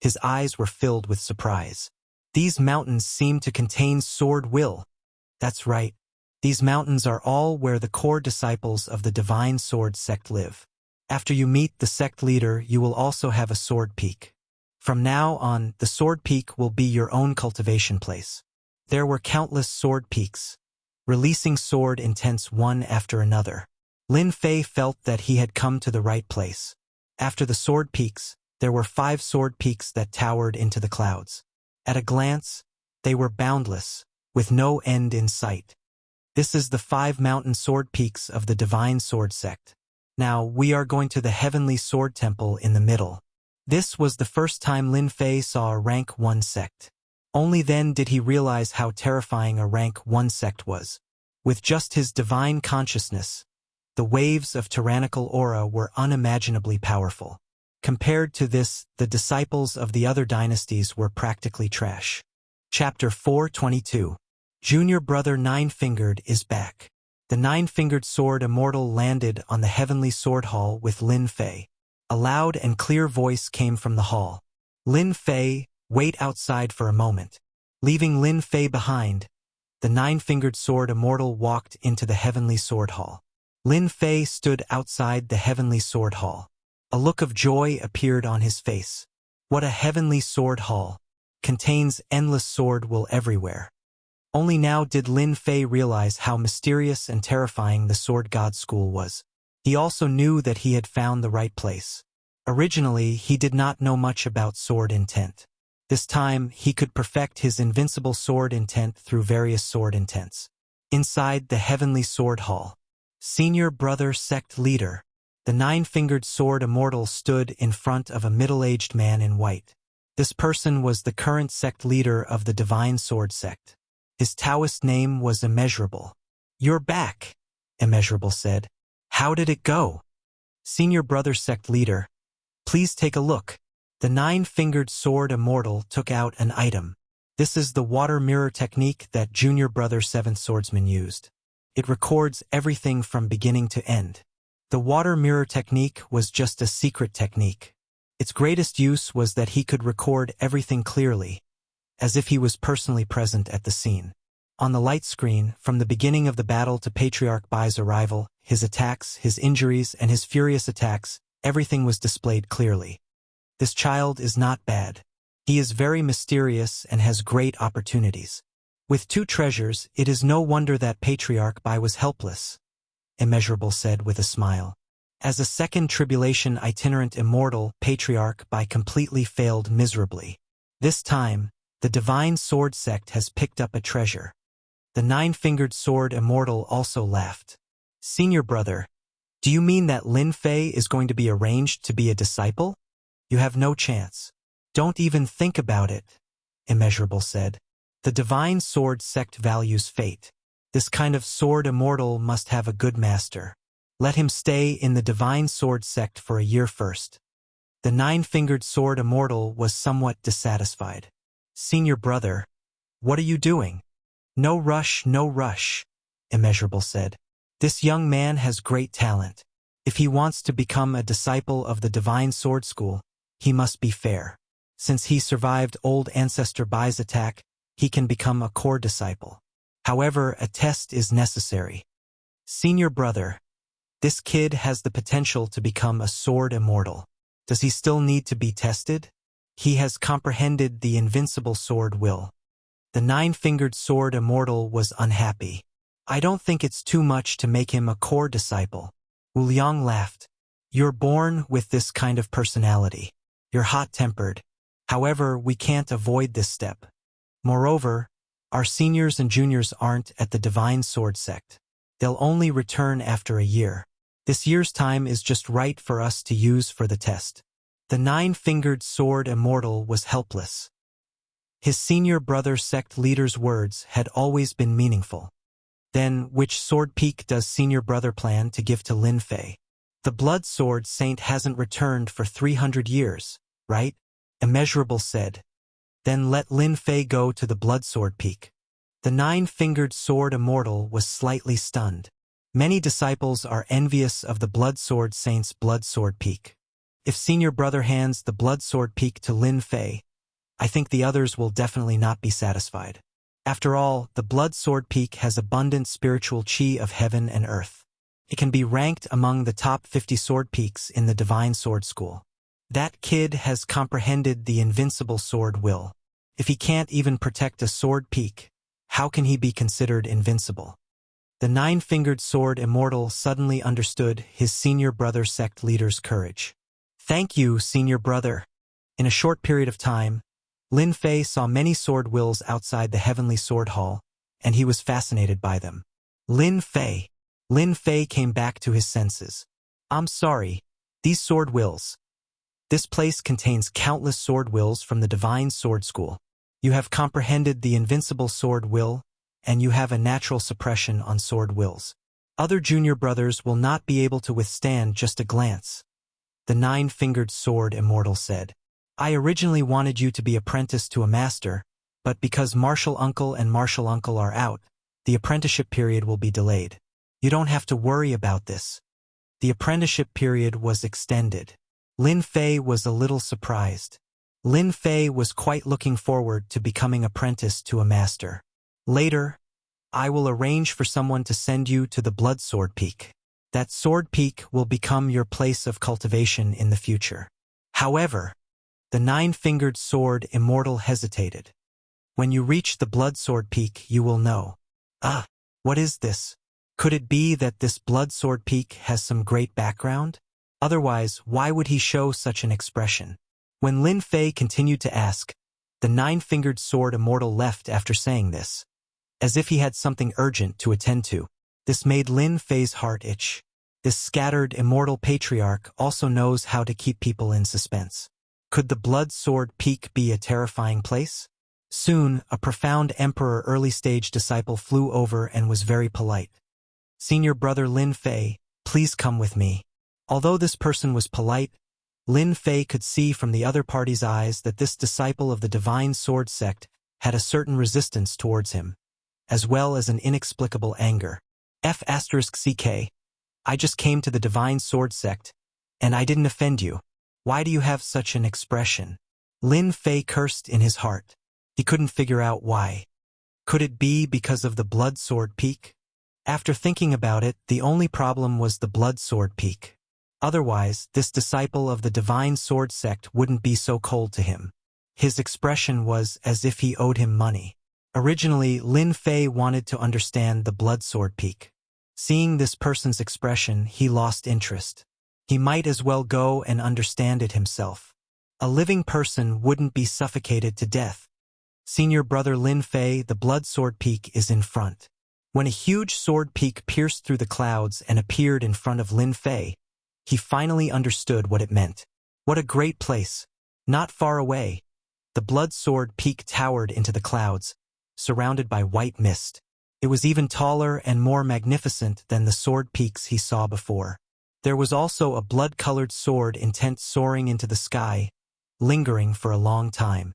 Speaker 1: his eyes were filled with surprise. These mountains seem to contain sword will. That's right. These mountains are all where the core disciples of the Divine Sword Sect live. After you meet the sect leader, you will also have a sword peak. From now on, the sword peak will be your own cultivation place. There were countless sword peaks, releasing sword intents one after another. Lin Fei felt that he had come to the right place. After the sword peaks, there were 5 sword peaks that towered into the clouds. At a glance, they were boundless, with no end in sight. This is the 5 mountain sword peaks of the Divine Sword Sect. Now, we are going to the Heavenly Sword Temple in the middle. This was the first time Lin Fei saw a rank 1 sect. Only then did he realize how terrifying a rank 1 sect was. With just his divine consciousness, the waves of tyrannical aura were unimaginably powerful. Compared to this, the disciples of the other dynasties were practically trash. Chapter 422. Junior brother Nine-Fingered is back. The Nine-Fingered Sword Immortal landed on the Heavenly Sword Hall with Lin Fei. A loud and clear voice came from the hall. Lin Fei, wait outside for a moment. Leaving Lin Fei behind, the Nine-Fingered Sword Immortal walked into the Heavenly Sword Hall. Lin Fei stood outside the Heavenly Sword Hall. A look of joy appeared on his face. What a Heavenly Sword Hall! Contains endless sword will everywhere. Only now did Lin Fei realize how mysterious and terrifying the Sword God School was. He also knew that he had found the right place. Originally, he did not know much about sword intent. This time, he could perfect his invincible sword intent through various sword intents. Inside the Heavenly Sword Hall, Senior Brother Sect Leader, the Nine-Fingered Sword Immortal stood in front of a middle-aged man in white. This person was the current sect leader of the Divine Sword Sect. His Taoist name was Immeasurable. "You're back," Immeasurable said. "How did it go?" Senior Brother Sect Leader, please take a look. The Nine-Fingered Sword Immortal took out an item. This is the water mirror technique that Junior Brother Seventh Swordsman used. It records everything from beginning to end. The water mirror technique was just a secret technique. Its greatest use was that he could record everything clearly, as if he was personally present at the scene. On the light screen, from the beginning of the battle to Patriarch Bai's arrival, his attacks, his injuries, and his furious attacks, everything was displayed clearly. This child is not bad. He is very mysterious and has great opportunities. With 2 treasures, it is no wonder that Patriarch Bai was helpless, Immeasurable said with a smile. As a second tribulation itinerant immortal, Patriarch Bai completely failed miserably. This time, the Divine Sword Sect has picked up a treasure. The Nine-Fingered Sword Immortal also laughed. Senior Brother, do you mean that Lin Fei is going to be arranged to be a disciple? You have no chance. Don't even think about it, Immeasurable said. The Divine Sword Sect values fate. This kind of sword immortal must have a good master. Let him stay in the Divine Sword Sect for a year first. The Nine-Fingered Sword Immortal was somewhat dissatisfied. Senior Brother, what are you doing? No rush, Immeasurable said. This young man has great talent. If he wants to become a disciple of the Divine Sword School, he must be fair. Since he survived old ancestor Bai's attack, he can become a core disciple. However, a test is necessary. Senior Brother, this kid has the potential to become a sword immortal. Does he still need to be tested? He has comprehended the invincible sword will. The Nine-Fingered Sword Immortal was unhappy. I don't think it's too much to make him a core disciple. Wu Liang laughed. You're born with this kind of personality. You're hot-tempered. However, we can't avoid this step. Moreover, our seniors and juniors aren't at the Divine Sword Sect. They'll only return after a year. This year's time is just right for us to use for the test. The Nine-Fingered Sword Immortal was helpless. His senior brother sect leader's words had always been meaningful. Then, which sword peak does senior brother plan to give to Lin Fei? The Blood Sword Saint hasn't returned for 300 years, right? Immeasurable said. Then let Lin Fei go to the Blood Sword Peak. The Nine-Fingered Sword Immortal was slightly stunned. Many disciples are envious of the Blood Sword Saint's Blood Sword Peak. If senior brother hands the Blood Sword Peak to Lin Fei, I think the others will definitely not be satisfied. After all, the Blood Sword Peak has abundant spiritual chi of heaven and earth. It can be ranked among the top 50 sword peaks in the Divine Sword School. That kid has comprehended the invincible sword will. If he can't even protect a sword peak, how can he be considered invincible? The Nine-Fingered Sword Immortal suddenly understood his senior brother sect leader's courage. Thank you, senior brother. In a short period of time, Lin Fei saw many sword wills outside the Heavenly Sword Hall, and he was fascinated by them. Lin Fei came back to his senses. I'm sorry. These sword wills. This place contains countless sword wills from the Divine Sword School. You have comprehended the invincible sword will, and you have a natural suppression on sword wills. Other junior brothers will not be able to withstand just a glance. The nine-fingered sword immortal said. I originally wanted you to be apprenticed to a master, but because Martial Uncle and Martial Uncle are out, the apprenticeship period will be delayed. You don't have to worry about this. The apprenticeship period was extended. Lin Fei was a little surprised. Lin Fei was quite looking forward to becoming apprenticed to a master. Later, I will arrange for someone to send you to the Blood Sword Peak. That sword peak will become your place of cultivation in the future. However, the nine-fingered sword immortal hesitated. When you reach the Blood Sword Peak, you will know. Ah, what is this? Could it be that this Blood Sword Peak has some great background? Otherwise, why would he show such an expression? When Lin Fei continued to ask, the nine-fingered sword immortal left after saying this, as if he had something urgent to attend to. This made Lin Fei's heart itch. This scattered, immortal patriarch also knows how to keep people in suspense. Could the Blood Sword Peak be a terrifying place? Soon, a profound emperor early-stage disciple flew over and was very polite. Senior brother Lin Fei, please come with me. Although this person was polite, Lin Fei could see from the other party's eyes that this disciple of the Divine Sword Sect had a certain resistance towards him, as well as an inexplicable anger. F*CK, I just came to the Divine Sword Sect, and I didn't offend you. Why do you have such an expression? Lin Fei cursed in his heart. He couldn't figure out why. Could it be because of the Blood Sword Peak? After thinking about it, the only problem was the Blood Sword Peak. Otherwise, this disciple of the Divine Sword Sect wouldn't be so cold to him. His expression was as if he owed him money. Originally, Lin Fei wanted to understand the Blood Sword Peak. Seeing this person's expression, he lost interest. He might as well go and understand it himself. A living person wouldn't be suffocated to death. Senior brother Lin Fei, the Blood Sword Peak is in front. When a huge sword peak pierced through the clouds and appeared in front of Lin Fei, he finally understood what it meant. What a great place! Not far away, the Blood Sword Peak towered into the clouds, surrounded by white mist. It was even taller and more magnificent than the sword peaks he saw before. There was also a blood-colored sword intent soaring into the sky, lingering for a long time.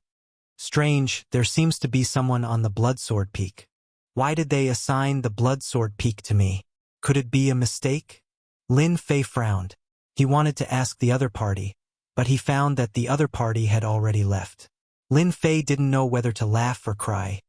Speaker 1: Strange, there seems to be someone on the Blood Sword Peak. Why did they assign the Blood Sword Peak to me? Could it be a mistake? Lin Fei frowned. He wanted to ask the other party, but he found that the other party had already left. Lin Fei didn't know whether to laugh or cry.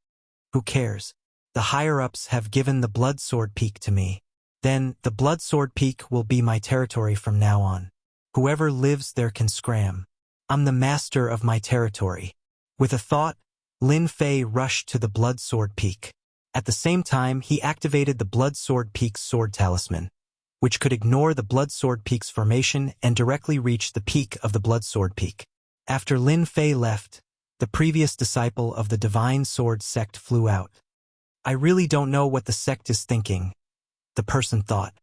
Speaker 1: Who cares? The higher-ups have given the Blood Sword Peak to me. Then, the Blood Sword Peak will be my territory from now on. Whoever lives there can scram. I'm the master of my territory. With a thought, Lin Fei rushed to the Blood Sword Peak. At the same time, he activated the Blood Sword Peak's sword talisman, which could ignore the Blood Sword Peak's formation and directly reach the peak of the Blood Sword Peak. After Lin Fei left, the previous disciple of the Divine Sword Sect flew out. I really don't know what the sect is thinking, the person thought.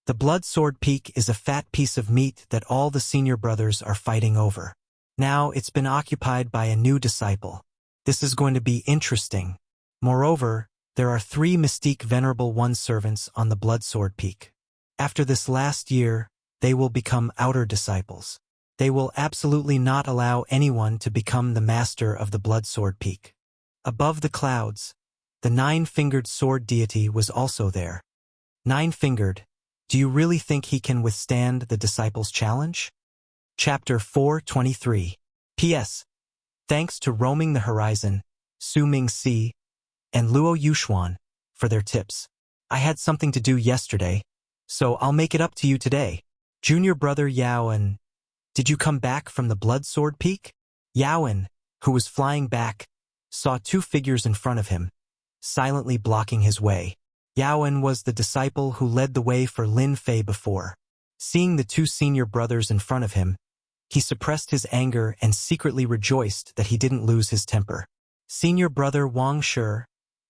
Speaker 1: The Blood Sword Peak is a fat piece of meat that all the senior brothers are fighting over. Now it's been occupied by a new disciple. This is going to be interesting. Moreover, there are 3 Mystique Venerable One servants on the Blood Sword Peak. After this last year, they will become outer disciples. They will absolutely not allow anyone to become the master of the Blood Sword Peak. Above the clouds, the nine-fingered sword deity was also there. Nine-fingered, do you really think he can withstand the disciples' challenge? Chapter 423. P.S. Thanks to Roaming the Horizon, Su Ming Si, and Luo Yuxuan for their tips. I had something to do yesterday, so I'll make it up to you today. Junior brother Yaoan, did you come back from the Blood Sword Peak? Yaoan, who was flying back, saw 2 figures in front of him, silently blocking his way. Yaoan was the disciple who led the way for Lin Fei before. Seeing the 2 senior brothers in front of him, he suppressed his anger and secretly rejoiced that he didn't lose his temper. Senior brother Wang Shi,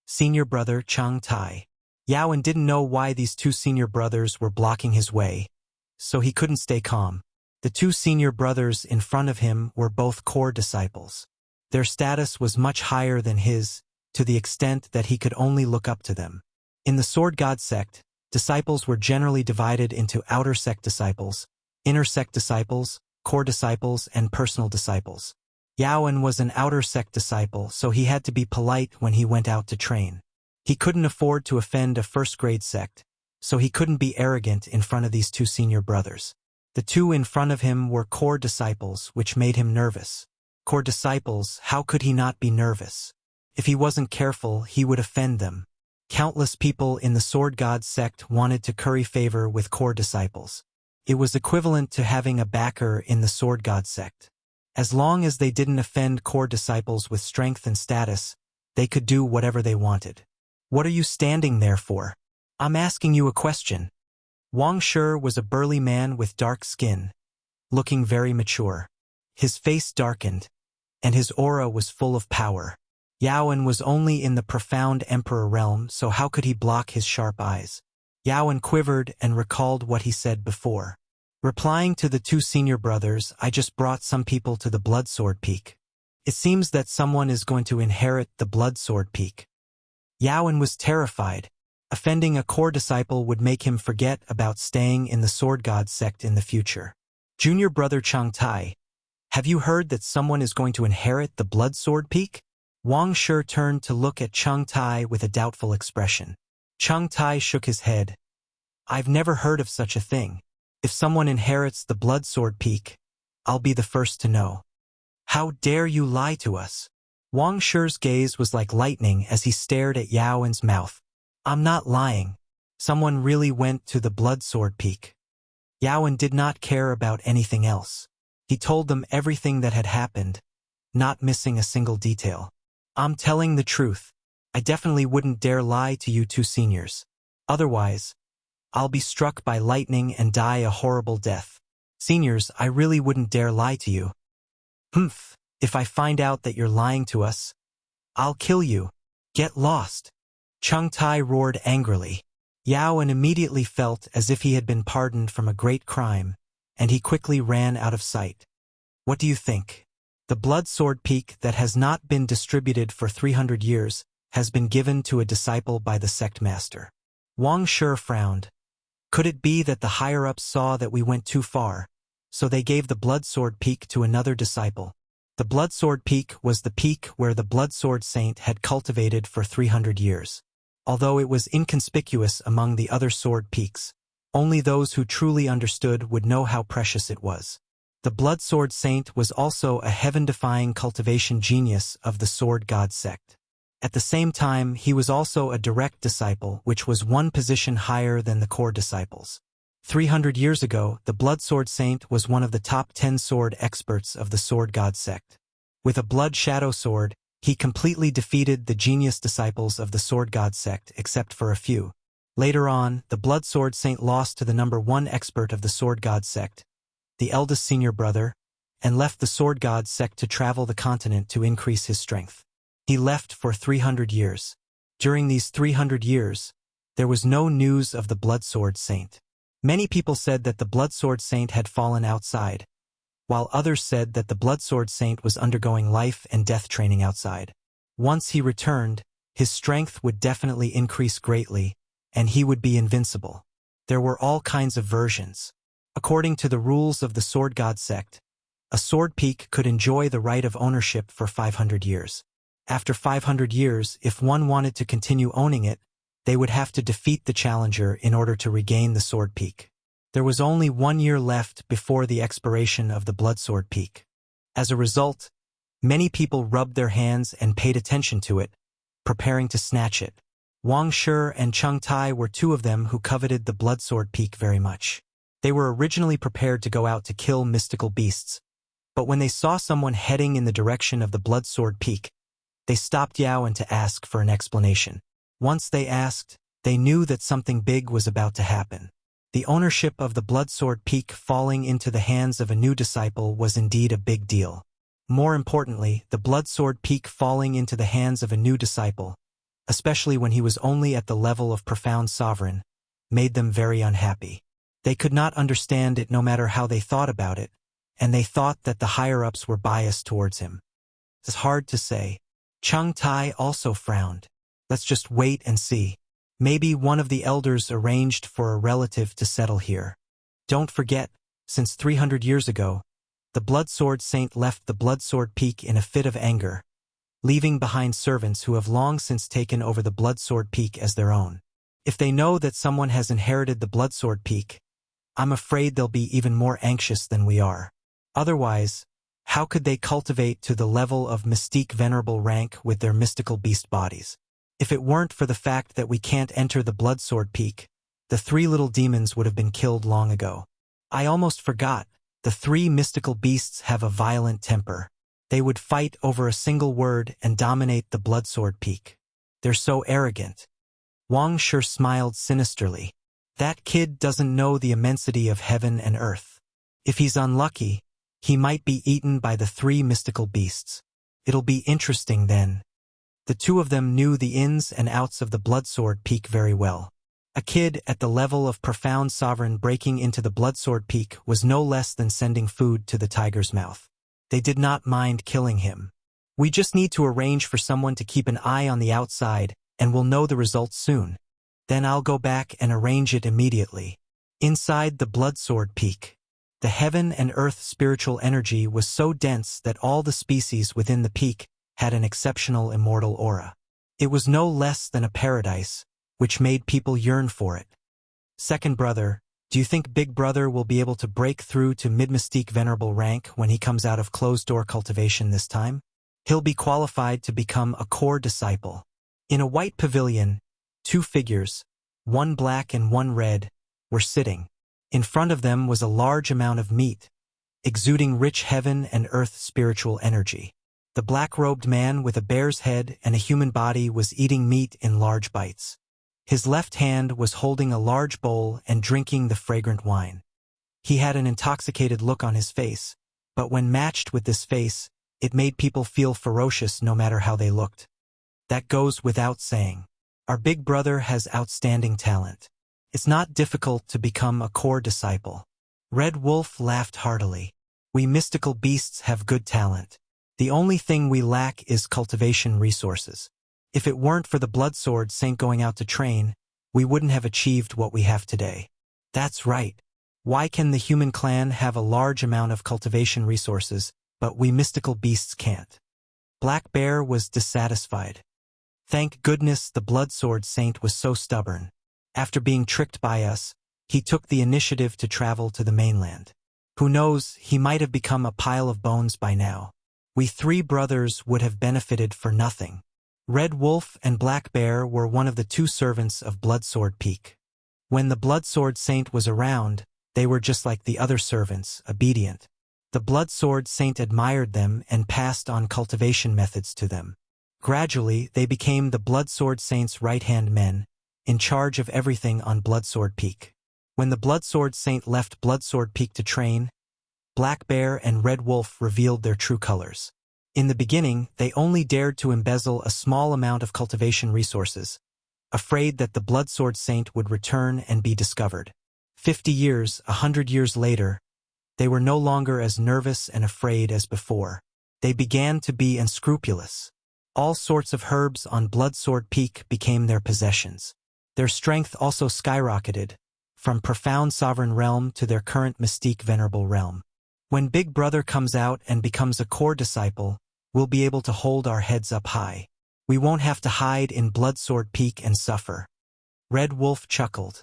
Speaker 1: senior brother Chang Tai. Yaoan didn't know why these 2 senior brothers were blocking his way, so he couldn't stay calm. The two senior brothers in front of him were both core disciples. Their status was much higher than his, to the extent that he could only look up to them. In the Sword God sect, disciples were generally divided into outer sect disciples, inner sect disciples, core disciples, and personal disciples. Yaowen was an outer sect disciple, so he had to be polite when he went out to train. He couldn't afford to offend a first-grade sect, so he couldn't be arrogant in front of these two senior brothers. The two in front of him were core disciples, which made him nervous. Core disciples, how could he not be nervous? If he wasn't careful, he would offend them. Countless people in the Sword God sect wanted to curry favor with core disciples. It was equivalent to having a backer in the Sword God sect. As long as they didn't offend core disciples with strength and status, they could do whatever they wanted. What are you standing there for? I'm asking you a question. Wang Shi was a burly man with dark skin, looking very mature. His face darkened, and his aura was full of power. Yaowen was only in the profound emperor realm, so how could he block his sharp eyes? Yaowen quivered and recalled what he said before. Replying to the two senior brothers, I just brought some people to the Blood Sword Peak. It seems that someone is going to inherit the Blood Sword Peak. Yaowen was terrified. Offending a core disciple would make him forget about staying in the Sword God sect in the future. Junior brother Chang Tai, have you heard that someone is going to inherit the Blood Sword Peak? Wang Shi turned to look at Chang Tai with a doubtful expression. Chang Tai shook his head. I've never heard of such a thing. If someone inherits the Blood Sword Peak, I'll be the first to know. How dare you lie to us? Wang Shi's gaze was like lightning as he stared at Yaowen's mouth. I'm not lying. Someone really went to the Blood Sword Peak. Yaowen did not care about anything else. He told them everything that had happened, not missing a single detail. I'm telling the truth. I definitely wouldn't dare lie to you two seniors. Otherwise, I'll be struck by lightning and die a horrible death. Seniors, I really wouldn't dare lie to you. Humph, if I find out that you're lying to us, I'll kill you. Get lost. Chang Tai roared angrily. Yaowen immediately felt as if he had been pardoned from a great crime, and he quickly ran out of sight. What do you think? The Blood Sword Peak that has not been distributed for 300 years has been given to a disciple by the sect master. Wang Shi frowned. Could it be that the higher-ups saw that we went too far, so they gave the Blood Sword Peak to another disciple? The Blood Sword Peak was the peak where the Blood Sword Saint had cultivated for 300 years. Although it was inconspicuous among the other sword peaks, only those who truly understood would know how precious it was. The Blood Sword Saint was also a heaven-defying cultivation genius of the Sword God sect. At the same time, he was also a direct disciple, which was one position higher than the core disciples. 300 years ago, the Blood Sword Saint was one of the top 10 sword experts of the Sword God sect. With a blood shadow sword, he completely defeated the genius disciples of the Sword God sect, except for a few. Later on, the Blood Sword Saint lost to the number 1 expert of the Sword God sect, the eldest senior brother, and left the Sword God sect to travel the continent to increase his strength. He left for 300 years. During these 300 years, there was no news of the Blood Sword Saint. Many people said that the Blood Sword Saint had fallen outside, while others said that the Blood Sword Saint was undergoing life and death training outside. Once he returned, his strength would definitely increase greatly, and he would be invincible. There were all kinds of versions. According to the rules of the Sword God sect, a sword peak could enjoy the right of ownership for 500 years. After 500 years, if one wanted to continue owning it, they would have to defeat the challenger in order to regain the sword peak. There was only 1 year left before the expiration of the Blood Sword Peak. As a result, many people rubbed their hands and paid attention to it, preparing to snatch it. Wang Shi and Chang Tai were two of them who coveted the Blood Sword Peak very much. They were originally prepared to go out to kill mystical beasts, but when they saw someone heading in the direction of the Blood Sword Peak, they stopped Yaowen to ask for an explanation. Once they asked, they knew that something big was about to happen. The ownership of the Blood Sword Peak falling into the hands of a new disciple was indeed a big deal. More importantly, the Blood Sword Peak falling into the hands of a new disciple, especially when he was only at the level of profound sovereign, made them very unhappy. They could not understand it no matter how they thought about it, and they thought that the higher-ups were biased towards him. It's hard to say. Chung Tai also frowned. Let's just wait and see. Maybe one of the elders arranged for a relative to settle here. Don't forget, since 300 years ago, the Bloodsword Saint left the Bloodsword Peak in a fit of anger, leaving behind servants who have long since taken over the Bloodsword Peak as their own. If they know that someone has inherited the Bloodsword Peak, I'm afraid they'll be even more anxious than we are. Otherwise, how could they cultivate to the level of mystique venerable rank with their mystical beast bodies? If it weren't for the fact that we can't enter the Bloodsword Peak, the 3 little demons would have been killed long ago. I almost forgot, the 3 mystical beasts have a violent temper. They would fight over a single word and dominate the Bloodsword Peak. They're so arrogant. Wang Shi smiled sinisterly. That kid doesn't know the immensity of heaven and earth. If he's unlucky, he might be eaten by the 3 mystical beasts. It'll be interesting then. The 2 of them knew the ins and outs of the Bloodsword Peak very well. A kid at the level of profound sovereign breaking into the Bloodsword Peak was no less than sending food to the tiger's mouth. They did not mind killing him. We just need to arrange for someone to keep an eye on the outside, and we'll know the results soon. Then I'll go back and arrange it immediately. Inside the Bloodsword Peak, the heaven and earth spiritual energy was so dense that all the species within the peak had an exceptional immortal aura. It was no less than a paradise, which made people yearn for it. Second brother, do you think Big Brother will be able to break through to mid-mystique venerable rank when he comes out of closed-door cultivation this time? He'll be qualified to become a core disciple. In a white pavilion, 2 figures, one black and one red, were sitting. In front of them was a large amount of meat, exuding rich heaven and earth spiritual energy. The black-robed man with a bear's head and a human body was eating meat in large bites. His left hand was holding a large bowl and drinking the fragrant wine. He had an intoxicated look on his face, but when matched with this face, it made people feel ferocious no matter how they looked. That goes without saying. Our big brother has outstanding talent. It's not difficult to become a core disciple. Red Wolf laughed heartily. We mystical beasts have good talent. The only thing we lack is cultivation resources. If it weren't for the Bloodsword Saint going out to train, we wouldn't have achieved what we have today. That's right. Why can the human clan have a large amount of cultivation resources, but we mystical beasts can't? Black Bear was dissatisfied. Thank goodness the Bloodsword Saint was so stubborn. After being tricked by us, he took the initiative to travel to the mainland. Who knows, he might have become a pile of bones by now. We 3 brothers would have benefited for nothing. Red Wolf and Black Bear were one of the 2 servants of Bloodsword Peak. When the Bloodsword Saint was around, they were just like the other servants, obedient. The Bloodsword Saint admired them and passed on cultivation methods to them. Gradually, they became the Bloodsword Saint's right-hand men, in charge of everything on Bloodsword Peak. When the Bloodsword Saint left Bloodsword Peak to train, Black Bear and Red Wolf revealed their true colors. In the beginning, they only dared to embezzle a small amount of cultivation resources, afraid that the Bloodsword Saint would return and be discovered. 50 years, 100 years later, they were no longer as nervous and afraid as before. They began to be unscrupulous. All sorts of herbs on Bloodsword Peak became their possessions. Their strength also skyrocketed, from profound sovereign realm to their current mystique venerable realm. When Big Brother comes out and becomes a core disciple, we'll be able to hold our heads up high. We won't have to hide in Bloodsword Peak and suffer. Red Wolf chuckled.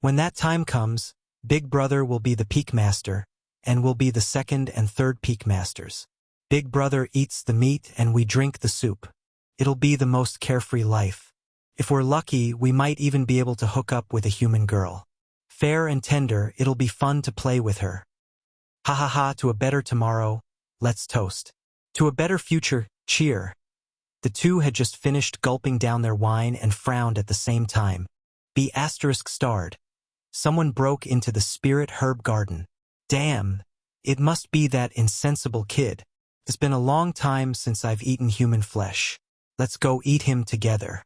Speaker 1: When that time comes, Big Brother will be the Peak Master, and we'll be the 2nd and 3rd Peak Masters. Big Brother eats the meat and we drink the soup. It'll be the most carefree life. If we're lucky, we might even be able to hook up with a human girl. Fair and tender, it'll be fun to play with her. Ha ha ha, to a better tomorrow, let's toast. To a better future, cheer. The 2 had just finished gulping down their wine and frowned at the same time. Be asterisk starred. Someone broke into the Spirit Herb Garden. Damn, it must be that insensible kid. It's been a long time since I've eaten human flesh. Let's go eat him together.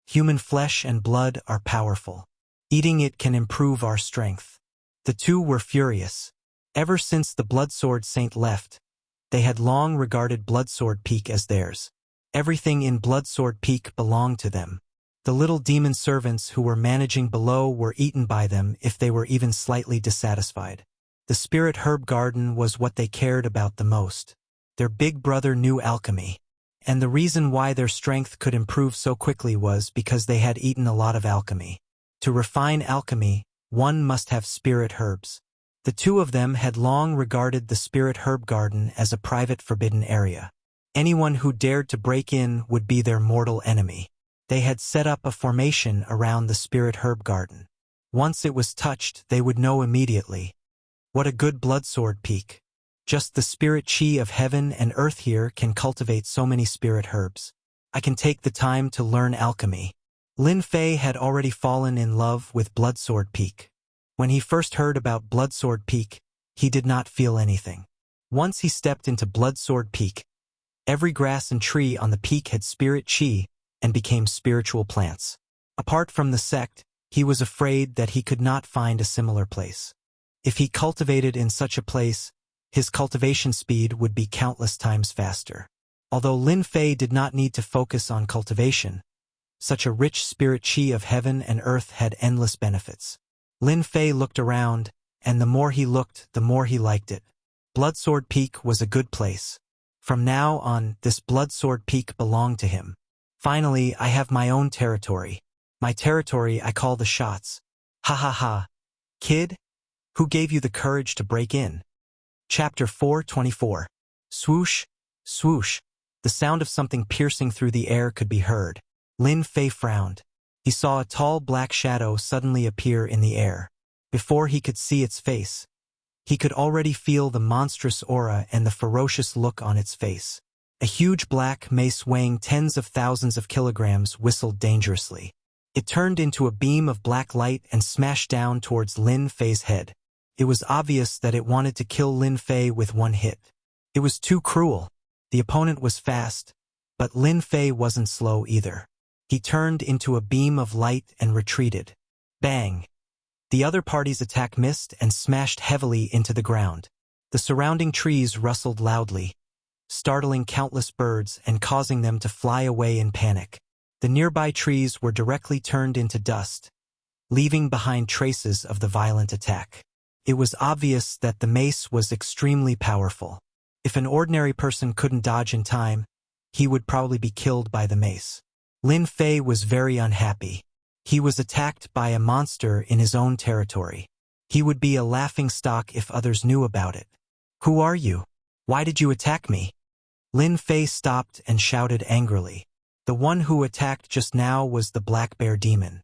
Speaker 1: Human flesh and blood are powerful. Eating it can improve our strength. The two were furious. Ever since the Bloodsword Saint left, they had long regarded Bloodsword Peak as theirs. Everything in Bloodsword Peak belonged to them. The little demon servants who were managing below were eaten by them if they were even slightly dissatisfied. The spirit herb garden was what they cared about the most. Their big brother knew alchemy. And the reason why their strength could improve so quickly was because they had eaten a lot of alchemy. To refine alchemy, one must have spirit herbs. The two of them had long regarded the spirit herb garden as a private forbidden area. Anyone who dared to break in would be their mortal enemy. They had set up a formation around the spirit herb garden. Once it was touched, they would know immediately. What a good Bloodsword Peak. Just the spirit chi of heaven and earth here can cultivate so many spirit herbs. I can take the time to learn alchemy. Lin Fei had already fallen in love with Bloodsword Peak. When he first heard about Bloodsword Peak, he did not feel anything. Once he stepped into Bloodsword Peak, every grass and tree on the peak had spirit chi and became spiritual plants. Apart from the sect, he was afraid that he could not find a similar place. If he cultivated in such a place, his cultivation speed would be countless times faster. Although Lin Fei did not need to focus on cultivation, such a rich spirit chi of heaven and earth had endless benefits. Lin Fei looked around, and the more he looked, the more he liked it. Bloodsword Peak was a good place. From now on, this Bloodsword Peak belonged to him. Finally, I have my own territory. My territory I call the shots. Ha ha ha. Kid? Who gave you the courage to break in? Chapter 424. Swoosh, swoosh. The sound of something piercing through the air could be heard. Lin Fei frowned. He saw a tall black shadow suddenly appear in the air. Before he could see its face, he could already feel the monstrous aura and the ferocious look on its face. A huge black mace weighing tens of thousands of kilograms whistled dangerously. It turned into a beam of black light and smashed down towards Lin Fei's head. It was obvious that it wanted to kill Lin Fei with one hit. It was too cruel. The opponent was fast, but Lin Fei wasn't slow either. He turned into a beam of light and retreated. Bang! The other party's attack missed and smashed heavily into the ground. The surrounding trees rustled loudly, startling countless birds and causing them to fly away in panic. The nearby trees were directly turned into dust, leaving behind traces of the violent attack. It was obvious that the mace was extremely powerful. If an ordinary person couldn't dodge in time, he would probably be killed by the mace. Lin Fei was very unhappy. He was attacked by a monster in his own territory. He would be a laughingstock if others knew about it. Who are you? Why did you attack me? Lin Fei stopped and shouted angrily. The one who attacked just now was the Black Bear Demon.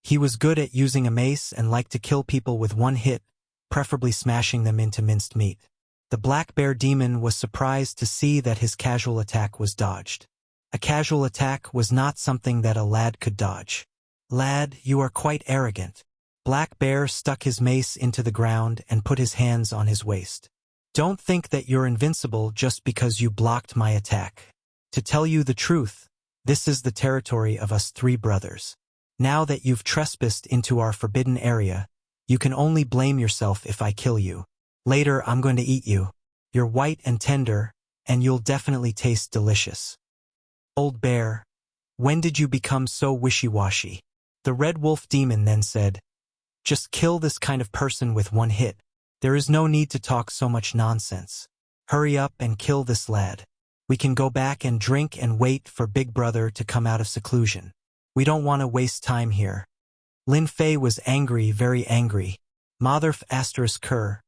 Speaker 1: He was good at using a mace and liked to kill people with one hit, preferably smashing them into minced meat. The Black Bear Demon was surprised to see that his casual attack was dodged. A casual attack was not something that a lad could dodge. Lad, you are quite arrogant. Black Bear stuck his mace into the ground and put his hands on his waist. Don't think that you're invincible just because you blocked my attack. To tell you the truth, this is the territory of us three brothers. Now that you've trespassed into our forbidden area, you can only blame yourself if I kill you. Later, I'm going to eat you. You're white and tender, and you'll definitely taste delicious. Old Bear, when did you become so wishy-washy? The Red Wolf Demon then said, just kill this kind of person with one hit. There is no need to talk so much nonsense. Hurry up and kill this lad. We can go back and drink and wait for Big Brother to come out of seclusion. We don't want to waste time here. Lin Fei was angry, very angry. Motherf ****,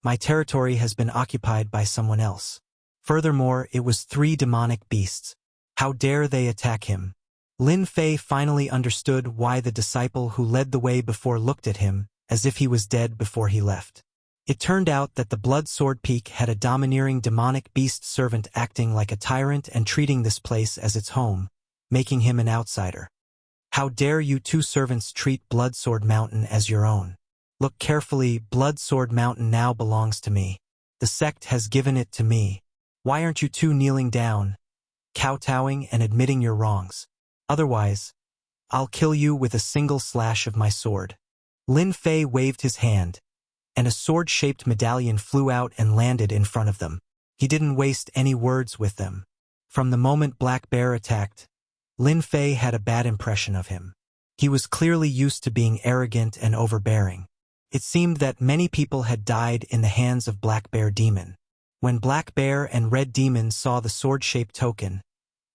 Speaker 1: my territory has been occupied by someone else. Furthermore, it was 3 demonic beasts. How dare they attack him? Lin Fei finally understood why the disciple who led the way before looked at him, as if he was dead before he left. It turned out that the Bloodsword Peak had a domineering demonic beast servant acting like a tyrant and treating this place as its home, making him an outsider. How dare you 2 servants treat Bloodsword Mountain as your own? Look carefully, Bloodsword Mountain now belongs to me. The sect has given it to me. Why aren't you 2 kneeling down, kowtowing and admitting your wrongs? Otherwise, I'll kill you with a single slash of my sword. Lin Fei waved his hand, and a sword-shaped medallion flew out and landed in front of them. He didn't waste any words with them. From the moment Black Bear attacked, Lin Fei had a bad impression of him. He was clearly used to being arrogant and overbearing. It seemed that many people had died in the hands of Black Bear Demon. When Black Bear and Red Demon saw the sword-shaped token,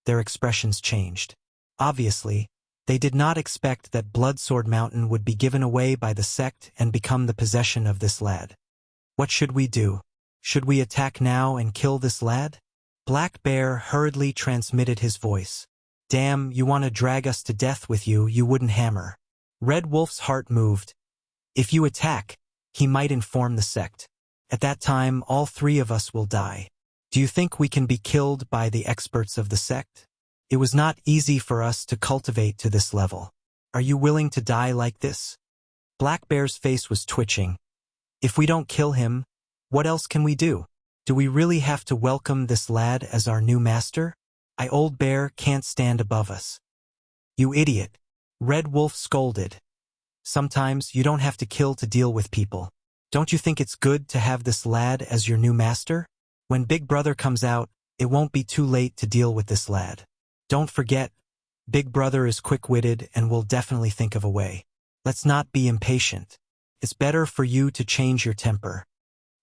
Speaker 1: their expressions changed. Obviously, they did not expect that Blood Sword Mountain would be given away by the sect and become the possession of this lad. What should we do? Should we attack now and kill this lad? Black Bear hurriedly transmitted his voice. Damn, you want to drag us to death with you, you wooden hammer. Red Wolf's heart moved. If you attack, he might inform the sect. At that time, all three of us will die. Do you think we can be killed by the experts of the sect? It was not easy for us to cultivate to this level. Are you willing to die like this? Black Bear's face was twitching. If we don't kill him, what else can we do? Do we really have to welcome this lad as our new master? Old Bear can't stand above us. You idiot. Red Wolf scolded. Sometimes you don't have to kill to deal with people. Don't you think it's good to have this lad as your new master? When Big Brother comes out, it won't be too late to deal with this lad. Don't forget, Big Brother is quick-witted and will definitely think of a way. Let's not be impatient. It's better for you to change your temper.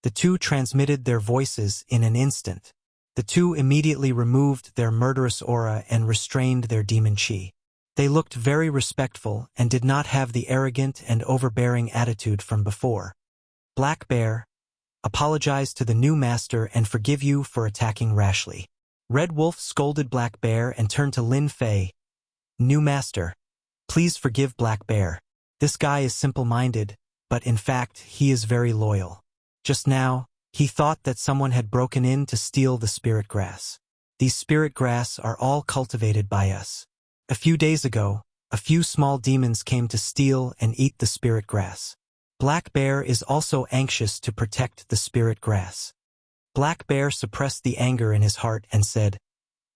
Speaker 1: The two transmitted their voices in an instant. The two immediately removed their murderous aura and restrained their demon chi. They looked very respectful and did not have the arrogant and overbearing attitude from before. Black Bear, apologize to the new master and forgive you for attacking rashly. Red Wolf scolded Black Bear and turned to Lin Fei. New master, please forgive Black Bear. This guy is simple-minded, but in fact, he is very loyal. Just now, he thought that someone had broken in to steal the spirit grass. These spirit grass are all cultivated by us. A few days ago, a few small demons came to steal and eat the spirit grass. Black Bear is also anxious to protect the spirit grass. Black Bear suppressed the anger in his heart and said,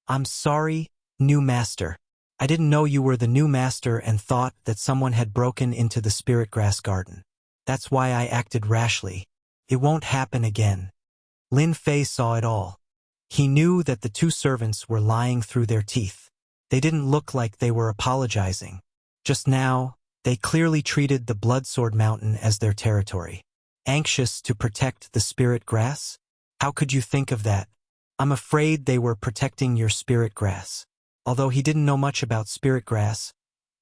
Speaker 1: I'm sorry, new master. I didn't know you were the new master and thought that someone had broken into the spirit grass garden. That's why I acted rashly. It won't happen again. Lin Fei saw it all. He knew that the two servants were lying through their teeth. They didn't look like they were apologizing. Just now, they clearly treated the Blood Sword Mountain as their territory. Anxious to protect the spirit grass? How could you think of that? I'm afraid they were protecting your spirit grass. Although he didn't know much about spirit grass,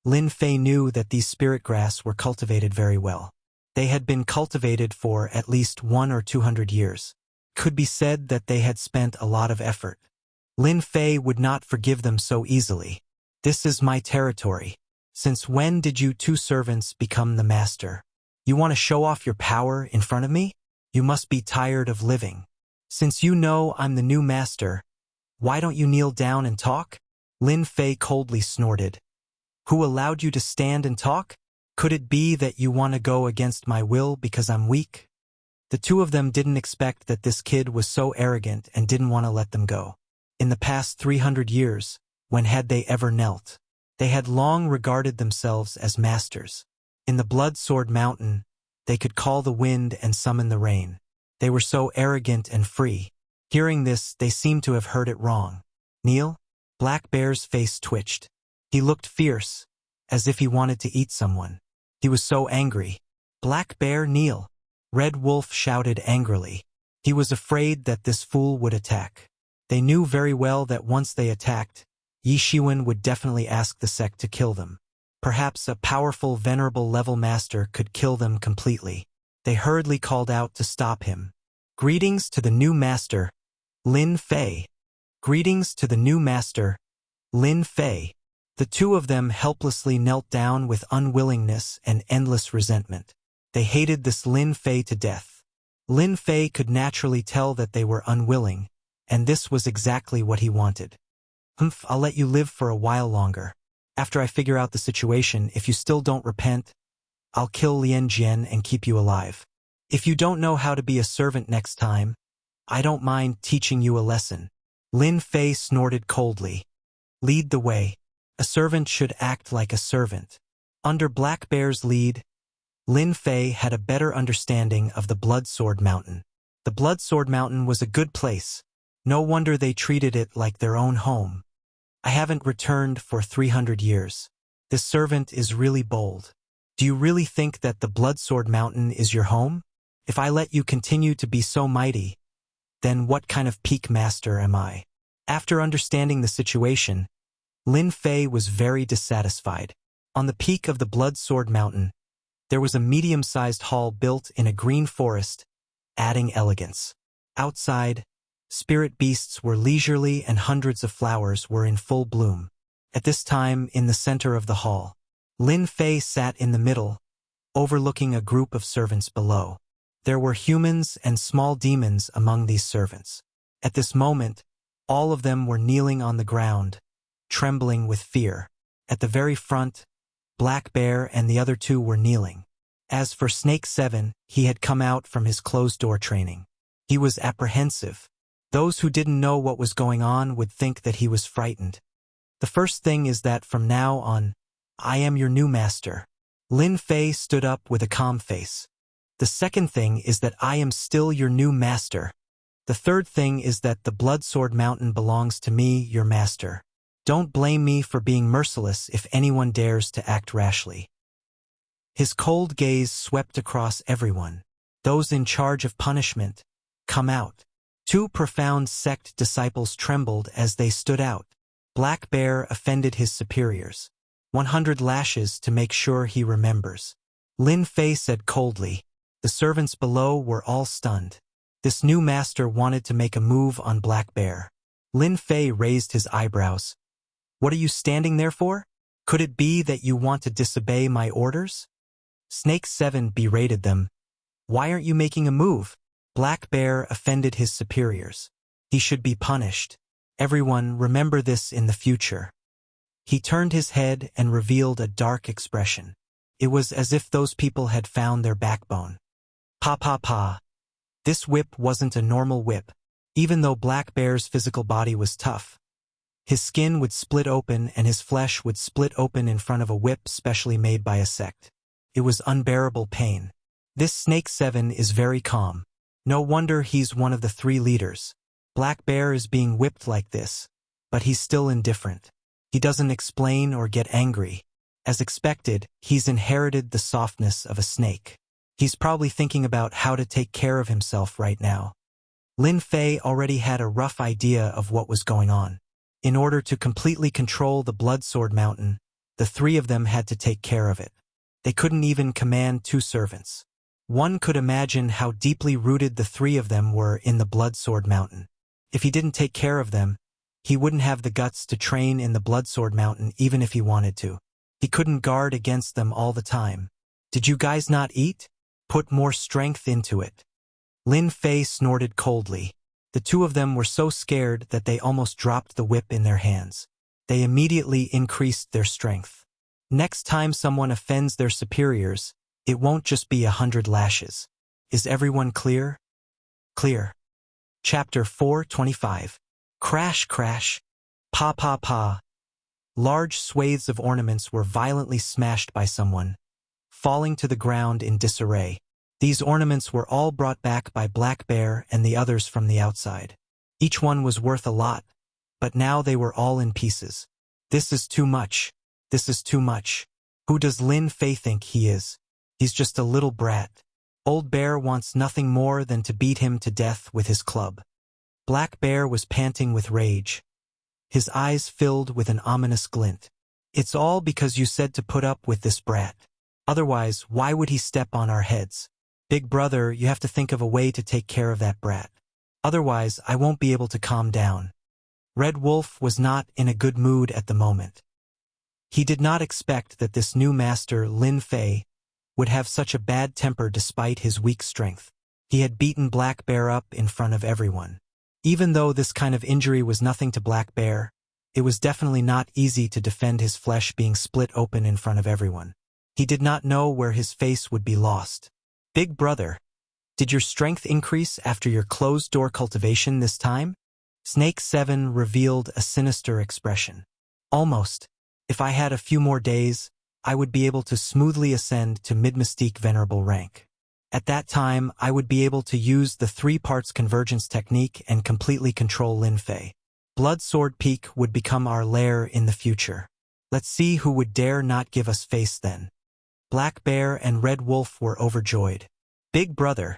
Speaker 1: Lin Fei knew that these spirit grass were cultivated very well. They had been cultivated for at least 100 or 200 years. Could be said that they had spent a lot of effort. Lin Fei would not forgive them so easily. This is my territory. Since when did you two servants become the master? You want to show off your power in front of me? You must be tired of living. Since you know I'm the new master, why don't you kneel down and talk? Lin Fei coldly snorted. Who allowed you to stand and talk? Could it be that you want to go against my will because I'm weak? The two of them didn't expect that this kid was so arrogant and didn't want to let them go. In the past 300 years, when had they ever knelt? They had long regarded themselves as masters. In the Blood Sword Mountain, they could call the wind and summon the rain. They were so arrogant and free. Hearing this, they seemed to have heard it wrong. Kneel? Black Bear's face twitched. He looked fierce, as if he wanted to eat someone. He was so angry. Black Bear, kneel. Red Wolf shouted angrily. He was afraid that this fool would attack. They knew very well that once they attacked, Yi Shiwen would definitely ask the sect to kill them. Perhaps a powerful venerable level master could kill them completely. They hurriedly called out to stop him. Greetings to the new master, Lin Fei. Greetings to the new master, Lin Fei. The two of them helplessly knelt down with unwillingness and endless resentment. They hated this Lin Fei to death. Lin Fei could naturally tell that they were unwilling, and this was exactly what he wanted. I'll let you live for a while longer. After I figure out the situation, if you still don't repent, I'll kill Lien Jian and keep you alive. If you don't know how to be a servant next time, I don't mind teaching you a lesson. Lin Fei snorted coldly. Lead the way. A servant should act like a servant. Under Black Bear's lead, Lin Fei had a better understanding of the Blood Sword Mountain. The Blood Sword Mountain was a good place. No wonder they treated it like their own home. I haven't returned for 300 years. This servant is really bold. Do you really think that the Blood Sword Mountain is your home? If I let you continue to be so mighty, then what kind of peak master am I? After understanding the situation, Lin Fei was very dissatisfied. On the peak of the Blood Sword Mountain, there was a medium-sized hall built in a green forest, adding elegance. Outside, spirit beasts were leisurely and hundreds of flowers were in full bloom. At this time, in the center of the hall, Lin Fei sat in the middle, overlooking a group of servants below. There were humans and small demons among these servants. At this moment, all of them were kneeling on the ground, trembling with fear. At the very front, Black Bear and the other two were kneeling. As for Snake 7, he had come out from his closed-door training. He was apprehensive. Those who didn't know what was going on would think that he was frightened. The first thing is that from now on, I am your new master. Lin Fei stood up with a calm face. The second thing is that I am still your new master. The third thing is that the Blood Sword Mountain belongs to me, your master. Don't blame me for being merciless if anyone dares to act rashly. His cold gaze swept across everyone. Those in charge of punishment, come out. 2 profound sect disciples trembled as they stood out. Black Bear offended his superiors. 100 lashes to make sure he remembers. Lin Fei said coldly. The servants below were all stunned. This new master wanted to make a move on Black Bear. Lin Fei raised his eyebrows. What are you standing there for? Could it be that you want to disobey my orders? Snake 7 berated them. Why aren't you making a move? Black Bear offended his superiors. He should be punished. Everyone, remember this in the future. He turned his head and revealed a dark expression. It was as if those people had found their backbone. Pa pa pa. This whip wasn't a normal whip. Even though Black Bear's physical body was tough, his skin would split open and his flesh would split open in front of a whip specially made by a sect. It was unbearable pain. This Snake 7 is very calm. No wonder he's one of the 3 leaders. Black Bear is being whipped like this, but he's still indifferent. He doesn't explain or get angry. As expected, he's inherited the softness of a snake. He's probably thinking about how to take care of himself right now. Lin Fei already had a rough idea of what was going on. In order to completely control the Blood Sword Mountain, the 3 of them had to take care of it. They couldn't even command 2 servants. One could imagine how deeply rooted the 3 of them were in the Blood Sword Mountain. If he didn't take care of them, he wouldn't have the guts to train in the Blood Sword Mountain even if he wanted to. He couldn't guard against them all the time. Did you guys not eat? Put more strength into it. Lin Fei snorted coldly. The 2 of them were so scared that they almost dropped the whip in their hands. They immediately increased their strength. Next time someone offends their superiors, it won't just be 100 lashes. Is everyone clear? Clear. Chapter 425. Crash crash. Pa pa pa. Large swathes of ornaments were violently smashed by someone, falling to the ground in disarray. These ornaments were all brought back by Black Bear and the others from the outside. Each one was worth a lot, but now they were all in pieces. This is too much. This is too much. Who does Lin Fei think he is? He's just a little brat. Old Bear wants nothing more than to beat him to death with his club. Black Bear was panting with rage. His eyes filled with an ominous glint. It's all because you said to put up with this brat. Otherwise, why would he step on our heads? Big brother, you have to think of a way to take care of that brat. Otherwise, I won't be able to calm down. Red Wolf was not in a good mood at the moment. He did not expect that this new master, Lin Fei, would have such a bad temper despite his weak strength. He had beaten Black Bear up in front of everyone. Even though this kind of injury was nothing to Black Bear, it was definitely not easy to defend his flesh being split open in front of everyone. He did not know where his face would be lost. Big brother, did your strength increase after your closed-door cultivation this time? Snake 7 revealed a sinister expression. Almost. If I had a few more days, I would be able to smoothly ascend to mid-mystique venerable rank. At that time, I would be able to use the 3 parts convergence technique and completely control Lin Fei. Blood Sword Peak would become our lair in the future. Let's see who would dare not give us face then. Black Bear and Red Wolf were overjoyed. Big brother,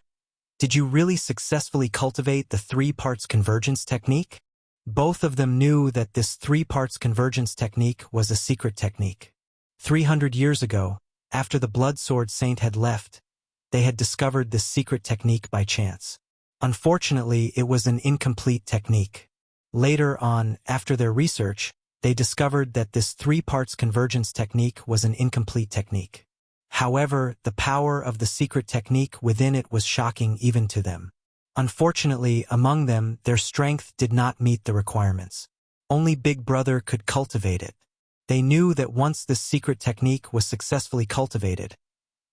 Speaker 1: did you really successfully cultivate the 3 parts convergence technique? Both of them knew that this 3 parts convergence technique was a secret technique. 300 years ago, after the Blood Sword Saint had left, they had discovered this secret technique by chance. Unfortunately, it was an incomplete technique. Later on, after their research, they discovered that this 3 parts convergence technique was an incomplete technique. However, the power of the secret technique within it was shocking even to them. Unfortunately, among them, their strength did not meet the requirements. Only Big Brother could cultivate it. They knew that once this secret technique was successfully cultivated,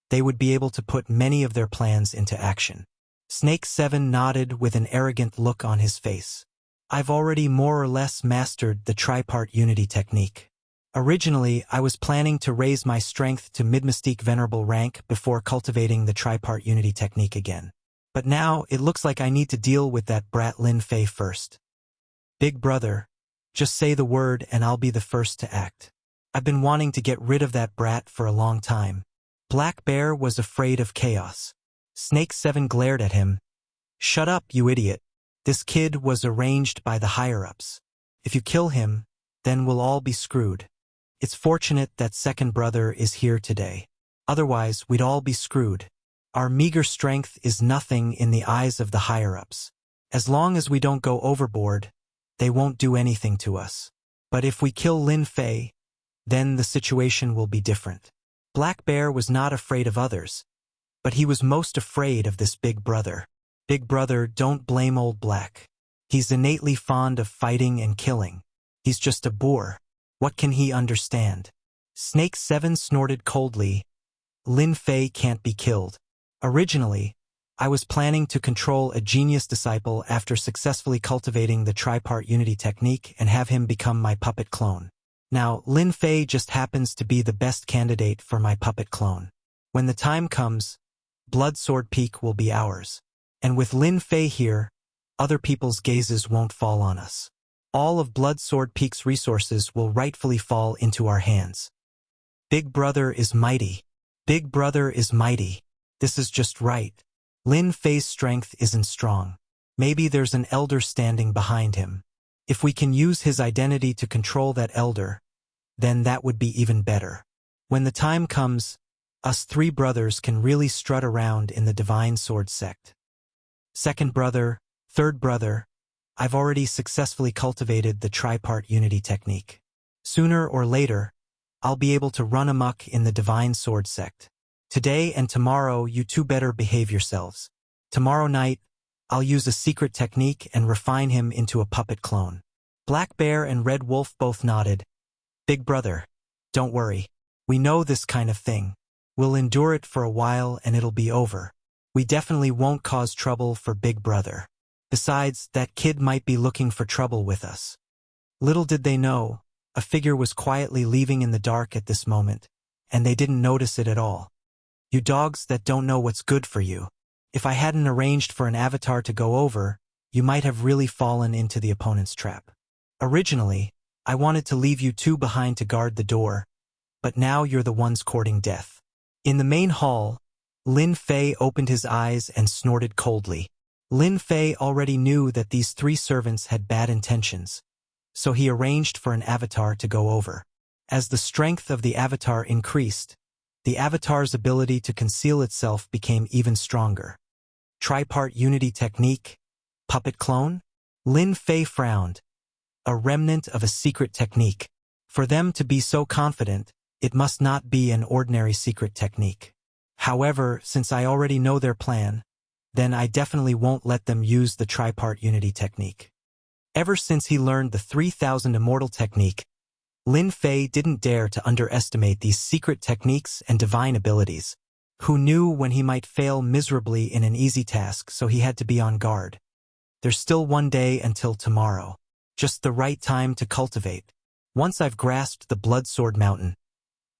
Speaker 1: they would be able to put many of their plans into action. Snake 7 nodded with an arrogant look on his face. I've already more or less mastered the tripart unity technique. Originally, I was planning to raise my strength to mid-mystique venerable rank before cultivating the tripart unity technique again. But now, it looks like I need to deal with that brat Lin Fei first. Big brother, just say the word and I'll be the first to act. I've been wanting to get rid of that brat for a long time. Black Bear was afraid of chaos. Snake 7 glared at him. Shut up, you idiot. This kid was arranged by the higher-ups. If you kill him, then we'll all be screwed. It's fortunate that second brother is here today. Otherwise, we'd all be screwed. Our meager strength is nothing in the eyes of the higher-ups. As long as we don't go overboard, they won't do anything to us. But if we kill Lin Fei, then the situation will be different. Black Bear was not afraid of others, but he was most afraid of this Big Brother. Big Brother, don't blame old Black. He's innately fond of fighting and killing. He's just a boor. What can he understand? Snake 7 snorted coldly. Lin Fei can't be killed. Originally, I was planning to control a genius disciple after successfully cultivating the tripart unity technique and have him become my puppet clone. Now, Lin Fei just happens to be the best candidate for my puppet clone. When the time comes, Blood Sword Peak will be ours. And with Lin Fei here, other people's gazes won't fall on us. All of Blood Sword Peak's resources will rightfully fall into our hands. Big Brother is mighty. Big Brother is mighty. This is just right. Lin Fei's strength isn't strong. Maybe there's an elder standing behind him. If we can use his identity to control that elder, then that would be even better. When the time comes, us 3 brothers can really strut around in the Divine Sword sect. Second brother, third brother, I've already successfully cultivated the tripart unity technique. Sooner or later, I'll be able to run amok in the Divine Sword sect. Today and tomorrow, you 2 better behave yourselves. Tomorrow night, I'll use a secret technique and refine him into a puppet clone. Black Bear and Red Wolf both nodded. Big brother, don't worry. We know this kind of thing. We'll endure it for a while and it'll be over. We definitely won't cause trouble for Big Brother. Besides, that kid might be looking for trouble with us. Little did they know, a figure was quietly leaving in the dark at this moment, and they didn't notice it at all. You dogs that don't know what's good for you. If I hadn't arranged for an avatar to go over, you might have really fallen into the opponent's trap. Originally, I wanted to leave you 2 behind to guard the door, but now you're the ones courting death. In the main hall, Lin Fei opened his eyes and snorted coldly. Lin Fei already knew that these 3 servants had bad intentions, so he arranged for an avatar to go over. As the strength of the avatar increased, the avatar's ability to conceal itself became even stronger. Tripart unity technique? Puppet clone? Lin Fei frowned. A remnant of a secret technique. For them to be so confident, it must not be an ordinary secret technique. However, since I already know their plan, then I definitely won't let them use the tripart unity technique. Ever since he learned the 3000 Immortal technique, Lin Fei didn't dare to underestimate these secret techniques and divine abilities. Who knew when he might fail miserably in an easy task, so he had to be on guard. There's still 1 day until tomorrow. Just the right time to cultivate. Once I've grasped the Blood Sword Mountain,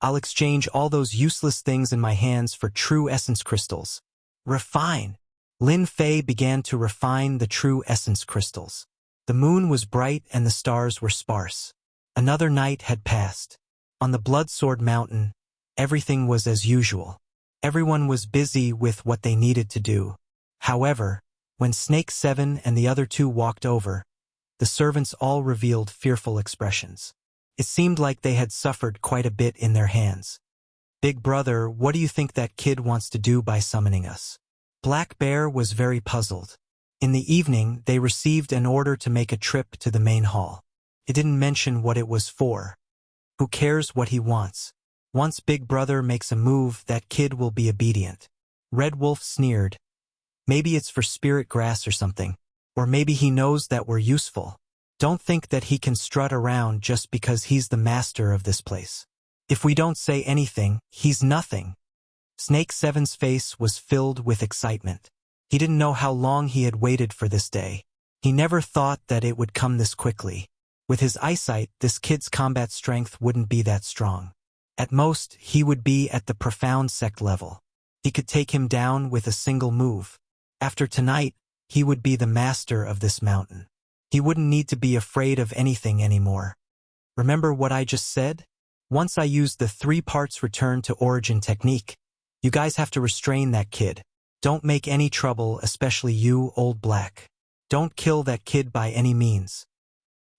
Speaker 1: I'll exchange all those useless things in my hands for true essence crystals. Refine. Lin Fei began to refine the true essence crystals. The moon was bright and the stars were sparse. Another night had passed. On the Bloodsword Mountain, everything was as usual. Everyone was busy with what they needed to do. However, when Snake 7 and the other two walked over, the servants all revealed fearful expressions. It seemed like they had suffered quite a bit in their hands. Big brother, what do you think that kid wants to do by summoning us? Black Bear was very puzzled. In the evening, they received an order to make a trip to the main hall. It didn't mention what it was for. Who cares what he wants? Once Big Brother makes a move, that kid will be obedient. Red Wolf sneered. Maybe it's for spirit grass or something. Or maybe he knows that we're useful. Don't think that he can strut around just because he's the master of this place. If we don't say anything, he's nothing. Snake 7's face was filled with excitement. He didn't know how long he had waited for this day. He never thought that it would come this quickly. With his eyesight, this kid's combat strength wouldn't be that strong. At most, he would be at the profound sect level. He could take him down with a single move. After tonight, he would be the master of this mountain. He wouldn't need to be afraid of anything anymore. Remember what I just said? Once I used the 3 parts return to origin technique. You guys have to restrain that kid. Don't make any trouble, especially you, Old Black. Don't kill that kid by any means.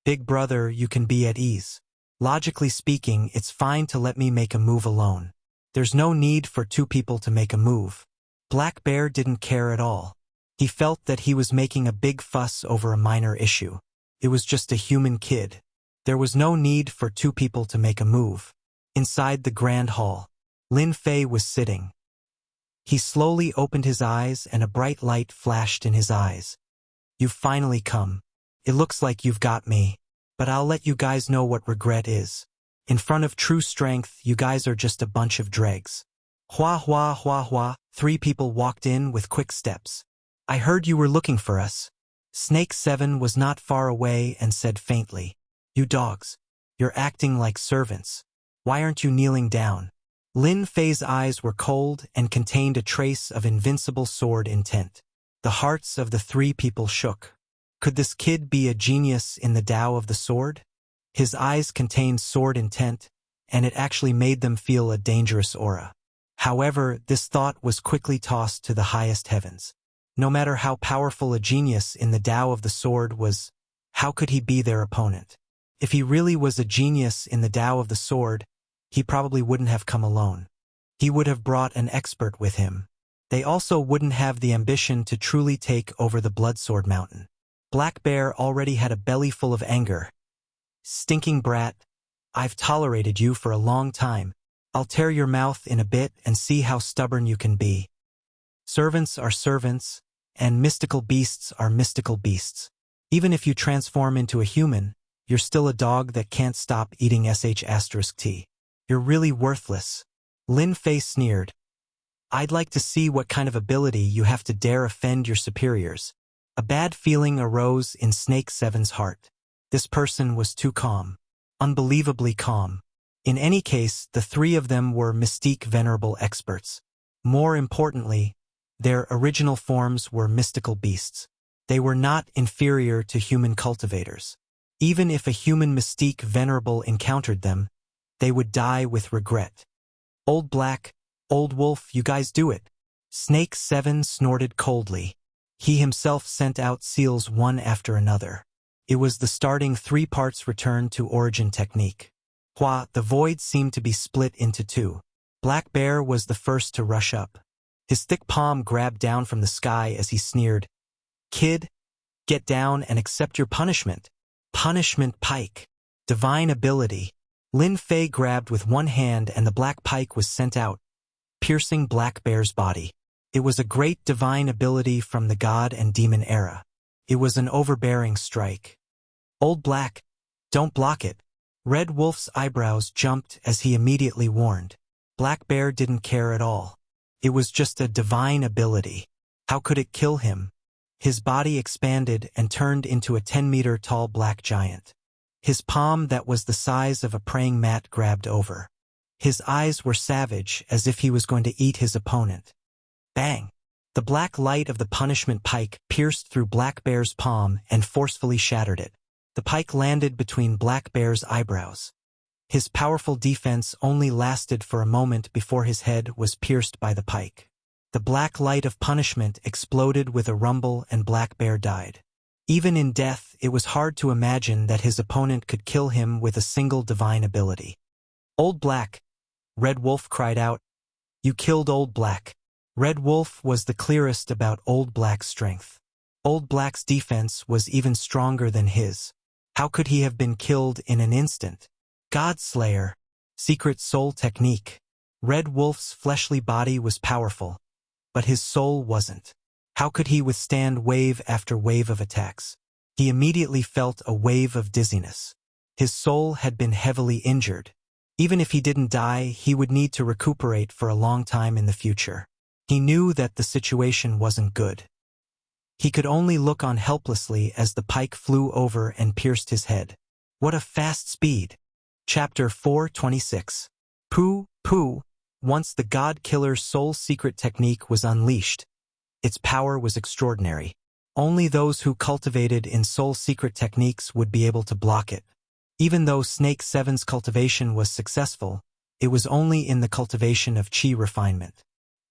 Speaker 1: Big brother, you can be at ease. Logically speaking, it's fine to let me make a move alone. There's no need for 2 people to make a move. Black Bear didn't care at all. He felt that he was making a big fuss over a minor issue. It was just a human kid. There was no need for 2 people to make a move. Inside the grand hall, Lin Fei was sitting. He slowly opened his eyes and a bright light flashed in his eyes. You've finally come. It looks like you've got me, but I'll let you guys know what regret is. In front of true strength, you guys are just a bunch of dregs. Hua hua hua hua, 3 people walked in with quick steps. I heard you were looking for us. Snake 7 was not far away and said faintly, You dogs. You're acting like servants. Why aren't you kneeling down? Lin Fei's eyes were cold and contained a trace of invincible sword intent. The hearts of the 3 people shook. Could this kid be a genius in the Tao of the sword? His eyes contained sword intent, and it actually made them feel a dangerous aura. However, this thought was quickly tossed to the highest heavens. No matter how powerful a genius in the Tao of the sword was, how could he be their opponent? If he really was a genius in the Tao of the sword, he probably wouldn't have come alone. He would have brought an expert with him. They also wouldn't have the ambition to truly take over the Bloodsword Mountain. Black Bear already had a belly full of anger. Stinking brat, I've tolerated you for a long time. I'll tear your mouth in a bit and see how stubborn you can be. Servants are servants, and mystical beasts are mystical beasts. Even if you transform into a human, you're still a dog that can't stop eating sh*t. You're really worthless. Lin Fei sneered. I'd like to see what kind of ability you have to dare offend your superiors. A bad feeling arose in Snake 7's heart. This person was too calm. Unbelievably calm. In any case, the 3 of them were mystique venerable experts. More importantly, their original forms were mystical beasts. They were not inferior to human cultivators. Even if a human mystique venerable encountered them, they would die with regret. Old Black, Old Wolf, you guys do it. Snake 7 snorted coldly. He himself sent out seals one after another. It was the starting 3 parts return to origin technique. Hua, the void seemed to be split into 2. Black Bear was the first to rush up. His thick palm grabbed down from the sky as he sneered, Kid, get down and accept your punishment. Punishment pike. Divine ability. Lin Fei grabbed with one hand and the black pike was sent out, piercing Black Bear's body. It was a great divine ability from the god and demon era. It was an overbearing strike. Old Black, don't block it. Red Wolf's eyebrows jumped as he immediately warned. Black Bear didn't care at all. It was just a divine ability. How could it kill him? His body expanded and turned into a 10-meter tall black giant. His palm that was the size of a praying mat grabbed over. His eyes were savage, as if he was going to eat his opponent. Bang! The black light of the punishment pike pierced through Black Bear's palm and forcefully shattered it. The pike landed between Black Bear's eyebrows. His powerful defense only lasted for a moment before his head was pierced by the pike. The black light of punishment exploded with a rumble and Black Bear died. Even in death, it was hard to imagine that his opponent could kill him with a single divine ability. "Old Black!" Red Wolf cried out. "You killed Old Black." Red Wolf was the clearest about Old Black's strength. Old Black's defense was even stronger than his. How could he have been killed in an instant? Godslayer. Secret soul technique. Red Wolf's fleshly body was powerful, but his soul wasn't. How could he withstand wave after wave of attacks? He immediately felt a wave of dizziness. His soul had been heavily injured. Even if he didn't die, he would need to recuperate for a long time in the future. He knew that the situation wasn't good. He could only look on helplessly as the pike flew over and pierced his head. What a fast speed! Chapter 426. Pooh, Pooh. Once the God-killer's soul secret technique was unleashed, its power was extraordinary. Only those who cultivated in soul secret techniques would be able to block it. Even though Snake 7's cultivation was successful, it was only in the cultivation of chi refinement.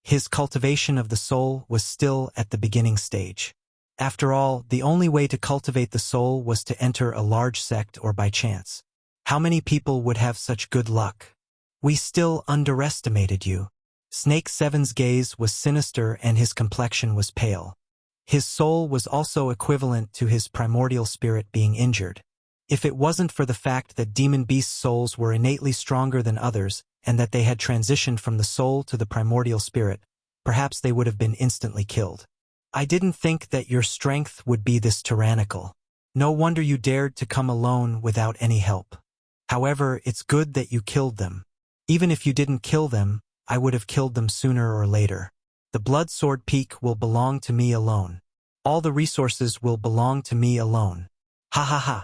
Speaker 1: His cultivation of the soul was still at the beginning stage. After all, the only way to cultivate the soul was to enter a large sect or by chance. How many people would have such good luck? We still underestimated you. Snake 7's gaze was sinister and his complexion was pale. His soul was also equivalent to his primordial spirit being injured. If it wasn't for the fact that demon beast souls were innately stronger than others and that they had transitioned from the soul to the primordial spirit, perhaps they would have been instantly killed. I didn't think that your strength would be this tyrannical. No wonder you dared to come alone without any help. However, it's good that you killed them. Even if you didn't kill them, I would have killed them sooner or later. The Blood Sword Peak will belong to me alone. All the resources will belong to me alone. Ha ha ha.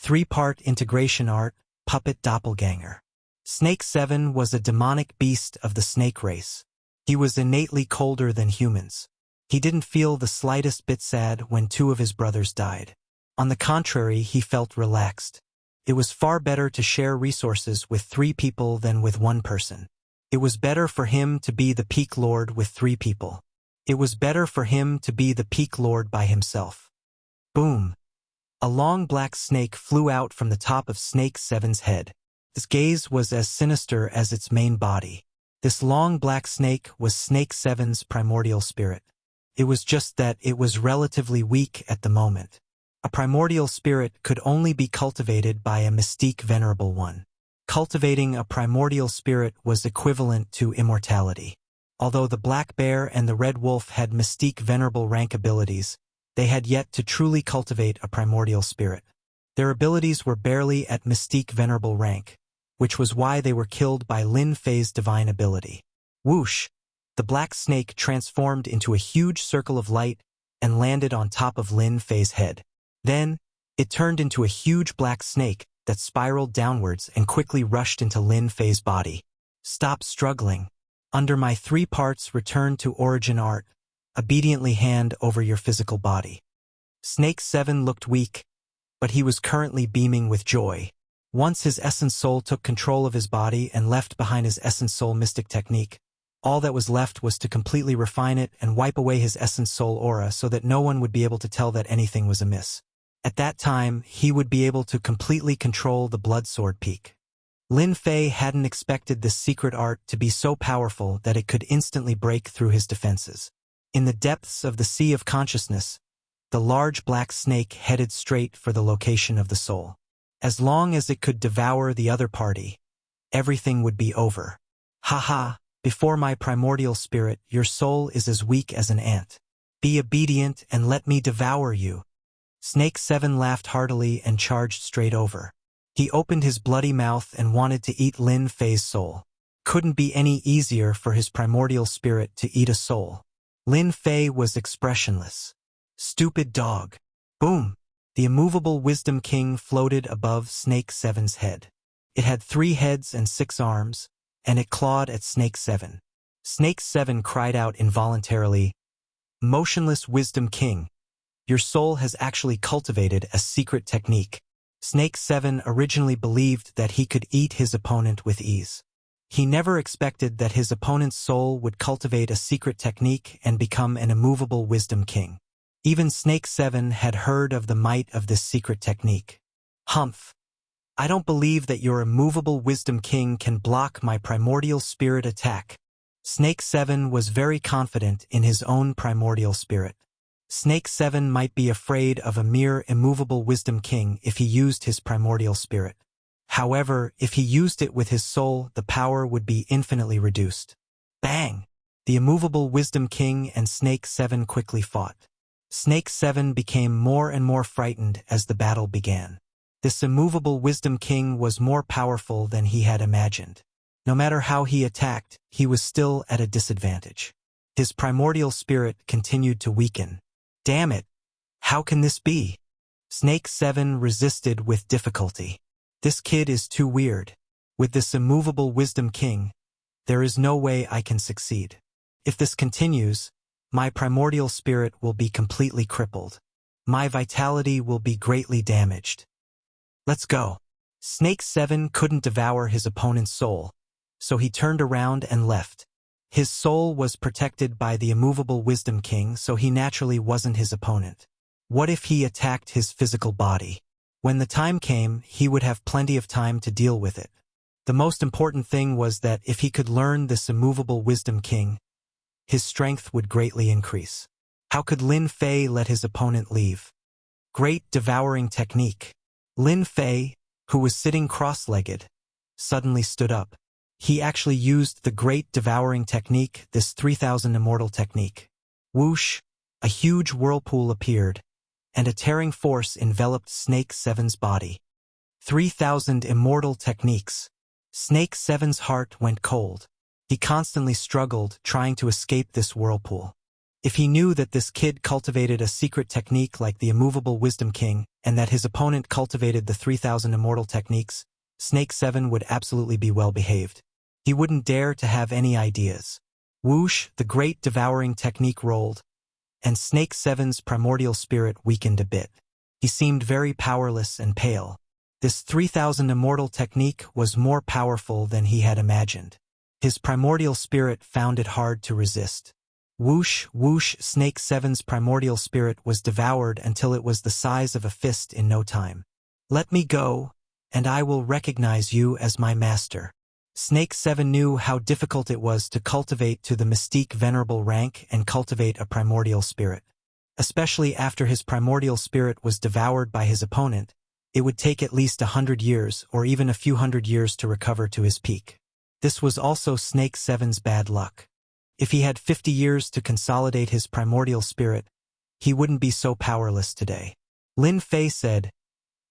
Speaker 1: 3-part integration art, Puppet Doppelganger. Snake 7 was a demonic beast of the snake race. He was innately colder than humans. He didn't feel the slightest bit sad when 2 of his brothers died. On the contrary, he felt relaxed. It was far better to share resources with 3 people than with 1 person. It was better for him to be the Peak Lord with 3 people. It was better for him to be the Peak Lord by himself. Boom! A long black snake flew out from the top of Snake 7's head. Its gaze was as sinister as its main body. This long black snake was Snake 7's primordial spirit. It was just that it was relatively weak at the moment. A primordial spirit could only be cultivated by a mystique venerable one. Cultivating a primordial spirit was equivalent to immortality. Although the Black Bear and the Red Wolf had mystique venerable rank abilities, they had yet to truly cultivate a primordial spirit. Their abilities were barely at mystique venerable rank, which was why they were killed by Lin Fei's divine ability. Whoosh! The black snake transformed into a huge circle of light and landed on top of Lin Fei's head. Then, it turned into a huge black snake that spiraled downwards and quickly rushed into Lin Fei's body. Stop struggling. Under my 3 parts return to origin art, obediently hand over your physical body. Snake 7 looked weak, but he was currently beaming with joy. Once his essence soul took control of his body and left behind his essence soul mystic technique, all that was left was to completely refine it and wipe away his essence soul aura so that no one would be able to tell that anything was amiss. At that time, he would be able to completely control the Blood Sword Peak. Lin Fei hadn't expected this secret art to be so powerful that it could instantly break through his defenses. In the depths of the sea of consciousness, the large black snake headed straight for the location of the soul. As long as it could devour the other party, everything would be over. Ha ha, before my primordial spirit, your soul is as weak as an ant. Be obedient and let me devour you. Snake 7 laughed heartily and charged straight over. He opened his bloody mouth and wanted to eat Lin Fei's soul. Couldn't be any easier for his primordial spirit to eat a soul. Lin Fei was expressionless. Stupid dog. Boom! The immovable Wisdom King floated above Snake 7's head. It had 3 heads and 6 arms, and it clawed at Snake 7. Snake 7 cried out involuntarily, "Motionless Wisdom King, your soul has actually cultivated a secret technique." Snake 7 originally believed that he could eat his opponent with ease. He never expected that his opponent's soul would cultivate a secret technique and become an immovable Wisdom King. Even Snake 7 had heard of the might of this secret technique. "Humph! I don't believe that your immovable Wisdom King can block my primordial spirit attack." Snake 7 was very confident in his own primordial spirit. Snake 7 might be afraid of a mere immovable Wisdom King if he used his primordial spirit. However, if he used it with his soul, the power would be infinitely reduced. Bang! The immovable Wisdom King and Snake 7 quickly fought. Snake 7 became more and more frightened as the battle began. This immovable Wisdom King was more powerful than he had imagined. No matter how he attacked, he was still at a disadvantage. His primordial spirit continued to weaken. "Damn it! How can this be?" Snake 7 resisted with difficulty. "This kid is too weird. With this immovable Wisdom King, there is no way I can succeed. If this continues, my primordial spirit will be completely crippled. My vitality will be greatly damaged. Let's go." Snake 7 couldn't devour his opponent's soul, so he turned around and left. His soul was protected by the immovable Wisdom King, so he naturally wasn't his opponent. What if he attacked his physical body? When the time came, he would have plenty of time to deal with it. The most important thing was that if he could learn this immovable Wisdom King, his strength would greatly increase. How could Lin Fei let his opponent leave? Great devouring technique. Lin Fei, who was sitting cross-legged, suddenly stood up. He actually used the great devouring technique, this 3000 immortal technique. Whoosh! A huge whirlpool appeared, and a tearing force enveloped Snake 7's body. 3000 immortal techniques. Snake 7's heart went cold. He constantly struggled, trying to escape this whirlpool. If he knew that this kid cultivated a secret technique like the immovable Wisdom King, and that his opponent cultivated the 3000 immortal techniques, Snake 7 would absolutely be well behaved. He wouldn't dare to have any ideas. Whoosh! The great devouring technique rolled, and Snake 7's primordial spirit weakened a bit. He seemed very powerless and pale. This 3000 immortal technique was more powerful than he had imagined. His primordial spirit found it hard to resist. Whoosh, whoosh, Snake 7's primordial spirit was devoured until it was the size of a fist in no time. "Let me go, and I will recognize you as my master." Snake 7 knew how difficult it was to cultivate to the mystique venerable rank and cultivate a primordial spirit. Especially after his primordial spirit was devoured by his opponent, it would take at least 100 years or even a few hundred years to recover to his peak. This was also Snake 7's bad luck. If he had 50 years to consolidate his primordial spirit, he wouldn't be so powerless today. Lin Fei said,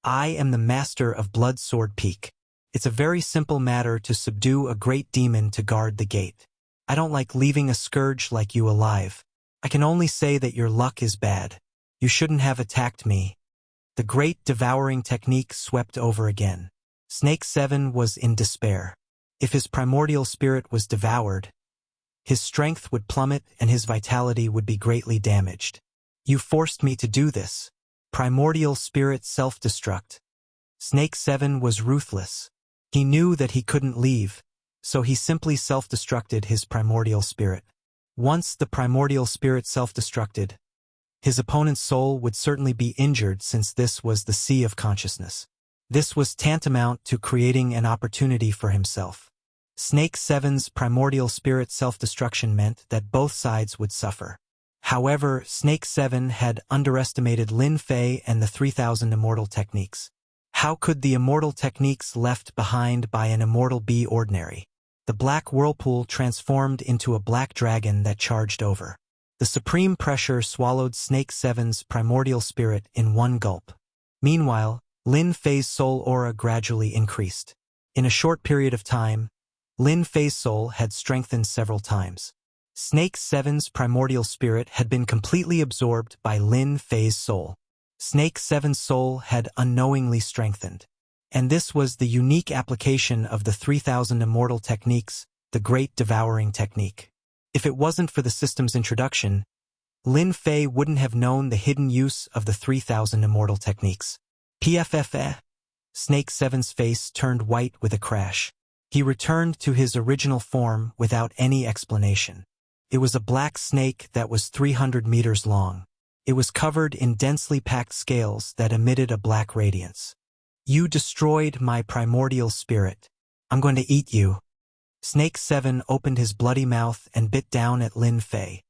Speaker 1: "I am the master of Blood Sword Peak. It's a very simple matter to subdue a great demon to guard the gate. I don't like leaving a scourge like you alive. I can only say that your luck is bad. You shouldn't have attacked me." The great devouring technique swept over again. Snake 7 was in despair. If his primordial spirit was devoured, his strength would plummet and his vitality would be greatly damaged. "You forced me to do this. Primordial spirit self-destruct." Snake 7 was ruthless. He knew that he couldn't leave, so he simply self-destructed his primordial spirit. Once the primordial spirit self-destructed, his opponent's soul would certainly be injured since this was the sea of consciousness. This was tantamount to creating an opportunity for himself. Snake 7's primordial spirit self-destruction meant that both sides would suffer. However, Snake 7 had underestimated Lin Fei and the 3000 immortal techniques. How could the immortal techniques left behind by an immortal be ordinary? The black whirlpool transformed into a black dragon that charged over. The supreme pressure swallowed Snake 7's primordial spirit in one gulp. Meanwhile, Lin Fei's soul aura gradually increased. In a short period of time, Lin Fei's soul had strengthened several times. Snake 7's primordial spirit had been completely absorbed by Lin Fei's soul. Snake 7's soul had unknowingly strengthened. And this was the unique application of the 3000 immortal techniques, the Great Devouring Technique. If it wasn't for the system's introduction, Lin Fei wouldn't have known the hidden use of the 3000 immortal techniques. PFFE. Snake 7's face turned white with a crash. He returned to his original form without any explanation. It was a black snake that was 300 meters long. It was covered in densely packed scales that emitted a black radiance. You destroyed my primordial spirit. I'm going to eat you. Snake 7 opened his bloody mouth and bit down at Lin Fei.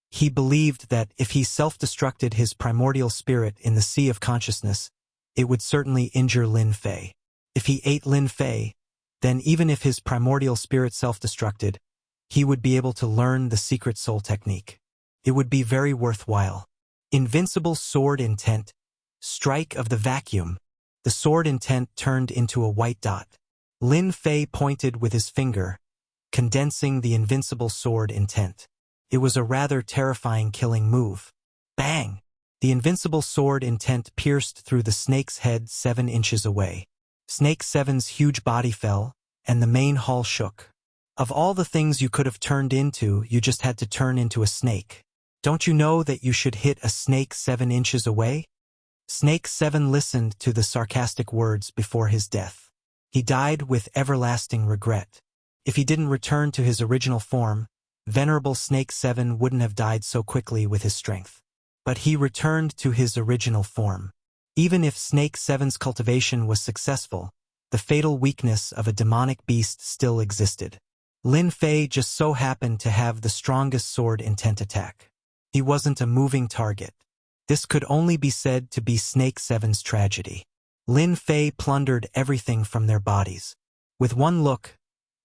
Speaker 1: He believed that if he self-destructed his primordial spirit in the sea of consciousness, it would certainly injure Lin Fei. If he ate Lin Fei, then even if his primordial spirit self-destructed, he would be able to learn the secret soul technique. It would be very worthwhile. Invincible sword intent. Strike of the vacuum. The sword intent turned into a white dot. Lin Fei pointed with his finger, condensing the invincible sword intent. It was a rather terrifying killing move. Bang! The invincible sword intent pierced through the snake's head 7 inches away. Snake 7's huge body fell, and the main hall shook. Of all the things you could have turned into, you just had to turn into a snake. Don't you know that you should hit a snake 7 inches away? Snake 7 listened to the sarcastic words before his death. He died with everlasting regret. If he didn't return to his original form, Venerable Snake 7 wouldn't have died so quickly with his strength. But he returned to his original form. Even if Snake 7's cultivation was successful, the fatal weakness of a demonic beast still existed. Lin Fei just so happened to have the strongest sword intent attack. He wasn't a moving target. This could only be said to be Snake 7's tragedy. Lin Fei plundered everything from their bodies. With one look,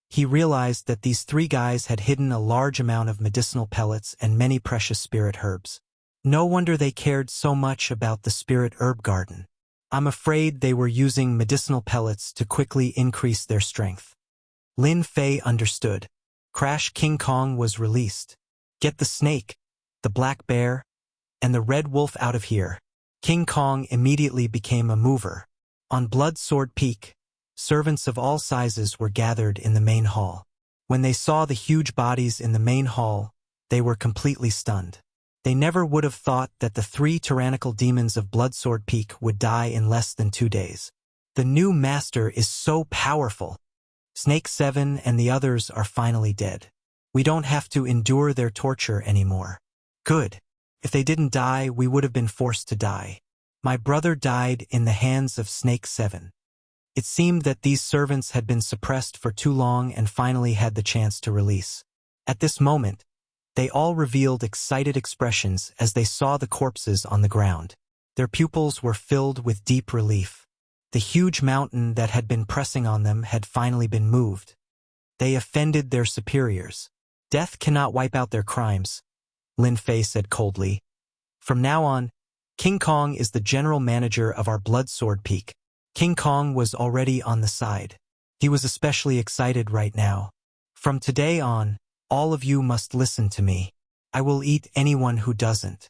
Speaker 1: he realized that these 3 guys had hidden a large amount of medicinal pellets and many precious spirit herbs. No wonder they cared so much about the spirit herb garden. I'm afraid they were using medicinal pellets to quickly increase their strength. Lin Fei understood. Crash King Kong was released. Get the snake, the black bear, and the red wolf out of here. King Kong immediately became a mover. On Blood Sword Peak, servants of all sizes were gathered in the main hall. When they saw the huge bodies in the main hall, they were completely stunned. They never would have thought that the 3 tyrannical demons of Blood Sword Peak would die in less than 2 days. The new master is so powerful. Snake 7 and the others are finally dead. We don't have to endure their torture anymore. Good. If they didn't die, we would have been forced to die. My brother died in the hands of Snake 7. It seemed that these servants had been suppressed for too long and finally had the chance to release. At this moment, they all revealed excited expressions as they saw the corpses on the ground. Their pupils were filled with deep relief. The huge mountain that had been pressing on them had finally been moved. They offended their superiors. Death cannot wipe out their crimes, Lin Fei said coldly. From now on, King Kong is the general manager of our Blood Sword Peak. King Kong was already on the side. He was especially excited right now. From today on, all of you must listen to me. I will eat anyone who doesn't.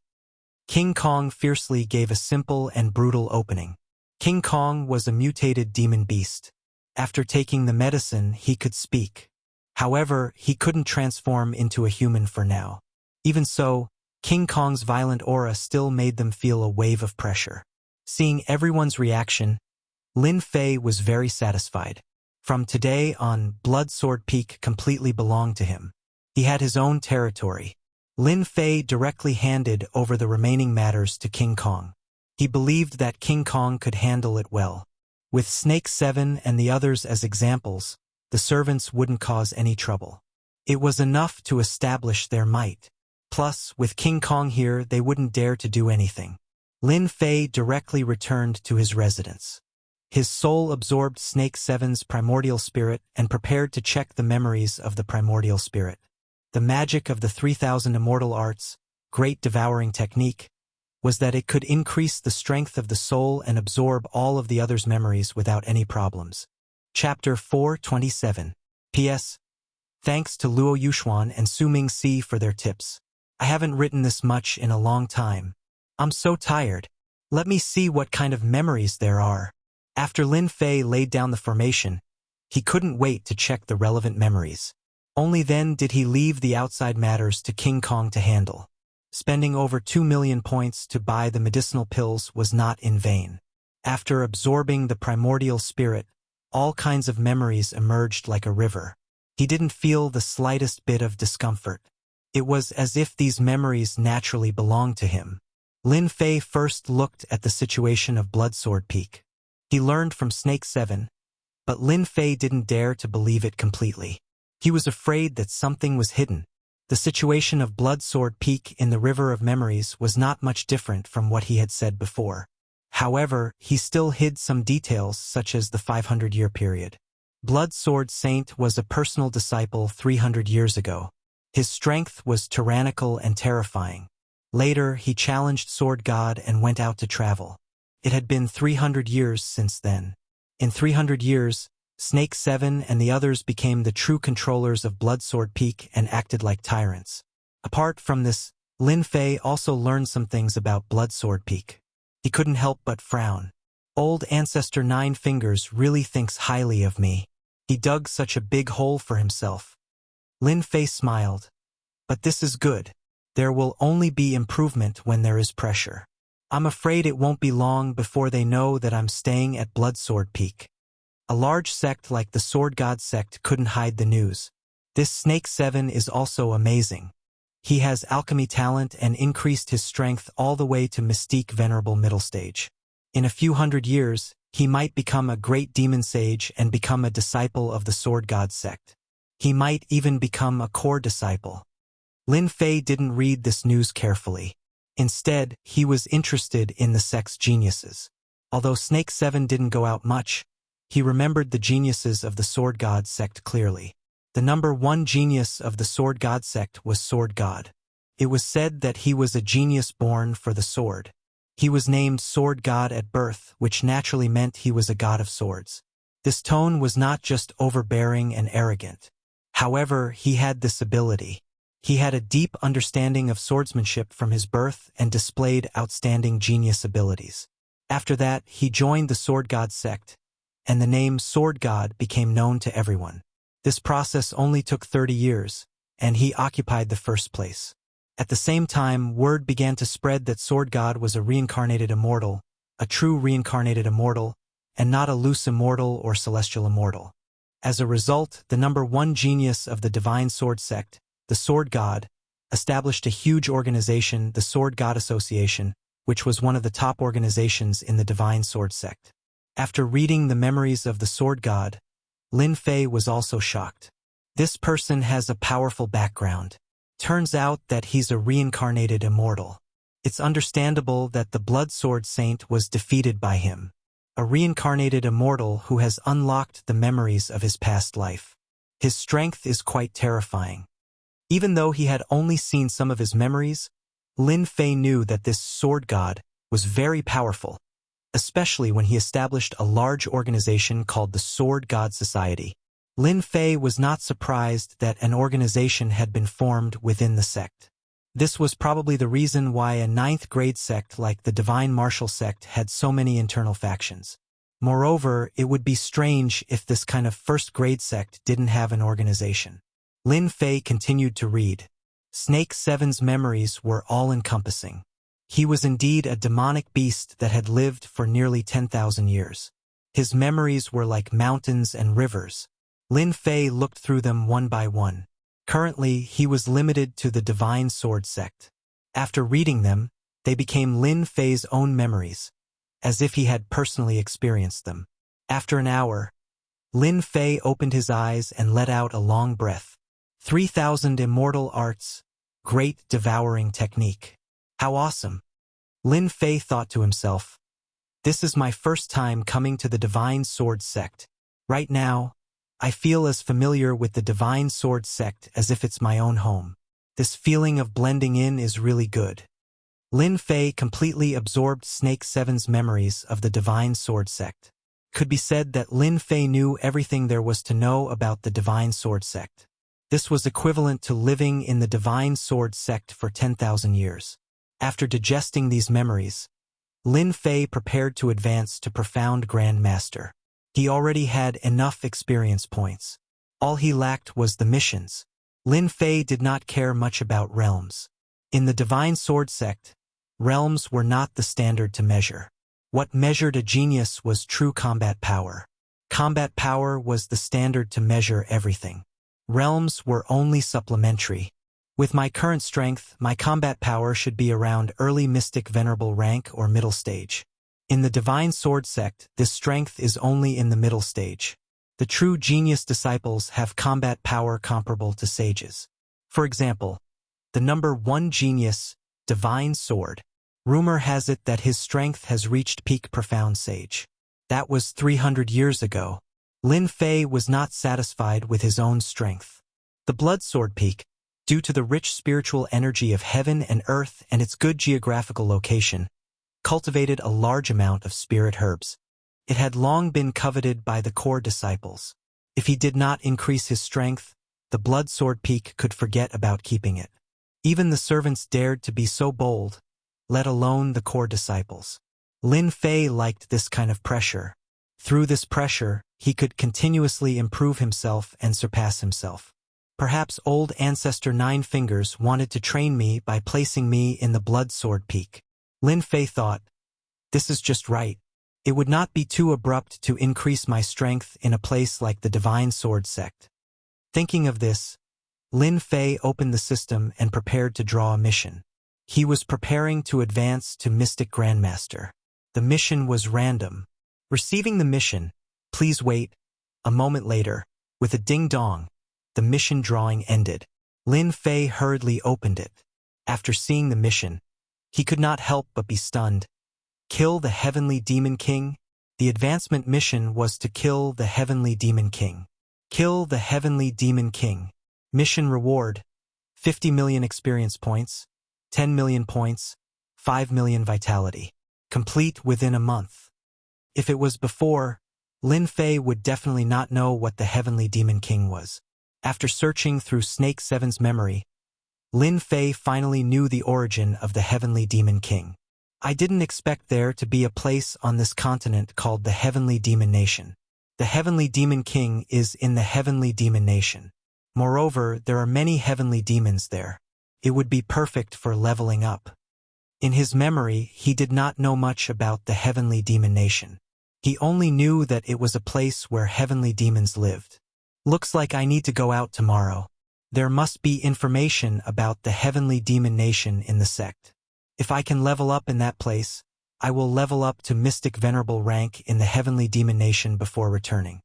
Speaker 1: King Kong fiercely gave a simple and brutal opening. King Kong was a mutated demon beast. After taking the medicine, he could speak. However, he couldn't transform into a human for now. Even so, King Kong's violent aura still made them feel a wave of pressure. Seeing everyone's reaction, Lin Fei was very satisfied. From today on, Blood Sword Peak completely belonged to him. He had his own territory. Lin Fei directly handed over the remaining matters to King Kong. He believed that King Kong could handle it well. With Snake 7 and the others as examples, the servants wouldn't cause any trouble. It was enough to establish their might. Plus, with King Kong here, they wouldn't dare to do anything. Lin Fei directly returned to his residence. His soul absorbed Snake 7's primordial spirit and prepared to check the memories of the primordial spirit. The magic of the 3000 immortal arts, Great Devouring Technique, was that it could increase the strength of the soul and absorb all of the other's memories without any problems. Chapter 427. P.S. Thanks to Luo Yuxuan and Su Ming Si for their tips. I haven't written this much in a long time. I'm so tired. Let me see what kind of memories there are. After Lin Fei laid down the formation, he couldn't wait to check the relevant memories. Only then did he leave the outside matters to King Kong to handle. Spending over 2 million points to buy the medicinal pills was not in vain. After absorbing the primordial spirit, all kinds of memories emerged like a river. He didn't feel the slightest bit of discomfort. It was as if these memories naturally belonged to him. Lin Fei first looked at the situation of Bloodsword Peak. He learned from Snake 7, but Lin Fei didn't dare to believe it completely. He was afraid that something was hidden. The situation of Bloodsword Peak in the River of Memories was not much different from what he had said before. However, he still hid some details such as the 500-year period. Bloodsword Saint was a personal disciple 300 years ago. His strength was tyrannical and terrifying. Later, he challenged Sword God and went out to travel. It had been 300 years since then. In 300 years, Snake 7 and the others became the true controllers of Bloodsword Peak and acted like tyrants. Apart from this, Lin Fei also learned some things about Bloodsword Peak. He couldn't help but frown. Old Ancestor Nine Fingers really thinks highly of me. He dug such a big hole for himself. Lin Fei smiled. But this is good. There will only be improvement when there is pressure. I'm afraid it won't be long before they know that I'm staying at Bloodsword Peak. A large sect like the Sword God sect couldn't hide the news. This Snake 7 is also amazing. He has alchemy talent and increased his strength all the way to Mystique Venerable Middle Stage. In a few hundred years, he might become a great demon sage and become a disciple of the Sword God sect. He might even become a core disciple. Lin Fei didn't read this news carefully. Instead, he was interested in the sect's geniuses. Although Snake 7 didn't go out much, he remembered the geniuses of the Sword God sect clearly. The number one genius of the Sword God sect was Sword God. It was said that he was a genius born for the sword. He was named Sword God at birth, which naturally meant he was a god of swords. This tone was not just overbearing and arrogant. However, he had this ability. He had a deep understanding of swordsmanship from his birth and displayed outstanding genius abilities. After that, he joined the Sword God sect, and the name Sword God became known to everyone. This process only took 30 years, and he occupied the first place. At the same time, word began to spread that Sword God was a reincarnated immortal, a true reincarnated immortal, and not a loose immortal or celestial immortal. As a result, the number one genius of the Divine Sword sect, the Sword God, established a huge organization, the Sword God Association, which was one of the top organizations in the Divine Sword sect. After reading the memories of the Sword God, Lin Fei was also shocked. This person has a powerful background. Turns out that he's a reincarnated immortal. It's understandable that the Bloodsword Saint was defeated by him. A reincarnated immortal who has unlocked the memories of his past life. His strength is quite terrifying. Even though he had only seen some of his memories, Lin Fei knew that this Sword God was very powerful, especially when he established a large organization called the Sword God Society. Lin Fei was not surprised that an organization had been formed within the sect. This was probably the reason why a 9th grade sect like the Divine Martial sect had so many internal factions. Moreover, it would be strange if this kind of 1st grade sect didn't have an organization. Lin Fei continued to read. Snake 7's memories were all-encompassing. He was indeed a demonic beast that had lived for nearly 10,000 years. His memories were like mountains and rivers. Lin Fei looked through them one by one. Currently, he was limited to the Divine Sword sect. After reading them, they became Lin Fei's own memories, as if he had personally experienced them. After an hour, Lin Fei opened his eyes and let out a long breath. 3,000 immortal arts, great devouring technique. How awesome! Lin Fei thought to himself. This is my first time coming to the Divine Sword sect. Right now, I feel as familiar with the Divine Sword sect as if it's my own home. This feeling of blending in is really good. Lin Fei completely absorbed Snake 7's memories of the Divine Sword sect. Could be said that Lin Fei knew everything there was to know about the Divine Sword sect. This was equivalent to living in the Divine Sword sect for 10,000 years. After digesting these memories, Lin Fei prepared to advance to Profound Grand Master. He already had enough experience points. All he lacked was the missions. Lin Fei did not care much about realms. In the Divine Sword sect, realms were not the standard to measure. What measured a genius was true combat power. Combat power was the standard to measure everything. Realms were only supplementary. With my current strength, my combat power should be around early mystic venerable rank or middle stage. In the Divine Sword sect, this strength is only in the middle stage. The true genius disciples have combat power comparable to sages. For example, the number 1 genius, Divine Sword. Rumor has it that his strength has reached peak Profound Sage. That was 300 years ago. Lin Fei was not satisfied with his own strength. The Blood Sword peak, due to the rich spiritual energy of heaven and earth and its good geographical location, cultivated a large amount of spirit herbs. It had long been coveted by the core disciples. If he did not increase his strength, the Blood Sword peak could forget about keeping it. Even the servants dared to be so bold, let alone the core disciples. Lin Fei liked this kind of pressure. Through this pressure, he could continuously improve himself and surpass himself. Perhaps old ancestor Nine Fingers wanted to train me by placing me in the Blood Sword peak. Lin Fei thought, this is just right. It would not be too abrupt to increase my strength in a place like the Divine Sword sect. Thinking of this, Lin Fei opened the system and prepared to draw a mission. He was preparing to advance to Mystic Grandmaster. The mission was random. Receiving the mission, please wait. A moment later, with a ding-dong, the mission drawing ended. Lin Fei hurriedly opened it. After seeing the mission, he could not help but be stunned. Kill the Heavenly Demon King? The advancement mission was to kill the Heavenly Demon King. Kill the Heavenly Demon King. Mission reward: 50 million experience points, 10 million points, 5 million vitality. Complete within a month. If it was before, Lin Fei would definitely not know what the Heavenly Demon King was. After searching through Snake 7's memory, Lin Fei finally knew the origin of the Heavenly Demon King. I didn't expect there to be a place on this continent called the Heavenly Demon Nation. The Heavenly Demon King is in the Heavenly Demon Nation. Moreover, there are many heavenly demons there. It would be perfect for leveling up. In his memory, he did not know much about the Heavenly Demon Nation. He only knew that it was a place where heavenly demons lived. Looks like I need to go out tomorrow. There must be information about the Heavenly Demon Nation in the sect. If I can level up in that place, I will level up to Mystic Venerable rank in the Heavenly Demon Nation before returning.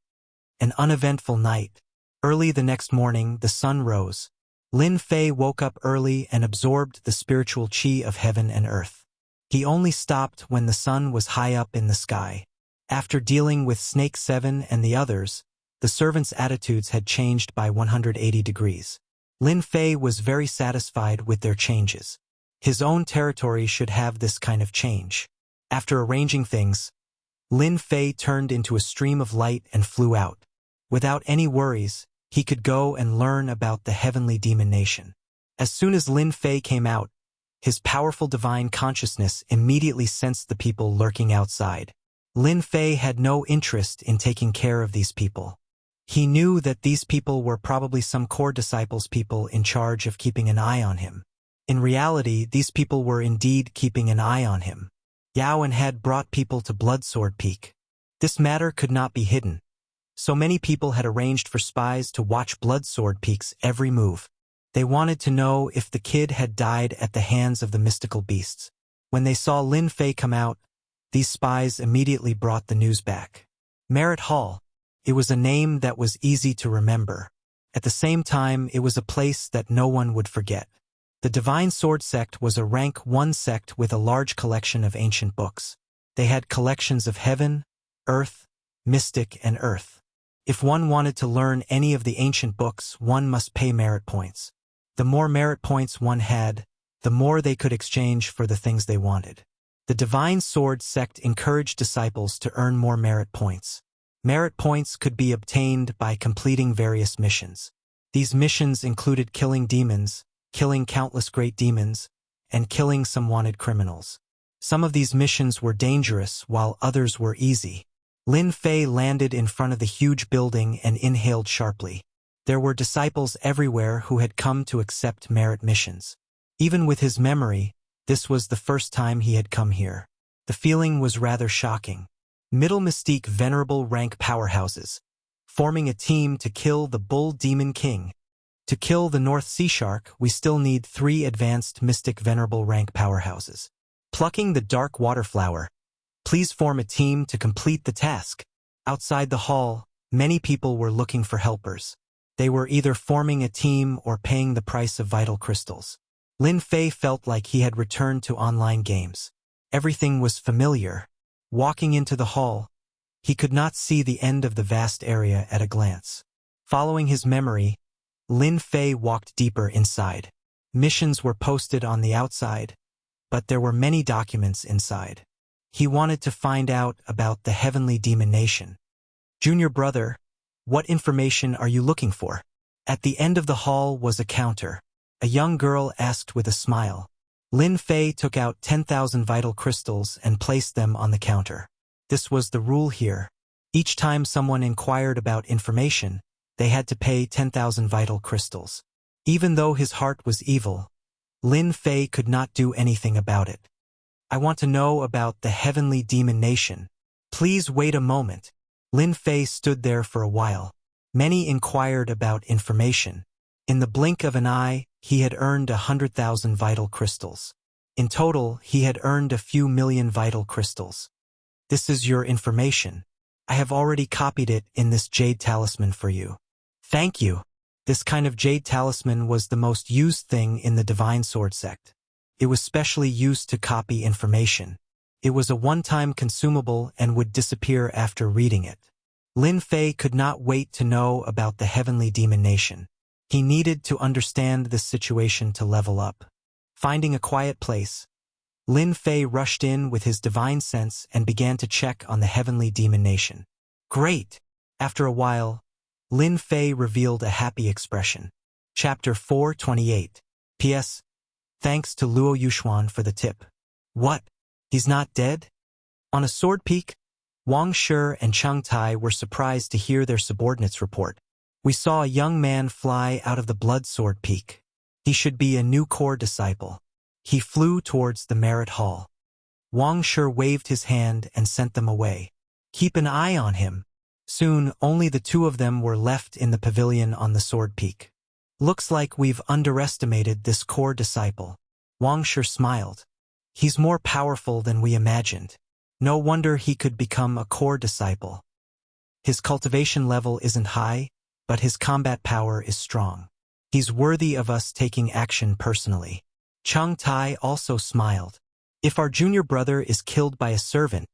Speaker 1: An uneventful night. Early the next morning, the sun rose. Lin Fei woke up early and absorbed the spiritual chi of heaven and earth. He only stopped when the sun was high up in the sky. After dealing with Snake 7 and the others, the servants' attitudes had changed by 180 degrees. Lin Fei was very satisfied with their changes. His own territory should have this kind of change. After arranging things, Lin Fei turned into a stream of light and flew out. Without any worries, he could go and learn about the Heavenly Demon Nation. As soon as Lin Fei came out, his powerful divine consciousness immediately sensed the people lurking outside. Lin Fei had no interest in taking care of these people. He knew that these people were probably some core disciples people in charge of keeping an eye on him. In reality, these people were indeed keeping an eye on him. Yaoan had brought people to Blood Sword Peak. This matter could not be hidden. So many people had arranged for spies to watch Blood Sword Peak's every move. They wanted to know if the kid had died at the hands of the mystical beasts. When they saw Lin Fei come out, these spies immediately brought the news back. Merit Hall. It was a name that was easy to remember. At the same time, it was a place that no one would forget. The Divine Sword sect was a rank 1 sect with a large collection of ancient books. They had collections of heaven, earth, mystic, and earth. If one wanted to learn any of the ancient books, one must pay merit points. The more merit points one had, the more they could exchange for the things they wanted. The Divine Sword sect encouraged disciples to earn more merit points. Merit points could be obtained by completing various missions. These missions included killing demons, killing countless great demons, and killing some wanted criminals. Some of these missions were dangerous while others were easy. Lin Fei landed in front of the huge building and inhaled sharply. There were disciples everywhere who had come to accept merit missions. Even with his memory, this was the first time he had come here. The feeling was rather shocking. Middle Mystique venerable rank powerhouses, forming a team to kill the Bull Demon King. To kill the North Sea Shark, we still need 3 advanced Mystic venerable rank powerhouses. Plucking the Dark Water Flower. Please form a team to complete the task. Outside the hall, many people were looking for helpers. They were either forming a team or paying the price of vital crystals. Lin Fei felt like he had returned to online games. Everything was familiar. Walking into the hall, he could not see the end of the vast area at a glance. Following his memory, Lin Fei walked deeper inside. Missions were posted on the outside, but there were many documents inside. He wanted to find out about the Heavenly Demon Nation. Junior brother, what information are you looking for? At the end of the hall was a counter. A young girl asked with a smile. Lin Fei took out 10,000 vital crystals and placed them on the counter. This was the rule here. Each time someone inquired about information, they had to pay 10,000 vital crystals. Even though his heart was evil, Lin Fei could not do anything about it. I want to know about the Heavenly Demon Nation. Please wait a moment. Lin Fei stood there for a while. Many inquired about information. In the blink of an eye, he had earned 100,000 vital crystals. In total, he had earned a few million vital crystals. This is your information. I have already copied it in this jade talisman for you. Thank you. This kind of jade talisman was the most used thing in the Divine Sword sect. It was specially used to copy information. It was a one-time consumable and would disappear after reading it. Lin Fei could not wait to know about the Heavenly Demon Nation. He needed to understand this situation to level up. Finding a quiet place, Lin Fei rushed in with his divine sense and began to check on the Heavenly Demon Nation. Great! After a while, Lin Fei revealed a happy expression. Chapter 428. P.S. Thanks to Luo Yuxuan for the tip. What? He's not dead? On a sword peak, Wang Shi and Chang Tai were surprised to hear their subordinates report. We saw a young man fly out of the blood sword peak. He should be a new core disciple. He flew towards the merit hall. Wang Shi waved his hand and sent them away. Keep an eye on him. Soon, only the 2 of them were left in the pavilion on the sword peak. Looks like we've underestimated this core disciple. Wang Shi smiled. He's more powerful than we imagined. No wonder he could become a core disciple. His cultivation level isn't high, but his combat power is strong. He's worthy of us taking action personally. Chang Tai also smiled. If our junior brother is killed by a servant,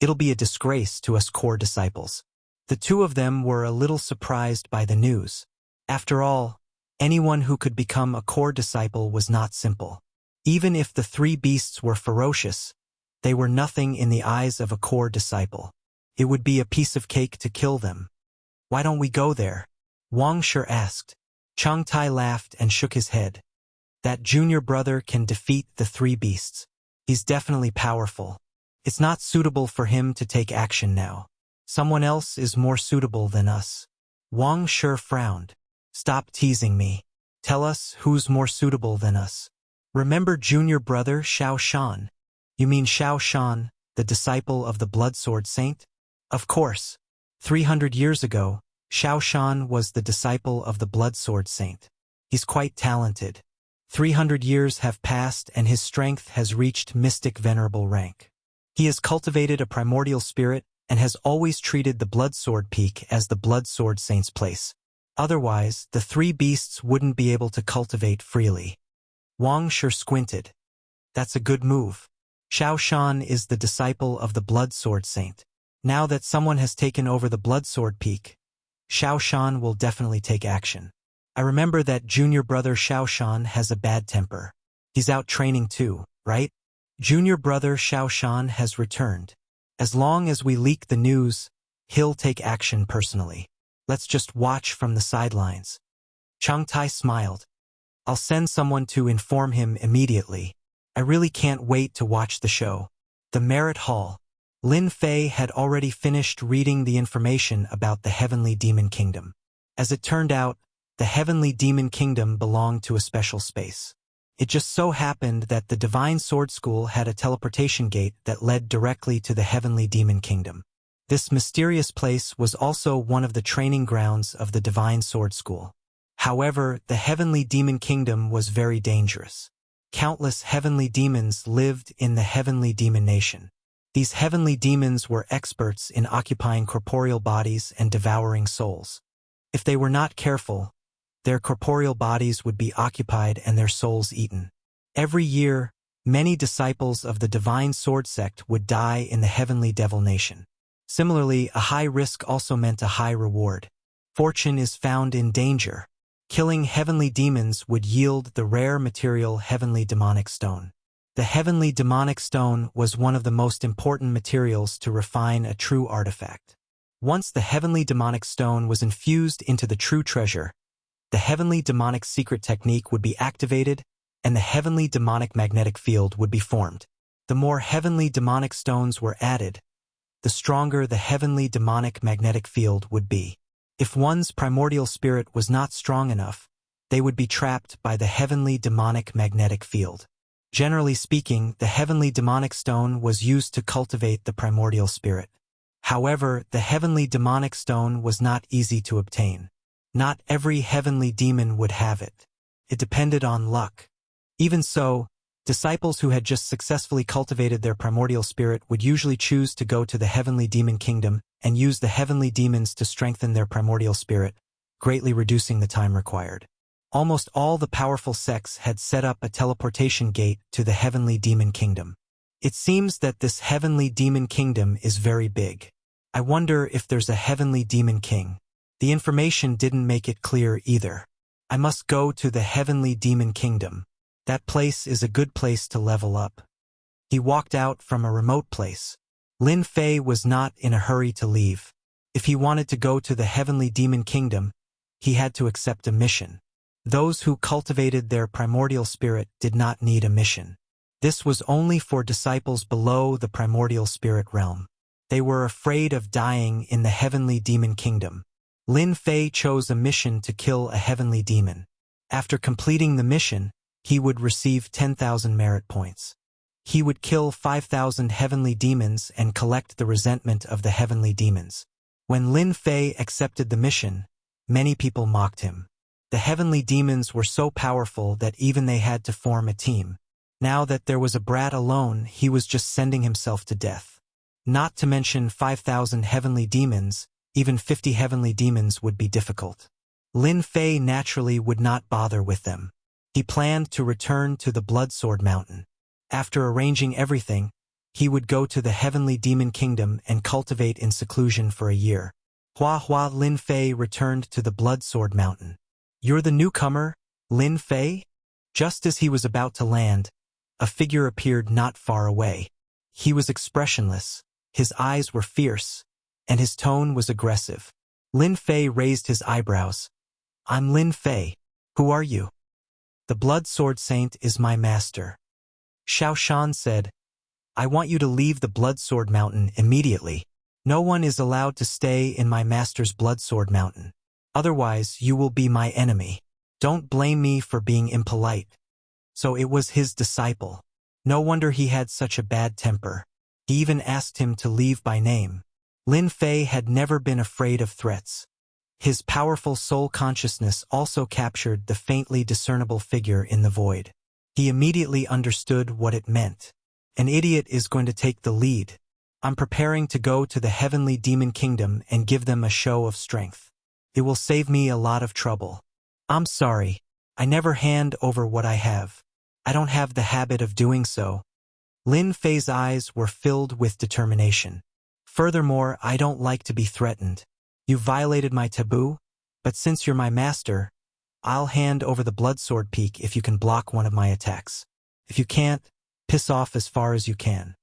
Speaker 1: it'll be a disgrace to us core disciples. The 2 of them were a little surprised by the news. After all, anyone who could become a core disciple was not simple. Even if the 3 beasts were ferocious, they were nothing in the eyes of a core disciple. It would be a piece of cake to kill them. Why don't we go there? Wang Shi asked. Chang Tai laughed and shook his head. That junior brother can defeat the 3 beasts. He's definitely powerful. It's not suitable for him to take action now. Someone else is more suitable than us. Wang Shi frowned. Stop teasing me. Tell us who's more suitable than us. Remember junior brother Xiao Shan? You mean Xiao Shan, the disciple of the Blood Sword Saint? Of course. 300 years ago, Xiao Shan was the disciple of the Blood Sword Saint. He's quite talented. 300 years have passed and his strength has reached mystic venerable rank. He has cultivated a primordial spirit and has always treated the Blood Sword Peak as the Blood Sword Saint's place. Otherwise, the 3 beasts wouldn't be able to cultivate freely. Wang Shi squinted. That's a good move. Xiao Shan is the disciple of the Blood Sword Saint. Now that someone has taken over the Blood Sword Peak, Xiao Shan will definitely take action. I remember that junior brother Xiao Shan has a bad temper. He's out training too, right? Junior brother Xiao Shan has returned. As long as we leak the news, he'll take action personally. Let's just watch from the sidelines. Chang Tai smiled. I'll send someone to inform him immediately. I really can't wait to watch the show. The Merit Hall. Lin Fei had already finished reading the information about the Heavenly Demon Kingdom. As it turned out, the Heavenly Demon Kingdom belonged to a special space. It just so happened that the Divine Sword School had a teleportation gate that led directly to the Heavenly Demon Kingdom. This mysterious place was also one of the training grounds of the Divine Sword School. However, the Heavenly Demon Kingdom was very dangerous. Countless heavenly demons lived in the Heavenly Demon Nation. These heavenly demons were experts in occupying corporeal bodies and devouring souls. If they were not careful, their corporeal bodies would be occupied and their souls eaten. Every year, many disciples of the Divine Sword Sect would die in the Heavenly Devil Nation. Similarly, a high risk also meant a high reward. Fortune is found in danger. Killing heavenly demons would yield the rare material Heavenly Demonic Stone. The Heavenly Demonic Stone was one of the most important materials to refine a true artifact. Once the Heavenly Demonic Stone was infused into the true treasure, the Heavenly Demonic Secret Technique would be activated, and the Heavenly Demonic Magnetic Field would be formed. The more Heavenly Demonic Stones were added, the stronger the Heavenly Demonic Magnetic Field would be. If one's primordial spirit was not strong enough, they would be trapped by the Heavenly Demonic Magnetic Field. Generally speaking, the Heavenly Demonic Stone was used to cultivate the primordial spirit. However, the Heavenly Demonic Stone was not easy to obtain. Not every heavenly demon would have it. It depended on luck. Even so, disciples who had just successfully cultivated their primordial spirit would usually choose to go to the Heavenly Demon Kingdom and use the heavenly demons to strengthen their primordial spirit, greatly reducing the time required. Almost all the powerful sects had set up a teleportation gate to the Heavenly Demon Kingdom. It seems that this Heavenly Demon Kingdom is very big. I wonder if there's a Heavenly Demon King. The information didn't make it clear either. I must go to the Heavenly Demon Kingdom. That place is a good place to level up. He walked out from a remote place. Lin Fei was not in a hurry to leave. If he wanted to go to the Heavenly Demon Kingdom, he had to accept a mission. Those who cultivated their primordial spirit did not need a mission. This was only for disciples below the primordial spirit realm. They were afraid of dying in the Heavenly Demon Kingdom. Lin Fei chose a mission to kill a heavenly demon. After completing the mission, he would receive 10,000 merit points. He would kill 5,000 heavenly demons and collect the resentment of the heavenly demons. When Lin Fei accepted the mission, many people mocked him. The heavenly demons were so powerful that even they had to form a team. Now that there was a brat alone, he was just sending himself to death. Not to mention 5,000 heavenly demons, even 50 heavenly demons would be difficult. Lin Fei naturally would not bother with them. He planned to return to the Bloodsword Mountain. After arranging everything, he would go to the Heavenly Demon Kingdom and cultivate in seclusion for a year. Lin Fei returned to the Bloodsword Mountain. "You're the newcomer, Lin Fei?" Just as he was about to land, a figure appeared not far away. He was expressionless, his eyes were fierce, and his tone was aggressive. Lin Fei raised his eyebrows. "I'm Lin Fei. Who are you?" "The Blood Sword Saint is my master." Xiao Shan said, "I want you to leave the Bloodsword Mountain immediately. No one is allowed to stay in my master's Bloodsword Mountain. Otherwise, you will be my enemy. Don't blame me for being impolite." So it was his disciple. No wonder he had such a bad temper. He even asked him to leave by name. Lin Fei had never been afraid of threats. His powerful soul consciousness also captured the faintly discernible figure in the void. He immediately understood what it meant. An idiot is going to take the lead. I'm preparing to go to the Heavenly Demon Kingdom and give them a show of strength. It will save me a lot of trouble. I'm sorry. I never hand over what I have. I don't have the habit of doing so. Lin Fei's eyes were filled with determination. Furthermore, I don't like to be threatened. You violated my taboo, but since you're my master, I'll hand over the Bloodsword Peak if you can block one of my attacks. If you can't, piss off as far as you can.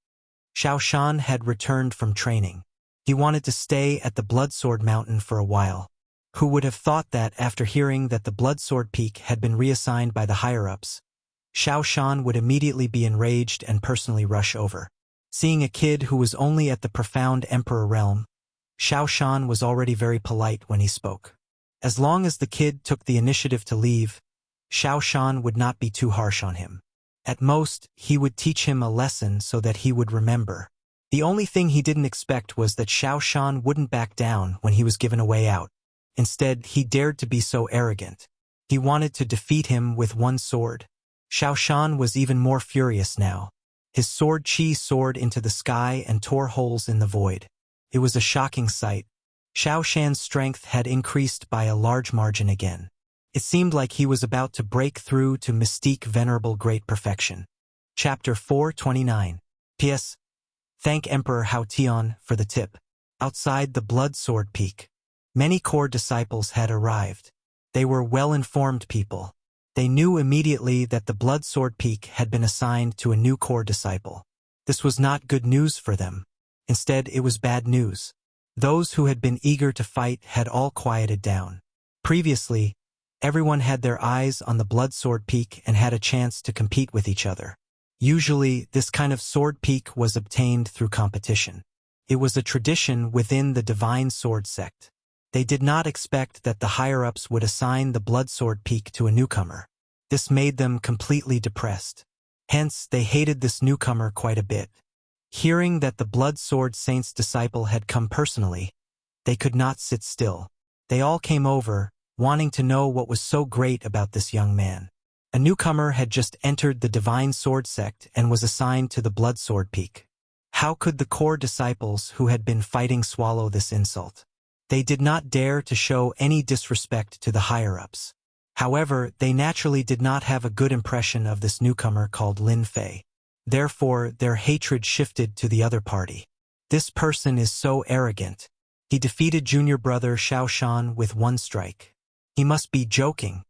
Speaker 1: Xiao Shan had returned from training. He wanted to stay at the Bloodsword Mountain for a while. Who would have thought that after hearing that the Bloodsword Peak had been reassigned by the higher-ups, Xiao Shan would immediately be enraged and personally rush over. Seeing a kid who was only at the profound emperor realm, Xiao Shan was already very polite when he spoke. As long as the kid took the initiative to leave, Xiao Shan would not be too harsh on him. At most, he would teach him a lesson so that he would remember. The only thing he didn't expect was that Xiao Shan wouldn't back down when he was given a way out. Instead, he dared to be so arrogant. He wanted to defeat him with one sword. Xiao Shan was even more furious now. His sword Qi soared into the sky and tore holes in the void. It was a shocking sight. Xiao Shan's strength had increased by a large margin again. It seemed like he was about to break through to mystique venerable great perfection. Chapter 429. P.S. Thank Emperor Hao Tian for the tip. Outside the Blood Sword Peak, many core disciples had arrived. They were well-informed people. They knew immediately that the Blood Sword Peak had been assigned to a new core disciple. This was not good news for them. Instead, it was bad news. Those who had been eager to fight had all quieted down. Previously, everyone had their eyes on the Blood Sword Peak and had a chance to compete with each other. Usually, this kind of sword peak was obtained through competition. It was a tradition within the Divine Sword sect. They did not expect that the higher-ups would assign the Blood Sword Peak to a newcomer. This made them completely depressed. Hence, they hated this newcomer quite a bit. Hearing that the Blood Sword Saint's disciple had come personally, they could not sit still. They all came over, wanting to know what was so great about this young man. A newcomer had just entered the Divine Sword sect and was assigned to the Blood Sword Peak. How could the core disciples who had been fighting swallow this insult? They did not dare to show any disrespect to the higher-ups. However, they naturally did not have a good impression of this newcomer called Lin Fei. Therefore, their hatred shifted to the other party. This person is so arrogant. He defeated junior brother Xiao Shan with one strike. He must be joking.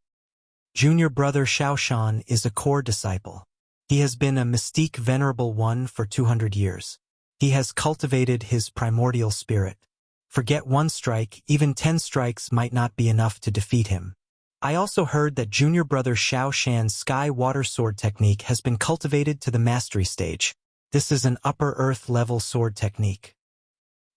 Speaker 1: Junior brother Xiao Shan is a core disciple. He has been a mystique venerable one for 200 years. He has cultivated his primordial spirit. Forget one strike, even 10 strikes might not be enough to defeat him. I also heard that junior brother Xiao Shan's Sky Water Sword technique has been cultivated to the mastery stage. This is an upper earth level sword technique.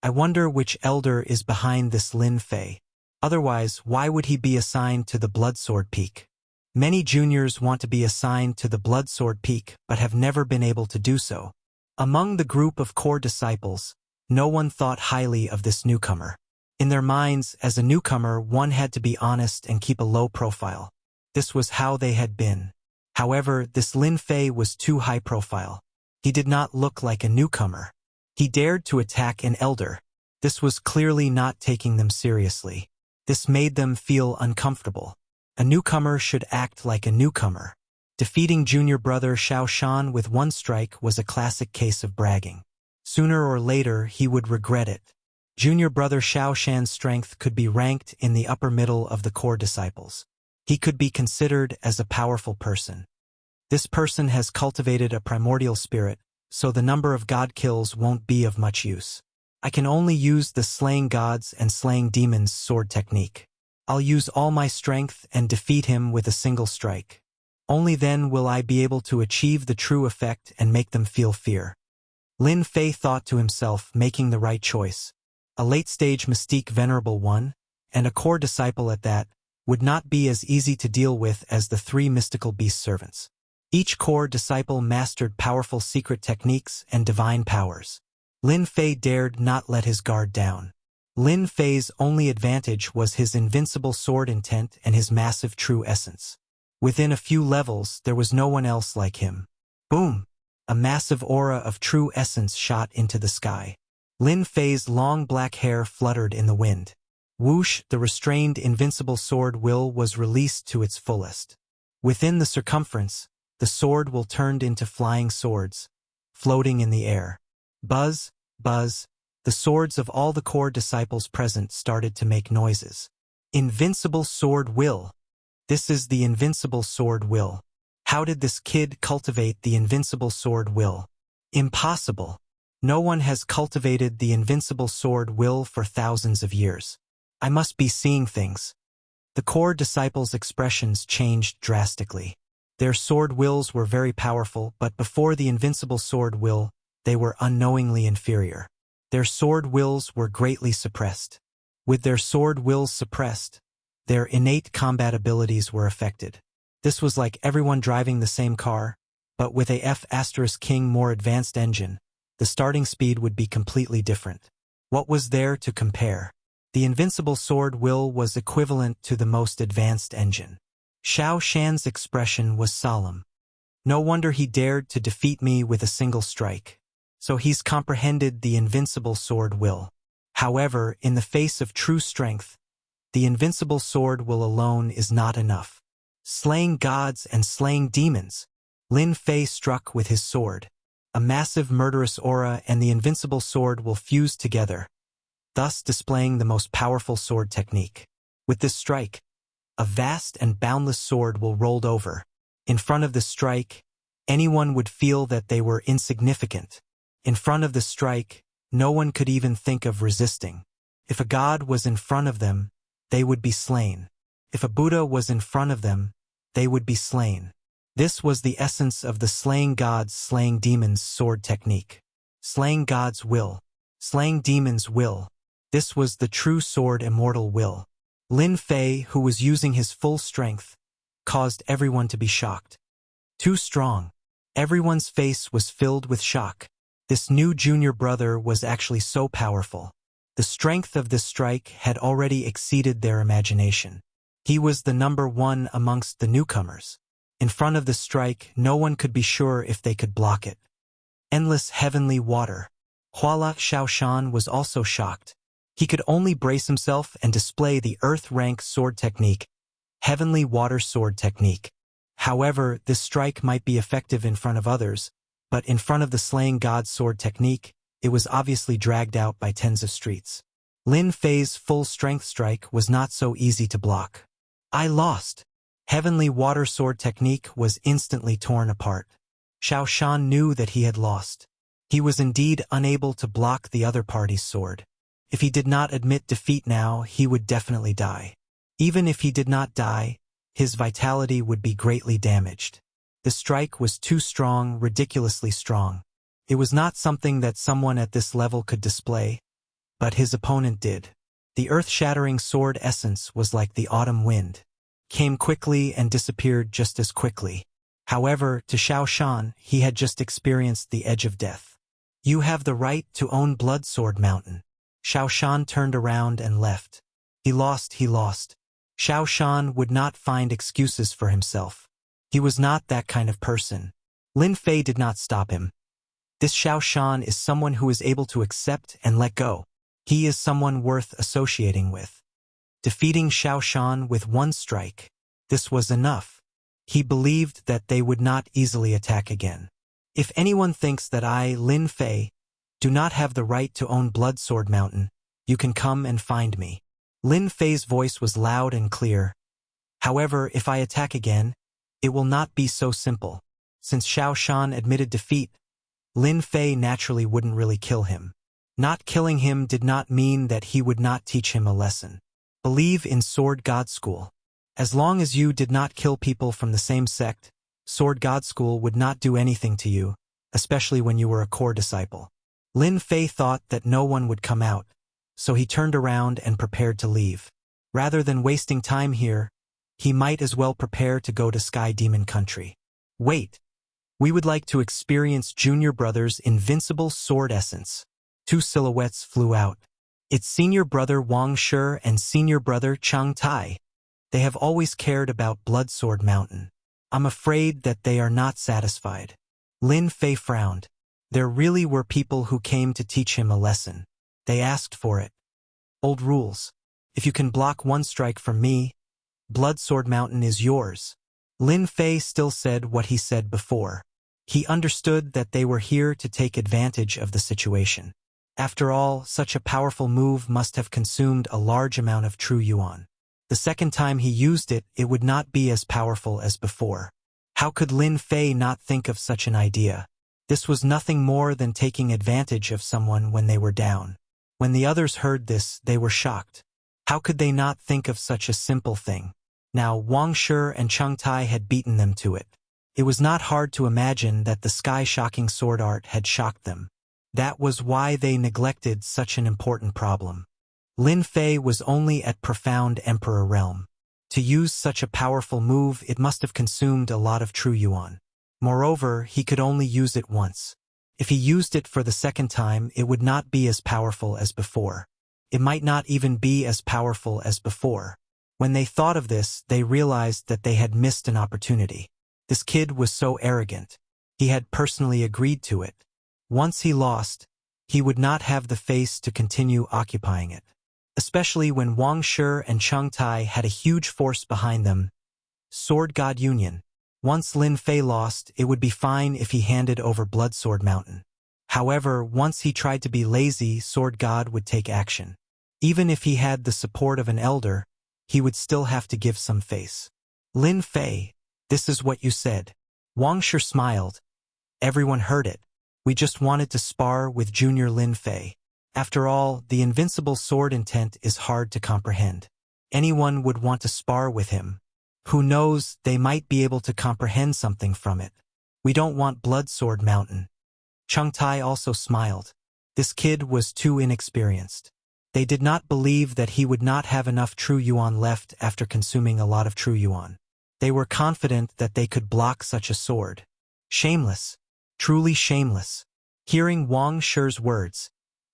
Speaker 1: I wonder which elder is behind this Lin Fei. Otherwise, why would he be assigned to the Blood Sword Peak? Many juniors want to be assigned to the Blood Sword Peak but have never been able to do so. Among the group of core disciples, no one thought highly of this newcomer. In their minds, as a newcomer, one had to be honest and keep a low profile. This was how they had been. However, this Lin Fei was too high profile. He did not look like a newcomer. He dared to attack an elder. This was clearly not taking them seriously. This made them feel uncomfortable. A newcomer should act like a newcomer. Defeating junior brother Xiao Shan with one strike was a classic case of bragging. Sooner or later, he would regret it. Junior brother Xiao Shan's strength could be ranked in the upper middle of the core disciples. He could be considered as a powerful person. This person has cultivated a primordial spirit, so the number of god kills won't be of much use. I can only use the slaying gods and slaying demons sword technique. I'll use all my strength and defeat him with a single strike. Only then will I be able to achieve the true effect and make them feel fear. Lin Fei thought to himself, making the right choice. A late-stage mystique venerable one, and a core disciple at that, would not be as easy to deal with as the 3 mystical beast servants. Each core disciple mastered powerful secret techniques and divine powers. Lin Fei dared not let his guard down. Lin Fei's only advantage was his invincible sword intent and his massive true essence. Within a few levels, there was no one else like him. Boom! A massive aura of true essence shot into the sky. Lin Fei's long black hair fluttered in the wind. Whoosh, the restrained invincible sword will was released to its fullest. Within the circumference, the sword will turned into flying swords, floating in the air. Buzz, buzz, the swords of all the core disciples present started to make noises. Invincible sword will. This is the invincible sword will. How did this kid cultivate the invincible sword will? Impossible. No one has cultivated the invincible sword will for thousands of years. I must be seeing things. The core disciples' expressions changed drastically. Their sword wills were very powerful, but before the invincible sword will, they were unknowingly inferior. Their sword wills were greatly suppressed. With their sword wills suppressed, their innate combat abilities were affected. This was like everyone driving the same car, but with a F*King more advanced engine, the starting speed would be completely different. What was there to compare? The invincible sword will was equivalent to the most advanced engine. Xiao Shan's expression was solemn. No wonder he dared to defeat me with a single strike. So he's comprehended the invincible sword will. However, in the face of true strength, the invincible sword will alone is not enough. Slaying gods and slaying demons, Lin Fei struck with his sword. A massive murderous aura and the invincible sword will fuse together, thus displaying the most powerful sword technique. With this strike, a vast and boundless sword will rolled over. In front of the strike, anyone would feel that they were insignificant. In front of the strike, no one could even think of resisting. If a god was in front of them, they would be slain. If a Buddha was in front of them, they would be slain. This was the essence of the slaying gods, slaying demons sword technique. Slaying gods will. Slaying demons will. This was the true sword immortal will. Lin Fei, who was using his full strength, caused everyone to be shocked. Too strong. Everyone's face was filled with shock. This new junior brother was actually so powerful. The strength of this strike had already exceeded their imagination. He was the number one amongst the newcomers. In front of the strike, no one could be sure if they could block it. Endless heavenly water. Huala Xiaoshan was also shocked. He could only brace himself and display the earth-rank sword technique, heavenly water sword technique. However, this strike might be effective in front of others, but in front of the slaying god sword technique, it was obviously dragged out by tens of streets. Lin Fei's full-strength strike was not so easy to block. I lost. Heavenly water sword technique was instantly torn apart. Xiao Shan knew that he had lost. He was indeed unable to block the other party's sword. If he did not admit defeat now, he would definitely die. Even if he did not die, his vitality would be greatly damaged. The strike was too strong, ridiculously strong. It was not something that someone at this level could display, but his opponent did. The earth-shattering sword essence was like the autumn wind. Came quickly and disappeared just as quickly. However, to Xiao Shan, he had just experienced the edge of death. You have the right to own Blood Sword Mountain. Xiao Shan turned around and left. He lost. Xiao Shan would not find excuses for himself. He was not that kind of person. Lin Fei did not stop him. This Xiao Shan is someone who is able to accept and let go. He is someone worth associating with. Defeating Xiao Shan with one strike. This was enough. He believed that they would not easily attack again. If anyone thinks that I, Lin Fei, do not have the right to own Blood Sword Mountain, you can come and find me. Lin Fei's voice was loud and clear. However, if I attack again, it will not be so simple. Since Xiao Shan admitted defeat, Lin Fei naturally wouldn't really kill him. Not killing him did not mean that he would not teach him a lesson. Believe in Sword God School. As long as you did not kill people from the same sect, Sword God School would not do anything to you, especially when you were a core disciple. Lin Fei thought that no one would come out, so he turned around and prepared to leave. Rather than wasting time here, he might as well prepare to go to Sky Demon Country. Wait. We would like to experience Junior Brother's invincible sword essence. Two silhouettes flew out. It's senior brother Wang Shi and senior brother Chang Tai. They have always cared about Blood Sword Mountain. I'm afraid that they are not satisfied. Lin Fei frowned. There really were people who came to teach him a lesson. They asked for it. Old rules. If you can block one strike from me, Blood Sword Mountain is yours. Lin Fei still said what he said before. He understood that they were here to take advantage of the situation. After all, such a powerful move must have consumed a large amount of true yuan. The second time he used it, it would not be as powerful as before. How could Lin Fei not think of such an idea? This was nothing more than taking advantage of someone when they were down. When the others heard this, they were shocked. How could they not think of such a simple thing? Now Wang Shi and Chang Tai had beaten them to it. It was not hard to imagine that the sky-shocking sword art had shocked them. That was why they neglected such an important problem. Lin Fei was only at profound emperor realm. To use such a powerful move, it must have consumed a lot of true yuan. Moreover, he could only use it once. If he used it for the second time, it would not be as powerful as before. It might not even be as powerful as before. When they thought of this, they realized that they had missed an opportunity. This kid was so arrogant. He had personally agreed to it. Once he lost, he would not have the face to continue occupying it. Especially when Wang Shi and Cheng Tai had a huge force behind them. Sword God Union. Once Lin Fei lost, it would be fine if he handed over Bloodsword Mountain. However, once he tried to be lazy, Sword God would take action. Even if he had the support of an elder, he would still have to give some face. Lin Fei, this is what you said. Wang Shi smiled. Everyone heard it. We just wanted to spar with Junior Lin Fei. After all, the invincible sword intent is hard to comprehend. Anyone would want to spar with him. Who knows, they might be able to comprehend something from it. We don't want Bloodsword Mountain. Cheng Tai also smiled. This kid was too inexperienced. They did not believe that he would not have enough true yuan left after consuming a lot of true yuan. They were confident that they could block such a sword. Shameless. Truly shameless. Hearing Wang Shi's words,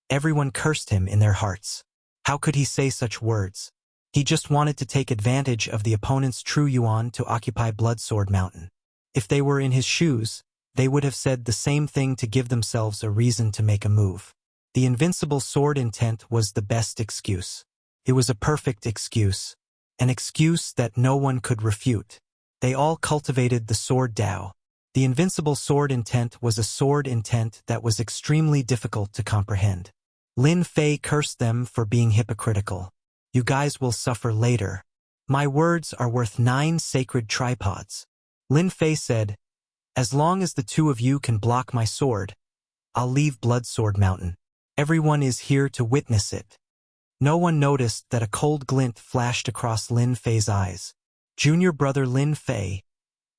Speaker 1: everyone cursed him in their hearts. How could he say such words? He just wanted to take advantage of the opponent's true yuan to occupy Bloodsword Mountain. If they were in his shoes, they would have said the same thing to give themselves a reason to make a move. The invincible sword intent was the best excuse. It was a perfect excuse. An excuse that no one could refute. They all cultivated the sword Dao. The invincible sword intent was a sword intent that was extremely difficult to comprehend. Lin Fei cursed them for being hypocritical. You guys will suffer later. My words are worth 9 sacred tripods. Lin Fei said, as long as the two of you can block my sword, I'll leave Bloodsword Mountain. Everyone is here to witness it. No one noticed that a cold glint flashed across Lin Fei's eyes. Junior brother Lin Fei,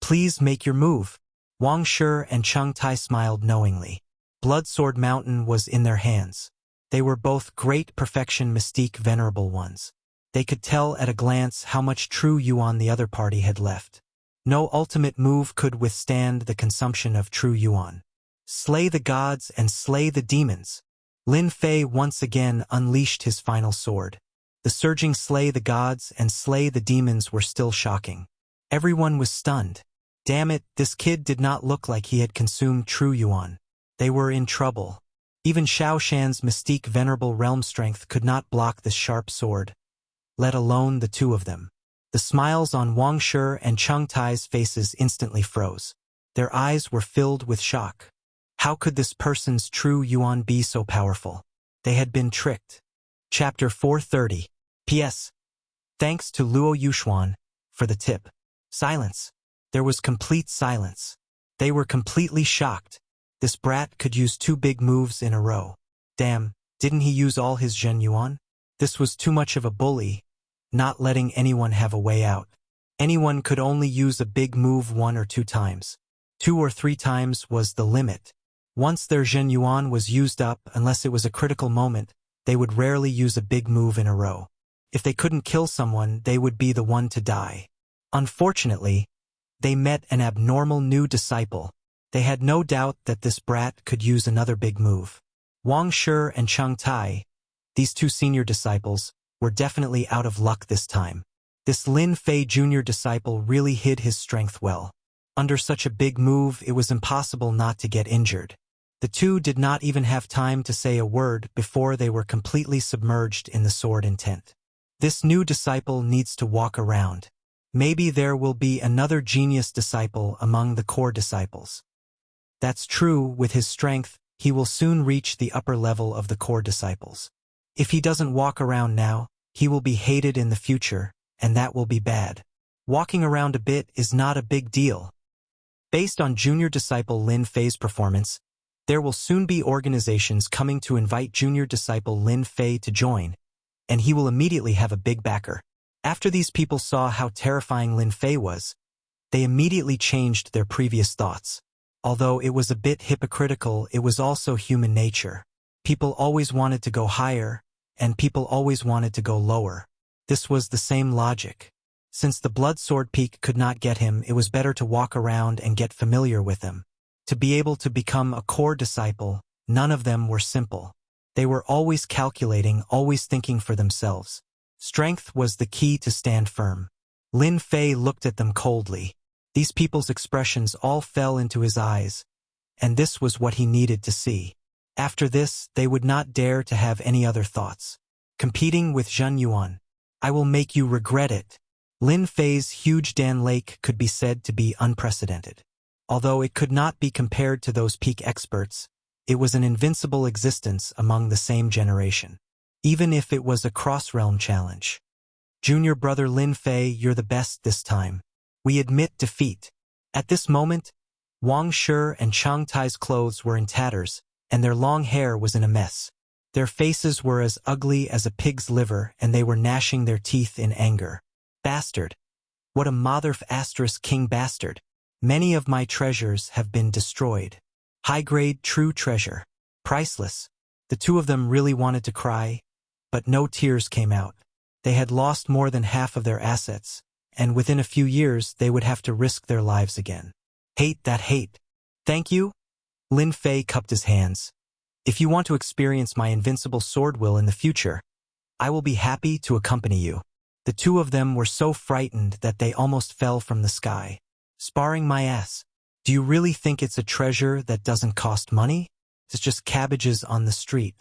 Speaker 1: please make your move. Wang Shi and Cheng Tai smiled knowingly. Bloodsword Mountain was in their hands. They were both great perfection mystique venerable ones. They could tell at a glance how much true yuan the other party had left. No ultimate move could withstand the consumption of true yuan. Slay the gods and slay the demons. Lin Fei once again unleashed his final sword. The surging slay the gods and slay the demons were still shocking. Everyone was stunned. Damn it, this kid did not look like he had consumed true yuan. They were in trouble. Even Xiao Shan's mystique venerable realm strength could not block this sharp sword, let alone the two of them. The smiles on Wang Shi and Cheng Tai's faces instantly froze. Their eyes were filled with shock. How could this person's true yuan be so powerful? They had been tricked. Chapter 430. P.S. Thanks to Luo Yuxuan for the tip. Silence. There was complete silence. They were completely shocked. This brat could use 2 big moves in a row. Damn, didn't he use all his Zhen Yuan? This was too much of a bully, not letting anyone have a way out. Anyone could only use a big move 1 or 2 times. 2 or 3 times was the limit. Once their Zhen Yuan was used up, unless it was a critical moment, they would rarely use a big move in a row. If they couldn't kill someone, they would be the one to die. Unfortunately, they met an abnormal new disciple. They had no doubt that this brat could use another big move. Wang Shi and Cheng Tai, these 2 senior disciples, were definitely out of luck this time. This Lin Fei junior disciple really hid his strength well. Under such a big move, it was impossible not to get injured. The 2 did not even have time to say a word before they were completely submerged in the sword intent. This new disciple needs to walk around. Maybe there will be another genius disciple among the core disciples. That's true, with his strength, he will soon reach the upper level of the core disciples. If he doesn't walk around now, he will be hated in the future, and that will be bad. Walking around a bit is not a big deal. Based on junior disciple Lin Fei's performance, there will soon be organizations coming to invite junior disciple Lin Fei to join, and he will immediately have a big backer. After these people saw how terrifying Lin Fei was, They immediately changed their previous thoughts. Although it was a bit hypocritical, it was also human nature. People always wanted to go higher, and people always wanted to go lower. This was the same logic. Since the Blood Sword Peak could not get him, it was better to walk around and get familiar with him. To be able to become a core disciple, none of them were simple. They were always calculating, always thinking for themselves. Strength was the key to stand firm. Lin Fei looked at them coldly. These people's expressions all fell into his eyes, and this was what he needed to see. After this, they would not dare to have any other thoughts. Competing with Zhen Yuan. I will make you regret it. Lin Fei's huge Dan Lake could be said to be unprecedented. Although it could not be compared to those peak experts, it was an invincible existence among the same generation. Even if it was a cross-realm challenge. Junior brother Lin Fei, you're the best this time. We admit defeat. At this moment, Wang Shi and Chang Tai's clothes were in tatters, and their long hair was in a mess. Their faces were as ugly as a pig's liver, and they were gnashing their teeth in anger. Bastard. What a mother-f*** king bastard. Many of my treasures have been destroyed. High-grade true treasure. Priceless. The two of them really wanted to cry, but no tears came out. They had lost more than half of their assets, and within a few years they would have to risk their lives again. Hate that hate. Thank you? Lin Fei cupped his hands. If you want to experience my invincible sword will in the future, I will be happy to accompany you. The two of them were so frightened that they almost fell from the sky. Sparring my ass. Do you really think it's a treasure that doesn't cost money? It's just cabbages on the street.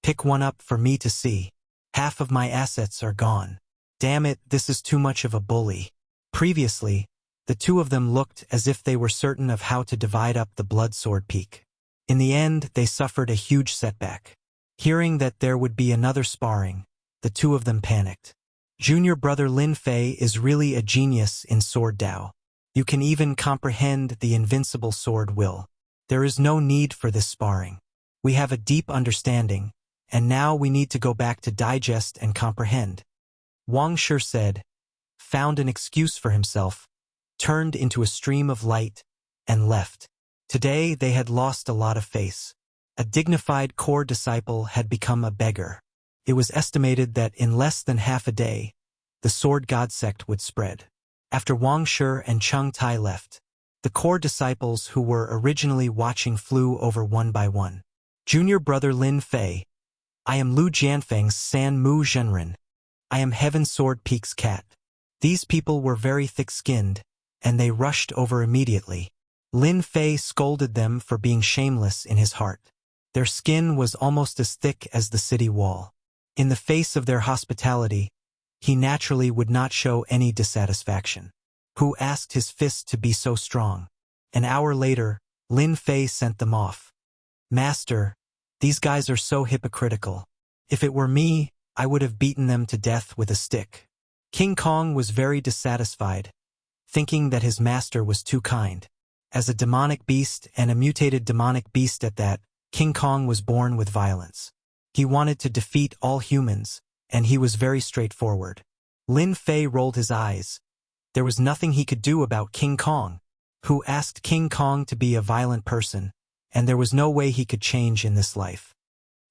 Speaker 1: Pick one up for me to see. Half of my assets are gone. Damn it, this is too much of a bully. Previously, the two of them looked as if they were certain of how to divide up the Blood Sword Peak. In the end, they suffered a huge setback. Hearing that there would be another sparring, the two of them panicked. Junior brother Lin Fei is really a genius in sword Dao. You can even comprehend the invincible sword will. There is no need for this sparring. We have a deep understanding, and now we need to go back to digest and comprehend. Wang Shi said, found an excuse for himself, turned into a stream of light, and left. Today they had lost a lot of face. A dignified core disciple had become a beggar. It was estimated that in less than half a day, the Sword God sect would spread. After Wang Shi and Chang Tai left, the core disciples who were originally watching flew over one by one. Junior brother Lin Fei. I am Lu Jianfeng's San Mu Zhenren. I am Heaven Sword Peak's cat. These people were very thick-skinned, and they rushed over immediately. Lin Fei scolded them for being shameless in his heart. Their skin was almost as thick as the city wall. In the face of their hospitality, he naturally would not show any dissatisfaction. Who asked his fist to be so strong? An hour later, Lin Fei sent them off. Master, these guys are so hypocritical. If it were me, I would have beaten them to death with a stick. King Kong was very dissatisfied, thinking that his master was too kind. As a demonic beast and a mutated demonic beast at that, King Kong was born with violence. He wanted to defeat all humans, and he was very straightforward. Lin Fei rolled his eyes. There was nothing he could do about King Kong, who asked King Kong to be a violent person, and there was no way he could change in this life.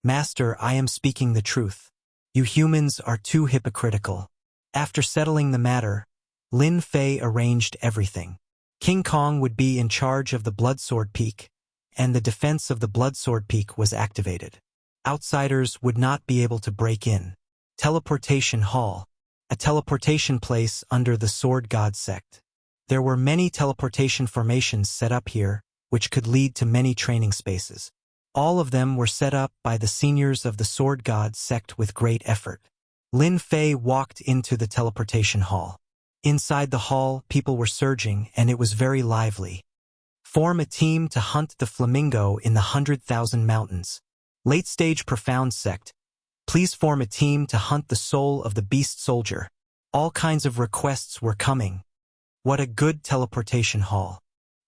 Speaker 1: Master, I am speaking the truth. You humans are too hypocritical. After settling the matter, Lin Fei arranged everything. King Kong would be in charge of the Blood Sword Peak, and the defense of the Blood Sword Peak was activated. Outsiders would not be able to break in. Teleportation Hall, a teleportation place under the Sword God sect. There were many teleportation formations set up here, which could lead to many training spaces. All of them were set up by the seniors of the Sword God sect with great effort. Lin Fei walked into the teleportation hall. Inside the hall, people were surging, and it was very lively. Form a team to hunt the flamingo in the 100,000 mountains. Late-stage profound sect. Please form a team to hunt the soul of the beast soldier. All kinds of requests were coming. What a good teleportation hall.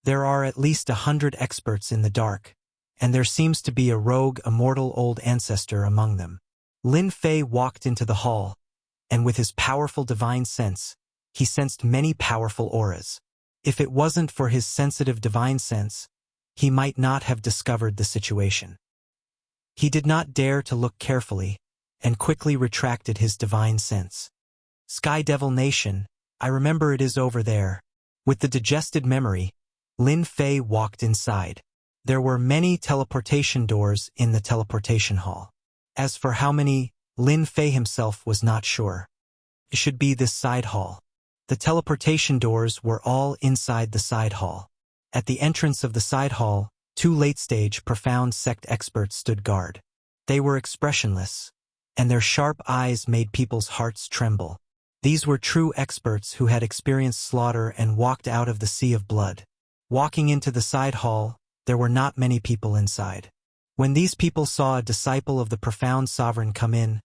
Speaker 1: There are at least 100 experts in the dark, and there seems to be a rogue immortal old ancestor among them. Lin Fei walked into the hall, and with his powerful divine sense, he sensed many powerful auras. If it wasn't for his sensitive divine sense, he might not have discovered the situation. He did not dare to look carefully, and quickly retracted his divine sense. Sky Devil Nation, I remember it is over there. With the digested memory, Lin Fei walked inside. There were many teleportation doors in the teleportation hall. As for how many, Lin Fei himself was not sure. It should be this side hall. The teleportation doors were all inside the side hall. At the entrance of the side hall, two late-stage profound sect experts stood guard. They were expressionless, and their sharp eyes made people's hearts tremble. These were true experts who had experienced slaughter and walked out of the sea of blood. Walking into the side hall, there were not many people inside. When these people saw a disciple of the profound sovereign come in,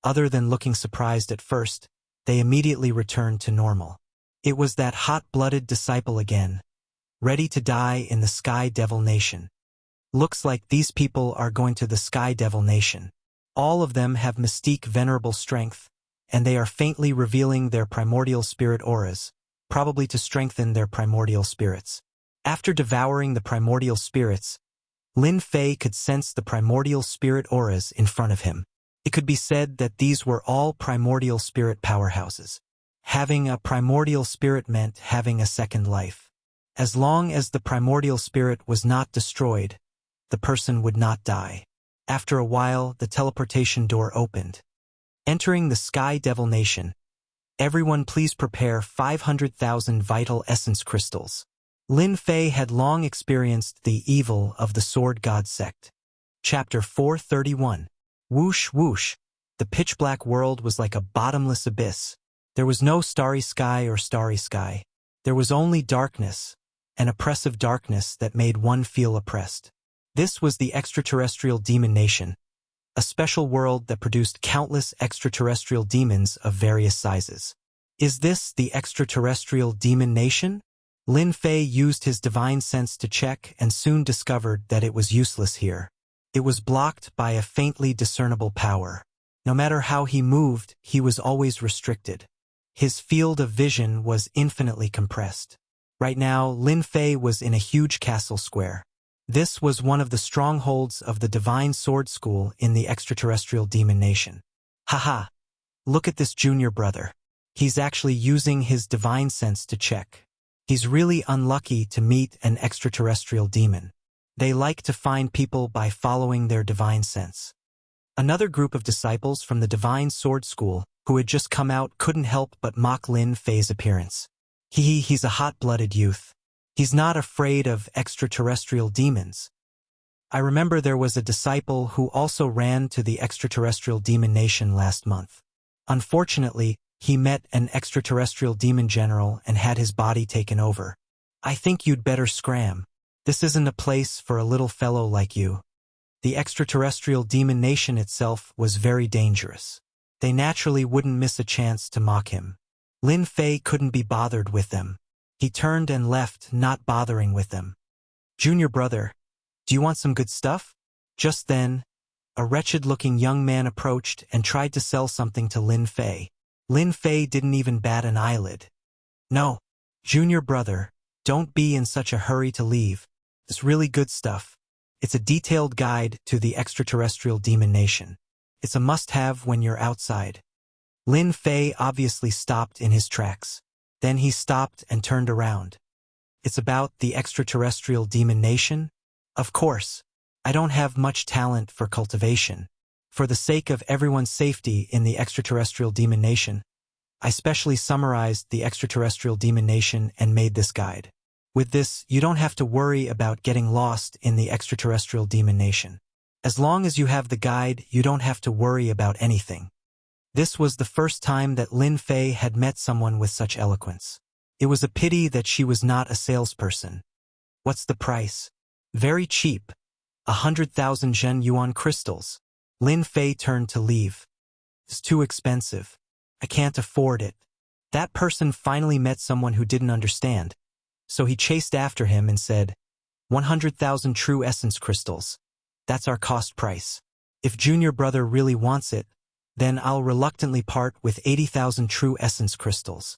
Speaker 1: other than looking surprised at first, they immediately returned to normal. It was that hot-blooded disciple again, ready to die in the Sky Devil Nation. Looks like these people are going to the Sky Devil Nation. All of them have mystique venerable strength, and they are faintly revealing their primordial spirit auras, probably to strengthen their primordial spirits. After devouring the primordial spirits, Lin Fei could sense the primordial spirit auras in front of him. It could be said that these were all primordial spirit powerhouses. Having a primordial spirit meant having a second life. As long as the primordial spirit was not destroyed, the person would not die. After a while, the teleportation door opened. Entering the Sky Devil Nation, everyone please prepare 500,000 vital essence crystals. Lin Fei had long experienced the evil of the Sword God sect. Chapter 431. Whoosh whoosh. The pitch-black world was like a bottomless abyss. There was no starry sky or starry sky. There was only darkness, an oppressive darkness that made one feel oppressed. This was the extraterrestrial demon nation, a special world that produced countless extraterrestrial demons of various sizes. Is this the extraterrestrial demon nation? Lin Fei used his divine sense to check and soon discovered that it was useless here. It was blocked by a faintly discernible power. No matter how he moved, he was always restricted. His field of vision was infinitely compressed. Right now, Lin Fei was in a huge castle square. This was one of the strongholds of the Divine Sword School in the extraterrestrial demon nation. Haha! Look at this junior brother. He's actually using his divine sense to check. He's really unlucky to meet an extraterrestrial demon. They like to find people by following their divine sense. Another group of disciples from the Divine Sword School, who had just come out, couldn't help but mock Lin Fei's appearance. He's a hot-blooded youth. He's not afraid of extraterrestrial demons. I remember there was a disciple who also ran to the extraterrestrial demon nation last month. Unfortunately, he met an extraterrestrial demon general and had his body taken over. I think you'd better scram. This isn't a place for a little fellow like you. The extraterrestrial demon nation itself was very dangerous. They naturally wouldn't miss a chance to mock him. Lin Fei couldn't be bothered with them. He turned and left, not bothering with them. Junior brother, do you want some good stuff? Just then, a wretched-looking young man approached and tried to sell something to Lin Fei. Lin Fei didn't even bat an eyelid. No, junior brother, don't be in such a hurry to leave. It's really good stuff. It's a detailed guide to the extraterrestrial demon nation. It's a must-have when you're outside. Lin Fei obviously stopped in his tracks. Then he stopped and turned around. It's about the extraterrestrial demon nation? Of course. I don't have much talent for cultivation. For the sake of everyone's safety in the extraterrestrial demon nation, I specially summarized the extraterrestrial demon nation and made this guide. With this, you don't have to worry about getting lost in the extraterrestrial demon nation. As long as you have the guide, you don't have to worry about anything. This was the first time that Lin Fei had met someone with such eloquence. It was a pity that she was not a salesperson. What's the price? Very cheap. 100,000 Zhen Yuan crystals. Lin Fei turned to leave. It's too expensive. I can't afford it. That person finally met someone who didn't understand. So he chased after him and said, 100,000 true essence crystals. That's our cost price. If junior brother really wants it, then I'll reluctantly part with 80,000 true essence crystals.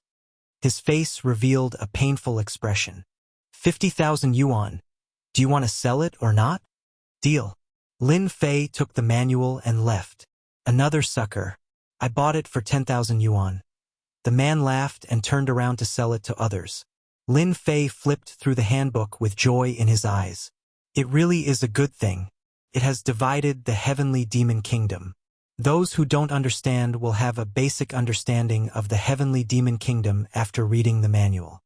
Speaker 1: His face revealed a painful expression. 50,000 yuan. Do you want to sell it or not? Deal. Lin Fei took the manual and left. Another sucker. I bought it for 10,000 yuan. The man laughed and turned around to sell it to others. Lin Fei flipped through the handbook with joy in his eyes. It really is a good thing. It has divided the heavenly demon kingdom. Those who don't understand will have a basic understanding of the heavenly demon kingdom after reading the manual.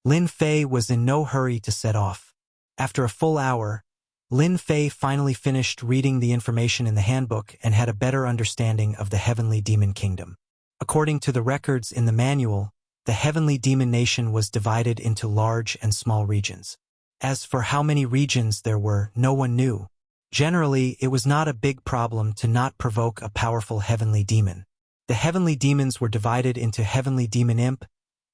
Speaker 1: Lin Fei was in no hurry to set off. After a full hour, Lin Fei finally finished reading the information in the handbook and had a better understanding of the heavenly demon kingdom. According to the records in the manual, the heavenly demon nation was divided into large and small regions. As for how many regions there were, no one knew. Generally, it was not a big problem to not provoke a powerful heavenly demon. The heavenly demons were divided into heavenly demon imp,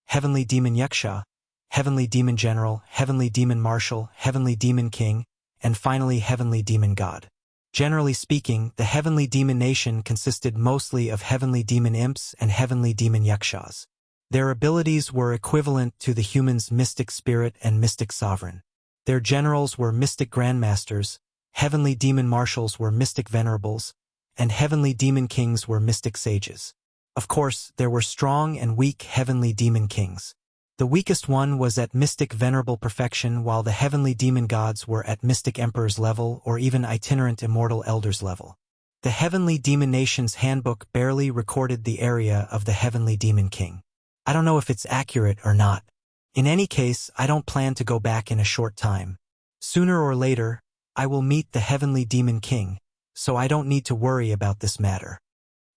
Speaker 1: heavenly demon yaksha, heavenly demon general, heavenly demon marshal, heavenly demon king, and finally heavenly demon god. Generally speaking, the heavenly demon nation consisted mostly of heavenly demon imps and heavenly demon yakshas. Their abilities were equivalent to the human's mystic spirit and mystic sovereign. Their generals were mystic grandmasters, heavenly demon marshals were mystic venerables, and heavenly demon kings were mystic sages. Of course, there were strong and weak heavenly demon kings. The weakest one was at mystic venerable perfection, while the heavenly demon gods were at mystic emperor's level or even itinerant immortal elders level. The heavenly demon nation's handbook barely recorded the area of the heavenly demon king. I don't know if it's accurate or not. In any case, I don't plan to go back in a short time. Sooner or later, I will meet the heavenly demon king, so I don't need to worry about this matter.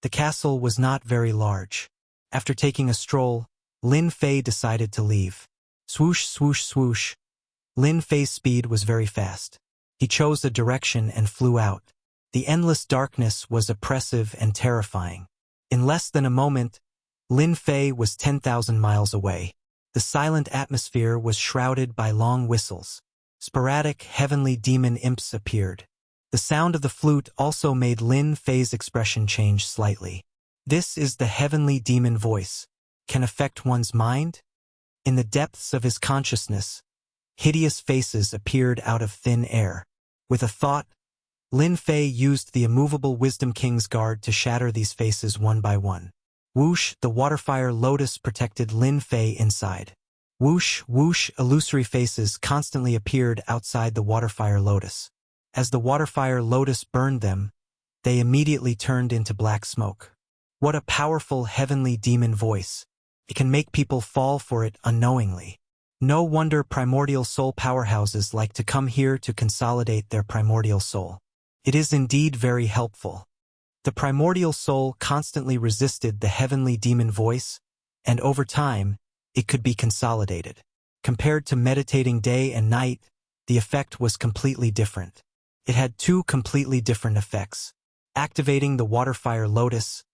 Speaker 1: The castle was not very large. After taking a stroll, Lin Fei decided to leave. Swoosh, swoosh, swoosh. Lin Fei's speed was very fast. He chose a direction and flew out. The endless darkness was oppressive and terrifying. In less than a moment, Lin Fei was 10,000 miles away. The silent atmosphere was shrouded by long whistles. Sporadic heavenly demon imps appeared. The sound of the flute also made Lin Fei's expression change slightly. This is the heavenly demon voice. Can affect one's mind? In the depths of his consciousness, hideous faces appeared out of thin air. With a thought, Lin Fei used the immovable Wisdom King's guard to shatter these faces one by one. Whoosh, the waterfire lotus protected Lin Fei inside. Whoosh, whoosh, illusory faces constantly appeared outside the waterfire lotus. As the waterfire lotus burned them, they immediately turned into black smoke. What a powerful heavenly demon voice. It can make people fall for it unknowingly. No wonder primordial soul powerhouses like to come here to consolidate their primordial soul. It is indeed very helpful. The primordial soul constantly resisted the heavenly demon voice, and over time, it could be consolidated. Compared to meditating day and night, the effect was completely different. It had two completely different effects. Activating the waterfire lotus,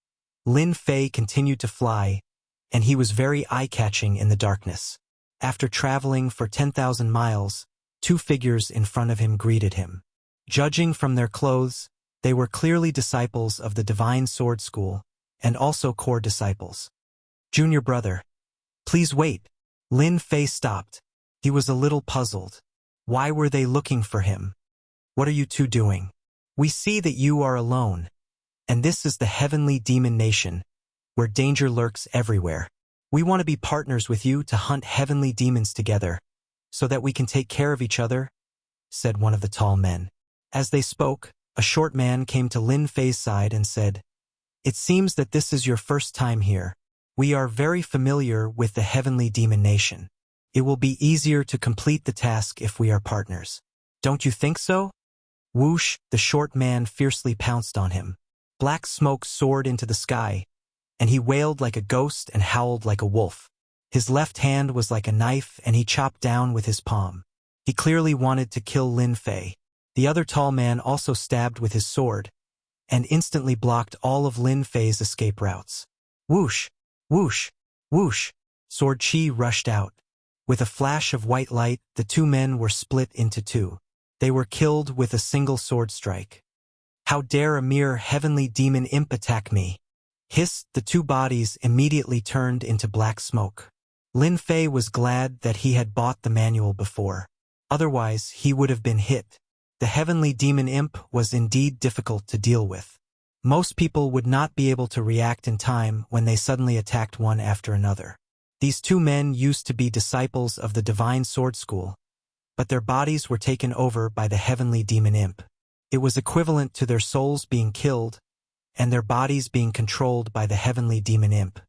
Speaker 1: Lin Fei continued to fly, and he was very eye-catching in the darkness. After traveling for 10,000 miles, two figures in front of him greeted him. Judging from their clothes, they were clearly disciples of the Divine Sword School, and also core disciples. Junior brother. Please wait. Lin Fei stopped. He was a little puzzled. Why were they looking for him? What are you two doing? We see that you are alone. And this is the heavenly demon nation, where danger lurks everywhere. We want to be partners with you to hunt heavenly demons together, so that we can take care of each other, said one of the tall men. As they spoke, a short man came to Lin Fei's side and said, It seems that this is your first time here. We are very familiar with the heavenly demon nation. It will be easier to complete the task if we are partners. Don't you think so? Whoosh, the short man fiercely pounced on him. Black smoke soared into the sky, and he wailed like a ghost and howled like a wolf. His left hand was like a knife, and he chopped down with his palm. He clearly wanted to kill Lin Fei. The other tall man also stabbed with his sword, and instantly blocked all of Lin Fei's escape routes. Whoosh, whoosh, whoosh, sword chi rushed out. With a flash of white light, the two men were split into two. They were killed with a single sword strike. How dare a mere heavenly demon imp attack me? Hissed, the two bodies immediately turned into black smoke. Lin Fei was glad that he had bought the manual before. Otherwise, he would have been hit. The heavenly demon imp was indeed difficult to deal with. Most people would not be able to react in time when they suddenly attacked one after another. These two men used to be disciples of the divine sword school, but their bodies were taken over by the heavenly demon imp. It was equivalent to their souls being killed and their bodies being controlled by the heavenly demon imp.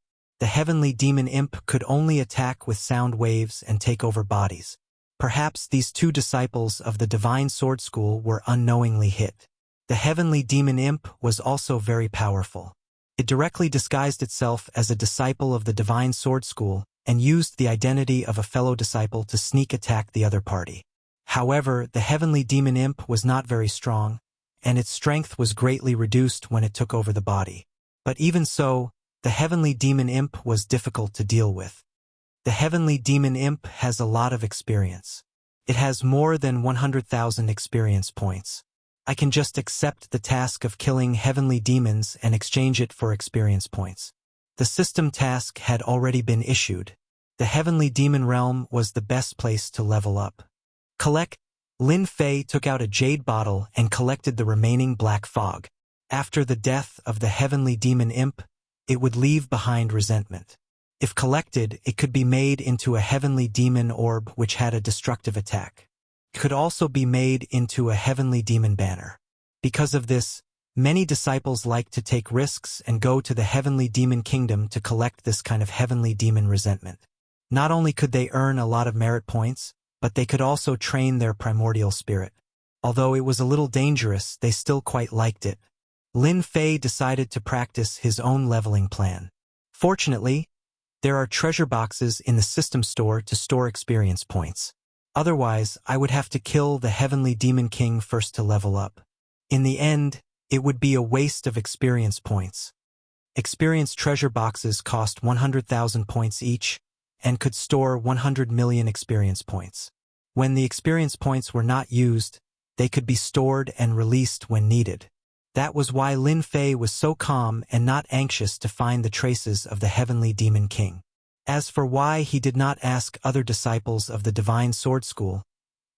Speaker 1: The heavenly demon imp could only attack with sound waves and take over bodies. Perhaps these two disciples of the divine sword school were unknowingly hit. The heavenly demon imp was also very powerful. It directly disguised itself as a disciple of the divine sword school and used the identity of a fellow disciple to sneak attack the other party. However, the heavenly demon imp was not very strong, and its strength was greatly reduced when it took over the body. But even so, the heavenly demon imp was difficult to deal with. The heavenly demon imp has a lot of experience. It has more than 100,000 experience points. I can just accept the task of killing heavenly demons and exchange it for experience points. The system task had already been issued. The heavenly demon realm was the best place to level up. Collect. Lin Fei took out a jade bottle and collected the remaining black fog. After the death of the heavenly demon imp, it would leave behind resentment. If collected, it could be made into a heavenly demon orb which had a destructive attack. It could also be made into a heavenly demon banner. Because of this, many disciples like to take risks and go to the heavenly demon kingdom to collect this kind of heavenly demon resentment. Not only could they earn a lot of merit points, but they could also train their primordial spirit. Although it was a little dangerous, they still quite liked it. Lin Fei decided to practice his own leveling plan. Fortunately, there are treasure boxes in the system store to store experience points. Otherwise, I would have to kill the heavenly demon king first to level up. In the end, it would be a waste of experience points. Experience treasure boxes cost 100,000 points each and could store 100 million experience points. When the experience points were not used, they could be stored and released when needed. That was why Lin Fei was so calm and not anxious to find the traces of the heavenly demon king. As for why he did not ask other disciples of the divine sword school,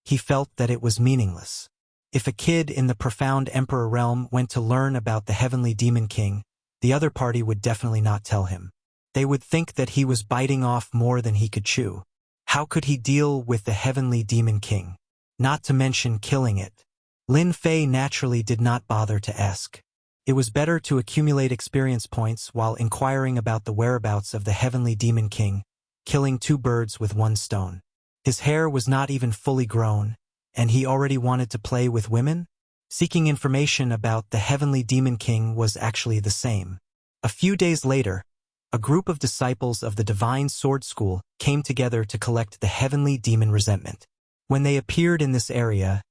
Speaker 1: he felt that it was meaningless. If a kid in the profound emperor realm went to learn about the heavenly demon king, the other party would definitely not tell him. They would think that he was biting off more than he could chew. How could he deal with the heavenly demon king? Not to mention killing it. Lin Fei naturally did not bother to ask. It was better to accumulate experience points while inquiring about the whereabouts of the heavenly demon king, killing two birds with one stone. His hair was not even fully grown, and he already wanted to play with women? Seeking information about the heavenly demon king was actually the same. A few days later, a group of disciples of the divine sword school came together to collect the heavenly demon resentment. When they appeared in this area,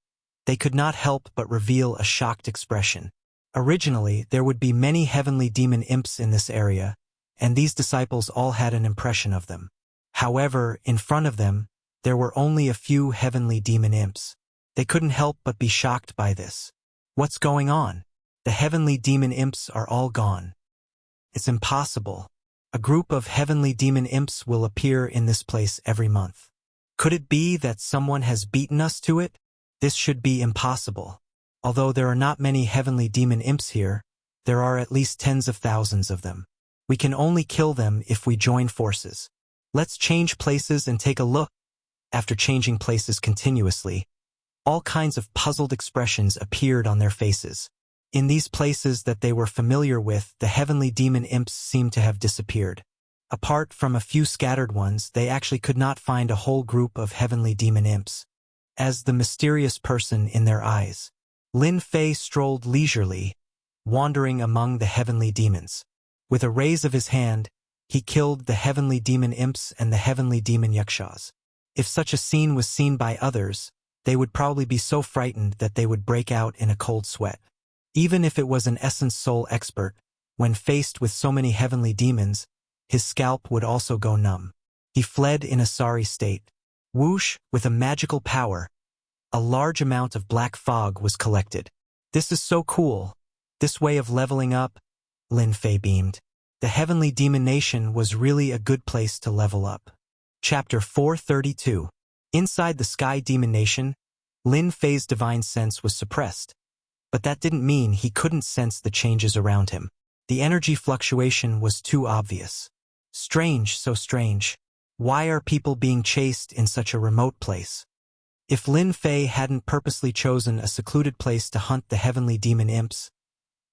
Speaker 1: they could not help but reveal a shocked expression. Originally, there would be many heavenly demon imps in this area, and these disciples all had an impression of them. However, in front of them, there were only a few heavenly demon imps. They couldn't help but be shocked by this. What's going on? The heavenly demon imps are all gone. It's impossible. A group of heavenly demon imps will appear in this place every month. Could it be that someone has beaten us to it? This should be impossible. Although there are not many heavenly demon imps here, there are at least tens of thousands of them. We can only kill them if we join forces. Let's change places and take a look. After changing places continuously, all kinds of puzzled expressions appeared on their faces. In these places that they were familiar with, the heavenly demon imps seemed to have disappeared. Apart from a few scattered ones, they actually could not find a whole group of heavenly demon imps. As the mysterious person in their eyes, Lin Fei strolled leisurely, wandering among the heavenly demons. With a raise of his hand, he killed the heavenly demon imps and the heavenly demon yakshas. If such a scene was seen by others, they would probably be so frightened that they would break out in a cold sweat. Even if it was an essence soul expert, when faced with so many heavenly demons, his scalp would also go numb. He fled in a sorry state. Whoosh, with a magical power, a large amount of black fog was collected. This is so cool. This way of leveling up, Lin Fei beamed. The heavenly demon nation was really a good place to level up. Chapter 432. Inside the Sky Demon Nation, Lin Fei's divine sense was suppressed. But that didn't mean he couldn't sense the changes around him. The energy fluctuation was too obvious. Strange, so strange. Why are people being chased in such a remote place? If Lin Fei hadn't purposely chosen a secluded place to hunt the heavenly demon imps,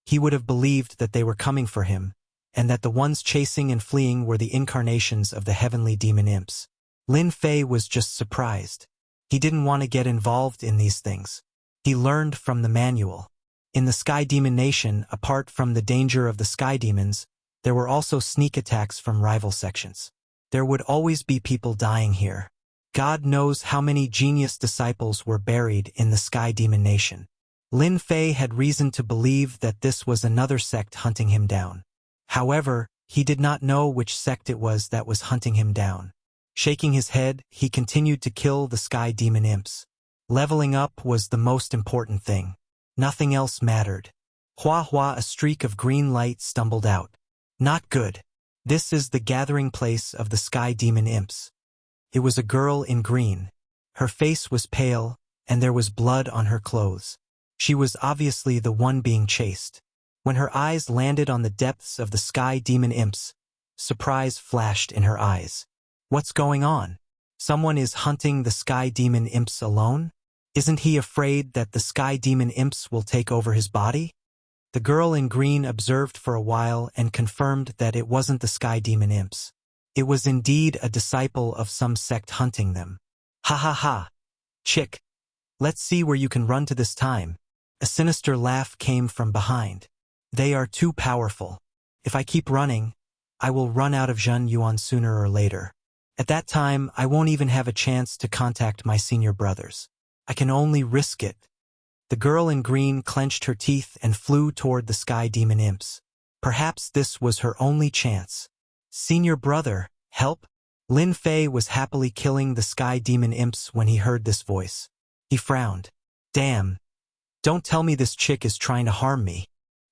Speaker 1: he would have believed that they were coming for him, and that the ones chasing and fleeing were the incarnations of the heavenly demon imps. Lin Fei was just surprised. He didn't want to get involved in these things. He learned from the manual. In the Sky Demon Nation, apart from the danger of the Sky Demons, there were also sneak attacks from rival sections. There would always be people dying here. God knows how many genius disciples were buried in the Sky Demon Nation. Lin Fei had reason to believe that this was another sect hunting him down. However, he did not know which sect it was that was hunting him down. Shaking his head, he continued to kill the Sky Demon imps. Leveling up was the most important thing. Nothing else mattered. Hua hua, a streak of green light stumbled out. Not good. This is the gathering place of the Sky Demon imps. It was a girl in green. Her face was pale, and there was blood on her clothes. She was obviously the one being chased. When her eyes landed on the depths of the Sky Demon imps, surprise flashed in her eyes. What's going on? Someone is hunting the Sky Demon imps alone? Isn't he afraid that the Sky Demon imps will take over his body? The girl in green observed for a while and confirmed that it wasn't the Sky Demon imps. It was indeed a disciple of some sect hunting them. Ha ha ha. Chick. Let's see where you can run to this time. A sinister laugh came from behind. They are too powerful. If I keep running, I will run out of Zhen Yuan sooner or later. At that time, I won't even have a chance to contact my senior brothers. I can only risk it. The girl in green clenched her teeth and flew toward the Sky Demon imps. Perhaps this was her only chance. Senior brother, help? Lin Fei was happily killing the Sky Demon imps when he heard this voice. He frowned. Damn. Don't tell me this chick is trying to harm me.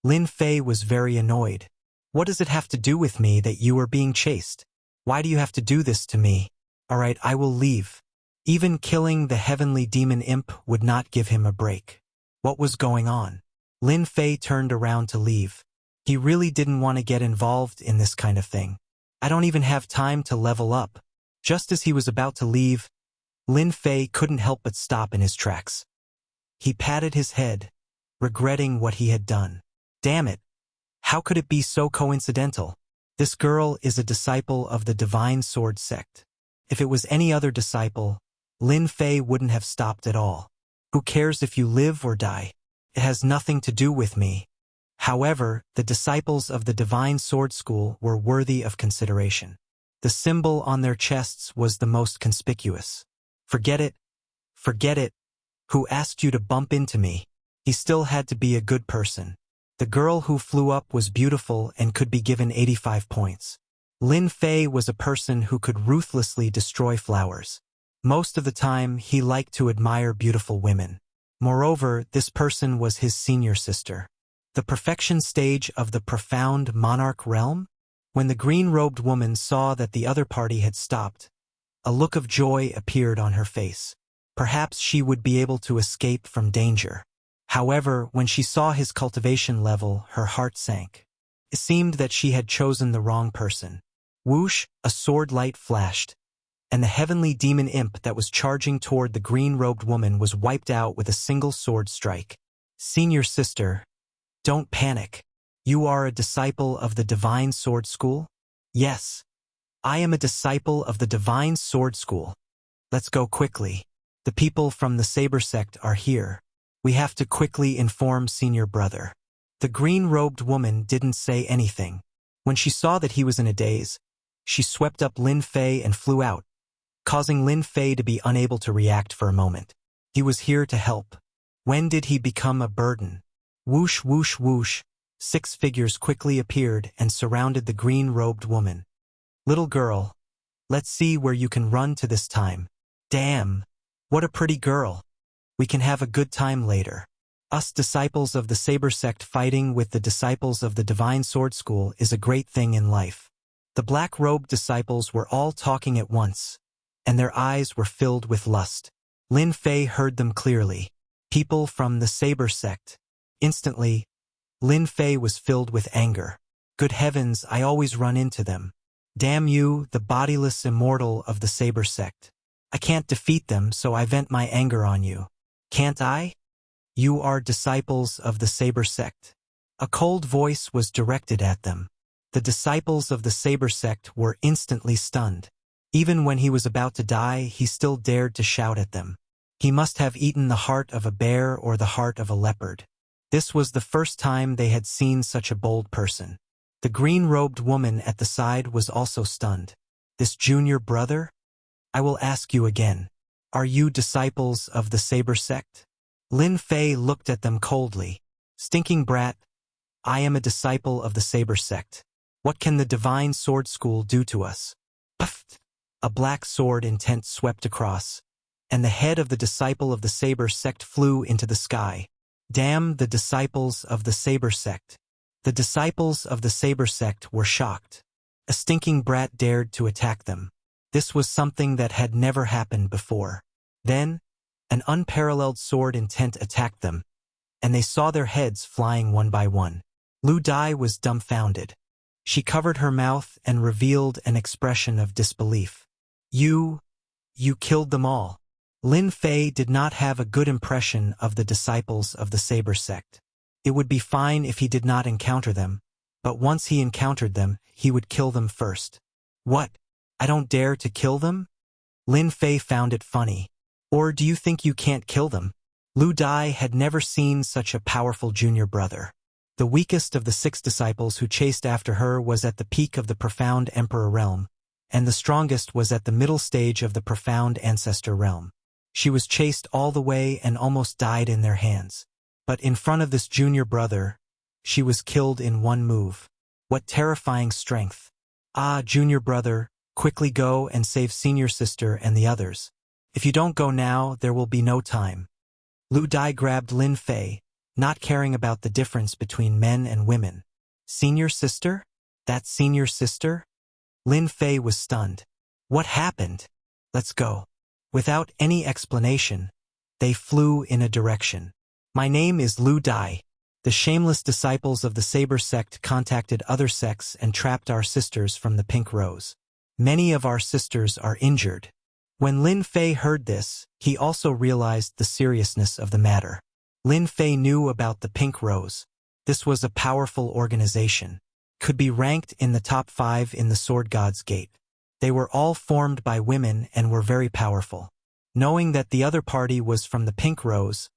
Speaker 1: Lin Fei was very annoyed. What does it have to do with me that you are being chased? Why do you have to do this to me? Alright, I will leave. Even killing the heavenly demon imp would not give him a break. What was going on? Lin Fei turned around to leave. He really didn't want to get involved in this kind of thing. I don't even have time to level up. Just as he was about to leave, Lin Fei couldn't help but stop in his tracks. He patted his head, regretting what he had done. Damn it! How could it be so coincidental? This girl is a disciple of the Divine Sword sect. If it was any other disciple, Lin Fei wouldn't have stopped at all. Who cares if you live or die? It has nothing to do with me. However, the disciples of the Divine Sword School were worthy of consideration. The symbol on their chests was the most conspicuous. Forget it. Forget it. Who asked you to bump into me? He still had to be a good person. The girl who flew up was beautiful and could be given 85 points. Lin Fei was a person who could ruthlessly destroy flowers. Most of the time, he liked to admire beautiful women. Moreover, this person was his senior sister. The perfection stage of the profound monarch realm? When the green-robed woman saw that the other party had stopped, a look of joy appeared on her face. Perhaps she would be able to escape from danger. However, when she saw his cultivation level, her heart sank. It seemed that she had chosen the wrong person. Whoosh, a sword light flashed, and the heavenly demon imp that was charging toward the green-robed woman was wiped out with a single sword strike. Senior sister, don't panic. You are a disciple of the Divine Sword School? Yes. I am a disciple of the Divine Sword School. Let's go quickly. The people from the Saber sect are here. We have to quickly inform senior brother. The green-robed woman didn't say anything. When she saw that he was in a daze, she swept up Lin Fei and flew out, causing Lin Fei to be unable to react for a moment. He was here to help. When did he become a burden? Whoosh, whoosh, whoosh. 6 figures quickly appeared and surrounded the green-robed woman. Little girl, let's see where you can run to this time. Damn, what a pretty girl. We can have a good time later. Us disciples of the Saber sect fighting with the disciples of the Divine Sword School is a great thing in life. The black-robed disciples were all talking at once, and their eyes were filled with lust. Lin Fei heard them clearly. People from the Saber sect. Instantly, Lin Fei was filled with anger. Good heavens, I always run into them. Damn you, the bodiless immortal of the Saber sect. I can't defeat them, so I vent my anger on you. Can't I? You are disciples of the Saber sect. A cold voice was directed at them. The disciples of the Saber sect were instantly stunned. Even when he was about to die, he still dared to shout at them. He must have eaten the heart of a bear or the heart of a leopard. This was the first time they had seen such a bold person. The green-robed woman at the side was also stunned. This junior brother? I will ask you again. Are you disciples of the Saber sect? Lin Fei looked at them coldly. Stinking brat, I am a disciple of the Saber sect. What can the divine sword school do to us? Puff! A black sword intent swept across, and the head of the disciple of the Saber sect flew into the sky. Damn the disciples of the Saber sect. The disciples of the Saber sect were shocked. A stinking brat dared to attack them. This was something that had never happened before. Then, an unparalleled sword intent attacked them, and they saw their heads flying one by one. Lu Dai was dumbfounded. She covered her mouth and revealed an expression of disbelief. You killed them all. Lin Fei did not have a good impression of the disciples of the Saber sect. It would be fine if he did not encounter them, but once he encountered them, he would kill them first. What? I don't dare to kill them? Lin Fei found it funny. Or do you think you can't kill them? Lu Dai had never seen such a powerful junior brother. The weakest of the 6 disciples who chased after her was at the peak of the profound Emperor realm, and the strongest was at the middle stage of the profound Ancestor realm. She was chased all the way and almost died in their hands. But in front of this junior brother, she was killed in one move. What terrifying strength. Ah, junior brother, quickly go and save senior sister and the others. If you don't go now, there will be no time. Lu Dai grabbed Lin Fei, not caring about the difference between men and women. Senior sister? That senior sister? Lin Fei was stunned. What happened? Let's go. Without any explanation, they flew in a direction. My name is Lu Dai. The shameless disciples of the Saber sect contacted other sects and trapped our sisters from the Pink Rose. Many of our sisters are injured. When Lin Fei heard this, he also realized the seriousness of the matter. Lin Fei knew about the Pink Rose. This was a powerful organization. Could be ranked in the top 5 in the Sword God's Gate. They were all formed by women and were very powerful. Knowing that the other party was from the Pink Rose,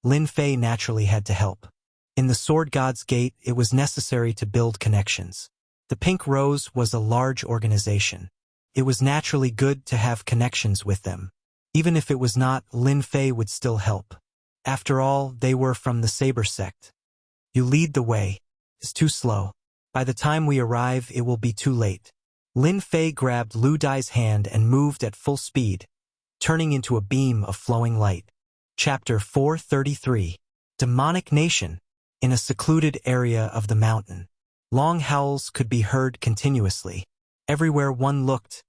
Speaker 1: Lin Fei naturally had to help. In the Sword God's Gate, it was necessary to build connections. The Pink Rose was a large organization. It was naturally good to have connections with them. Even if it was not, Lin Fei would still help. After all, they were from the Saber sect. You lead the way. It's too slow. By the time we arrive, it will be too late. Lin Fei grabbed Lu Dai's hand and moved at full speed, turning into a beam of flowing light. Chapter 433. Demonic Nation. In a secluded area of the mountain, long howls could be heard continuously. Everywhere one looked,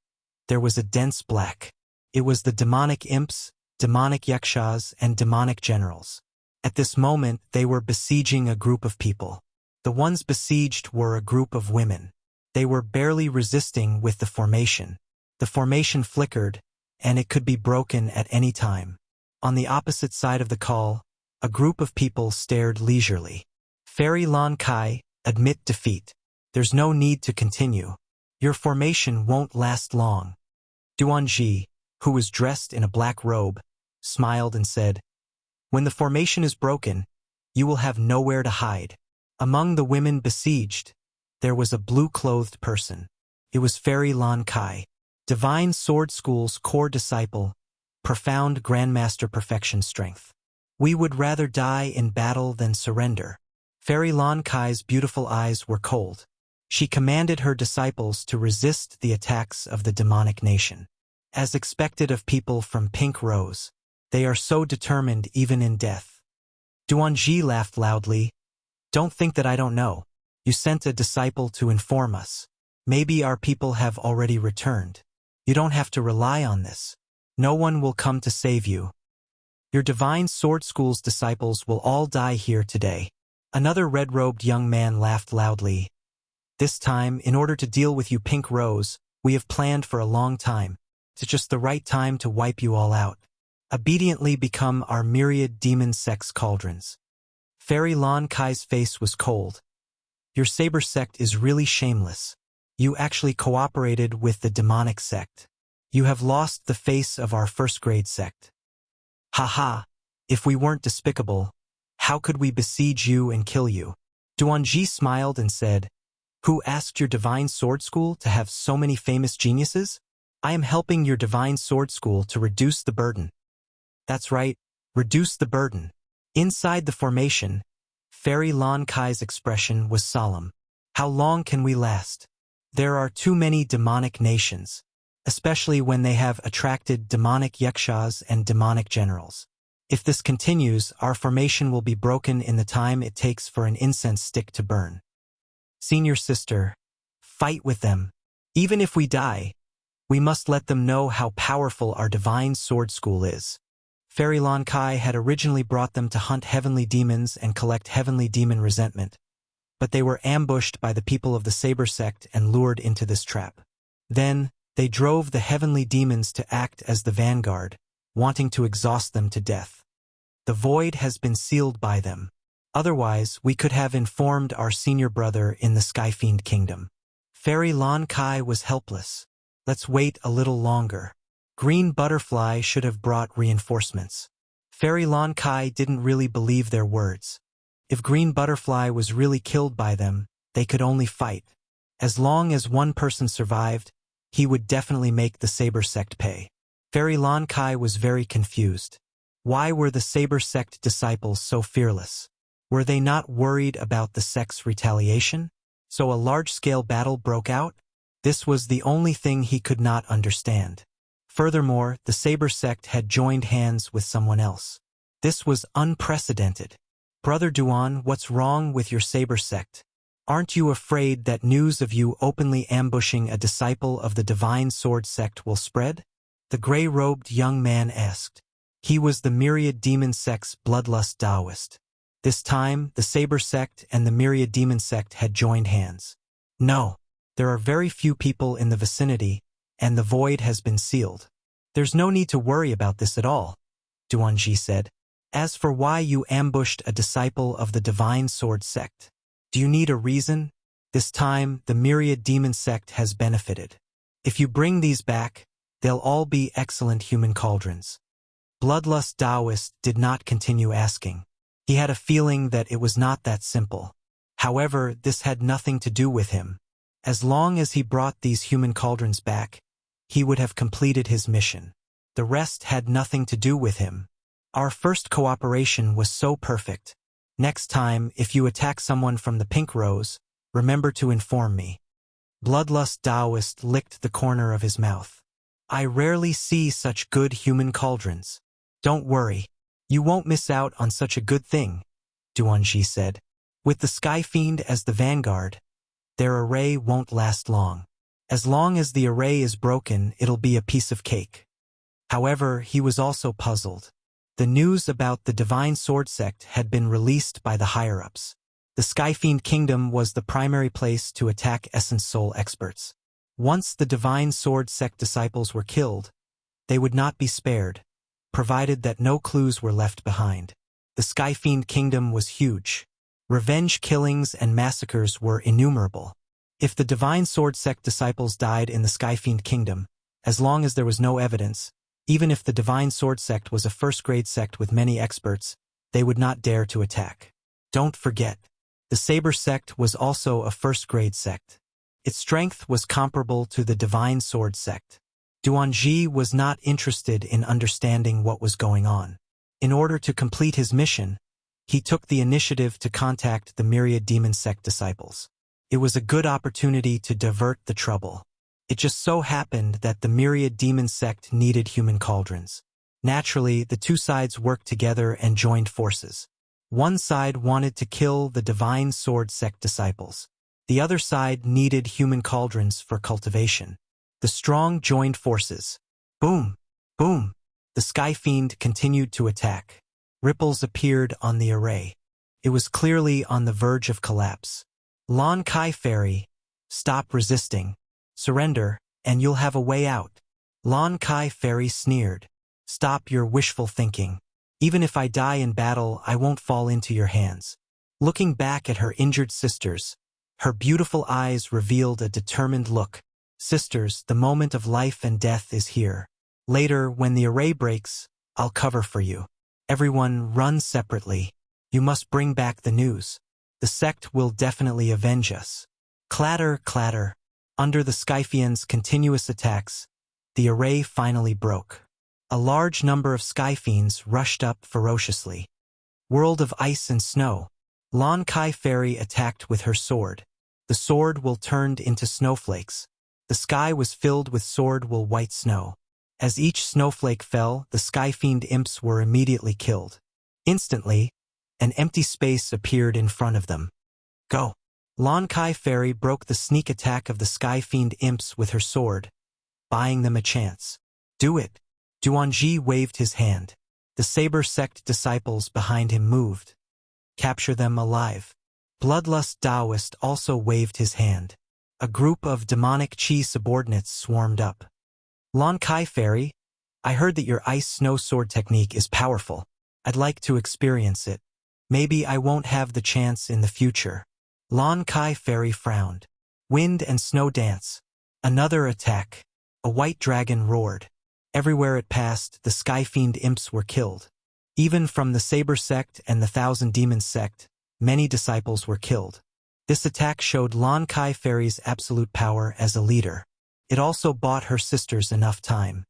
Speaker 1: there was a dense black. It was the demonic imps, demonic yakshas, and demonic generals. At this moment, they were besieging a group of people. The ones besieged were a group of women. They were barely resisting with the formation. The formation flickered, and it could be broken at any time. On the opposite side of the call, a group of people stared leisurely. Fairy Lan Kai, admit defeat. There's no need to continue. Your formation won't last long. Duanji, who was dressed in a black robe, smiled and said, when the formation is broken, you will have nowhere to hide. Among the women besieged, there was a blue-clothed person. It was Fairy Lan Kai, Divine Sword School's core disciple, profound Grandmaster Perfection Strength. We would rather die in battle than surrender. Fairy Lan Kai's beautiful eyes were cold. She commanded her disciples to resist the attacks of the demonic nation. As expected of people from Pink Rose, they are so determined even in death. Duanji laughed loudly. Don't think that I don't know. You sent a disciple to inform us. Maybe our people have already returned. You don't have to rely on this. No one will come to save you. Your Divine Sword School's disciples will all die here today. Another red-robed young man laughed loudly. This time, in order to deal with you Pink Rose, we have planned for a long time. It's just the right time to wipe you all out. Obediently become our myriad demon sex cauldrons. Fairy Lon Kai's face was cold. Your saber sect is really shameless. You actually cooperated with the demonic sect. You have lost the face of our first-grade sect. Haha, if we weren't despicable, how could we besiege you and kill you? Duanji smiled and said, Who asked your Divine Sword School to have so many famous geniuses? I am helping your Divine Sword School to reduce the burden. That's right, reduce the burden. Inside the formation, Fairy Lon Kai's expression was solemn. How long can we last? There are too many demonic nations, especially when they have attracted demonic yakshas and demonic generals. If this continues, our formation will be broken in the time it takes for an incense stick to burn. Senior sister, fight with them. Even if we die, we must let them know how powerful our Divine Sword School is. Fairy Lon Kai had originally brought them to hunt heavenly demons and collect heavenly demon resentment, but they were ambushed by the people of the Saber sect and lured into this trap. Then, they drove the heavenly demons to act as the vanguard, wanting to exhaust them to death. The void has been sealed by them. Otherwise, we could have informed our senior brother in the Skyfiend Kingdom. Fairy Lon Kai was helpless. Let's wait a little longer. Green Butterfly should have brought reinforcements. Fairy Lon Kai didn't really believe their words. If Green Butterfly was really killed by them, they could only fight. As long as one person survived, he would definitely make the Saber sect pay. Fairy Lon Kai was very confused. Why were the Saber sect disciples so fearless? Were they not worried about the sect's retaliation? So a large-scale battle broke out? This was the only thing he could not understand. Furthermore, the Saber sect had joined hands with someone else. This was unprecedented. Brother Duan, what's wrong with your Saber sect? Aren't you afraid that news of you openly ambushing a disciple of the Divine Sword sect will spread? The gray-robed young man asked. He was the Myriad Demon sect's bloodlust Taoist. This time, the Saber sect and the Myriad Demon sect had joined hands. No, there are very few people in the vicinity, and the void has been sealed. There's no need to worry about this at all, Duanji said. As for why you ambushed a disciple of the Divine Sword sect, do you need a reason? This time, the Myriad Demon sect has benefited. If you bring these back, they'll all be excellent human cauldrons. Bloodlust Taoist did not continue asking. He had a feeling that it was not that simple. However, this had nothing to do with him. As long as he brought these human cauldrons back, he would have completed his mission. The rest had nothing to do with him. Our first cooperation was so perfect. Next time, if you attack someone from the Pink Rose, remember to inform me. Bloodlust Taoist licked the corner of his mouth. I rarely see such good human cauldrons. Don't worry. You won't miss out on such a good thing, Duanji said. With the Skyfiend as the vanguard, their array won't last long. As long as the array is broken, it'll be a piece of cake. However, he was also puzzled. The news about the Divine Sword sect had been released by the higher-ups. The Skyfiend Kingdom was the primary place to attack Essence Soul experts. Once the Divine Sword sect disciples were killed, they would not be spared, provided that no clues were left behind. The Skyfiend Kingdom was huge. Revenge killings and massacres were innumerable. If the Divine Sword sect disciples died in the Skyfiend Kingdom, as long as there was no evidence, even if the Divine Sword sect was a first-grade sect with many experts, they would not dare to attack. Don't forget, the Saber sect was also a first-grade sect. Its strength was comparable to the Divine Sword sect. Duanji was not interested in understanding what was going on. In order to complete his mission, he took the initiative to contact the Myriad Demon sect disciples. It was a good opportunity to divert the trouble. It just so happened that the Myriad Demon sect needed human cauldrons. Naturally, the two sides worked together and joined forces. One side wanted to kill the Divine Sword sect disciples. The other side needed human cauldrons for cultivation. The strong joined forces. Boom! Boom! The Sky Fiend continued to attack. Ripples appeared on the array. It was clearly on the verge of collapse. Lon Kai Fairy, stop resisting. Surrender, and you'll have a way out. Lon Kai Fairy sneered. Stop your wishful thinking. Even if I die in battle, I won't fall into your hands. Looking back at her injured sisters, her beautiful eyes revealed a determined look. Sisters, the moment of life and death is here. Later, when the array breaks, I'll cover for you. Everyone run separately. You must bring back the news. The sect will definitely avenge us. Clatter, clatter. Under the Skyfiend's continuous attacks, the array finally broke. A large number of Skyfiends rushed up ferociously. World of ice and snow. Lon Kai Fairy attacked with her sword. The sword will turned into snowflakes. The sky was filled with sword-wool white snow. As each snowflake fell, the Skyfiend imps were immediately killed. Instantly, an empty space appeared in front of them. Go! Lon Kai Fairy broke the sneak attack of the Skyfiend imps with her sword, buying them a chance. Do it! Duanji waved his hand. The Saber Sect disciples behind him moved. Capture them alive. Bloodlust Taoist also waved his hand. A group of demonic Qi subordinates swarmed up. Lon Kai Fairy, I heard that your ice snow sword technique is powerful. I'd like to experience it. Maybe I won't have the chance in the future. Lon Kai Fairy frowned. Wind and snow dance. Another attack. A white dragon roared. Everywhere it passed, the Skyfiend imps were killed. Even from the Saber Sect and the Thousand Demons Sect, many disciples were killed. This attack showed Lon Kai Fairy's absolute power as a leader. It also bought her sisters enough time.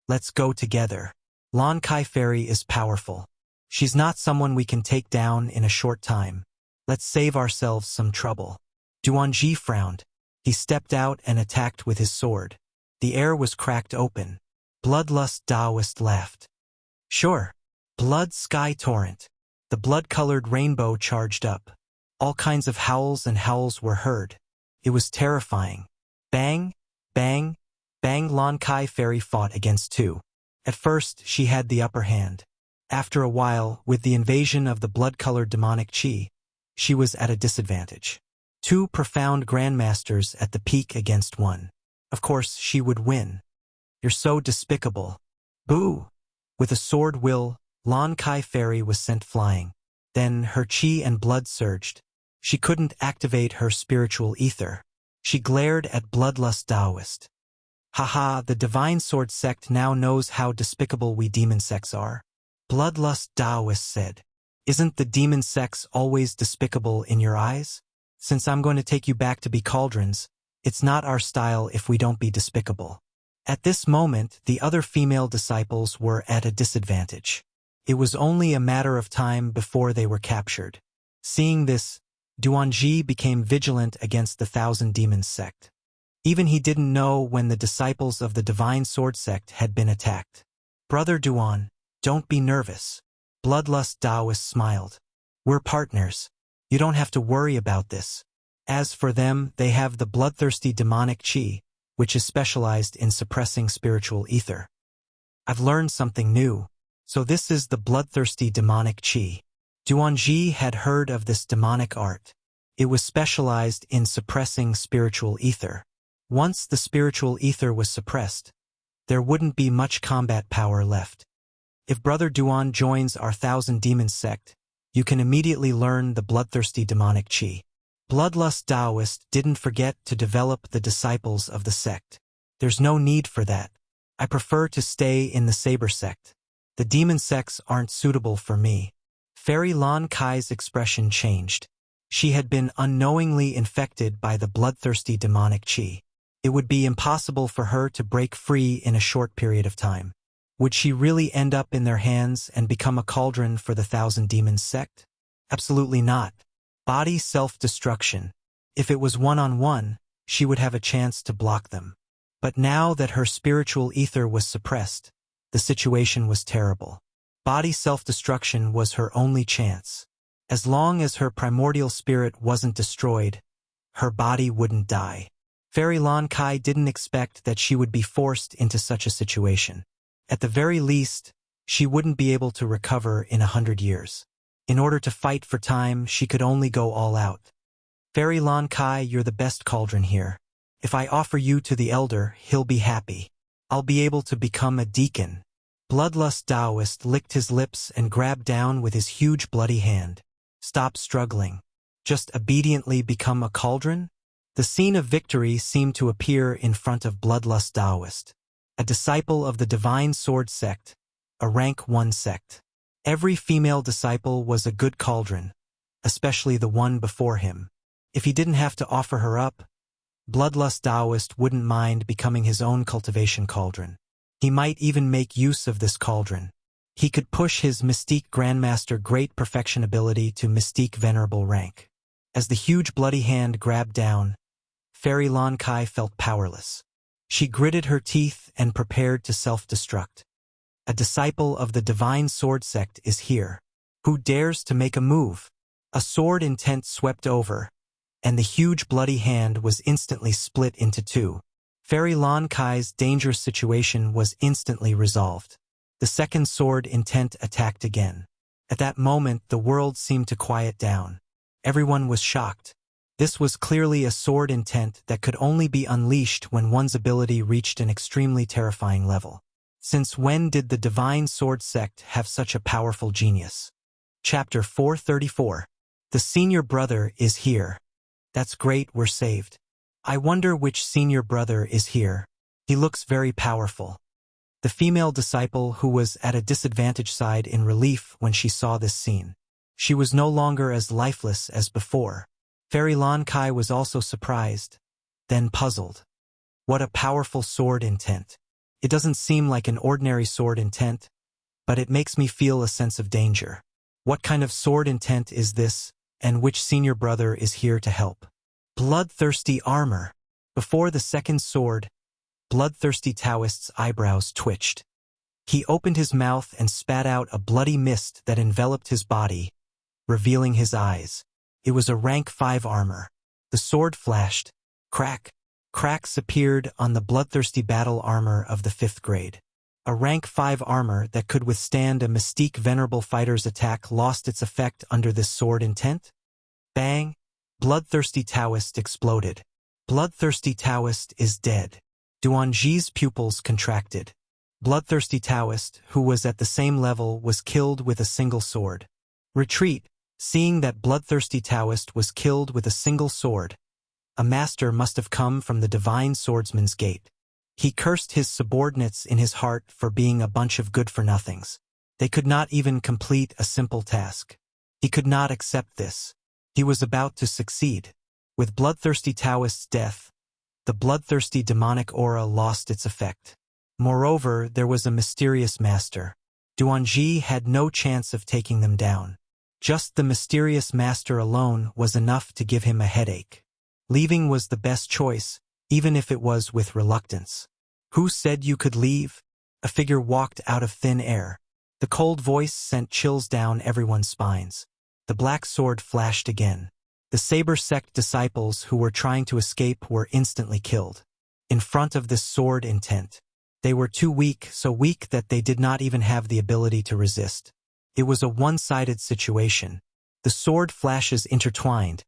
Speaker 1: Let's go together. Lon Kai Fairy is powerful. She's not someone we can take down in a short time. Let's save ourselves some trouble. Duanji frowned. He stepped out and attacked with his sword. The air was cracked open. Bloodlust Taoist laughed. Sure. Blood Sky Torrent. The blood-colored rainbow charged up. All kinds of howls and howls were heard. It was terrifying. Bang, bang, bang. Lon Kai Fairy fought against two. At first, she had the upper hand. After a while, with the invasion of the blood-colored demonic Qi, she was at a disadvantage. Two profound grandmasters at the peak against one. Of course, she would win. You're so despicable. Boo! With a sword will, Lon Kai Fairy was sent flying. Then her Qi and blood surged. She couldn't activate her spiritual ether. She glared at Bloodlust Taoist. Haha, the Divine Sword Sect now knows how despicable we demon sects are. Bloodlust Taoist said. Isn't the demon sects always despicable in your eyes? Since I'm going to take you back to be cauldrons, it's not our style if we don't be despicable. At this moment, the other female disciples were at a disadvantage. It was only a matter of time before they were captured. Seeing this, Duanji became vigilant against the Thousand Demons sect. Even he didn't know when the disciples of the Divine Sword sect had been attacked. Brother Duan, don't be nervous. Bloodlust Taoist smiled. We're partners. You don't have to worry about this. As for them, they have the bloodthirsty demonic Qi, which is specialized in suppressing spiritual ether. I've learned something new. So this is the bloodthirsty demonic Qi. Duanji had heard of this demonic art. It was specialized in suppressing spiritual ether. Once the spiritual ether was suppressed, there wouldn't be much combat power left. If Brother Duan joins our Thousand Demons sect, you can immediately learn the bloodthirsty demonic Qi. Bloodlust Taoist didn't forget to develop the disciples of the sect. There's no need for that. I prefer to stay in the Saber sect. The demon sects aren't suitable for me. Fairy Lon Kai's expression changed. She had been unknowingly infected by the bloodthirsty demonic Qi. It would be impossible for her to break free in a short period of time. Would she really end up in their hands and become a cauldron for the Thousand Demons sect? Absolutely not. Body self-destruction. If it was one-on-one, she would have a chance to block them. But now that her spiritual ether was suppressed, the situation was terrible. Body self-destruction was her only chance. As long as her primordial spirit wasn't destroyed, her body wouldn't die. Fairy Lan Kai didn't expect that she would be forced into such a situation. At the very least, she wouldn't be able to recover in 100 years. In order to fight for time, she could only go all out. Fairy Lan Kai, you're the best cauldron here. If I offer you to the elder, he'll be happy. I'll be able to become a deacon. Bloodlust Taoist licked his lips and grabbed down with his huge bloody hand. Stop struggling. Just obediently become a cauldron? The scene of victory seemed to appear in front of Bloodlust Taoist, a disciple of the Divine Sword Sect, a rank 1 sect. Every female disciple was a good cauldron, especially the one before him. If he didn't have to offer her up, Bloodlust Taoist wouldn't mind becoming his own cultivation cauldron. He might even make use of this cauldron. He could push his Mystique Grandmaster Great Perfection ability to Mystique Venerable rank. As the huge bloody hand grabbed down, Fairy Lan Kai felt powerless. She gritted her teeth and prepared to self-destruct. A disciple of the Divine Sword Sect is here. Who dares to make a move? A sword intent swept over, and the huge bloody hand was instantly split into two. Fairy Lan Kai's dangerous situation was instantly resolved. The second sword intent attacked again. At that moment, the world seemed to quiet down. Everyone was shocked. This was clearly a sword intent that could only be unleashed when one's ability reached an extremely terrifying level. Since when did the Divine Sword Sect have such a powerful genius? Chapter 434. The senior brother is here. That's great, we're saved. I wonder which senior brother is here. He looks very powerful. The female disciple who was at a disadvantage sighed in relief when she saw this scene. She was no longer as lifeless as before. Fairy Lan Kai was also surprised, then puzzled. What a powerful sword intent. It doesn't seem like an ordinary sword intent, but it makes me feel a sense of danger. What kind of sword intent is this, and which senior brother is here to help? Bloodthirsty armor. Before the second sword, Bloodthirsty Taoist's eyebrows twitched. He opened his mouth and spat out a bloody mist that enveloped his body, revealing his eyes. It was a rank 5 armor. The sword flashed. Crack. Cracks appeared on the bloodthirsty battle armor of the 5th grade. A rank 5 armor that could withstand a Mystique Venerable fighter's attack lost its effect under this sword intent? Bang! Bloodthirsty Taoist exploded. Bloodthirsty Taoist is dead. Duanji's pupils contracted. Bloodthirsty Taoist, who was at the same level, was killed with a single sword. Retreat. Seeing that Bloodthirsty Taoist was killed with a single sword, a master must have come from the Divine Swordsman's Gate. He cursed his subordinates in his heart for being a bunch of good-for-nothings. They could not even complete a simple task. He could not accept this. He was about to succeed. With Bloodthirsty Taoist's death, the bloodthirsty demonic aura lost its effect. Moreover, there was a mysterious master. Duanji had no chance of taking them down. Just the mysterious master alone was enough to give him a headache. Leaving was the best choice, even if it was with reluctance. Who said you could leave? A figure walked out of thin air. The cold voice sent chills down everyone's spines. The black sword flashed again. The Saber Sect disciples who were trying to escape were instantly killed. In front of this sword intent, they were too weak, so weak that they did not even have the ability to resist. It was a one-sided situation. The sword flashes intertwined,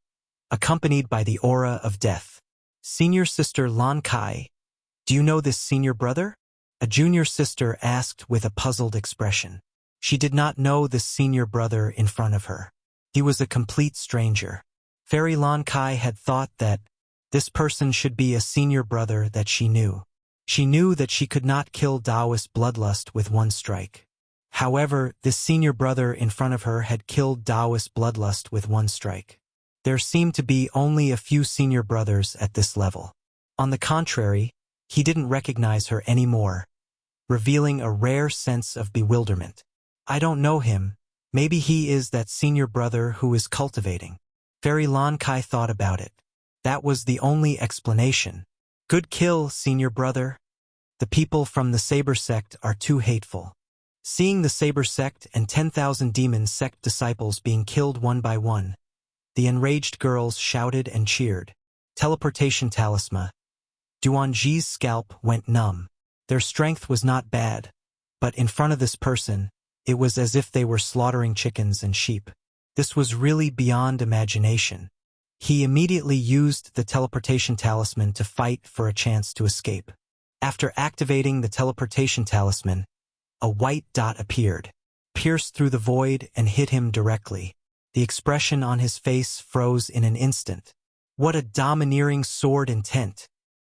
Speaker 1: accompanied by the aura of death. Senior sister Lan Kai, do you know this senior brother? A junior sister asked with a puzzled expression. She did not know this senior brother in front of her. He was a complete stranger. Fairy Lan Kai had thought that this person should be a senior brother that she knew. She knew that she could not kill Taoist bloodlust with one strike. However, this senior brother in front of her had killed Taoist bloodlust with one strike. There seemed to be only a few senior brothers at this level. On the contrary, he didn't recognize her anymore, revealing a rare sense of bewilderment. I don't know him. Maybe he is that senior brother who is cultivating. Fairy Lan Kai thought about it. That was the only explanation. Good kill, senior brother. The people from the Saber Sect are too hateful. Seeing the Saber Sect and 10,000 Demon Sect disciples being killed one by one, the enraged girls shouted and cheered. Teleportation talisman. Duanji's scalp went numb. Their strength was not bad, but in front of this person, it was as if they were slaughtering chickens and sheep. This was really beyond imagination. He immediately used the teleportation talisman to fight for a chance to escape. After activating the teleportation talisman, a white dot appeared, pierced through the void and hit him directly. The expression on his face froze in an instant. What a domineering sword intent!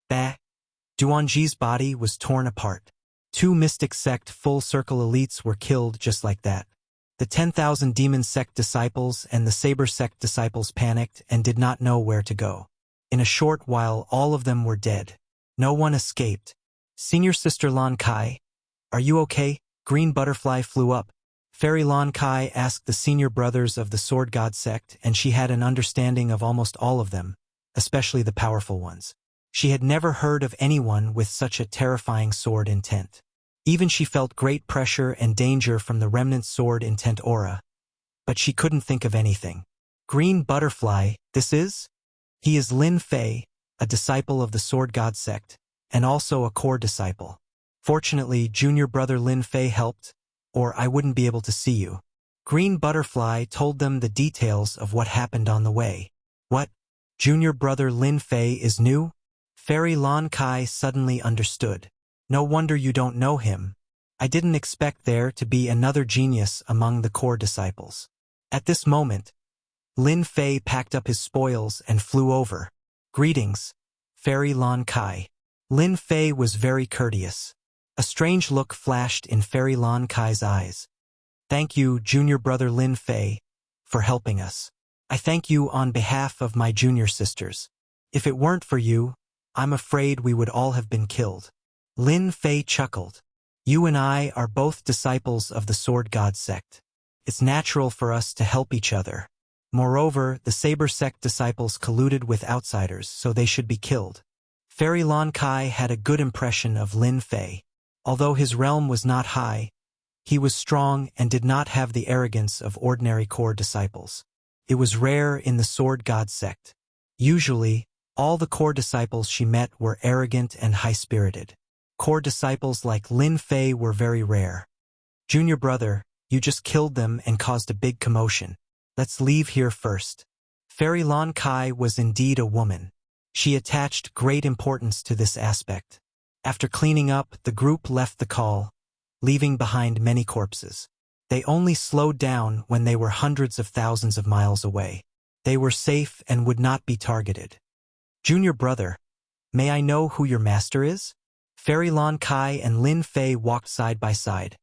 Speaker 1: Bah! Duanji's body was torn apart. 2 Mystic Sect Full Circle elites were killed just like that. The 10,000 Demon Sect disciples and the Saber Sect disciples panicked and did not know where to go. In a short while, all of them were dead. No one escaped. Senior Sister Lan Kai, are you okay? Green Butterfly flew up. Fairy Lan Kai asked the senior brothers of the Sword God sect, and she had an understanding of almost all of them, especially the powerful ones. She had never heard of anyone with such a terrifying sword intent. Even she felt great pressure and danger from the remnant sword intent aura. But she couldn't think of anything. Green Butterfly, this is? He is Lin Fei, a disciple of the Sword God sect, and also a core disciple. Fortunately, junior brother Lin Fei helped, or I wouldn't be able to see you. Green Butterfly told them the details of what happened on the way. What? Junior brother Lin Fei is new? Fairy Lan Kai suddenly understood. No wonder you don't know him. I didn't expect there to be another genius among the core disciples. At this moment, Lin Fei packed up his spoils and flew over. Greetings, Fairy Lan Kai. Lin Fei was very courteous. A strange look flashed in Fairy Lan Kai's eyes. Thank you, junior brother Lin Fei, for helping us. I thank you on behalf of my junior sisters. If it weren't for you, I'm afraid we would all have been killed. Lin Fei chuckled. You and I are both disciples of the Sword God sect. It's natural for us to help each other. Moreover, the Saber sect disciples colluded with outsiders, so they should be killed. Fairy Lan Kai had a good impression of Lin Fei. Although his realm was not high, he was strong and did not have the arrogance of ordinary core disciples. It was rare in the Sword God sect. Usually, all the core disciples she met were arrogant and high-spirited. Core disciples like Lin Fei were very rare. Junior brother, you just killed them and caused a big commotion. Let's leave here first. Fairy Lan Kai was indeed a woman. She attached great importance to this aspect. After cleaning up, the group left the call, leaving behind many corpses. They only slowed down when they were hundreds of thousands of miles away. They were safe and would not be targeted. Junior brother, may I know who your master is? Fairy Lan Kai and Lin Fei walked side by side.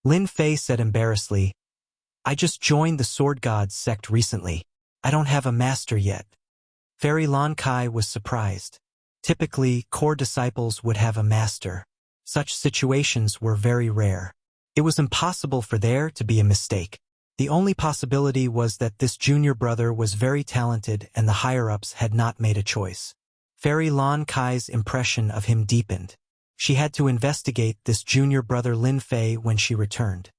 Speaker 1: Lin Fei said embarrassedly, I just joined the Sword God sect recently. I don't have a master yet. Fairy Lan Kai was surprised. Typically, core disciples would have a master. Such situations were very rare. It was impossible for there to be a mistake. The only possibility was that this junior brother was very talented and the higher-ups had not made a choice. Fairy Lan Kai's impression of him deepened. She had to investigate this junior brother Lin Fei when she returned.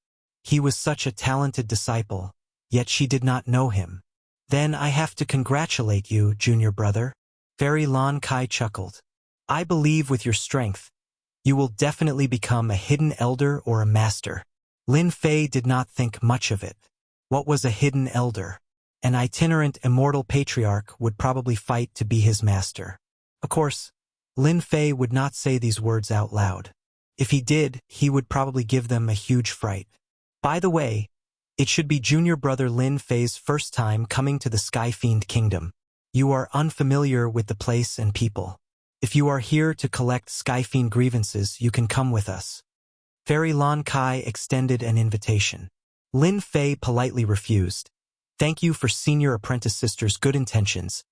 Speaker 1: He was such a talented disciple, yet she did not know him. Then I have to congratulate you, junior brother. Fairy Lan Kai chuckled. I believe with your strength, you will definitely become a hidden elder or a master. Lin Fei did not think much of it. What was a hidden elder? An itinerant immortal patriarch would probably fight to be his master. Of course, Lin Fei would not say these words out loud. If he did, he would probably give them a huge fright. By the way, it should be junior brother Lin Fei's first time coming to the Sky Fiend Kingdom. You are unfamiliar with the place and people. If you are here to collect Sky Fiend grievances, you can come with us. Fairy Lan Kai extended an invitation. Lin Fei politely refused. Thank you for senior apprentice sister's good intentions.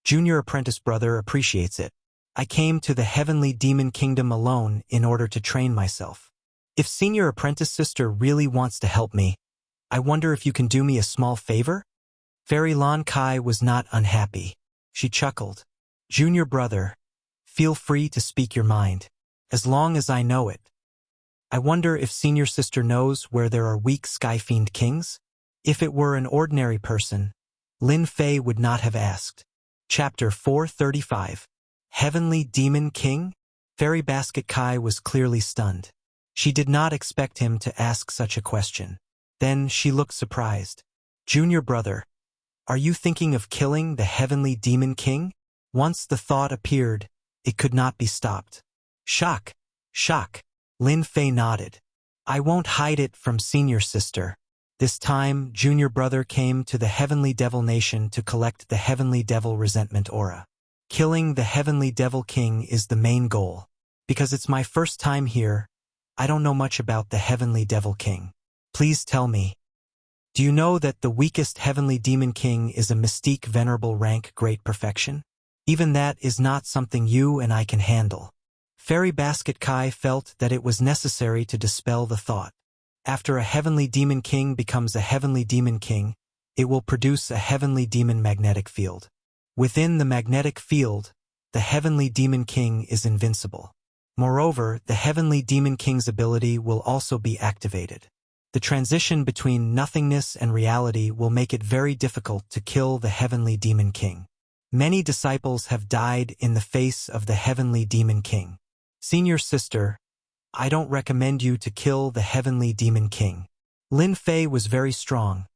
Speaker 1: Junior apprentice brother appreciates it. I came to the Heavenly Demon Kingdom alone in order to train myself. If senior apprentice sister really wants to help me, I wonder if you can do me a small favor? Fairy Lan Kai was not unhappy. She chuckled. Junior brother, feel free to speak your mind, as long as I know it. I wonder if senior sister knows where there are weak Sky Fiend kings? If it were an ordinary person, Lin Fei would not have asked. Chapter 435. Heavenly Demon King? Fairy Basket Kai was clearly stunned. She did not expect him to ask such a question. Then she looked surprised. Junior brother, are you thinking of killing the Heavenly Demon King? Once the thought appeared, it could not be stopped. Shock, shock. Lin Fei nodded. I won't hide it from senior sister. This time, junior brother came to the Heavenly Devil Nation to collect the Heavenly Devil Resentment Aura. Killing the Heavenly Devil King is the main goal. Because it's my first time here, I don't know much about the Heavenly Devil King. Please tell me. Do you know that the weakest Heavenly Demon King is a mystique venerable rank great perfection? Even that is not something you and I can handle. Fairy Basket Kai felt that it was necessary to dispel the thought. After a Heavenly Demon King becomes a Heavenly Demon King, it will produce a Heavenly Demon magnetic field. Within the magnetic field, the Heavenly Demon King is invincible. Moreover, the Heavenly Demon King's ability will also be activated. The transition between nothingness and reality will make it very difficult to kill the Heavenly Demon King. Many disciples have died in the face of the Heavenly Demon King. Senior sister, I don't recommend you to kill the Heavenly Demon King. Lin Fei was very strong,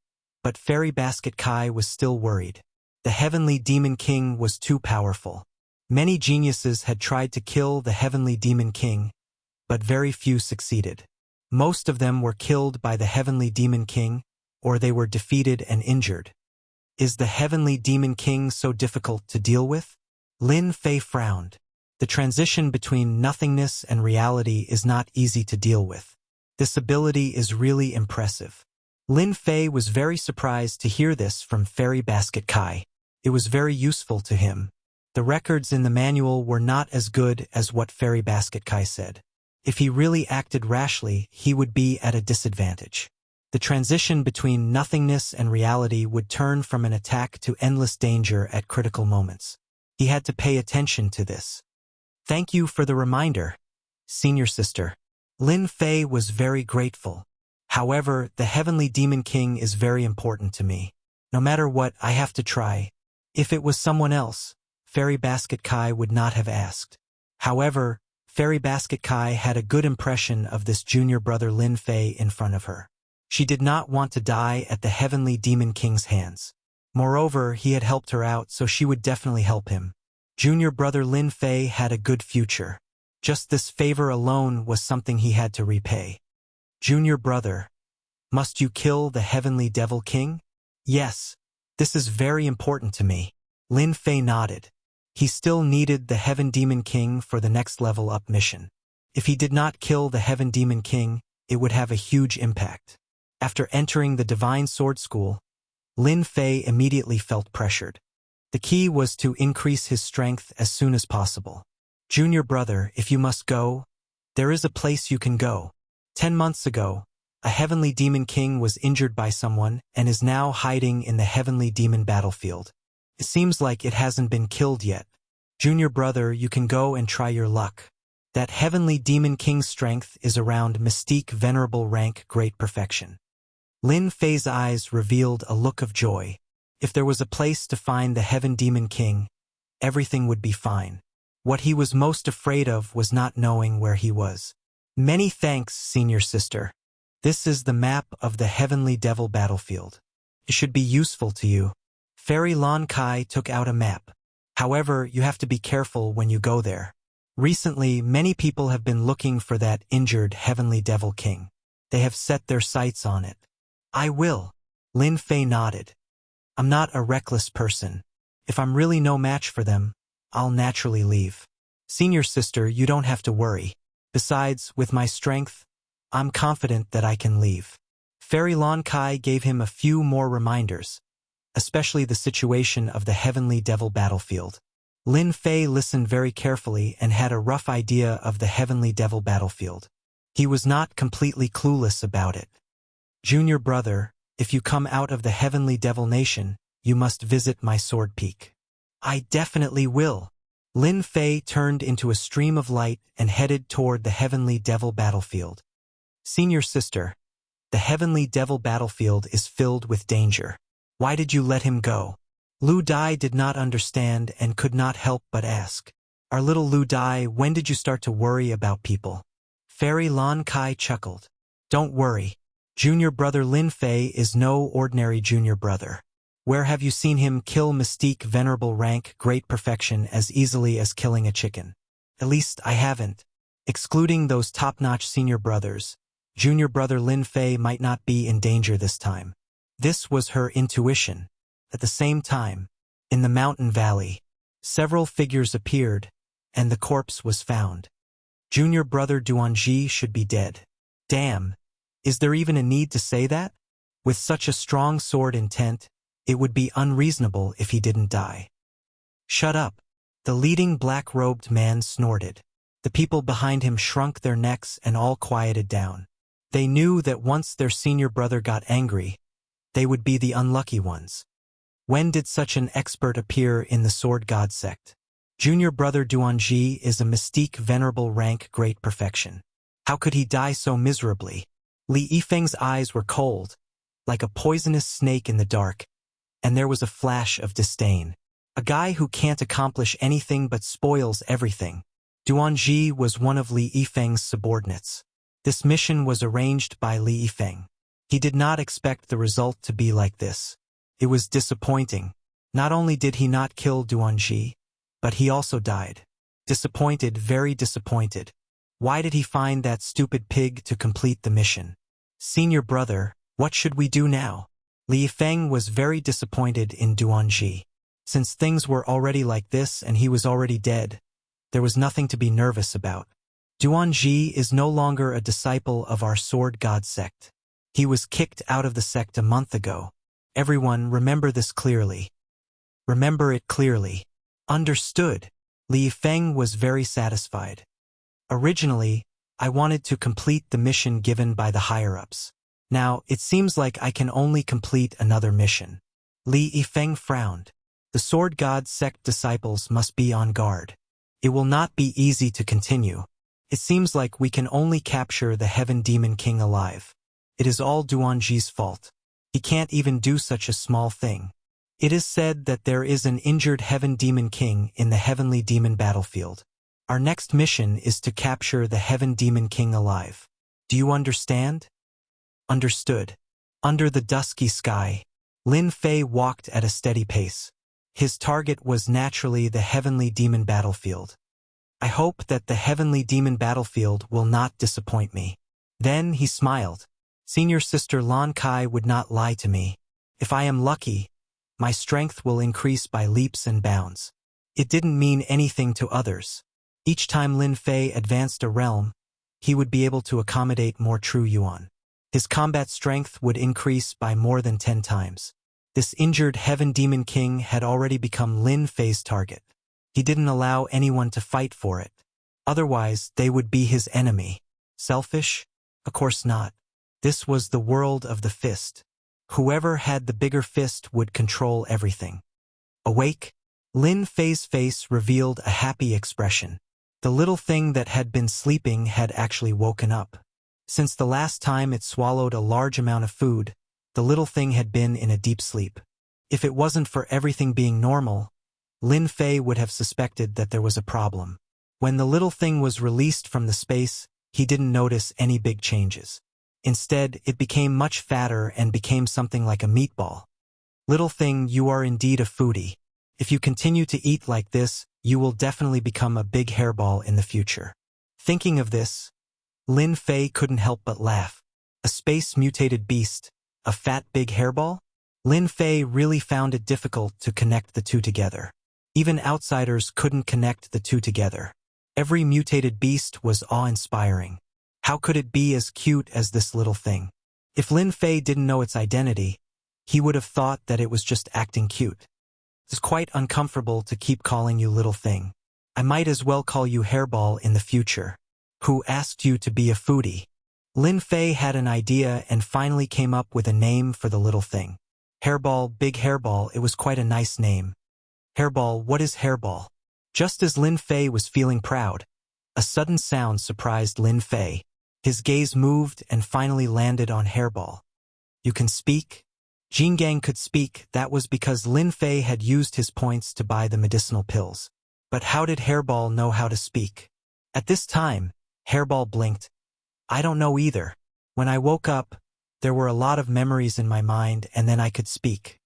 Speaker 1: but Fairy Basket Kai was still worried. The Heavenly Demon King was too powerful. Many geniuses had tried to kill the Heavenly Demon King, but very few succeeded. Most of them were killed by the Heavenly Demon King, or they were defeated and injured. Is the Heavenly Demon King so difficult to deal with? Lin Fei frowned. The transition between nothingness and reality is not easy to deal with. This ability is really impressive. Lin Fei was very surprised to hear this from Fairy Basket Kai. It was very useful to him. The records in the manual were not as good as what Fairy Basket Kai said. If he really acted rashly, he would be at a disadvantage. The transition between nothingness and reality would turn from an attack to endless danger at critical moments. He had to pay attention to this. Thank you for the reminder, senior sister. Lin Fei was very grateful. However, the Heavenly Demon King is very important to me. No matter what, I have to try. If it was someone else, Fairy Basket Kai would not have asked. However, Fairy Basket Kai had a good impression of this junior brother Lin Fei in front of her. She did not want to die at the Heavenly Demon King's hands. Moreover, he had helped her out, so she would definitely help him. Junior brother Lin Fei had a good future. Just this favor alone was something he had to repay. Junior brother, must you kill the Heavenly Devil King? Yes, this is very important to me. Lin Fei nodded. He still needed the Heaven Demon King for the next level up mission. If he did not kill the Heaven Demon King, it would have a huge impact. After entering the Divine Sword School, Lin Fei immediately felt pressured. The key was to increase his strength as soon as possible. Junior brother, if you must go, there is a place you can go. 10 months ago, a Heavenly Demon King was injured by someone and is now hiding in the Heavenly Demon battlefield. It seems like it hasn't been killed yet. Junior brother, you can go and try your luck. That Heavenly Demon King's strength is around mystique venerable rank great perfection. Lin Fei's eyes revealed a look of joy. If there was a place to find the Heaven Demon King, everything would be fine. What he was most afraid of was not knowing where he was. Many thanks, senior sister. This is the map of the Heavenly Devil battlefield. It should be useful to you. Fairy Lon Kai took out a map. However, you have to be careful when you go there. Recently, many people have been looking for that injured Heavenly Devil King. They have set their sights on it. I will. Lin Fei nodded. I'm not a reckless person. If I'm really no match for them, I'll naturally leave. Senior sister, you don't have to worry. Besides, with my strength, I'm confident that I can leave. Fairy Lon Kai gave him a few more reminders, especially the situation of the Heavenly Devil battlefield. Lin Fei listened very carefully and had a rough idea of the Heavenly Devil battlefield. He was not completely clueless about it. Junior brother, if you come out of the Heavenly Devil Nation, you must visit my Sword Peak. I definitely will. Lin Fei turned into a stream of light and headed toward the Heavenly Devil battlefield. Senior sister, the Heavenly Devil battlefield is filled with danger. Why did you let him go? Lu Dai did not understand and could not help but ask. Our little Lu Dai, when did you start to worry about people? Fairy Lon Kai chuckled. Don't worry. Junior brother Lin Fei is no ordinary junior brother. Where have you seen him kill mystique, venerable rank, great perfection as easily as killing a chicken? At least I haven't. Excluding those top-notch senior brothers, junior brother Lin Fei might not be in danger this time. This was her intuition. At the same time, in the mountain valley, several figures appeared, and the corpse was found. Junior brother Duanji should be dead. Damn, is there even a need to say that? With such a strong sword intent, it would be unreasonable if he didn't die. Shut up. The leading black-robed man snorted. The people behind him shrunk their necks and all quieted down. They knew that once their senior brother got angry, they would be the unlucky ones. When did such an expert appear in the Sword God sect? Junior brother Duanji is a mystique, venerable rank, great perfection. How could he die so miserably? Li Yifeng's eyes were cold, like a poisonous snake in the dark, and there was a flash of disdain. A guy who can't accomplish anything but spoils everything. Duanji was one of Li Yifeng's subordinates. This mission was arranged by Li Yifeng. He did not expect the result to be like this. It was disappointing. Not only did he not kill Duanji, but he also died. Disappointed, very disappointed. Why did he find that stupid pig to complete the mission? Senior brother, what should we do now? Li Yifeng was very disappointed in Duanji. Since things were already like this and he was already dead, there was nothing to be nervous about. Duanji is no longer a disciple of our Sword God sect. He was kicked out of the sect a month ago. Everyone remember this clearly. Remember it clearly. Understood. Li Yifeng was very satisfied. Originally, I wanted to complete the mission given by the higher-ups. Now, it seems like I can only complete another mission. Li Yifeng frowned. The Sword God sect disciples must be on guard. It will not be easy to continue. It seems like we can only capture the Heaven Demon King alive. It is all Duanji's fault. He can't even do such a small thing. It is said that there is an injured Heaven Demon King in the Heavenly Demon battlefield. Our next mission is to capture the Heaven Demon King alive. Do you understand? Understood. Under the dusky sky, Lin Fei walked at a steady pace. His target was naturally the Heavenly Demon battlefield. I hope that the Heavenly Demon battlefield will not disappoint me. Then he smiled. Senior sister Lon Kai would not lie to me. If I am lucky, my strength will increase by leaps and bounds. It didn't mean anything to others. Each time Lin Fei advanced a realm, he would be able to accommodate more true yuan. His combat strength would increase by more than 10 times. This injured Heaven Demon King had already become Lin Fei's target. He didn't allow anyone to fight for it. Otherwise, they would be his enemy. Selfish? Of course not. This was the world of the fist. Whoever had the bigger fist would control everything. Awake? Lin Fei's face revealed a happy expression. The little thing that had been sleeping had actually woken up. Since the last time it swallowed a large amount of food, the little thing had been in a deep sleep. If it wasn't for everything being normal, Lin Fei would have suspected that there was a problem. When the little thing was released from the space, he didn't notice any big changes. Instead, it became much fatter and became something like a meatball. Little thing, you are indeed a foodie. If you continue to eat like this, you will definitely become a big hairball in the future. Thinking of this, Lin Fei couldn't help but laugh. A space-mutated beast, a fat big hairball? Lin Fei really found it difficult to connect the two together. Even outsiders couldn't connect the two together. Every mutated beast was awe-inspiring. How could it be as cute as this little thing? If Lin Fei didn't know its identity, he would have thought that it was just acting cute. It's quite uncomfortable to keep calling you little thing. I might as well call you hairball in the future. Who asked you to be a foodie? Lin Fei had an idea and finally came up with a name for the little thing. Hairball, big hairball, it was quite a nice name. Hairball, what is hairball? Just as Lin Fei was feeling proud, a sudden sound surprised Lin Fei. His gaze moved and finally landed on hairball. You can speak? Jingang could speak. That was because Lin Fei had used his points to buy the medicinal pills. But how did Hairball know how to speak? At this time, Hairball blinked. I don't know either. When I woke up, there were a lot of memories in my mind and then I could speak.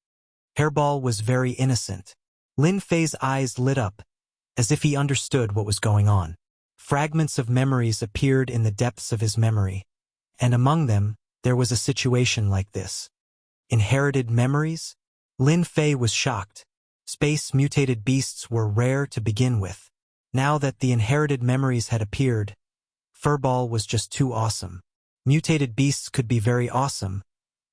Speaker 1: Hairball was very innocent. Lin Fei's eyes lit up, as if he understood what was going on. Fragments of memories appeared in the depths of his memory, and among them, there was a situation like this. Inherited memories? Lin Fei was shocked. Space-mutated beasts were rare to begin with. Now that the inherited memories had appeared, Furball was just too awesome. Mutated beasts could be very awesome,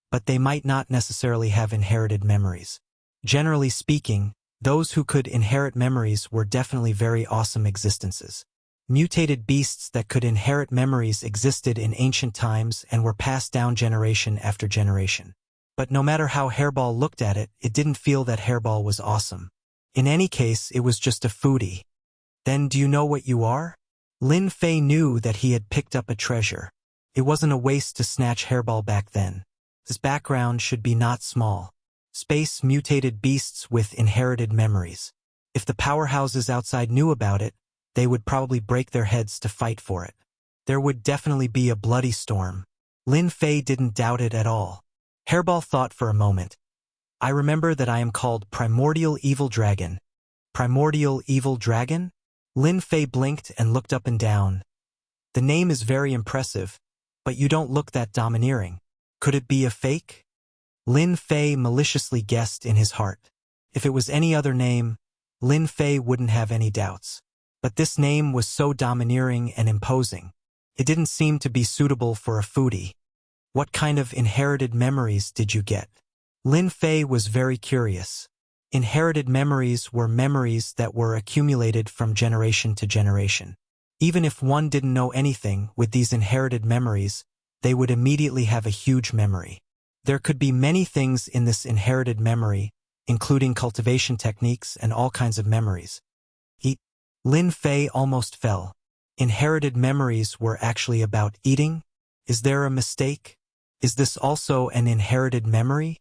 Speaker 1: but they might not necessarily have inherited memories. Generally speaking, those who could inherit memories were definitely very awesome existences. Mutated beasts that could inherit memories existed in ancient times and were passed down generation after generation. But no matter how Hairball looked at it, it didn't feel that Hairball was awesome. In any case, it was just a foodie. Then do you know what you are? Lin Fei knew that he had picked up a treasure. It wasn't a waste to snatch Hairball back then. His background should be not small. Space-mutated beasts with inherited memories. If the powerhouses outside knew about it, they would probably break their heads to fight for it. There would definitely be a bloody storm. Lin Fei didn't doubt it at all. Hairball thought for a moment. I remember that I am called Primordial Evil Dragon. Primordial Evil Dragon? Lin Fei blinked and looked up and down. The name is very impressive, but you don't look that domineering. Could it be a fake? Lin Fei maliciously guessed in his heart. If it was any other name, Lin Fei wouldn't have any doubts. But this name was so domineering and imposing. It didn't seem to be suitable for a foodie. What kind of inherited memories did you get? Lin Fei was very curious. Inherited memories were memories that were accumulated from generation to generation. Even if one didn't know anything with these inherited memories, they would immediately have a huge memory. There could be many things in this inherited memory, including cultivation techniques and all kinds of memories. Lin Fei almost fell. Inherited memories were actually about eating? Is there a mistake? Is this also an inherited memory?